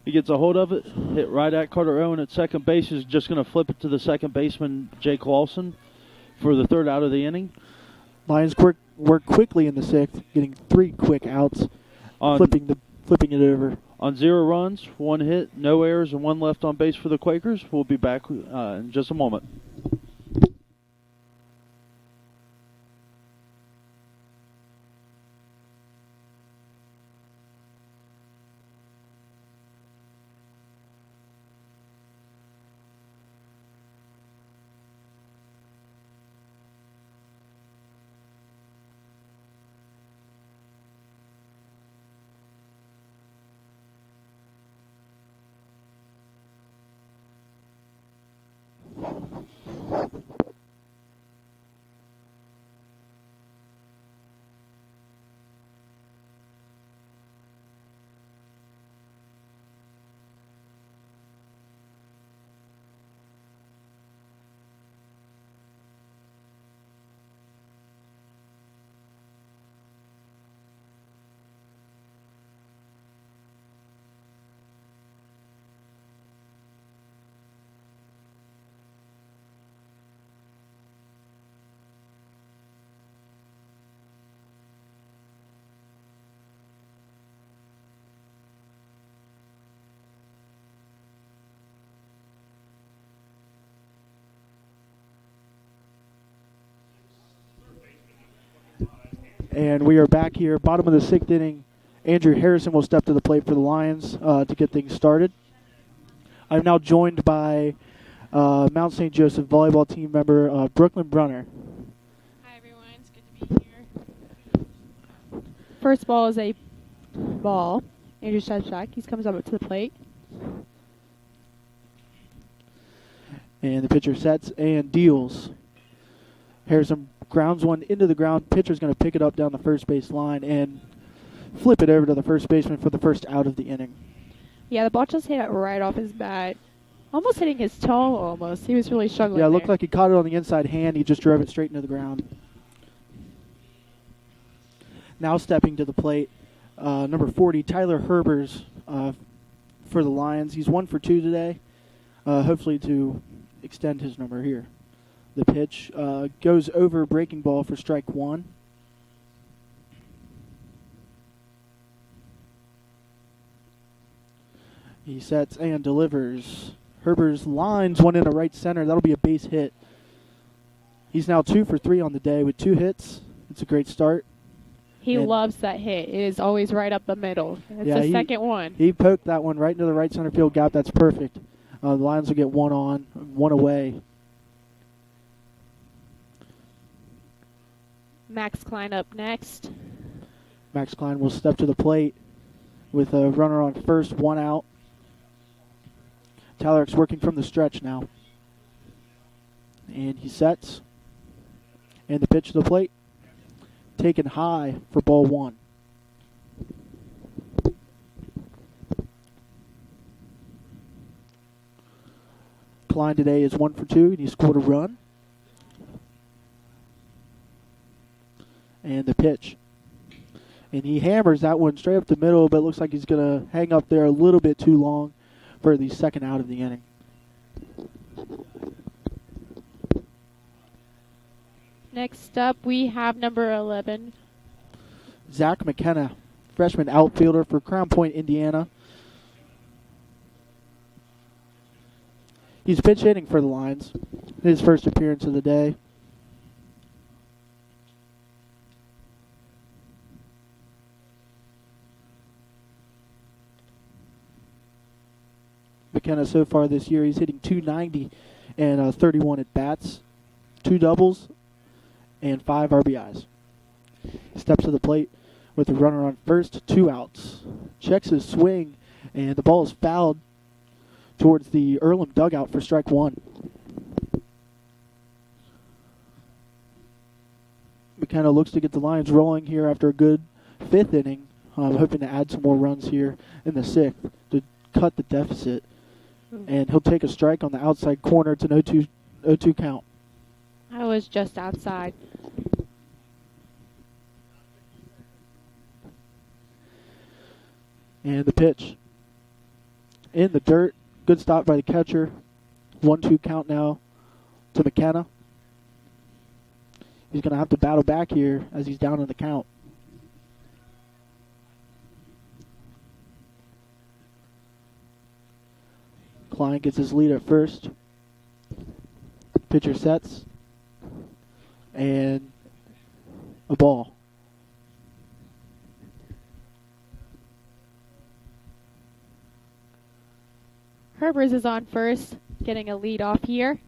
Speaker 2: He gets a hold of it, hit right at Carter Owen at second base. He's just going to flip it to the second baseman, Jake Lawson, for the third out of the inning.
Speaker 5: Lions work quickly in the sixth, getting 3 quick outs, flipping it over.
Speaker 2: On 0 runs, 1 hit, no errors, and 1 left on base for the Quakers. We'll be back in just a moment.
Speaker 5: And we are back here, bottom of the 6th inning. Andrew Harrison will step to the plate for the Lions to get things started. I'm now joined by Mount St. Joseph volleyball team member Brooklyn Brunner.
Speaker 6: Hi everyone, it's good to be here. First ball is a ball. Andrew Shedshak, he comes up to the plate.
Speaker 5: And the pitcher sets and deals. Harrison grounds one into the ground. Pitcher's going to pick it up down the first base line and flip it over to the first baseman for the first out of the inning.
Speaker 6: Yeah, the ball just hit it right off his bat. Almost hitting his toe almost. He was really struggling.
Speaker 5: Yeah, it looked like he caught it on the inside hand. He just drove it straight into the ground. Now stepping to the plate, number 40, Tyler Herbers for the Lions. He's 1 for 2 today, hopefully to extend his number here. The pitch goes over breaking ball for strike 1. He sets and delivers. Herbers lines one into right center. That'll be a base hit. He's now 2 for 3 on the day with 2 hits. It's a great start.
Speaker 6: He loves that hit. It is always right up the middle. It's the second one.
Speaker 5: He poked that one right into the right center field gap. That's perfect. The Lions will get 1 on, 1 away.
Speaker 6: Max Klein up next.
Speaker 5: Max Klein will step to the plate with a runner on first, 1 out. Tyler's working from the stretch now. And he sets. And the pitch to the plate. Taken high for ball 1. Klein today is 1 for 2, and he scored a run. And the pitch. And he hammers that one straight up the middle, but it looks like he's going to hang up there a little bit too long for the second out of the inning.
Speaker 6: Next up, we have number 11.
Speaker 5: Zach McKenna, freshman outfielder for Crown Point, Indiana. He's pitch hitting for the Lions. His first appearance of the day. McKenna so far this year. He's hitting 290 and 31 at bats, 2 doubles, and 5 RBIs. He steps to the plate with a runner on first, 2 outs. Checks his swing, and the ball is fouled towards the Earlham dugout for strike 1. McKenna looks to get the Lions rolling here after a good 5th inning, hoping to add some more runs here in the 6th to cut the deficit. And he'll take a strike on the outside corner. It's an 0-2 count.
Speaker 6: I was just outside.
Speaker 5: And the pitch. In the dirt. Good stop by the catcher. 1-2 count now to McKenna. He's going to have to battle back here as he's down in the count. Klein gets his lead at first. Pitcher sets. And a ball.
Speaker 6: Herbers is on first, getting a lead off here.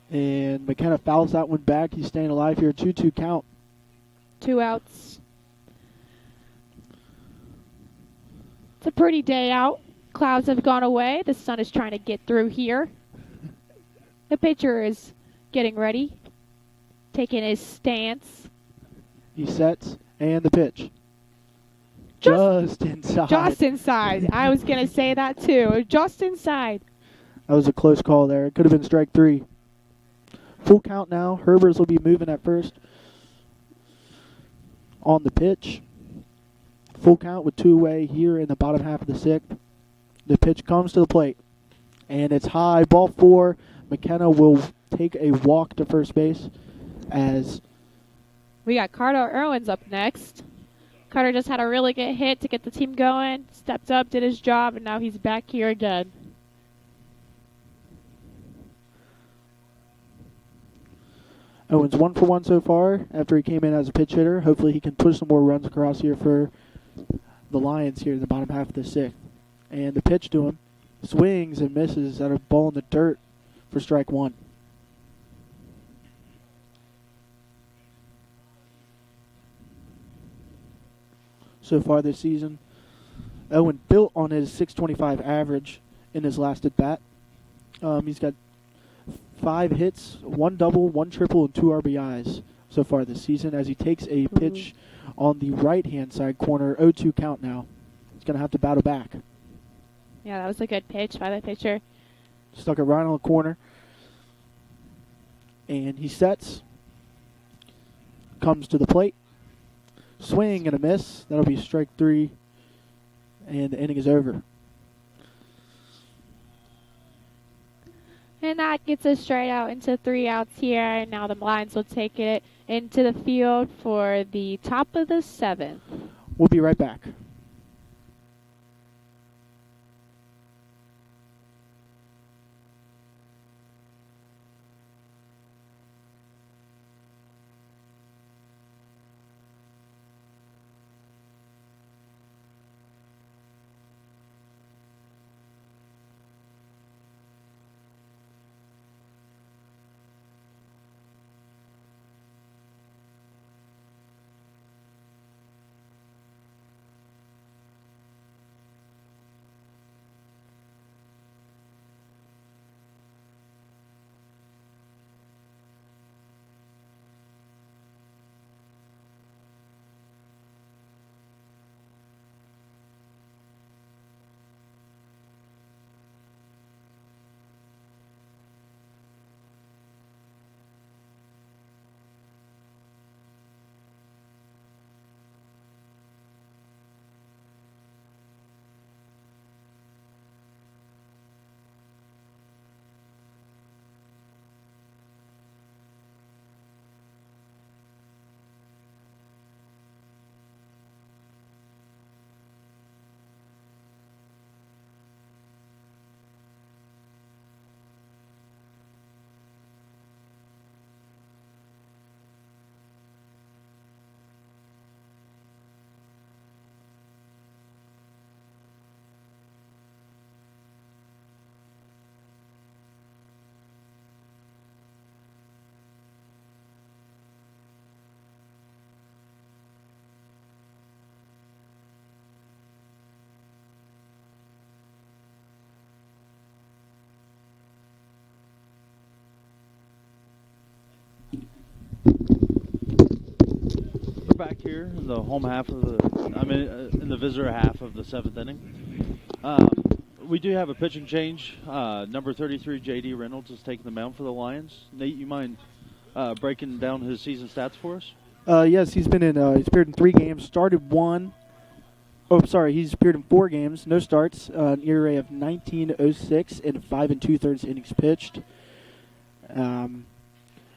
Speaker 5: And McKenna fouls that one back. He's staying alive here. 2-2 count.
Speaker 6: 2 outs. It's a pretty day out. Clouds have gone away. The sun is trying to get through here. The pitcher is getting ready, taking his stance.
Speaker 5: He sets, and the pitch. Just inside.
Speaker 6: Just inside. I was going to say that too. Just inside.
Speaker 5: That was a close call there. It could have been strike 3. Full count now. Herbers will be moving at first. On the pitch. Full count with 2 away here in the bottom half of the 6th. The pitch comes to the plate. And it's high. Ball 4. McKenna will take a walk to first base as
Speaker 6: we got Carter Irwin's up next. Carter just had a really good hit to get the team going. Stepped up, did his job, and now he's back here again.
Speaker 5: Owens 1 for 1 so far after he came in as a pitch hitter. Hopefully he can push some more runs across here for the Lions here in the bottom half of the 6th. And the pitch to him. Swings and misses at a ball in the dirt for strike 1. So far this season, Owen built on his .625 average in his last at bat. He's got 5 hits, 1 double, 1 triple, and 2 RBIs so far this season as he takes a pitch on the right-hand side corner. 0-2 count now. He's going to have to battle back.
Speaker 6: Yeah, that was a good pitch by the pitcher.
Speaker 5: Stuck it right on the corner. And he sets. Comes to the plate. Swing and a miss. That'll be strike 3. And the inning is over.
Speaker 6: And that gets us straight out into 3 outs here. And now the Lions will take it into the field for the top of the 7th.
Speaker 5: We'll be right back.
Speaker 2: We're back here in the home half of in the visitor half of the 7th inning. We do have a pitching change. Number 33, J.D. Reynolds, is taking the mound for the Lions. Nate, you mind breaking down his season stats for us?
Speaker 5: Yes, he's appeared in 3 games, started 1. Oh, sorry, he's appeared in 4 games, no starts, an ERA of 19.06 and 5 2/3 innings pitched,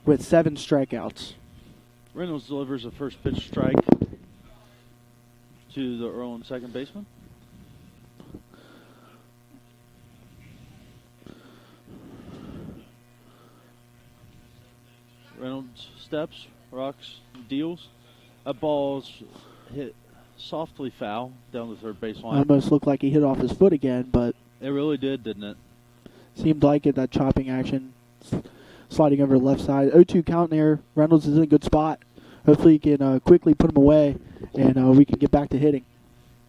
Speaker 5: with 7 strikeouts.
Speaker 2: Reynolds delivers a first pitch strike to the Earlham second baseman. Reynolds steps, rocks, deals. A ball's hit softly foul down the third baseline.
Speaker 5: Almost looked like he hit off his foot again, but
Speaker 2: It really did, didn't it?
Speaker 5: seemed like it, that chopping action, sliding over the left side. 0-2 count there. Reynolds is in a good spot. Hopefully he can quickly put him away, and we can get back to hitting.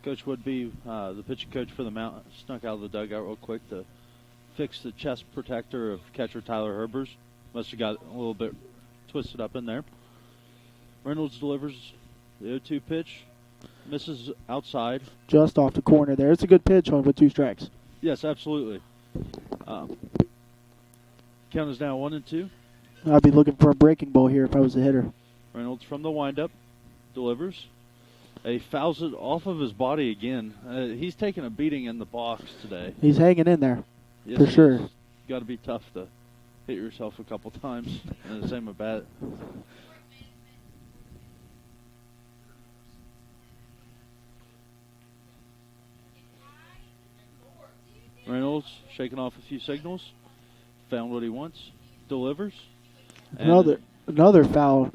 Speaker 2: Coach Woodby, the pitching coach for the Mount, snuck out of the dugout real quick to fix the chest protector of catcher Tyler Herbers. Must have got a little bit twisted up in there. Reynolds delivers the 0-2 pitch, misses outside.
Speaker 5: Just off the corner there. It's a good pitch with 2 strikes.
Speaker 2: Yes, absolutely. Count is now 1-2.
Speaker 5: I'd be looking for a breaking ball here if I was a hitter.
Speaker 2: Reynolds from the windup delivers. He fouls it off of his body again. He's taking a beating in the box today.
Speaker 5: He's hanging in there,
Speaker 2: Yes,
Speaker 5: for
Speaker 2: he
Speaker 5: sure.
Speaker 2: is. Got to be tough to hit yourself a couple times in the same at bat. Reynolds shaking off a few signals, found what he wants, delivers. and
Speaker 5: Another foul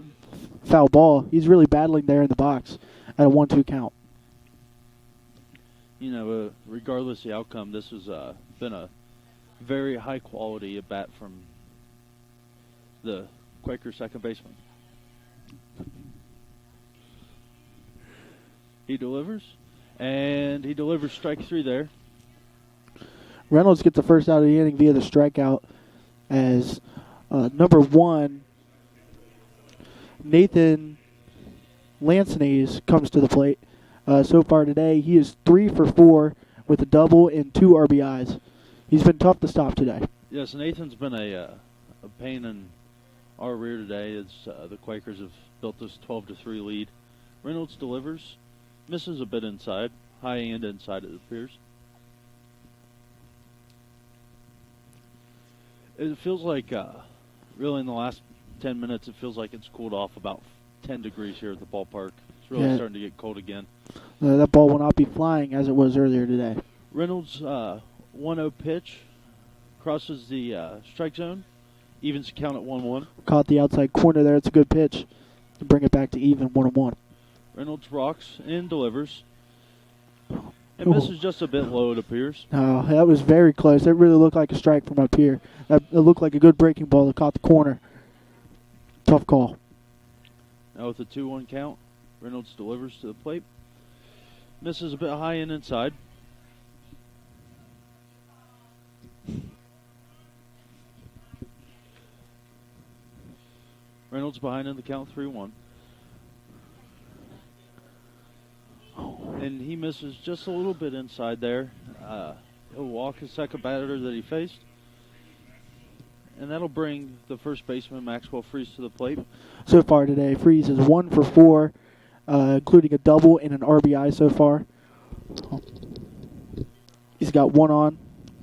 Speaker 5: ball. He's really battling there in the box at a 1-2 count.
Speaker 2: You know, regardless of the outcome, this has been a very high quality at bat from the Quaker second baseman. He delivers, and he delivers strike 3 there.
Speaker 5: Reynolds gets the first out of the inning via the strikeout as number 1, Nathan Lancenays, comes to the plate. So far today, he is 3 for 4 with a double and 2 RBIs. He's been tough to stop today.
Speaker 2: Yes, Nathan's been a pain in our rear today as the Quakers have built this 12-3 lead. Reynolds delivers, misses a bit inside, high and inside it appears. It feels like, really in the last 10 minutes, it feels like it's cooled off about 10 degrees here at the ballpark. It's really starting to get cold again.
Speaker 5: That ball will not be flying as it was earlier today.
Speaker 2: Reynolds, 1-0 pitch, crosses the strike zone, evens the count at 1-1.
Speaker 5: Caught the outside corner there. It's a good pitch to bring it back to even 1-1.
Speaker 2: Reynolds rocks and delivers. And misses just a bit low, it appears.
Speaker 5: Oh, that was very close. That really looked like a strike from up here. It looked like a good breaking ball that caught the corner. Tough call.
Speaker 2: Now with a 2-1 count, Reynolds delivers to the plate. Misses a bit high and inside. Reynolds behind in the count 3-1. And he misses just a little bit inside there. He'll walk his second batter that he faced. And that'll bring the first baseman, Maxwell Freeze, to the plate.
Speaker 5: So far today, Freeze is 1 for 4, including a double and an RBI so far. He's got 1 on,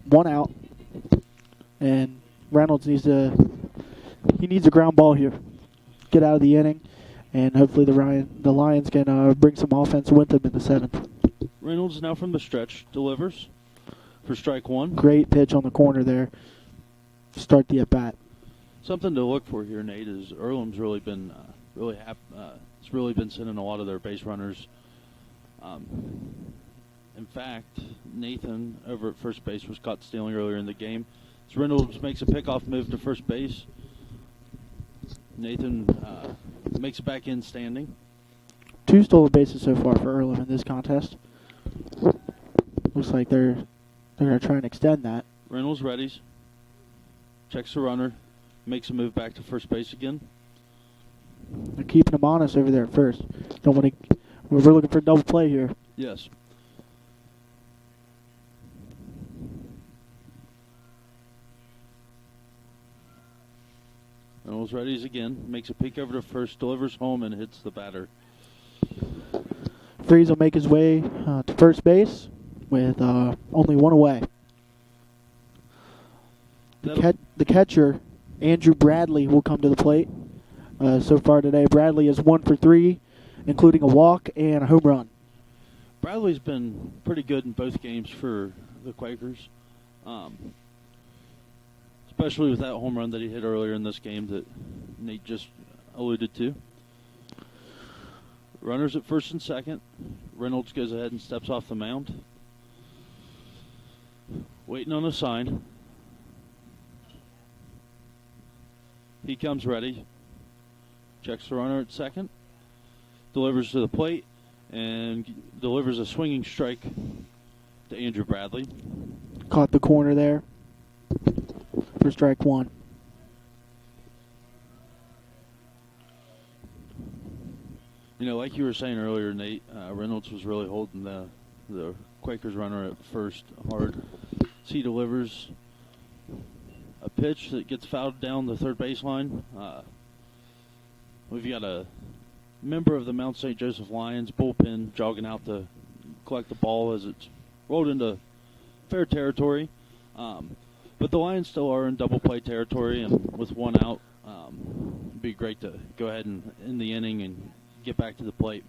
Speaker 5: 1 out. And Reynolds needs a ground ball here. Get out of the inning. And hopefully the Lions can bring some offense with them in the 7th.
Speaker 2: Reynolds now from the stretch delivers for strike 1.
Speaker 5: Great pitch on the corner there. Start the at-bat.
Speaker 2: Something to look for here, Nate, is Earlham's really been it's really been sending a lot of their base runners. In fact, Nathan over at first base was caught stealing earlier in the game. So Reynolds makes a pickoff move to first base. Nathan makes it back in standing.
Speaker 5: 2 stolen bases so far for Earlham in this contest. Looks like they're going to try and extend that.
Speaker 2: Reynolds readies. Checks the runner. Makes a move back to first base again.
Speaker 5: They're keeping them honest over there at first. Don't want to. We're looking for a double play here.
Speaker 2: Yes. Reynolds readies again. Makes a peek over to first. Delivers home and hits the batter.
Speaker 5: Freeze will make his way to first base with only one away. The catcher, Andrew Bradley, will come to the plate. So far today, Bradley is 1 for 3, including a walk and a home run.
Speaker 2: Bradley's been pretty good in both games for the Quakers, especially with that home run that he hit earlier in this game that Nate just alluded to. Runners at first and second. Reynolds goes ahead and steps off the mound. Waiting on a sign. He comes ready. Checks the runner at second. Delivers to the plate and delivers a swinging strike to Andrew Bradley.
Speaker 5: Caught the corner there for strike one.
Speaker 2: You know, like you were saying earlier, Nate, Reynolds was really holding the Quakers runner at first hard. So he delivers a pitch that gets fouled down the third baseline. We've got a member of the Mount St. Joseph Lions bullpen jogging out to collect the ball as it's rolled into fair territory. But the Lions still are in double play territory, and with one out, it'd be great to go ahead and end the inning and get back to the plate.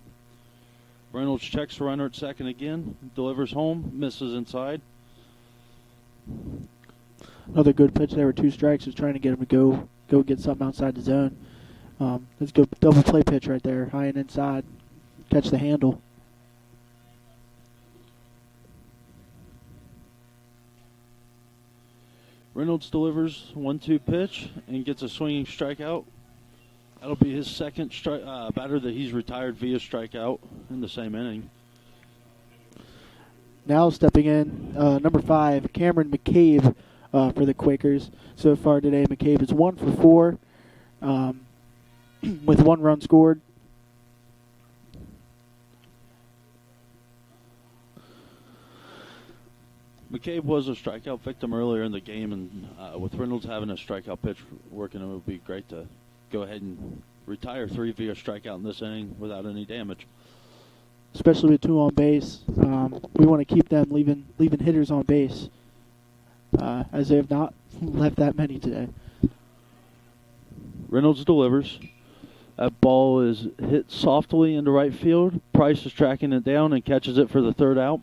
Speaker 2: Reynolds checks the runner at second again, delivers home, misses inside.
Speaker 5: Another good pitch there with 2 strikes. Is trying to get him to go get something outside the zone. Let's go double play pitch right there, high and inside. Catch the handle.
Speaker 2: Reynolds delivers 1-2 pitch and gets a swinging strikeout. That'll be his second batter that he's retired via strikeout in the same inning.
Speaker 5: Now stepping in, number 5, Cameron McCabe for the Quakers. So far today, McCabe is 1 for 4 with 1 run scored.
Speaker 2: McCabe was a strikeout victim earlier in the game, and with Reynolds having a strikeout pitch working, it would be great to go ahead and retire 3 via strikeout in this inning without any damage.
Speaker 5: Especially with 2 on base. We want to keep them leaving hitters on base, as they have not left that many today.
Speaker 2: Reynolds delivers. That ball is hit softly into right field. Price is tracking it down and catches it for the 3rd out.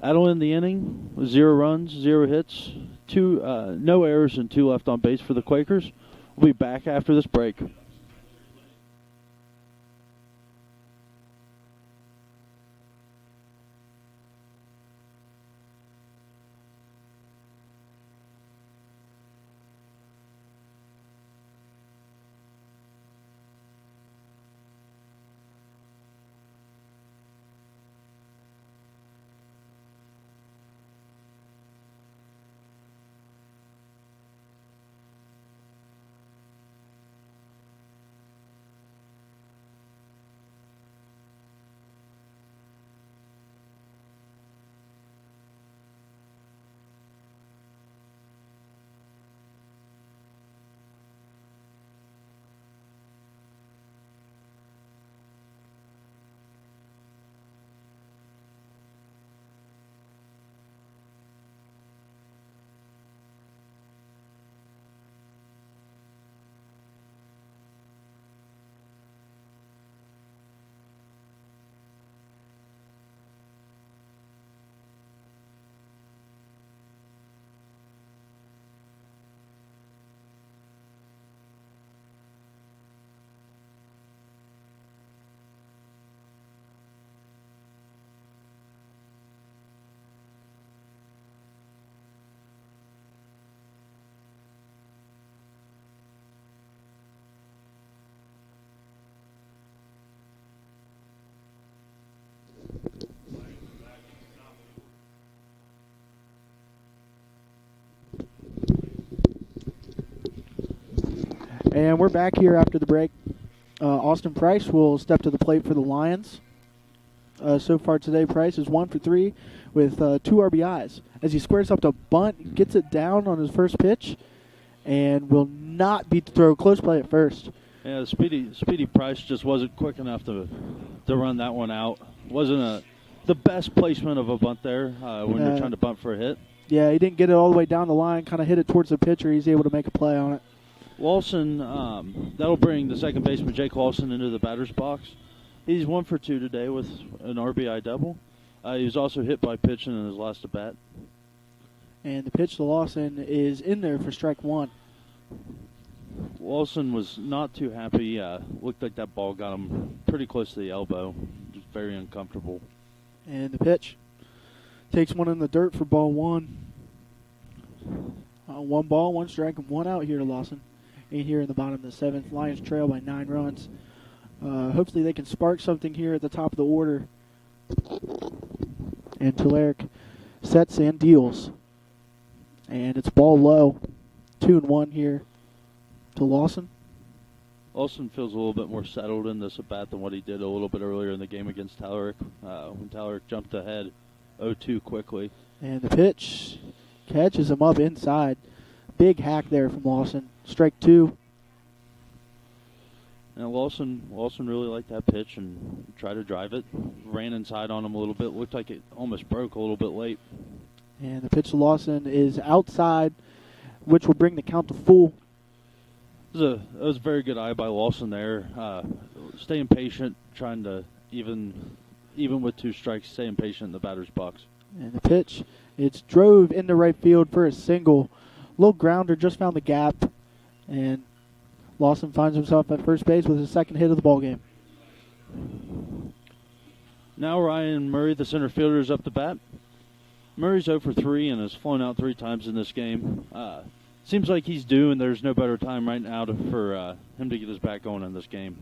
Speaker 2: That'll end the inning with 0 runs, 0 hits, no errors, and 2 left on base for the Quakers. We'll be back after this break.
Speaker 5: And we're back here after the break. Austin Price will step to the plate for the Lions. So far today, Price is 1 for 3 with 2 RBIs. As he squares up to bunt, gets it down on his first pitch, and will not beat the throw. Close play at first.
Speaker 2: Yeah, Speedy Price just wasn't quick enough to run that one out. Wasn't the best placement of a bunt there when you're trying to bunt for a hit.
Speaker 5: Yeah, he didn't get it all the way down the line, kind of hit it towards the pitcher. He's able to make a play on it.
Speaker 2: Lawson, that'll bring the second baseman, Jake Lawson, into the batter's box. He's 1 for 2 today with an RBI double. He was also hit by pitching in his last at-bat.
Speaker 5: And the pitch to Lawson is in there for strike 1.
Speaker 2: Lawson was not too happy. Looked like that ball got him pretty close to the elbow. Just very uncomfortable.
Speaker 5: And the pitch takes one in the dirt for ball 1. 1 ball, 1 strike, and 1 out here to Lawson. And here in the bottom of the 7th, Lions trail by 9 runs. Hopefully they can spark something here at the top of the order. And Tularic sets and deals. And it's ball low. 2-1 here to Lawson.
Speaker 2: Lawson feels a little bit more settled in this at-bat than what he did a little bit earlier in the game against Tularic, when Tularic jumped ahead 0-2 quickly.
Speaker 5: And the pitch catches him up inside. Big hack there from Lawson. Strike 2.
Speaker 2: And Lawson really liked that pitch and tried to drive it. Ran inside on him a little bit. Looked like it almost broke a little bit late.
Speaker 5: And the pitch to Lawson is outside, which will bring the count to full.
Speaker 2: That was a very good eye by Lawson there. Staying patient, trying to, even with 2 strikes, staying patient in the batter's box.
Speaker 5: And the pitch, it's drove into right field for a single. Little grounder, just found the gap. And Lawson finds himself at first base with his second hit of the ball game.
Speaker 2: Now Ryan Murray, the center fielder, is up to bat. Murray's 0 for 3 and has flown out 3 times in this game. Seems like he's due, and there's no better time right now for him to get his back going in this game.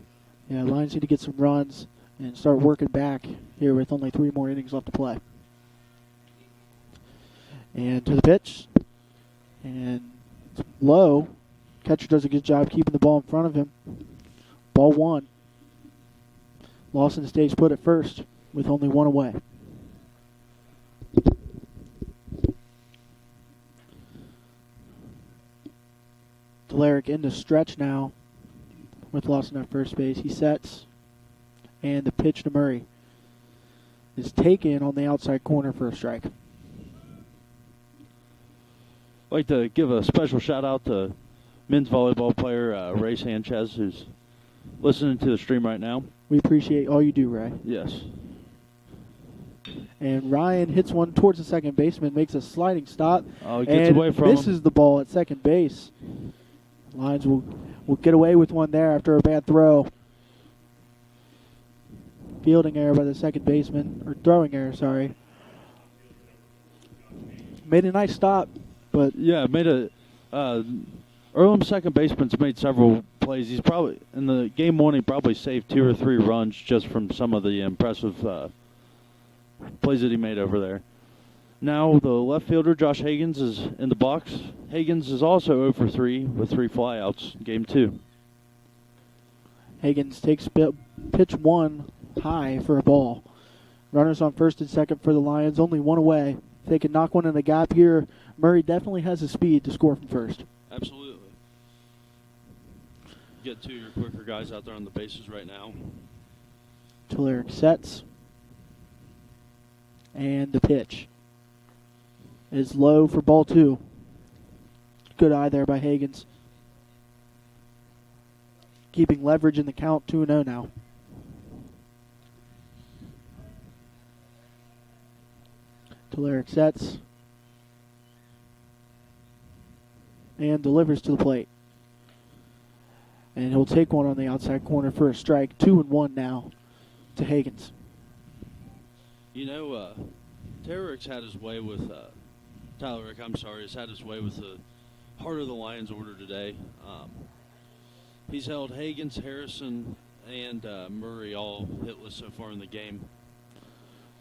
Speaker 5: Yeah, Lions need to get some runs and start working back here with only 3 more innings left to play. And to the pitch. And it's low. Catcher does a good job keeping the ball in front of him. Ball 1. Lawson stays put at first with only 1 away. Tularic into stretch now with Lawson at first base. He sets, and the pitch to Murray is taken on the outside corner for a strike.
Speaker 2: I'd like to give a special shout out to men's volleyball player Ray Sanchez, who's listening to the stream right now.
Speaker 5: We appreciate all you do, Ray.
Speaker 2: Yes.
Speaker 5: And Ryan hits one towards the second baseman, makes a sliding stop.
Speaker 2: Oh, he gets away from him.
Speaker 5: Misses the ball at second base. Lions will get away with one there after a bad throw. Fielding error by the second baseman, or throwing error, sorry. Made a nice stop, but
Speaker 2: yeah, made a. Earlham's second baseman's made several plays. He's probably in the game 1. He probably saved 2 or 3 runs just from some of the impressive plays that he made over there. Now the left fielder, Josh Higgins, is in the box. Higgins is also 0 for 3 with 3 flyouts, game 2.
Speaker 5: Higgins takes pitch 1 high for a ball. Runners on first and second for the Lions, only 1 away. If they can knock one in the gap here, Murray definitely has the speed to score from first.
Speaker 2: Absolutely. Get 2 of your quicker guys out there on the bases right now.
Speaker 5: Tularic sets. And the pitch is low for ball 2. Good eye there by Higgins. Keeping leverage in the count, 2-0 now. Tularic sets. And delivers to the plate. And he'll take one on the outside corner for a strike. 2-1 now to Higgins.
Speaker 2: You know, Tularic had his way with Tularic. Has had his way with the heart of the Lions order today. He's held Higgins, Harrison, and Murray all hitless so far in the game.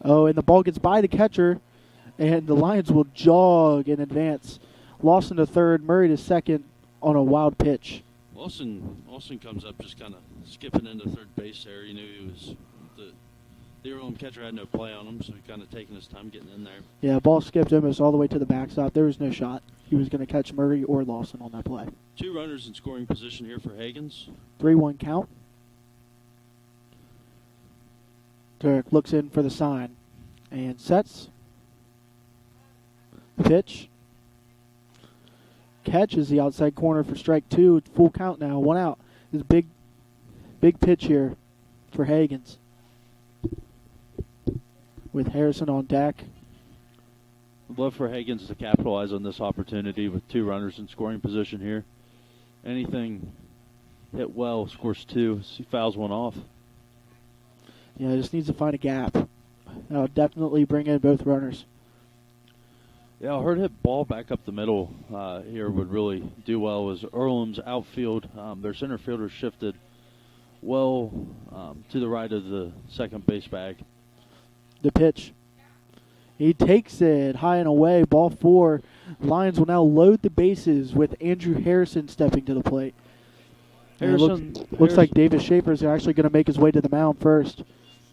Speaker 5: Oh, and the ball gets by the catcher, and the Lions will jog in advance. Lawson to third, Murray to second on a wild pitch.
Speaker 2: Austin comes up just kind of skipping into third base there. He knew he was the Earlham catcher had no play on him, so he kind of taking his time getting in there.
Speaker 5: Yeah, ball skipped almost all the way to the backstop. There was no shot. He was going to catch Murray or Lawson on that play.
Speaker 2: 2 runners in scoring position here for Hagens.
Speaker 5: 3-1 count. Derek looks in for the sign and sets. Pitch. Catch is the outside corner for strike 2. Full count now. 1 out. This is big pitch here for Hagens. With Harrison on deck.
Speaker 2: I'd love for Hagens to capitalize on this opportunity with 2 runners in scoring position here. Anything hit well, scores 2. He fouls 1 off.
Speaker 5: Yeah, just needs to find a gap. That'll definitely bring in both runners.
Speaker 2: Yeah, a hard hit ball back up the middle here would really do well as Earlham's outfield. Their center fielder shifted well to the right of the second base bag.
Speaker 5: The pitch. He takes it high and away. Ball 4. Lions will now load the bases with Andrew Harrison stepping to the plate. Looks like Davis Schaefer is actually going to make his way to the mound first.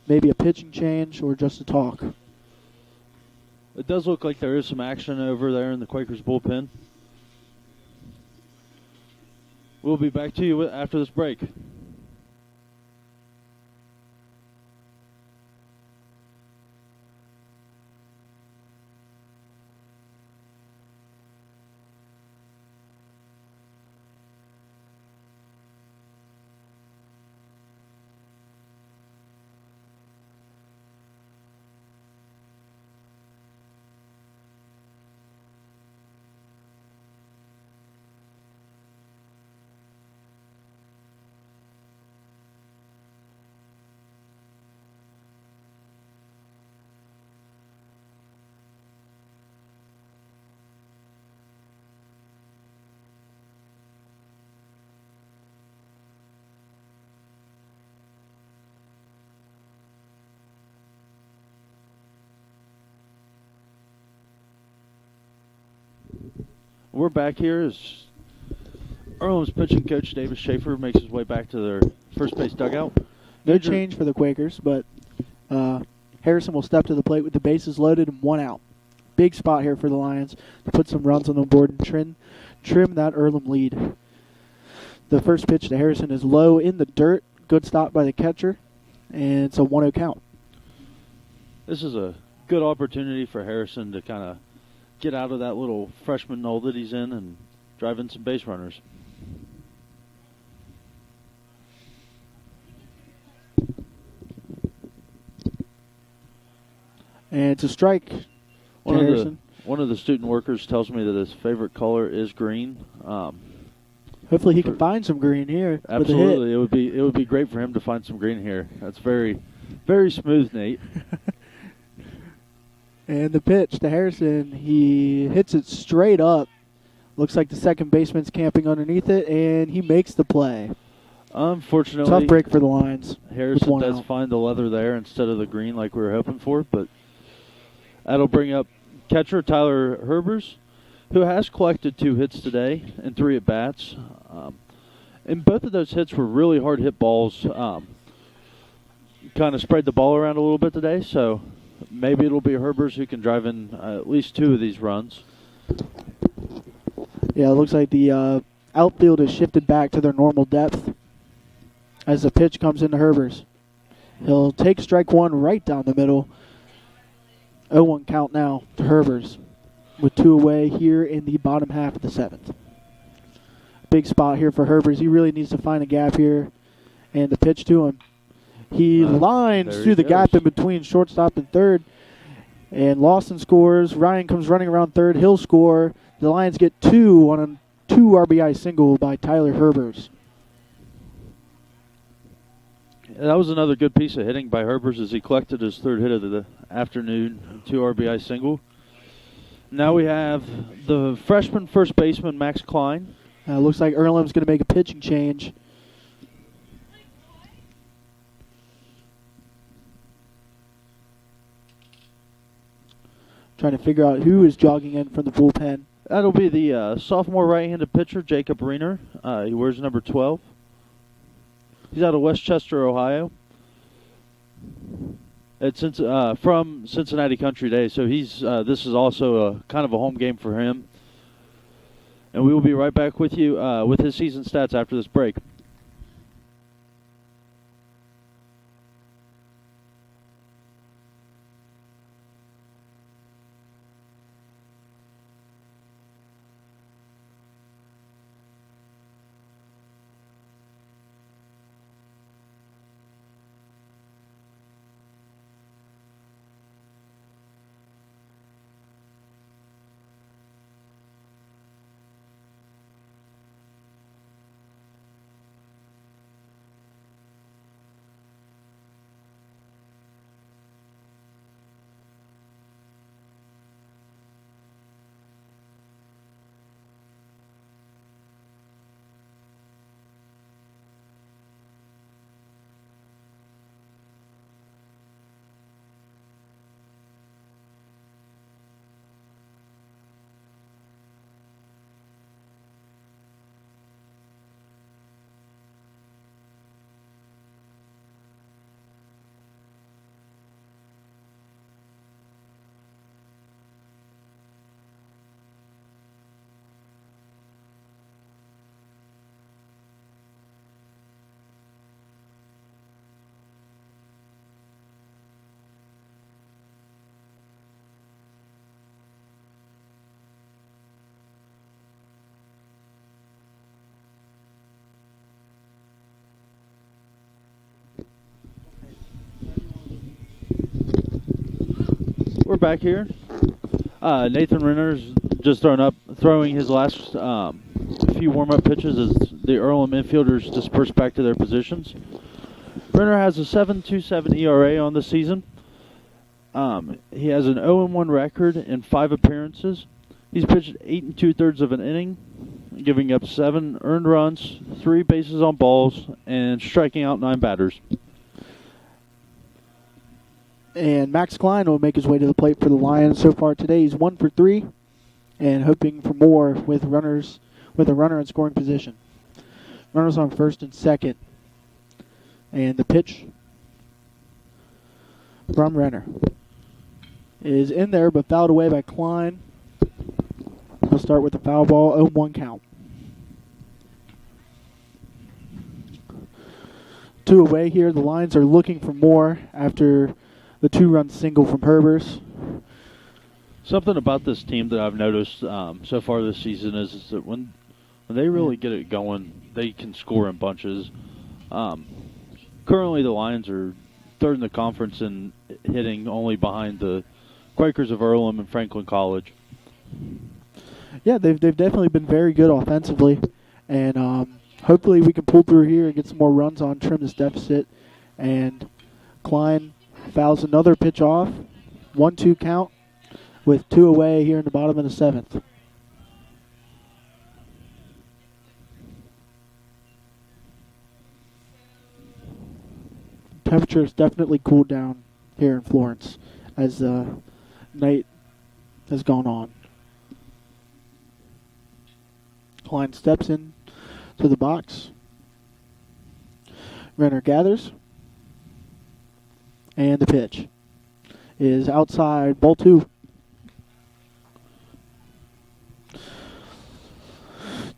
Speaker 5: Maybe a pitching change or just a talk.
Speaker 2: It does look like there is some action over there in the Quakers bullpen. We'll be back to you after this break. We're back here as Earlham's pitching coach Davis Schaefer makes his way back to their first base dugout.
Speaker 5: No change for the Quakers, but Harrison will step to the plate with the bases loaded and 1 out. Big spot here for the Lions to put some runs on the board and trim that Earlham lead. The first pitch to Harrison is low in the dirt. Good stop by the catcher, and it's a 1-0 count.
Speaker 2: This is a good opportunity for Harrison to kind of get out of that little freshman hole that he's in and drive in some base runners.
Speaker 5: And it's a strike.
Speaker 2: One of the student workers tells me that his favorite color is green.
Speaker 5: Hopefully he can find some green here.
Speaker 2: Absolutely, it would be great for him to find some green here. That's very, very smooth, Nate.
Speaker 5: And the pitch to Harrison, he hits it straight up. Looks like the second baseman's camping underneath it, and he makes the play.
Speaker 2: Unfortunately,
Speaker 5: tough break for the Lions.
Speaker 2: Harrison does find the leather there instead of the green like we were hoping for, but that'll bring up catcher Tyler Herbers, who has collected 2 hits today and 3 at-bats. And both of those hits were really hard hit balls. Kind of spread the ball around a little bit today, so maybe it'll be Herbers who can drive in at least 2 of these runs.
Speaker 5: Yeah, it looks like the outfield is shifted back to their normal depth as the pitch comes into Herbers. He'll take strike 1 right down the middle. 0-1 count now to Herbers with 2 away here in the bottom half of the 7th. Big spot here for Herbers. He really needs to find a gap here. And the pitch to him. He lines through the gap in between shortstop and third. And Lawson scores. Ryan comes running around third. He'll score. The Lions get 2 on a 2 RBI single by Tyler Herbers.
Speaker 2: That was another good piece of hitting by Herbers as he collected his 3rd hit of the afternoon, 2 RBI single. Now we have the freshman first baseman, Max Klein.
Speaker 5: Looks like Earlham's going to make a pitching change. Trying to figure out who is jogging in from the bullpen.
Speaker 2: That'll be the sophomore right-handed pitcher, Jacob Reiner. He wears number 12. He's out of Westchester, Ohio. It's from Cincinnati Country Day, so he's this is also a kind of a home game for him. And we will be right back with you with his season stats after this break. We're back here. Nathan Renner's just throwing his last few warm-up pitches as the Earlham infielders disperse back to their positions. Renner has a 7.27 ERA on the season. He has an 0-1 record in 5 appearances. He's pitched 8 2/3 of an inning, giving up 7 earned runs, 3 bases on balls, and striking out 9 batters.
Speaker 5: And Max Klein will make his way to the plate for the Lions. So far today, he's 1 for 3, and hoping for more with a runner in scoring position. Runners on first and second, and the pitch from Renner is in there, but fouled away by Klein. We'll start with the foul ball, 0-1 count. 2 away here. The Lions are looking for more after the 2-run single from Herbers.
Speaker 2: Something about this team that I've noticed so far this season is that when they really get it going, they can score in bunches. Currently, the Lions are 3rd in the conference in hitting, only behind the Quakers of Earlham and Franklin College.
Speaker 5: Yeah, they've definitely been very good offensively, and hopefully we can pull through here and get some more runs on, trim this deficit. And Klein fouls another pitch off, 1-2 count with 2 away here in the bottom of the 7th. Temperature has definitely cooled down here in Florence as the night has gone on. Klein steps in to the box. Renner gathers. And the pitch is outside, ball 2.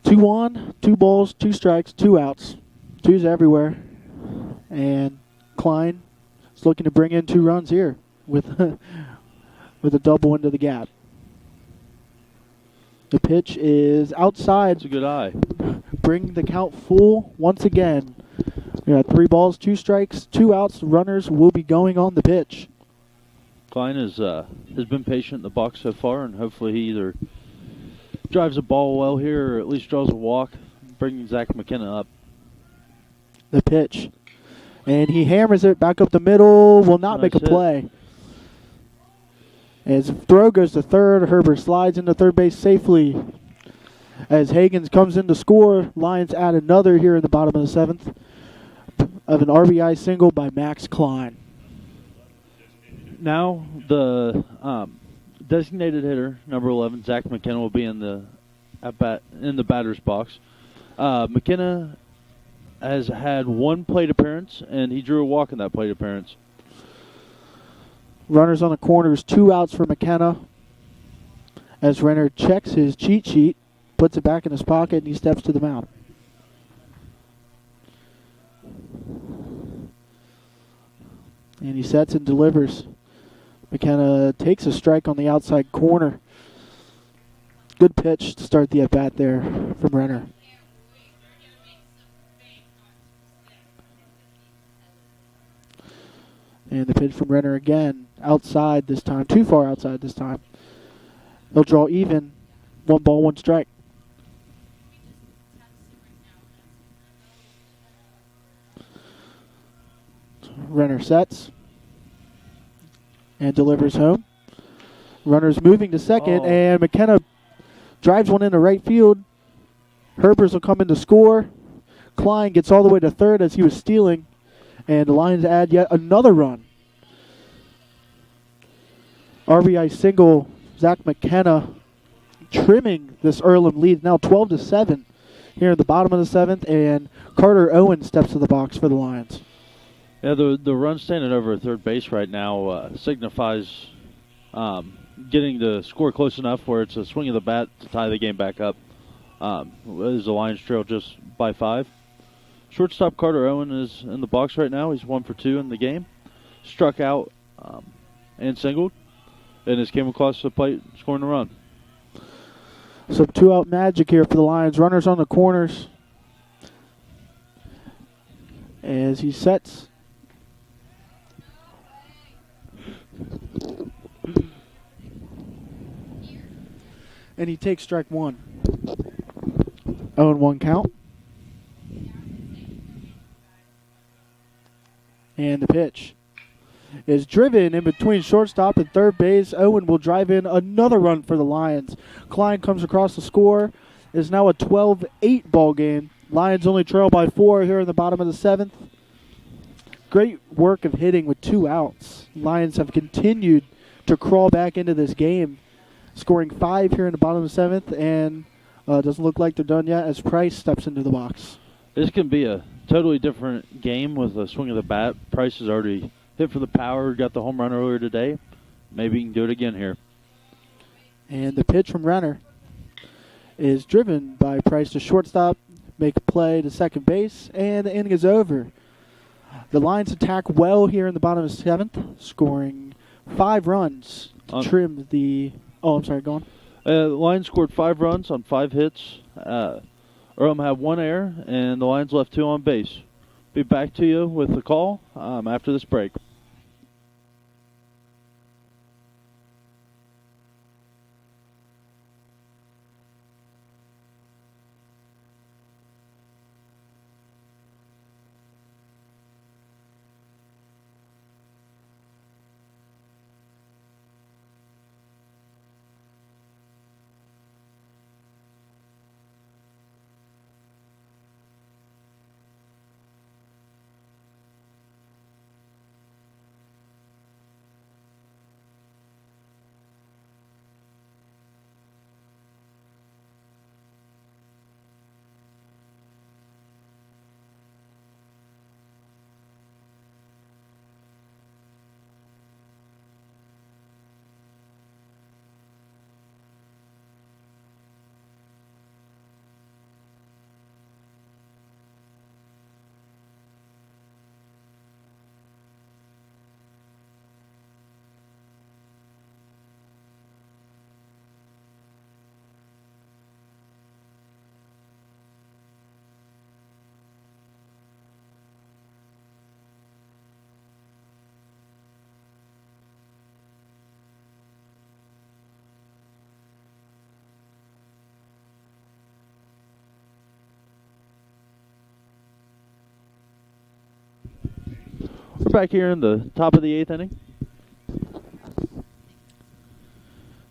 Speaker 5: 2-1, 2 balls, 2 strikes, 2 outs. 2's everywhere. And Klein is looking to bring in 2 runs here with with a double into the gap. The pitch is outside.
Speaker 2: It's a good eye.
Speaker 5: Bring the count full once again. We got 3 balls, 2 strikes, 2 outs. Runners will be going on the pitch.
Speaker 2: Klein has been patient in the box so far, and hopefully he either drives a ball well here or at least draws a walk, bringing Zach McKenna up.
Speaker 5: The pitch. And he hammers it back up the middle. Will not make a play. As throw goes to third, Herbert slides into third base safely. As Hagens comes in to score, Lions add another here in the bottom of the 7th of an RBI single by Max Klein.
Speaker 2: Now the Designated hitter number 11, Zach McKenna, will be in the batter's box. McKenna has had one plate appearance, and he drew a walk in that plate appearance.
Speaker 5: Runners on the corners, 2 outs for McKenna. As Renner checks his cheat sheet, puts it back in his pocket, and he steps to the mound. And he sets and delivers. McKenna takes a strike on the outside corner. Good pitch to start the at-bat there from Renner. And the pitch from Renner again, outside this time, too far outside this time. He'll draw even, 1 ball, 1 strike. Renner sets and delivers home. Runner's moving to second, and McKenna drives one into right field. Herbers will come in to score. Klein gets all the way to third as he was stealing, and the Lions add yet another run. RBI single, Zach McKenna trimming this Earlham lead, now 12-7 here in the bottom of the 7th, and Carter Owen steps to the box for the Lions.
Speaker 2: Yeah, the run standing over at third base right now signifies getting to score close enough where it's a swing of the bat to tie the game back up. As the Lions trail just by 5. Shortstop Carter Owen is in the box right now. He's 1 for 2 in the game. Struck out and singled, and his came across the plate scoring a run.
Speaker 5: Some 2-out magic here for the Lions. Runners on the corners as he sets. And he takes strike 1. 0-1 count. And the pitch is driven in between shortstop and third base. Owen will drive in another run for the Lions. Klein comes across the score. It is now a 12-8 ball game. Lions only trail by 4 here in the bottom of the 7th. Great work of hitting with 2 outs. Lions have continued to crawl back into this game, scoring 5 here in the bottom of the 7th, and doesn't look like they're done yet as Price steps into the box.
Speaker 2: This can be a totally different game with a swing of the bat. Price has already hit for the power, got the home run earlier today. Maybe he can do it again here.
Speaker 5: And the pitch from Renner is driven by Price to shortstop, make a play to second base, and the inning is over. The Lions attack well here in the bottom of the 7th, scoring 5 runs to trim the... Oh, I'm sorry, go on.
Speaker 2: The Lions scored 5 runs on 5 hits. Earlham had 1 error, and the Lions left 2 on base. Be back to you with the call after this break. We're back here in the top of the 8th inning.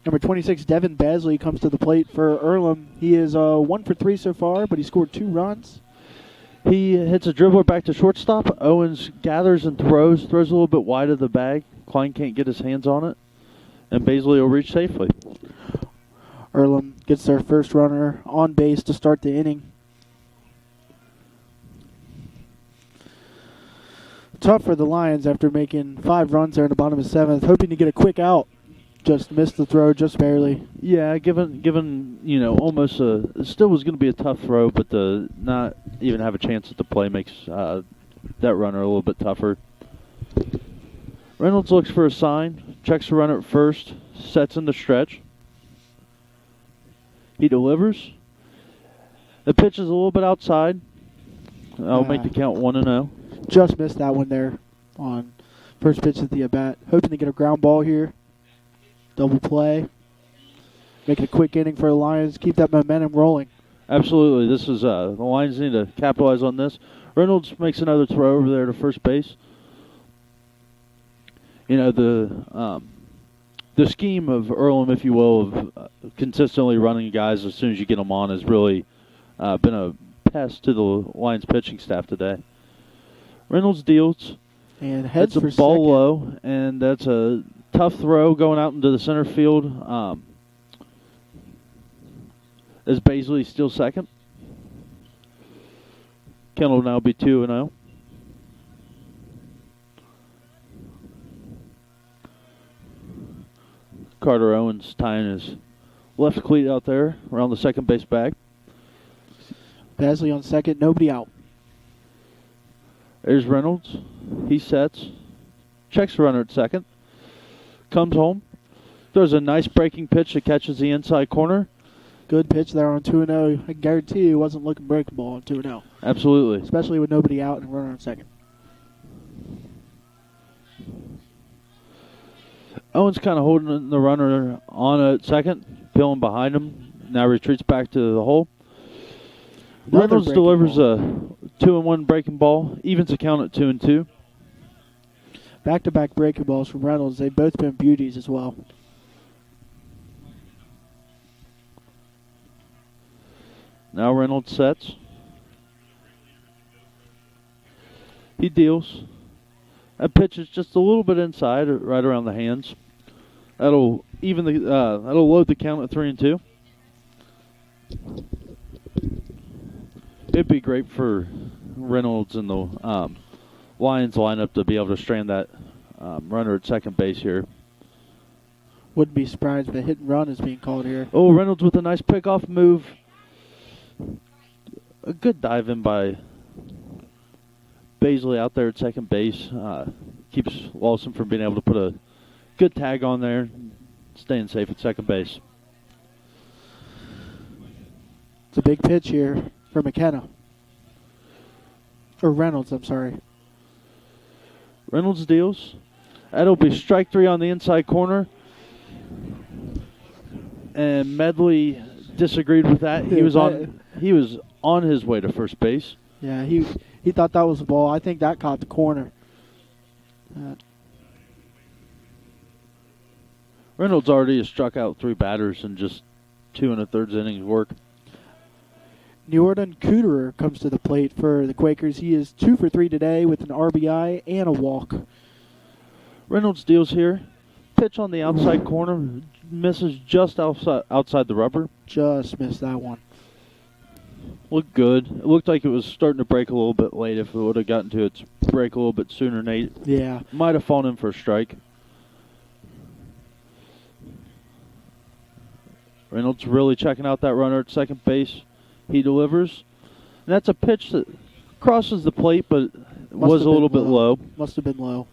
Speaker 5: Number 26, Devin Basley, comes to the plate for Earlham. He is 1 for 3 so far, but he scored 2 runs.
Speaker 2: He hits a dribbler back to shortstop. Owens gathers and throws a little bit wide of the bag. Klein can't get his hands on it. And Baisley will reach safely.
Speaker 5: Earlham gets their first runner on base to start the inning. Tough for the Lions after making 5 runs there in the bottom of the 7th, hoping to get a quick out. Just missed the throw just barely.
Speaker 2: Yeah, given almost it still was going to be a tough throw, but to not even have a chance at the play makes that runner a little bit tougher. Reynolds looks for a sign, checks the runner at first, sets in the stretch. He delivers. The pitch is a little bit outside. I'll make the count 1-0.
Speaker 5: Just missed that one there on first pitch at the at-bat. Hoping to get a ground ball here. Double play. Make it a quick inning for the Lions. Keep that momentum rolling.
Speaker 2: Absolutely. This is the Lions need to capitalize on this. Reynolds makes another throw over there to first base. The scheme of Earlham, if you will, of consistently running guys as soon as you get them on has really been a pest to the Lions pitching staff today. Reynolds deals.
Speaker 5: And heads
Speaker 2: that's
Speaker 5: for
Speaker 2: a ball
Speaker 5: second.
Speaker 2: low, and that's a tough throw going out into the center field. Is Baisley still second? Count will now be 2-0. Carter Owens tying his left cleat out there around the second base bag.
Speaker 5: Basley on second, nobody out.
Speaker 2: There's Reynolds. He sets. Checks the runner at second. Comes home. Throws a nice breaking pitch that catches the inside corner.
Speaker 5: Good pitch there on 2-0. I guarantee you it wasn't looking breakable on 2-0.
Speaker 2: Absolutely.
Speaker 5: Especially with nobody out and a runner on second.
Speaker 2: Owens kind of holding the runner on at second, peeling behind him. Now retreats back to the hole.
Speaker 5: Another
Speaker 2: Reynolds
Speaker 5: breaking
Speaker 2: delivers
Speaker 5: ball.
Speaker 2: a 2-1 breaking ball. Evens the count at 2-2.
Speaker 5: Back-to-back breaking balls from Reynolds. They've both been beauties as well.
Speaker 2: Now Reynolds sets. He deals. That pitch is just a little bit inside, right around the hands. That'll even the that'll load the count at 3-2. It'd be great for Reynolds and the Lions lineup to be able to strand that runner at second base here.
Speaker 5: Wouldn't be surprised if a hit and run is being called here.
Speaker 2: Oh, Reynolds with a nice pickoff move. A good dive in by Baisley out there at second base. Keeps Lawson from being able to put a good tag on there, staying safe at second base.
Speaker 5: It's a big pitch here for McKenna. Or Reynolds, I'm sorry.
Speaker 2: Reynolds deals. That'll be strike 3 on the inside corner. And Medley disagreed with that. He was on his way to first base.
Speaker 5: Yeah, he thought that was the ball. I think that caught the corner.
Speaker 2: Reynolds already has struck out 3 batters in just 2 1/3 innings work.
Speaker 5: Jordan Cooterer comes to the plate for the Quakers. He is 2 for 3 today with an RBI and a walk.
Speaker 2: Reynolds deals here. Pitch on the outside corner. Misses just outside the rubber.
Speaker 5: Just missed that one.
Speaker 2: Looked good. It looked like it was starting to break a little bit late. If it would have gotten to its break a little bit sooner, Nate
Speaker 5: Yeah.
Speaker 2: might have fallen in for a strike. Reynolds really checking out that runner at second base. He delivers. And that's a pitch that crosses the plate, but was a little bit low.
Speaker 5: Must have been low.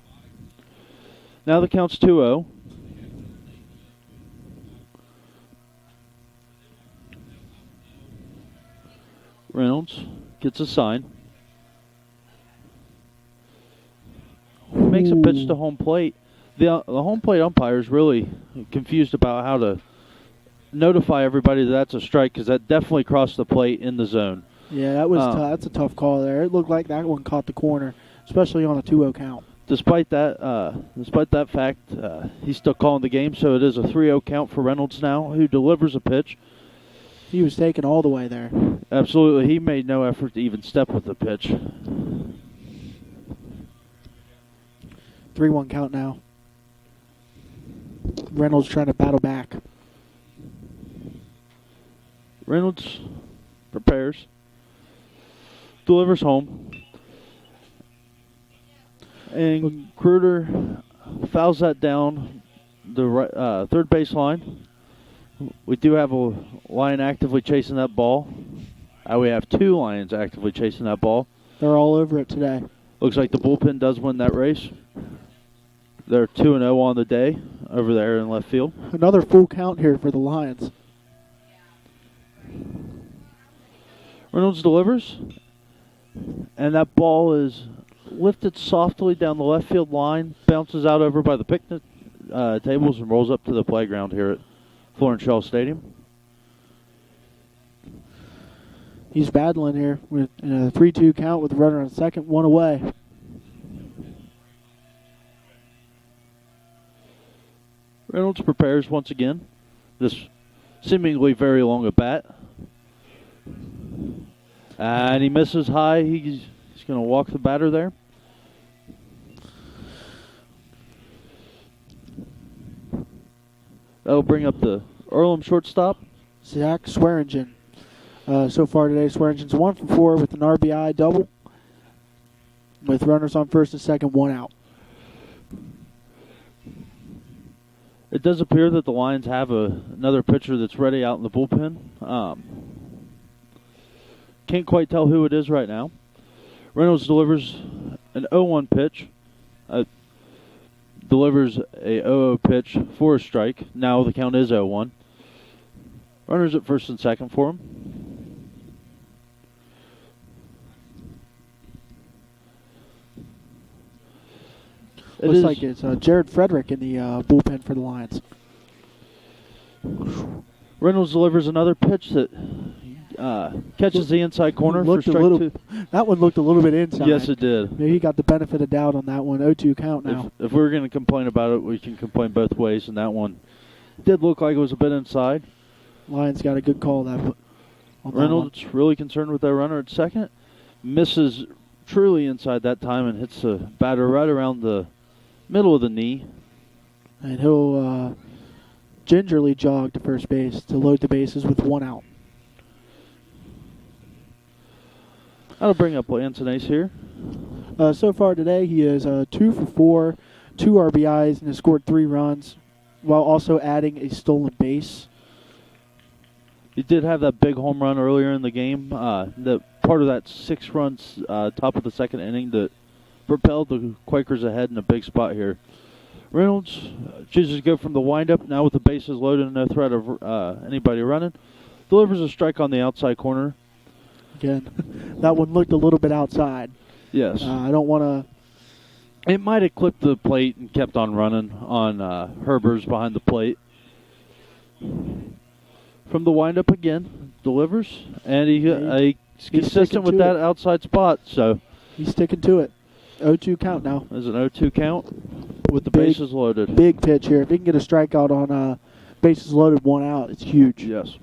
Speaker 2: Now the count's 2-0. Reynolds gets a sign. Makes a pitch to home plate. The home plate umpire is really confused about how to notify everybody that that's a strike, because that definitely crossed the plate in the zone.
Speaker 5: Yeah, that's a tough call there. It looked like that one caught the corner, especially on a 2-0 count.
Speaker 2: Despite that fact, he's still calling the game, so it is a 3-0 count for Reynolds now, who delivers a pitch.
Speaker 5: He was taken all the way there.
Speaker 2: Absolutely. He made no effort to even step with the pitch.
Speaker 5: 3-1 count now. Reynolds trying to battle back.
Speaker 2: Reynolds prepares. Delivers home. And Kruder fouls that down the third base line. We do have a Lion actively chasing that ball. We have 2 Lions actively chasing that ball.
Speaker 5: They're all over it today.
Speaker 2: Looks like the bullpen does win that race. They're 2-0 on the day over there in left field.
Speaker 5: Another full count here for the Lions.
Speaker 2: Reynolds delivers, and that ball is lifted softly down the left field line, bounces out over by the picnic tables, and rolls up to the playground here at Florence Shaw Stadium.
Speaker 5: He's battling here with a 3-2 count with a runner on second, 1 away.
Speaker 2: Reynolds prepares once again. This seemingly very long at bat. And he misses high. He's going to walk the batter there. That'll bring up the Earlham shortstop.
Speaker 5: Zach Swearingen. So far today, Swearingen's 1 for 4 with an RBI double, with runners on first and second, 1 out.
Speaker 2: It does appear that the Lions have another pitcher that's ready out in the bullpen. Can't quite tell who it is right now. Reynolds delivers an 0-1 pitch. Delivers a 0-0 pitch for a strike. Now the count is 0-1. Runners at first and second for him.
Speaker 5: Looks like it's Jared Frederick in the bullpen for the Lions.
Speaker 2: Reynolds delivers another pitch that catches the inside corner for strike 2.
Speaker 5: That one looked a little bit inside.
Speaker 2: Yes, it did.
Speaker 5: Maybe he got the benefit of doubt on that one. 0-2 count now.
Speaker 2: If we're going to complain about it, we can complain both ways, and that one did look like it was a bit inside.
Speaker 5: Lions got a good call on
Speaker 2: Reynolds really concerned with that runner at second. Misses truly inside that time and hits the batter right around the middle of the knee.
Speaker 5: And he'll gingerly jog to first base to load the bases with 1 out.
Speaker 2: That'll bring up Lance and Ace here.
Speaker 5: So far today, he is 2 for 4, 2 RBIs, and has scored 3 runs, while also adding a stolen base.
Speaker 2: He did have that big home run earlier in the game. The part of that 6 runs top of the second inning that propelled the Quakers ahead in a big spot here. Reynolds chooses to go from the windup now with the bases loaded and no threat of anybody running. Delivers a strike on the outside corner.
Speaker 5: Again, that one looked a little bit outside.
Speaker 2: Yes.
Speaker 5: I don't want to...
Speaker 2: It might have clipped the plate and kept on running on Herbers behind the plate. From the windup again, delivers, and he's consistent with that outside spot. So
Speaker 5: he's sticking to it. 0-2 count now.
Speaker 2: There's an 0-2 count with the bases loaded.
Speaker 5: Big pitch here. If he can get a strikeout on bases loaded, 1 out, it's huge.
Speaker 2: Yes.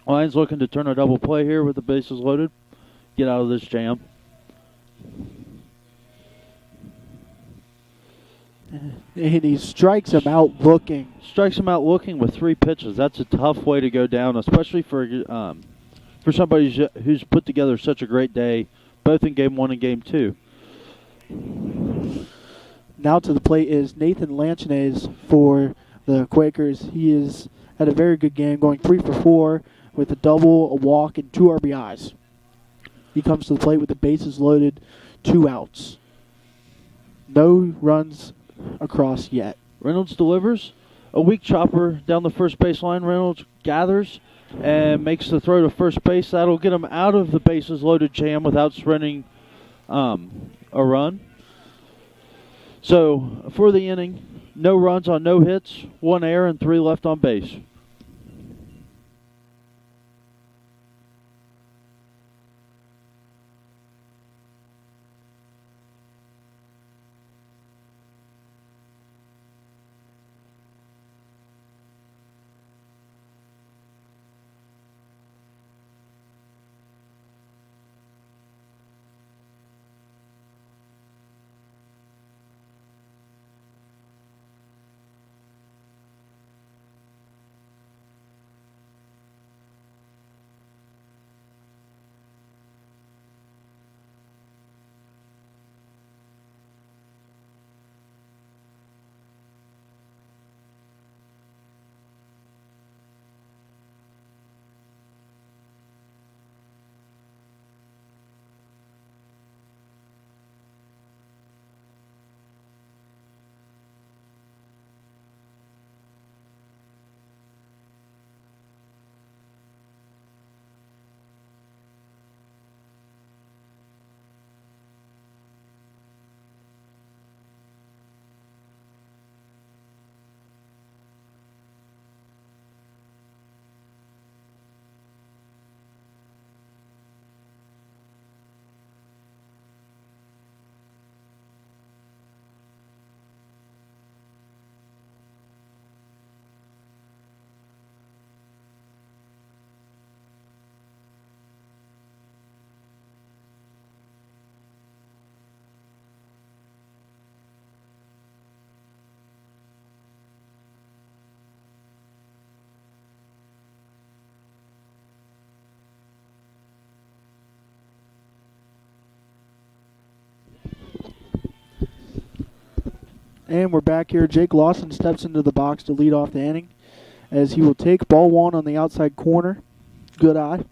Speaker 2: Lions looking to turn a double play here with the bases loaded. Get out of this jam.
Speaker 5: And he strikes him out looking.
Speaker 2: Strikes him out looking with 3 pitches. That's a tough way to go down, especially for somebody who's put together such a great day, both in Game 1 and Game 2.
Speaker 5: Now to the plate is Nathan Lanchines for the Quakers. He has had a very good game, going 3 for 4 with a double, a walk, and 2 RBIs. He comes to the plate with the bases loaded, 2 outs. No runs across yet.
Speaker 2: Reynolds delivers. A weak chopper down the first base line. Reynolds gathers and makes the throw to first base. That'll get him out of the bases loaded jam without surrendering a run. So for the inning, no runs on no hits, 1 error, and 3 left on base.
Speaker 5: And we're back here. Jake Lawson steps into the box to lead off the inning as he will take ball 1 on the outside corner. Good eye.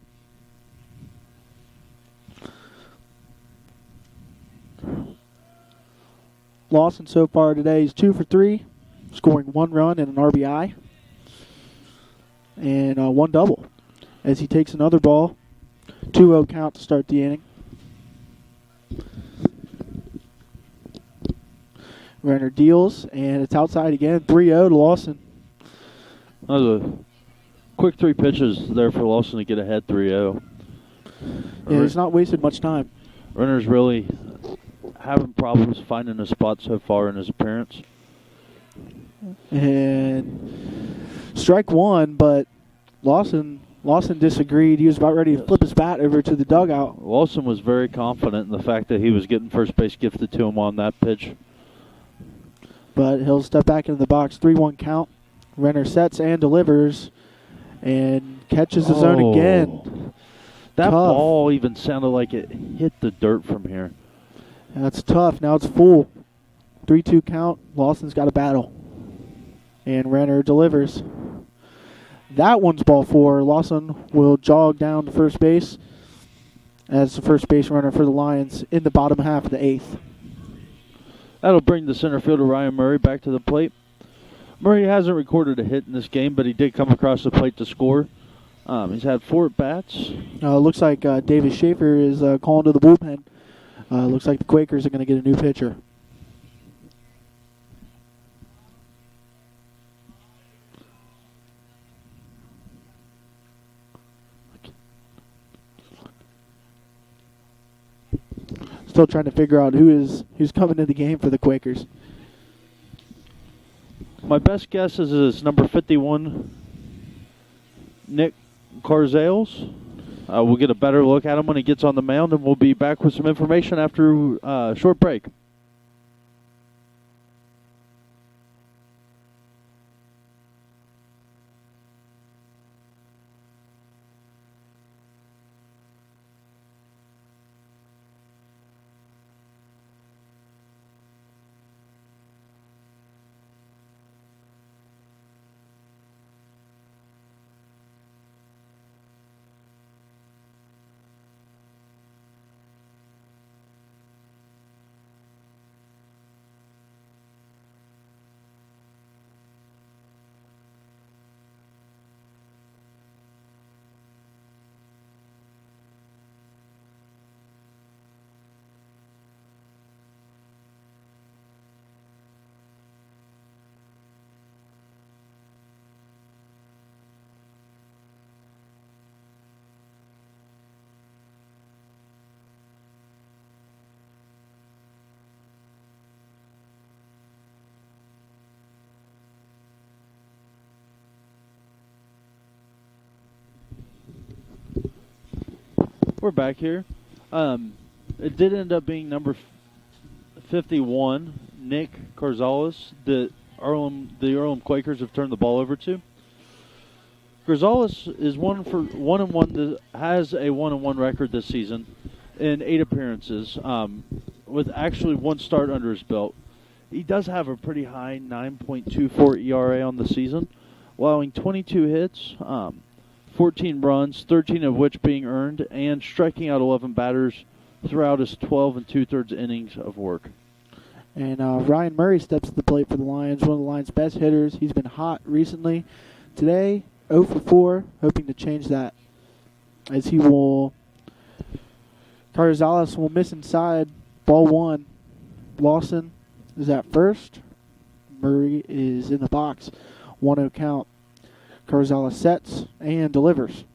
Speaker 5: Lawson so far today is 2 for 3, scoring 1 run and an RBI. And 1 double as he takes another ball. 2-0 count to start the inning. Runner deals, and it's outside again. 3-0 to Lawson.
Speaker 2: That was a quick 3 pitches there for Lawson to get ahead 3-0.
Speaker 5: Yeah, he's not wasted much time.
Speaker 2: Runner's really having problems finding a spot so far in his appearance.
Speaker 5: And strike 1, but Lawson disagreed. He was about ready to flip his bat over to the dugout.
Speaker 2: Lawson was very confident in the fact that he was getting first base gifted to him on that pitch.
Speaker 5: But he'll step back into the box. 3-1 count. Renner sets and delivers and catches his own again.
Speaker 2: That
Speaker 5: Tough.
Speaker 2: ball even sounded like it hit the dirt from here.
Speaker 5: That's tough. Now it's full. 3-2 count. Lawson's got a battle. And Renner delivers. That one's ball 4. Lawson will jog down to first base as the first base runner for the Lions in the bottom half of the 8th.
Speaker 2: That'll bring the center fielder Ryan Murray back to the plate. Murray hasn't recorded a hit in this game, but he did come across the plate to score. He's had 4 at-bats.
Speaker 5: Looks like David Schaefer is calling to the bullpen. Looks like the Quakers are going to get a new pitcher. Still trying to figure out who's coming into the game for the Quakers.
Speaker 2: My best guess is number 51, Nick Carzales. We'll get a better look at him when he gets on the mound, and we'll be back with some information after a short break. We're back here. It did end up being number 51, Nick Carzales, that the Earlham Quakers have turned the ball over to. Carzales is 1-1 that has a 1-1 record this season in 8 appearances, with actually 1 start under his belt. He does have a pretty high 9.24 ERA on the season, allowing 22 hits, 14 runs, 13 of which being earned, and striking out 11 batters throughout his 12 2/3 innings of work.
Speaker 5: And Ryan Murray steps to the plate for the Lions, one of the Lions' best hitters. He's been hot recently. Today, 0 for 4, hoping to change that. As he will, Carzales will miss inside, ball 1. Lawson is at first. Murray is in the box. 1-0 count. Carzales sets and delivers.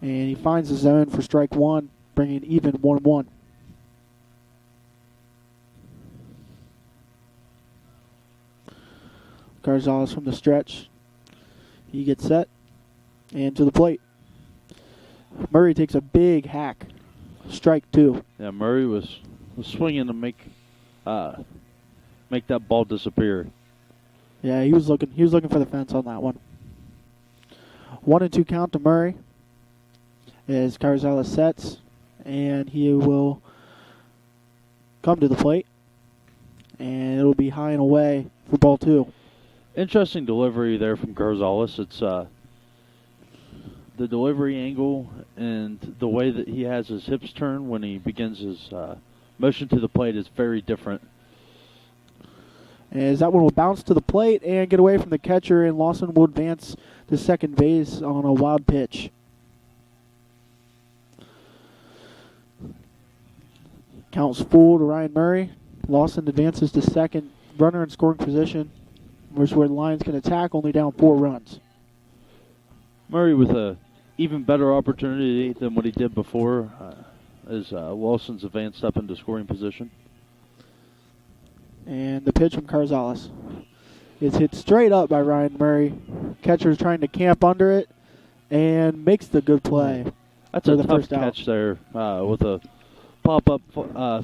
Speaker 5: And he finds the zone for strike 1, bringing even 1-1. Carzales from the stretch. He gets set and to the plate. Murray takes a big hack. Strike 2.
Speaker 2: Yeah, Murray was swinging to make that ball disappear.
Speaker 5: Yeah, he was looking for the fence on that one. 1-2 count to Murray as Carzales sets, and he will come to the plate. and it'll be high and away for ball 2.
Speaker 2: Interesting delivery there from Gonzalez. It's the delivery angle and the way that he has his hips turn when he begins his motion to the plate is very different.
Speaker 5: As that one will bounce to the plate and get away from the catcher, and Lawson will advance to second base on a wild pitch. Counts full to Ryan Murray. Lawson advances to second, runner in scoring position, which is where the Lions can attack, only down 4 runs.
Speaker 2: Murray with a even better opportunity than what he did before as Wilson's advanced up into scoring position.
Speaker 5: And the pitch from Carzales is hit straight up by Ryan Murray. Catcher's trying to camp under it and makes the good play.
Speaker 2: That's
Speaker 5: for
Speaker 2: a
Speaker 5: the
Speaker 2: tough
Speaker 5: first out.
Speaker 2: catch there with a pop-up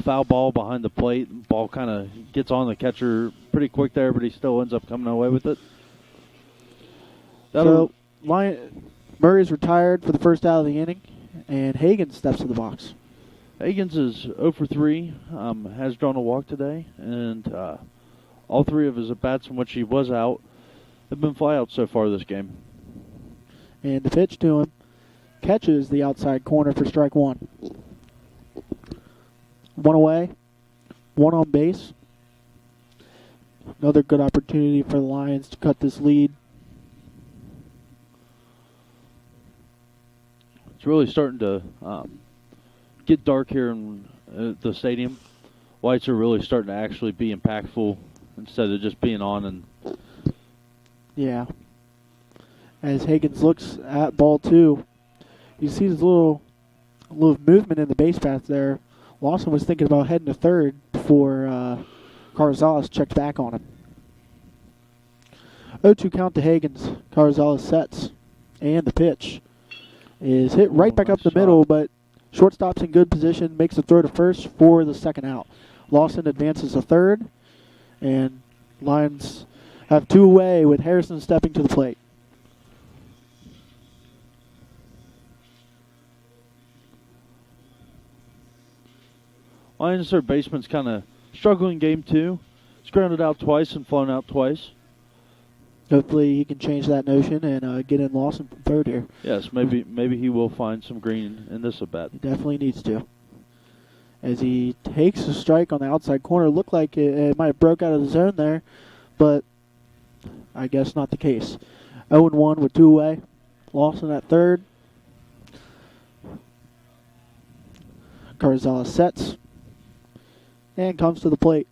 Speaker 2: foul ball behind the plate. Ball kind of gets on the catcher pretty quick there, but he still ends up coming away with it.
Speaker 5: So Murray's retired for the first out of the inning, and Hagen steps to the box.
Speaker 2: Higgins is 0 for 3, has drawn a walk today, and all 3 of his at-bats from which he was out have been flyouts so far this game.
Speaker 5: And the pitch to him catches the outside corner for strike 1. 1 away, 1 on base. Another good opportunity for the Lions to cut this lead.
Speaker 2: It's really starting to get dark here in the stadium. Lights are really starting to actually be impactful instead of just being on. And
Speaker 5: Yeah. As Higgins looks at ball 2, you see this little movement in the base path there. Lawson was thinking about heading to third before Carzales checked back on him. 0-2 count to Higgins. Carzales sets, and the pitch is hit right back up the middle, but shortstop's in good position, makes the throw to first for the second out. Lawson advances to third, and Lions have 2 away with Harrison stepping to the plate.
Speaker 2: Lions third baseman's kind of struggling game 2. He's grounded out twice and flown out twice.
Speaker 5: Hopefully he can change that notion and get in Lawson from third here.
Speaker 2: Yes, maybe he will find some green in this at-bat.
Speaker 5: He definitely needs to. As he takes a strike on the outside corner, looked like it might have broke out of the zone there, but I guess not the case. 0-1 with 2 away. Lawson at third. Carzales sets and comes to the plate.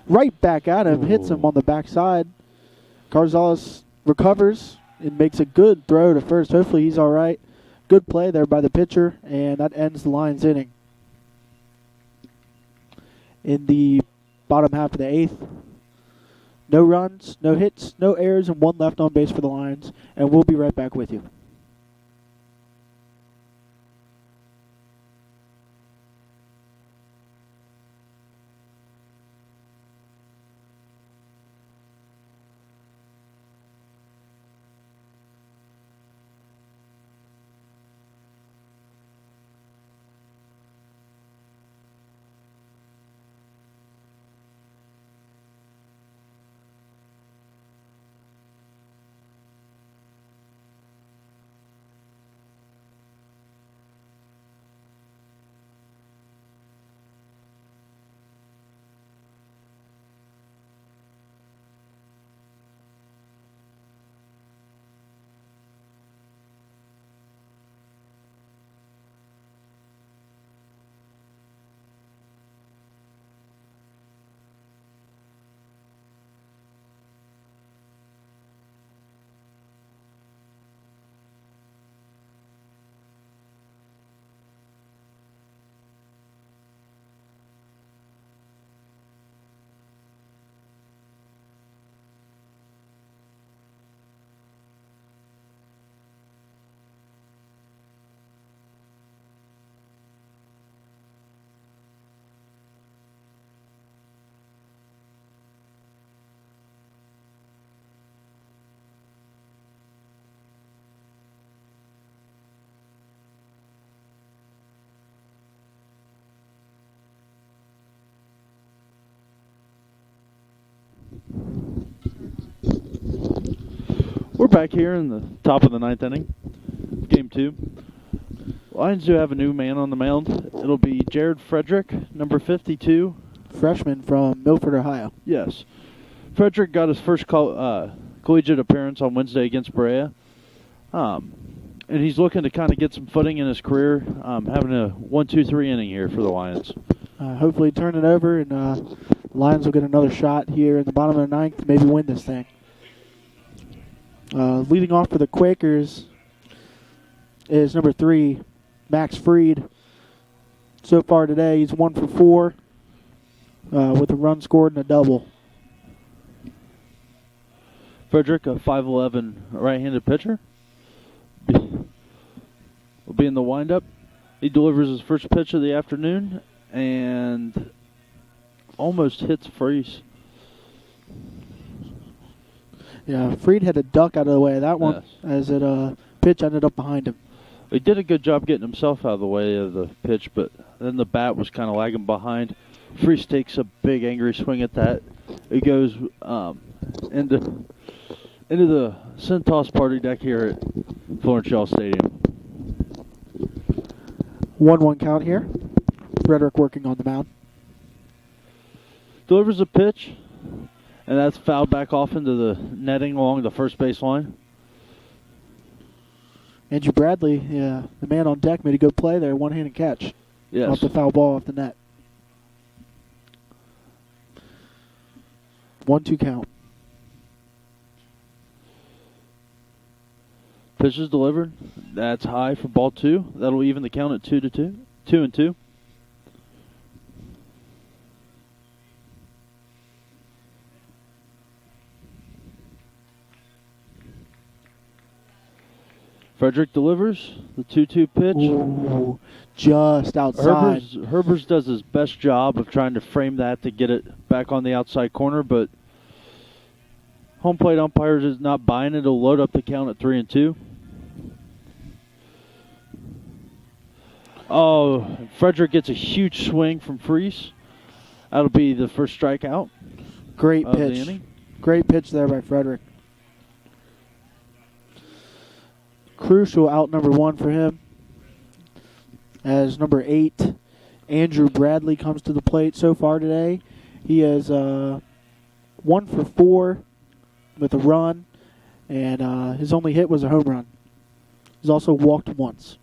Speaker 5: Right back at him, hits him on the backside. Carzales recovers and makes a good throw to first. Hopefully he's all right. Good play there by the pitcher, and that ends the Lions inning. In the bottom half of the 8th, no runs, no hits, no errors, and 1 left on base for the Lions, and we'll be right back with you.
Speaker 2: back here in the top of the 9th inning, game 2. Lions do have a new man on the mound. It'll be Jared Frederick, number 52.
Speaker 5: Freshman from Milford, Ohio.
Speaker 2: Yes. Frederick got his first collegiate appearance on Wednesday against Brea. And he's looking to kind of get some footing in his career, having a 1-2-3 inning here for the Lions.
Speaker 5: Hopefully turn it over, and Lions will get another shot here in the bottom of the 9th to maybe win this thing. Leading off for the Quakers is number 3, Max Freed. So far today, he's 1 for 4 with a run scored and a double.
Speaker 2: Frederick, a 5'11" right-handed pitcher, will be in the windup. He delivers his first pitch of the afternoon and almost hits Freeze.
Speaker 5: Yeah, Freed had to duck out of the way of that one,
Speaker 2: Yes.
Speaker 5: as it pitch ended up behind him.
Speaker 2: He did a good job getting himself out of the way of the pitch, but then the bat was kind of lagging behind. Freeze takes a big angry swing at that. It goes into the Centos party deck here at Florence Shaw Stadium.
Speaker 5: 1-1 count here. Frederick working on the mound.
Speaker 2: Delivers a pitch, and that's fouled back off into the netting along the first base line.
Speaker 5: Andrew Bradley, the man on deck, made a good play there. One-handed catch.
Speaker 2: Yes.
Speaker 5: Off the foul ball off the net. 1-2 count.
Speaker 2: Pitch is delivered. That's high for ball 2. That'll even the count at 2-2. 2-2. Frederick delivers the 2-2 pitch.
Speaker 5: Ooh, just outside.
Speaker 2: Herbers does his best job of trying to frame that to get it back on the outside corner, but home plate umpires is not buying it. It'll load up the count at 3-2. Oh, Frederick gets a huge swing from Freese. That'll be the first strikeout.
Speaker 5: Great
Speaker 2: of the
Speaker 5: pitch.
Speaker 2: inning.
Speaker 5: Great pitch there by Frederick. Crucial out number 1 for him. As number 8, Andrew Bradley comes to the plate so far today. He is 1 for 4 with a run, and his only hit was a home run. He's also walked once.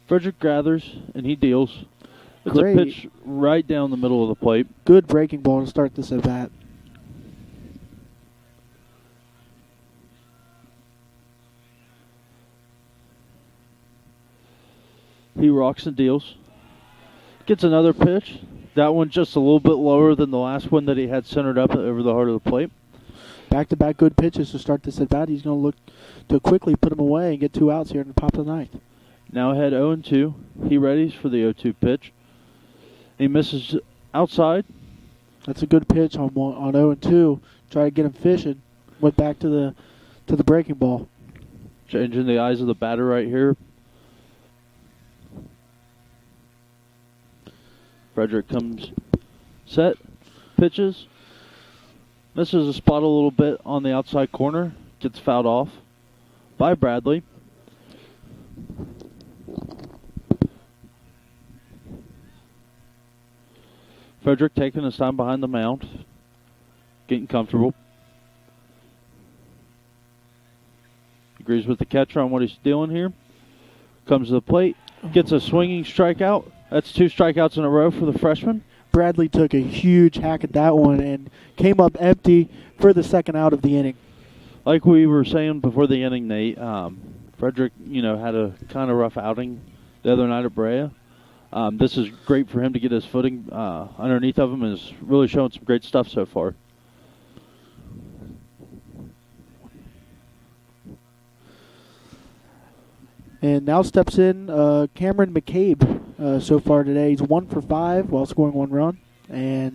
Speaker 2: Frederick gathers, and he deals. It's
Speaker 5: Great.
Speaker 2: a pitch right down the middle of the plate.
Speaker 5: Good breaking ball to start this at bat.
Speaker 2: He rocks and deals. Gets another pitch. That one just a little bit lower than the last one that he had centered up over the heart of the plate.
Speaker 5: Back-to-back good pitches to start this at bat. He's going to look to quickly put him away and get 2 outs here in the top of the 9th.
Speaker 2: Now ahead 0-2. He readies for the 0-2 pitch. He misses outside.
Speaker 5: That's a good pitch on 0-2. Try to get him fishing. Went back to the breaking ball.
Speaker 2: Changing the eyes of the batter right here. Frederick comes set, pitches, misses a spot a little bit on the outside corner, gets fouled off by Bradley. Frederick taking his time behind the mound, getting comfortable. Agrees with the catcher on what he's doing here. Comes to the plate, gets a swinging strikeout. That's 2 strikeouts in a row for the freshman.
Speaker 5: Bradley took a huge hack at that one and came up empty for the second out of the inning.
Speaker 2: Like we were saying before the inning, Nate, Frederick, had a kind of rough outing the other night at Brea. This is great for him to get his footing underneath of him and is really showing some great stuff so far.
Speaker 5: And now steps in Cameron McCabe so far today. He's 1 for 5 while scoring 1 run and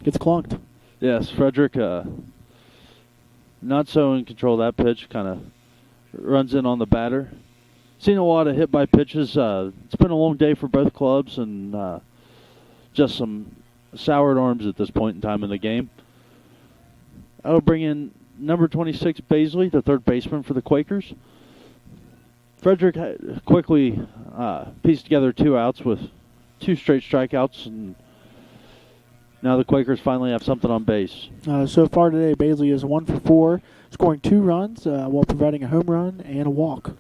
Speaker 5: gets clunked.
Speaker 2: Yes, Frederick not so in control of that pitch, kind of runs in on the batter. Seen a lot of hit by pitches. It's been a long day for both clubs and just some soured arms at this point in time in the game. That'll bring in number 26, Baisley, the third baseman for the Quakers. Frederick quickly pieced together 2 outs with 2 straight strikeouts, and now the Quakers finally have something on base.
Speaker 5: So far today, Baisley is 1 for 4, scoring 2 runs while providing a home run and a walk.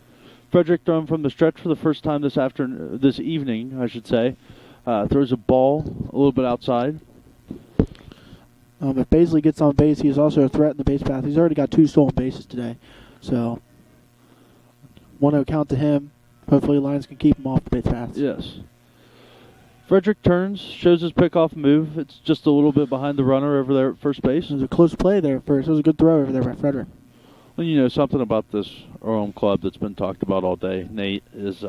Speaker 2: Frederick throwing from the stretch for the first time this evening, I should say. Throws a ball a little bit outside.
Speaker 5: If Baisley gets on base, he is also a threat in the base path. He's already got 2 stolen bases today. So 1-0 count to him. Hopefully Lions can keep him off the base path.
Speaker 2: Yes. Frederick turns, shows his pickoff move. It's just a little bit behind the runner over there at first base.
Speaker 5: It was a close play there at first. It was a good throw over there by Frederick.
Speaker 2: Well, you know, something about this Earlham club that's been talked about all day, Nate, is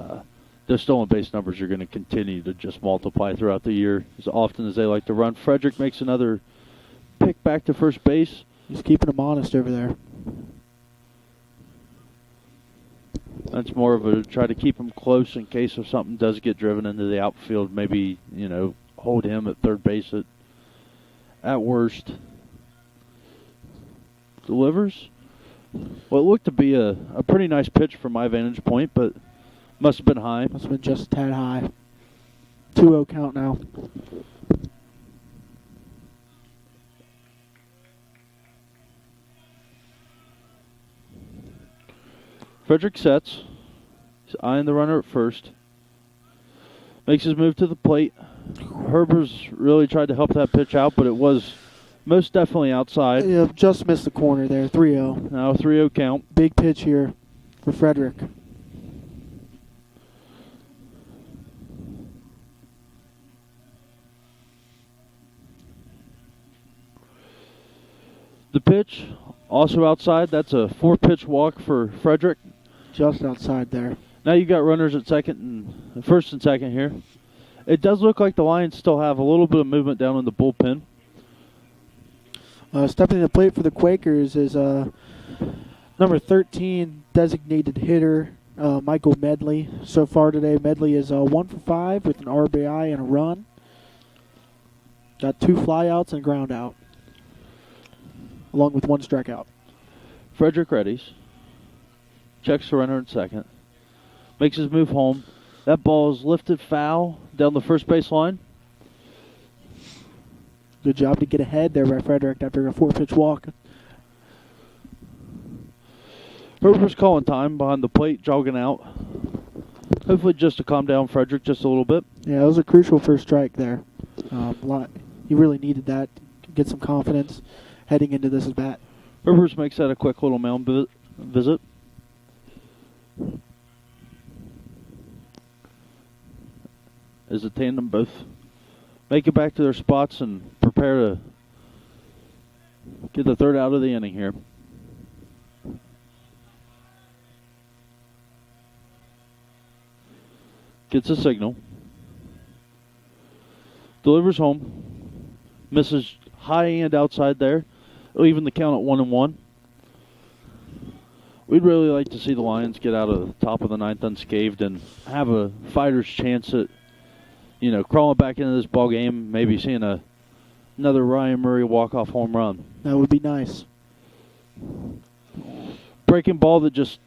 Speaker 2: their stolen base numbers are going to continue to just multiply throughout the year as often as they like to run. Frederick makes another pick back to first base.
Speaker 5: He's keeping him honest over there.
Speaker 2: That's more of a try to keep him close in case if something does get driven into the outfield. Maybe, you know, hold him at third base at worst. Delivers. Well, it looked to be a pretty nice pitch from my vantage point, but must have been high.
Speaker 5: Must have been just a tad high. 2-0 count now.
Speaker 2: Frederick sets. He's eyeing the runner at first. Makes his move to the plate. Herbers really tried to help that pitch out, but it was most definitely outside.
Speaker 5: Yeah, just missed the corner there. 3-0.
Speaker 2: Now 3-0 count.
Speaker 5: Big pitch here for Frederick.
Speaker 2: The pitch, also outside. That's a 4-pitch walk for Frederick.
Speaker 5: Just outside there.
Speaker 2: Now you got runners at first and second here. It does look like the Lions still have a little bit of movement down in the bullpen.
Speaker 5: Stepping to the plate for the Quakers is number 13 designated hitter Michael Medley. So far today, Medley is 1 for 5 with an RBI and a run. Got 2 flyouts and a ground out, along with 1 strikeout.
Speaker 2: Frederick readies. Checks the runner at second. Makes his move home. That ball is lifted foul down the first base line.
Speaker 5: Good job to get ahead there by Frederick after a 4-pitch walk.
Speaker 2: Herber's calling time behind the plate, jogging out. Hopefully just to calm down Frederick just a little bit.
Speaker 5: Yeah, it was a crucial first strike there. He really needed that to get some confidence heading into this at bat.
Speaker 2: Herbers makes that a quick little mound visit. As the tandem both make it back to their spots and prepare to get the third out of the inning here. Gets a signal. Delivers home. Misses high and outside there. Leaving the count at 1-1. We'd really like to see the Lions get out of the top of the ninth unscathed and have a fighter's chance at, you know, crawling back into this ball game, maybe seeing another Ryan Murray walk-off home run.
Speaker 5: That would be nice.
Speaker 2: Breaking ball that just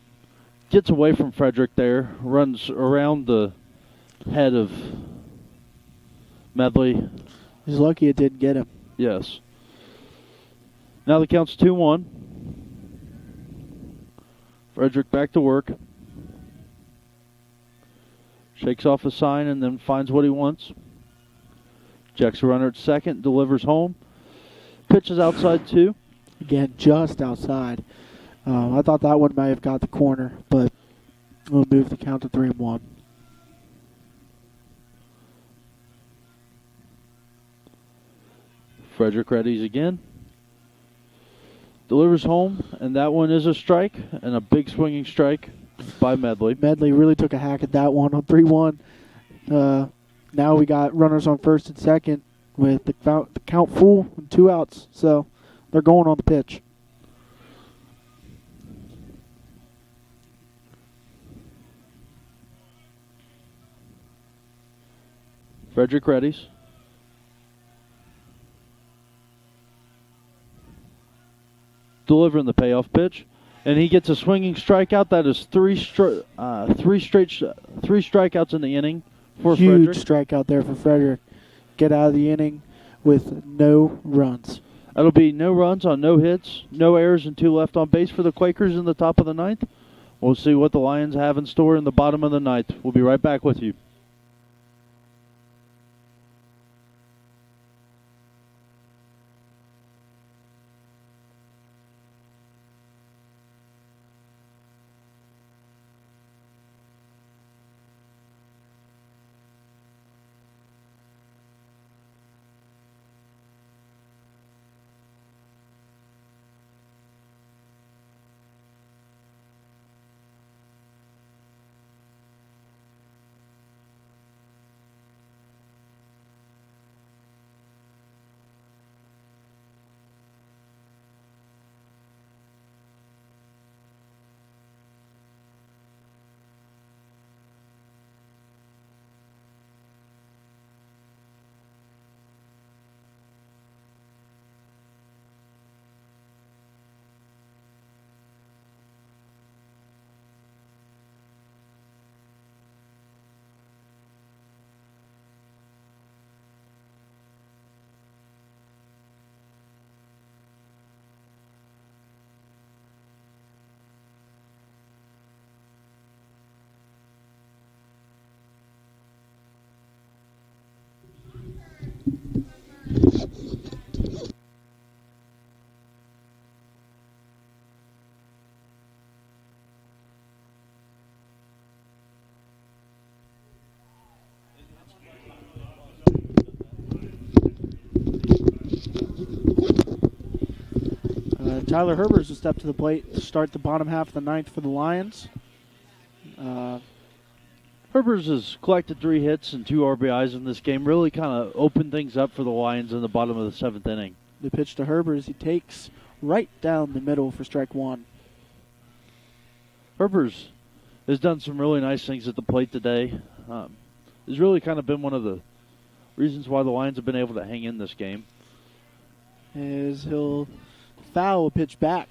Speaker 2: gets away from Frederick there, runs around the head of Medley.
Speaker 5: He's lucky it didn't get him.
Speaker 2: Yes. Now the count's 2-1. Frederick back to work. Shakes off a sign and then finds what he wants. Checks a runner at second, delivers home. Pitches outside 2.
Speaker 5: Again, just outside. I thought that one might have got the corner, but we'll move the count to 3-1.
Speaker 2: Frederick readies again. Delivers home, and that one is a strike, and a big swinging strike by Medley.
Speaker 5: Medley really took a hack at that one on 3-1. Now we got runners on first and second with the count full and 2 outs, so they're going on the pitch.
Speaker 2: Frederick readies. delivering the payoff pitch, and he gets a swinging strikeout. That is three strikeouts in the inning for
Speaker 5: Huge
Speaker 2: Frederick.
Speaker 5: strikeout there for Frederick. Get out of the inning with no runs.
Speaker 2: That'll be no runs on no hits, no errors, and 2 left on base for the Quakers in the top of the 9th. We'll see what the Lions have in store in the bottom of the 9th. We'll be right back with you.
Speaker 5: Tyler Herbers will step to the plate to start the bottom half of the 9th for the Lions.
Speaker 2: Herbers has collected 3 hits and 2 RBIs in this game. Really kind of opened things up for the Lions in the bottom of the 7th inning.
Speaker 5: The pitch to Herbers, he takes right down the middle for strike 1.
Speaker 2: Herbers has done some really nice things at the plate today. Has really kind of been one of the reasons why the Lions have been able to hang in this game.
Speaker 5: As he'll foul a pitch back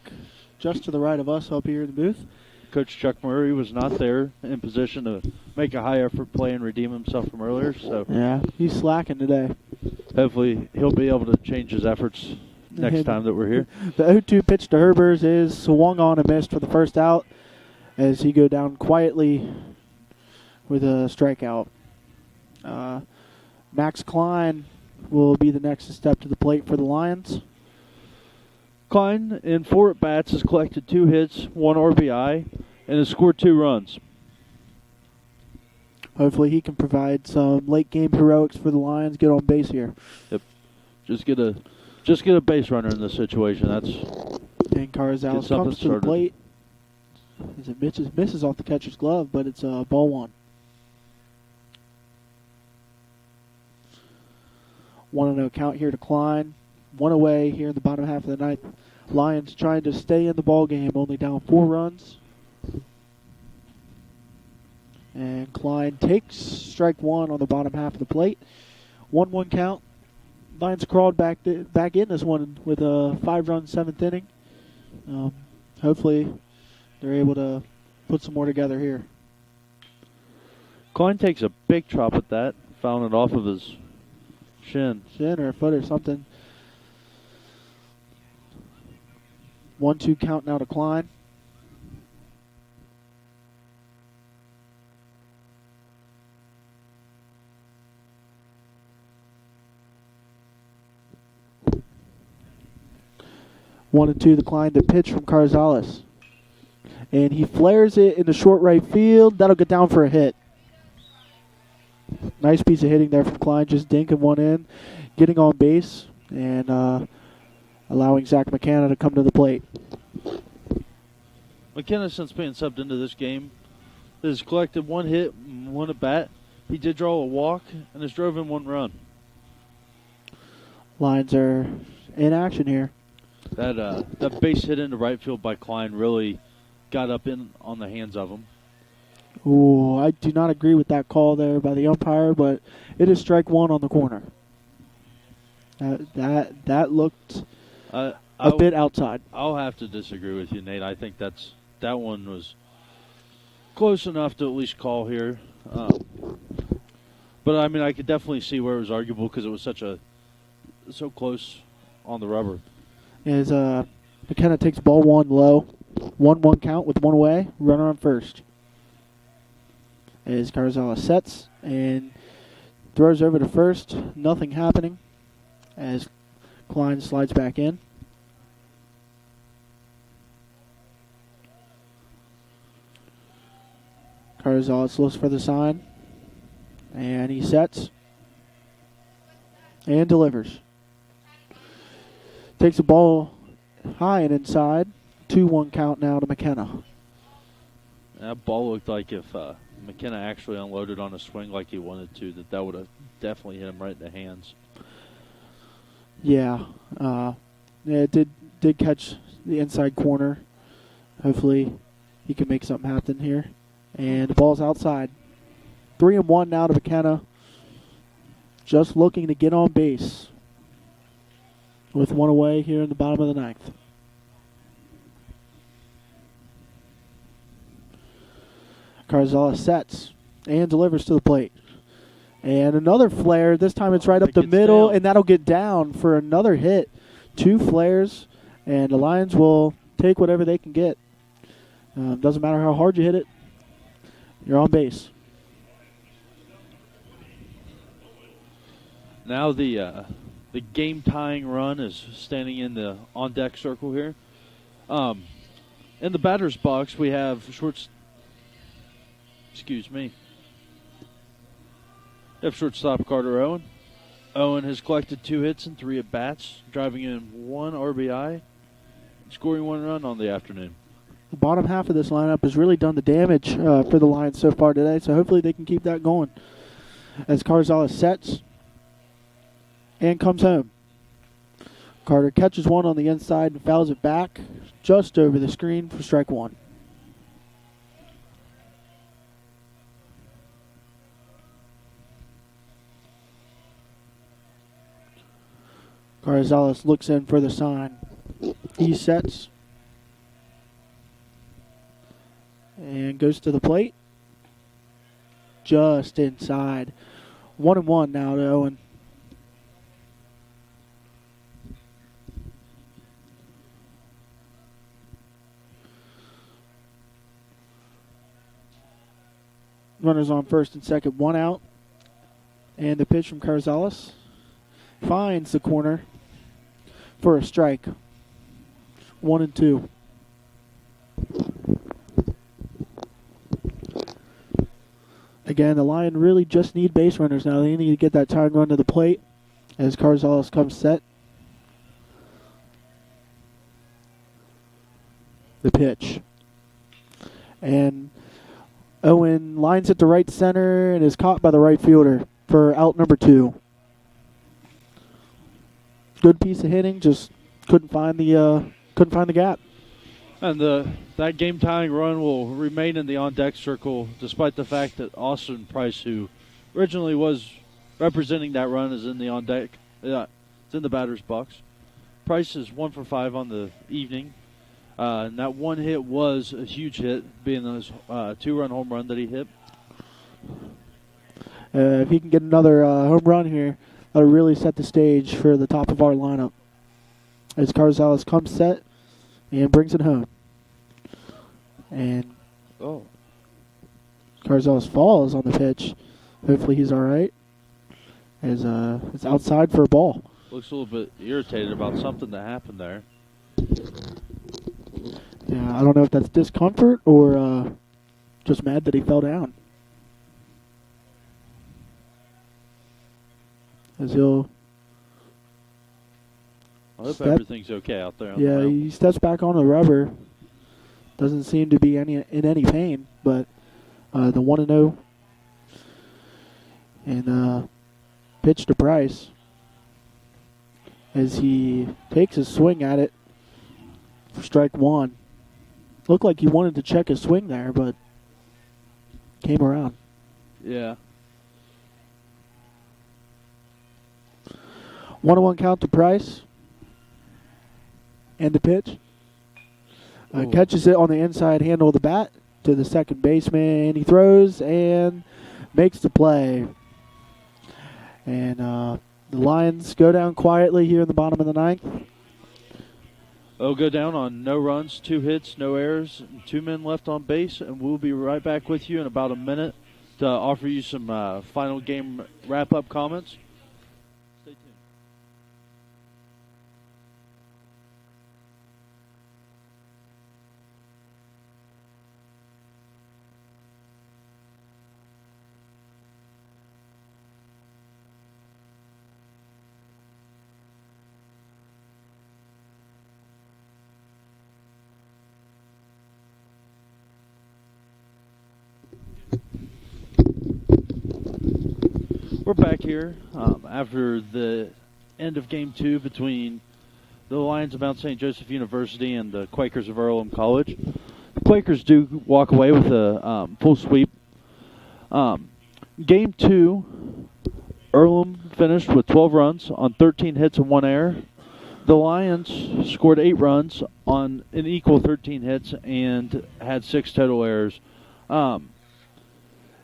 Speaker 5: just to the right of us up here in the booth.
Speaker 2: Coach Chuck Murray was not there in position to make a high effort play and redeem himself from earlier. So
Speaker 5: yeah, he's slacking today.
Speaker 2: Hopefully he'll be able to change his efforts next time that we're here.
Speaker 5: The 0-2 pitch to Herbers is swung on and missed for the first out as he go down quietly with a strikeout. Max Klein will be the next to step to the plate for the Lions.
Speaker 2: Klein, in 4 at-bats, has collected 2 hits, 1 RBI, and has scored 2 runs.
Speaker 5: Hopefully he can provide some late-game heroics for the Lions, get on base here.
Speaker 2: Yep. Just get a base runner in this situation. That's
Speaker 5: and Carzales comes to the plate. As it misses off the catcher's glove, but it's ball 1. 1-0 count here to Klein. 1 away here in the bottom half of the 9th. Lions trying to stay in the ball game, only down 4 runs. And Klein takes strike 1 on the bottom half of the plate. 1-1 count. Lions crawled back in this one with a 5-run 7th inning. Hopefully they're able to put some more together here.
Speaker 2: Klein takes a big chop at that, fouling it off of his shin
Speaker 5: or a foot or something. 1-2 count now to Klein. One and 2, the Klein to pitch from Carzales. And he flares it in the short right field. That'll get down for a hit. Nice piece of hitting there from Klein, just dinking one in, getting on base, and allowing Zach McKenna to come to the plate.
Speaker 2: McKenna, since being subbed into this game, has collected 1 hit, 1 at bat. He did draw a walk and has drove in 1 run.
Speaker 5: Lions are in action here.
Speaker 2: That base hit into right field by Klein really got up in on the hands of him.
Speaker 5: Ooh, I do not agree with that call there by the umpire, but it is strike 1 on the corner. That looked a bit outside.
Speaker 2: I'll have to disagree with you, Nate. I think that one was close enough to at least call here. But I mean, I could definitely see where it was arguable because it was so close on the rubber.
Speaker 5: As McKenna takes ball one low, 1-1 count with one away, runner on first. As Carzala sets and throws over to first, nothing happening. As Klein slides back in. Carzala looks for the sign. And he sets. And delivers. Takes the ball high and inside. 2-1 count now to McKenna.
Speaker 2: That ball looked like if McKenna actually unloaded on a swing like he wanted to, that would have definitely hit him right in the hands.
Speaker 5: Yeah, it did catch the inside corner. Hopefully he can make something happen here. And the ball's outside. 3-1 now to McKenna. Just looking to get on base. With one away here in the bottom of the ninth. Carzala sets and delivers to the plate. And another flare. This time it's right up the middle, and that'll get down for another hit. 2 flares, and the Lions will take whatever they can get. Doesn't matter how hard you hit it. You're on base.
Speaker 2: Now the game-tying run is standing in the on-deck circle here. In the batter's box, we have shortstop Carter Owen. Owen has collected 2 hits and 3 at-bats, driving in 1 RBI, scoring 1 run on the afternoon.
Speaker 5: The bottom half of this lineup has really done the damage for the Lions so far today, so hopefully they can keep that going. As Carzala sets and comes home. Carter catches one on the inside and fouls it back just over the screen for strike 1. Carzales looks in for the sign. He sets and goes to the plate. Just inside. 1-1 now to Owen. Runners on first and second, 1 out. And the pitch from Carzales finds the corner for a strike. 1-2. Again, the Lions really just need base runners now. They need to get that tying run to the plate as Carzales comes set. The pitch. And Owen lines it to right center and is caught by the right fielder for out number 2. Good piece of hitting, just couldn't find the gap.
Speaker 2: And that game-tying run will remain in the on-deck circle, despite the fact that Austin Price, who originally was representing that run, is in the on-deck. It's in the batter's box. Price is 1 for 5 on the evening. And that one hit was a huge hit, being his 2-run home run that he hit.
Speaker 5: If he can get another home run here, that'll really set the stage for the top of our lineup. As Carzales comes set and brings it home. And Carzales falls on the pitch. Hopefully he's all right. As it's outside for a ball.
Speaker 2: Looks a little bit irritated about something that happened there.
Speaker 5: Yeah, I don't know if that's discomfort or just mad that he fell down. As he'll
Speaker 2: I hope everything's okay out there.
Speaker 5: Yeah, he steps back on the rubber. Doesn't seem to be in any pain, but the 1-0 and pitch to Price as he takes his swing at it for strike 1. Looked like he wanted to check his swing there, but came around.
Speaker 2: Yeah.
Speaker 5: 1-1 count to Price. And the pitch. Catches it on the inside handle of the bat to the second baseman. He throws and makes the play. And the Lions go down quietly here in the bottom of the ninth.
Speaker 2: They'll go down on no runs, 2 hits, no errors, and 2 men left on base, and we'll be right back with you in about a minute to offer you some final game wrap-up comments. Stay tuned. We're back here after the end of Game 2 between the Lions of Mount St. Joseph University and the Quakers of Earlham College. The Quakers do walk away with a full sweep. Game 2, Earlham finished with 12 runs on 13 hits and 1 error. The Lions scored 8 runs on an equal 13 hits and had 6 total errors.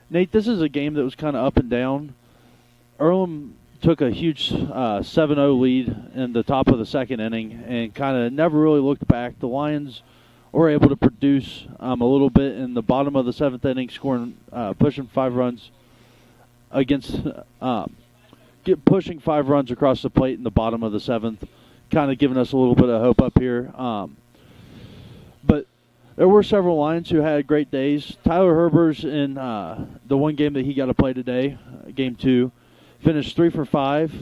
Speaker 2: Nate, this is a game that was kind of up and down. Earlham took a huge 7-0 lead in the top of the second inning and kind of never really looked back. The Lions were able to produce a little bit in the bottom of the 7th inning, scoring, pushing 5 runs against, pushing 5 runs across the plate in the bottom of the 7th, kind of giving us a little bit of hope up here. But there were several Lions who had great days. Tyler Herbers in the one game that he got to play today, Game 2, finished 3 for 5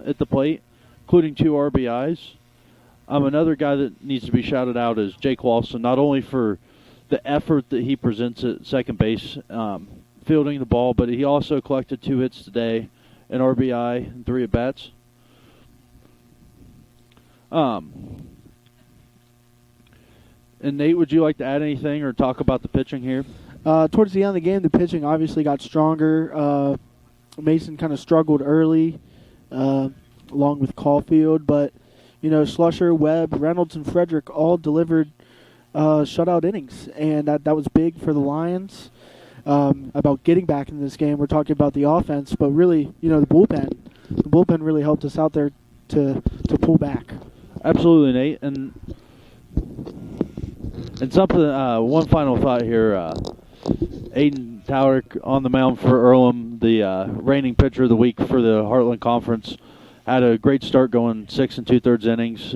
Speaker 2: at the plate, including 2 RBIs. Another guy that needs to be shouted out is Jake Lawson, not only for the effort that he presents at second base, fielding the ball, but he also collected 2 hits today, an RBI, and 3 at-bats. And Nate, would you like to add anything or talk about the pitching here?
Speaker 5: Towards the end of the game, the pitching obviously got stronger. Mason kind of struggled early, along with Caulfield, but Slusher, Webb, Reynolds, and Frederick all delivered shutout innings, and that was big for the Lions. About getting back in this game, we're talking about the offense, but really, the bullpen really helped us out there to pull back.
Speaker 2: Absolutely, Nate, and something. One final thought here. Aiden Tower on the mound for Earlham, the reigning pitcher of the week for the Heartland Conference, had a great start going 6 2/3 innings.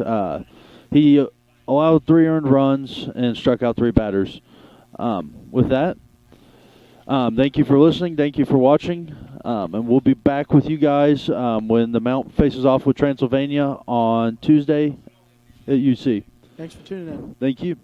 Speaker 2: He allowed 3 earned runs and struck out 3 batters. With that, thank you for listening. Thank you for watching. And we'll be back with you guys when the Mount faces off with Transylvania on Tuesday at UC.
Speaker 5: Thanks for tuning in.
Speaker 2: Thank you.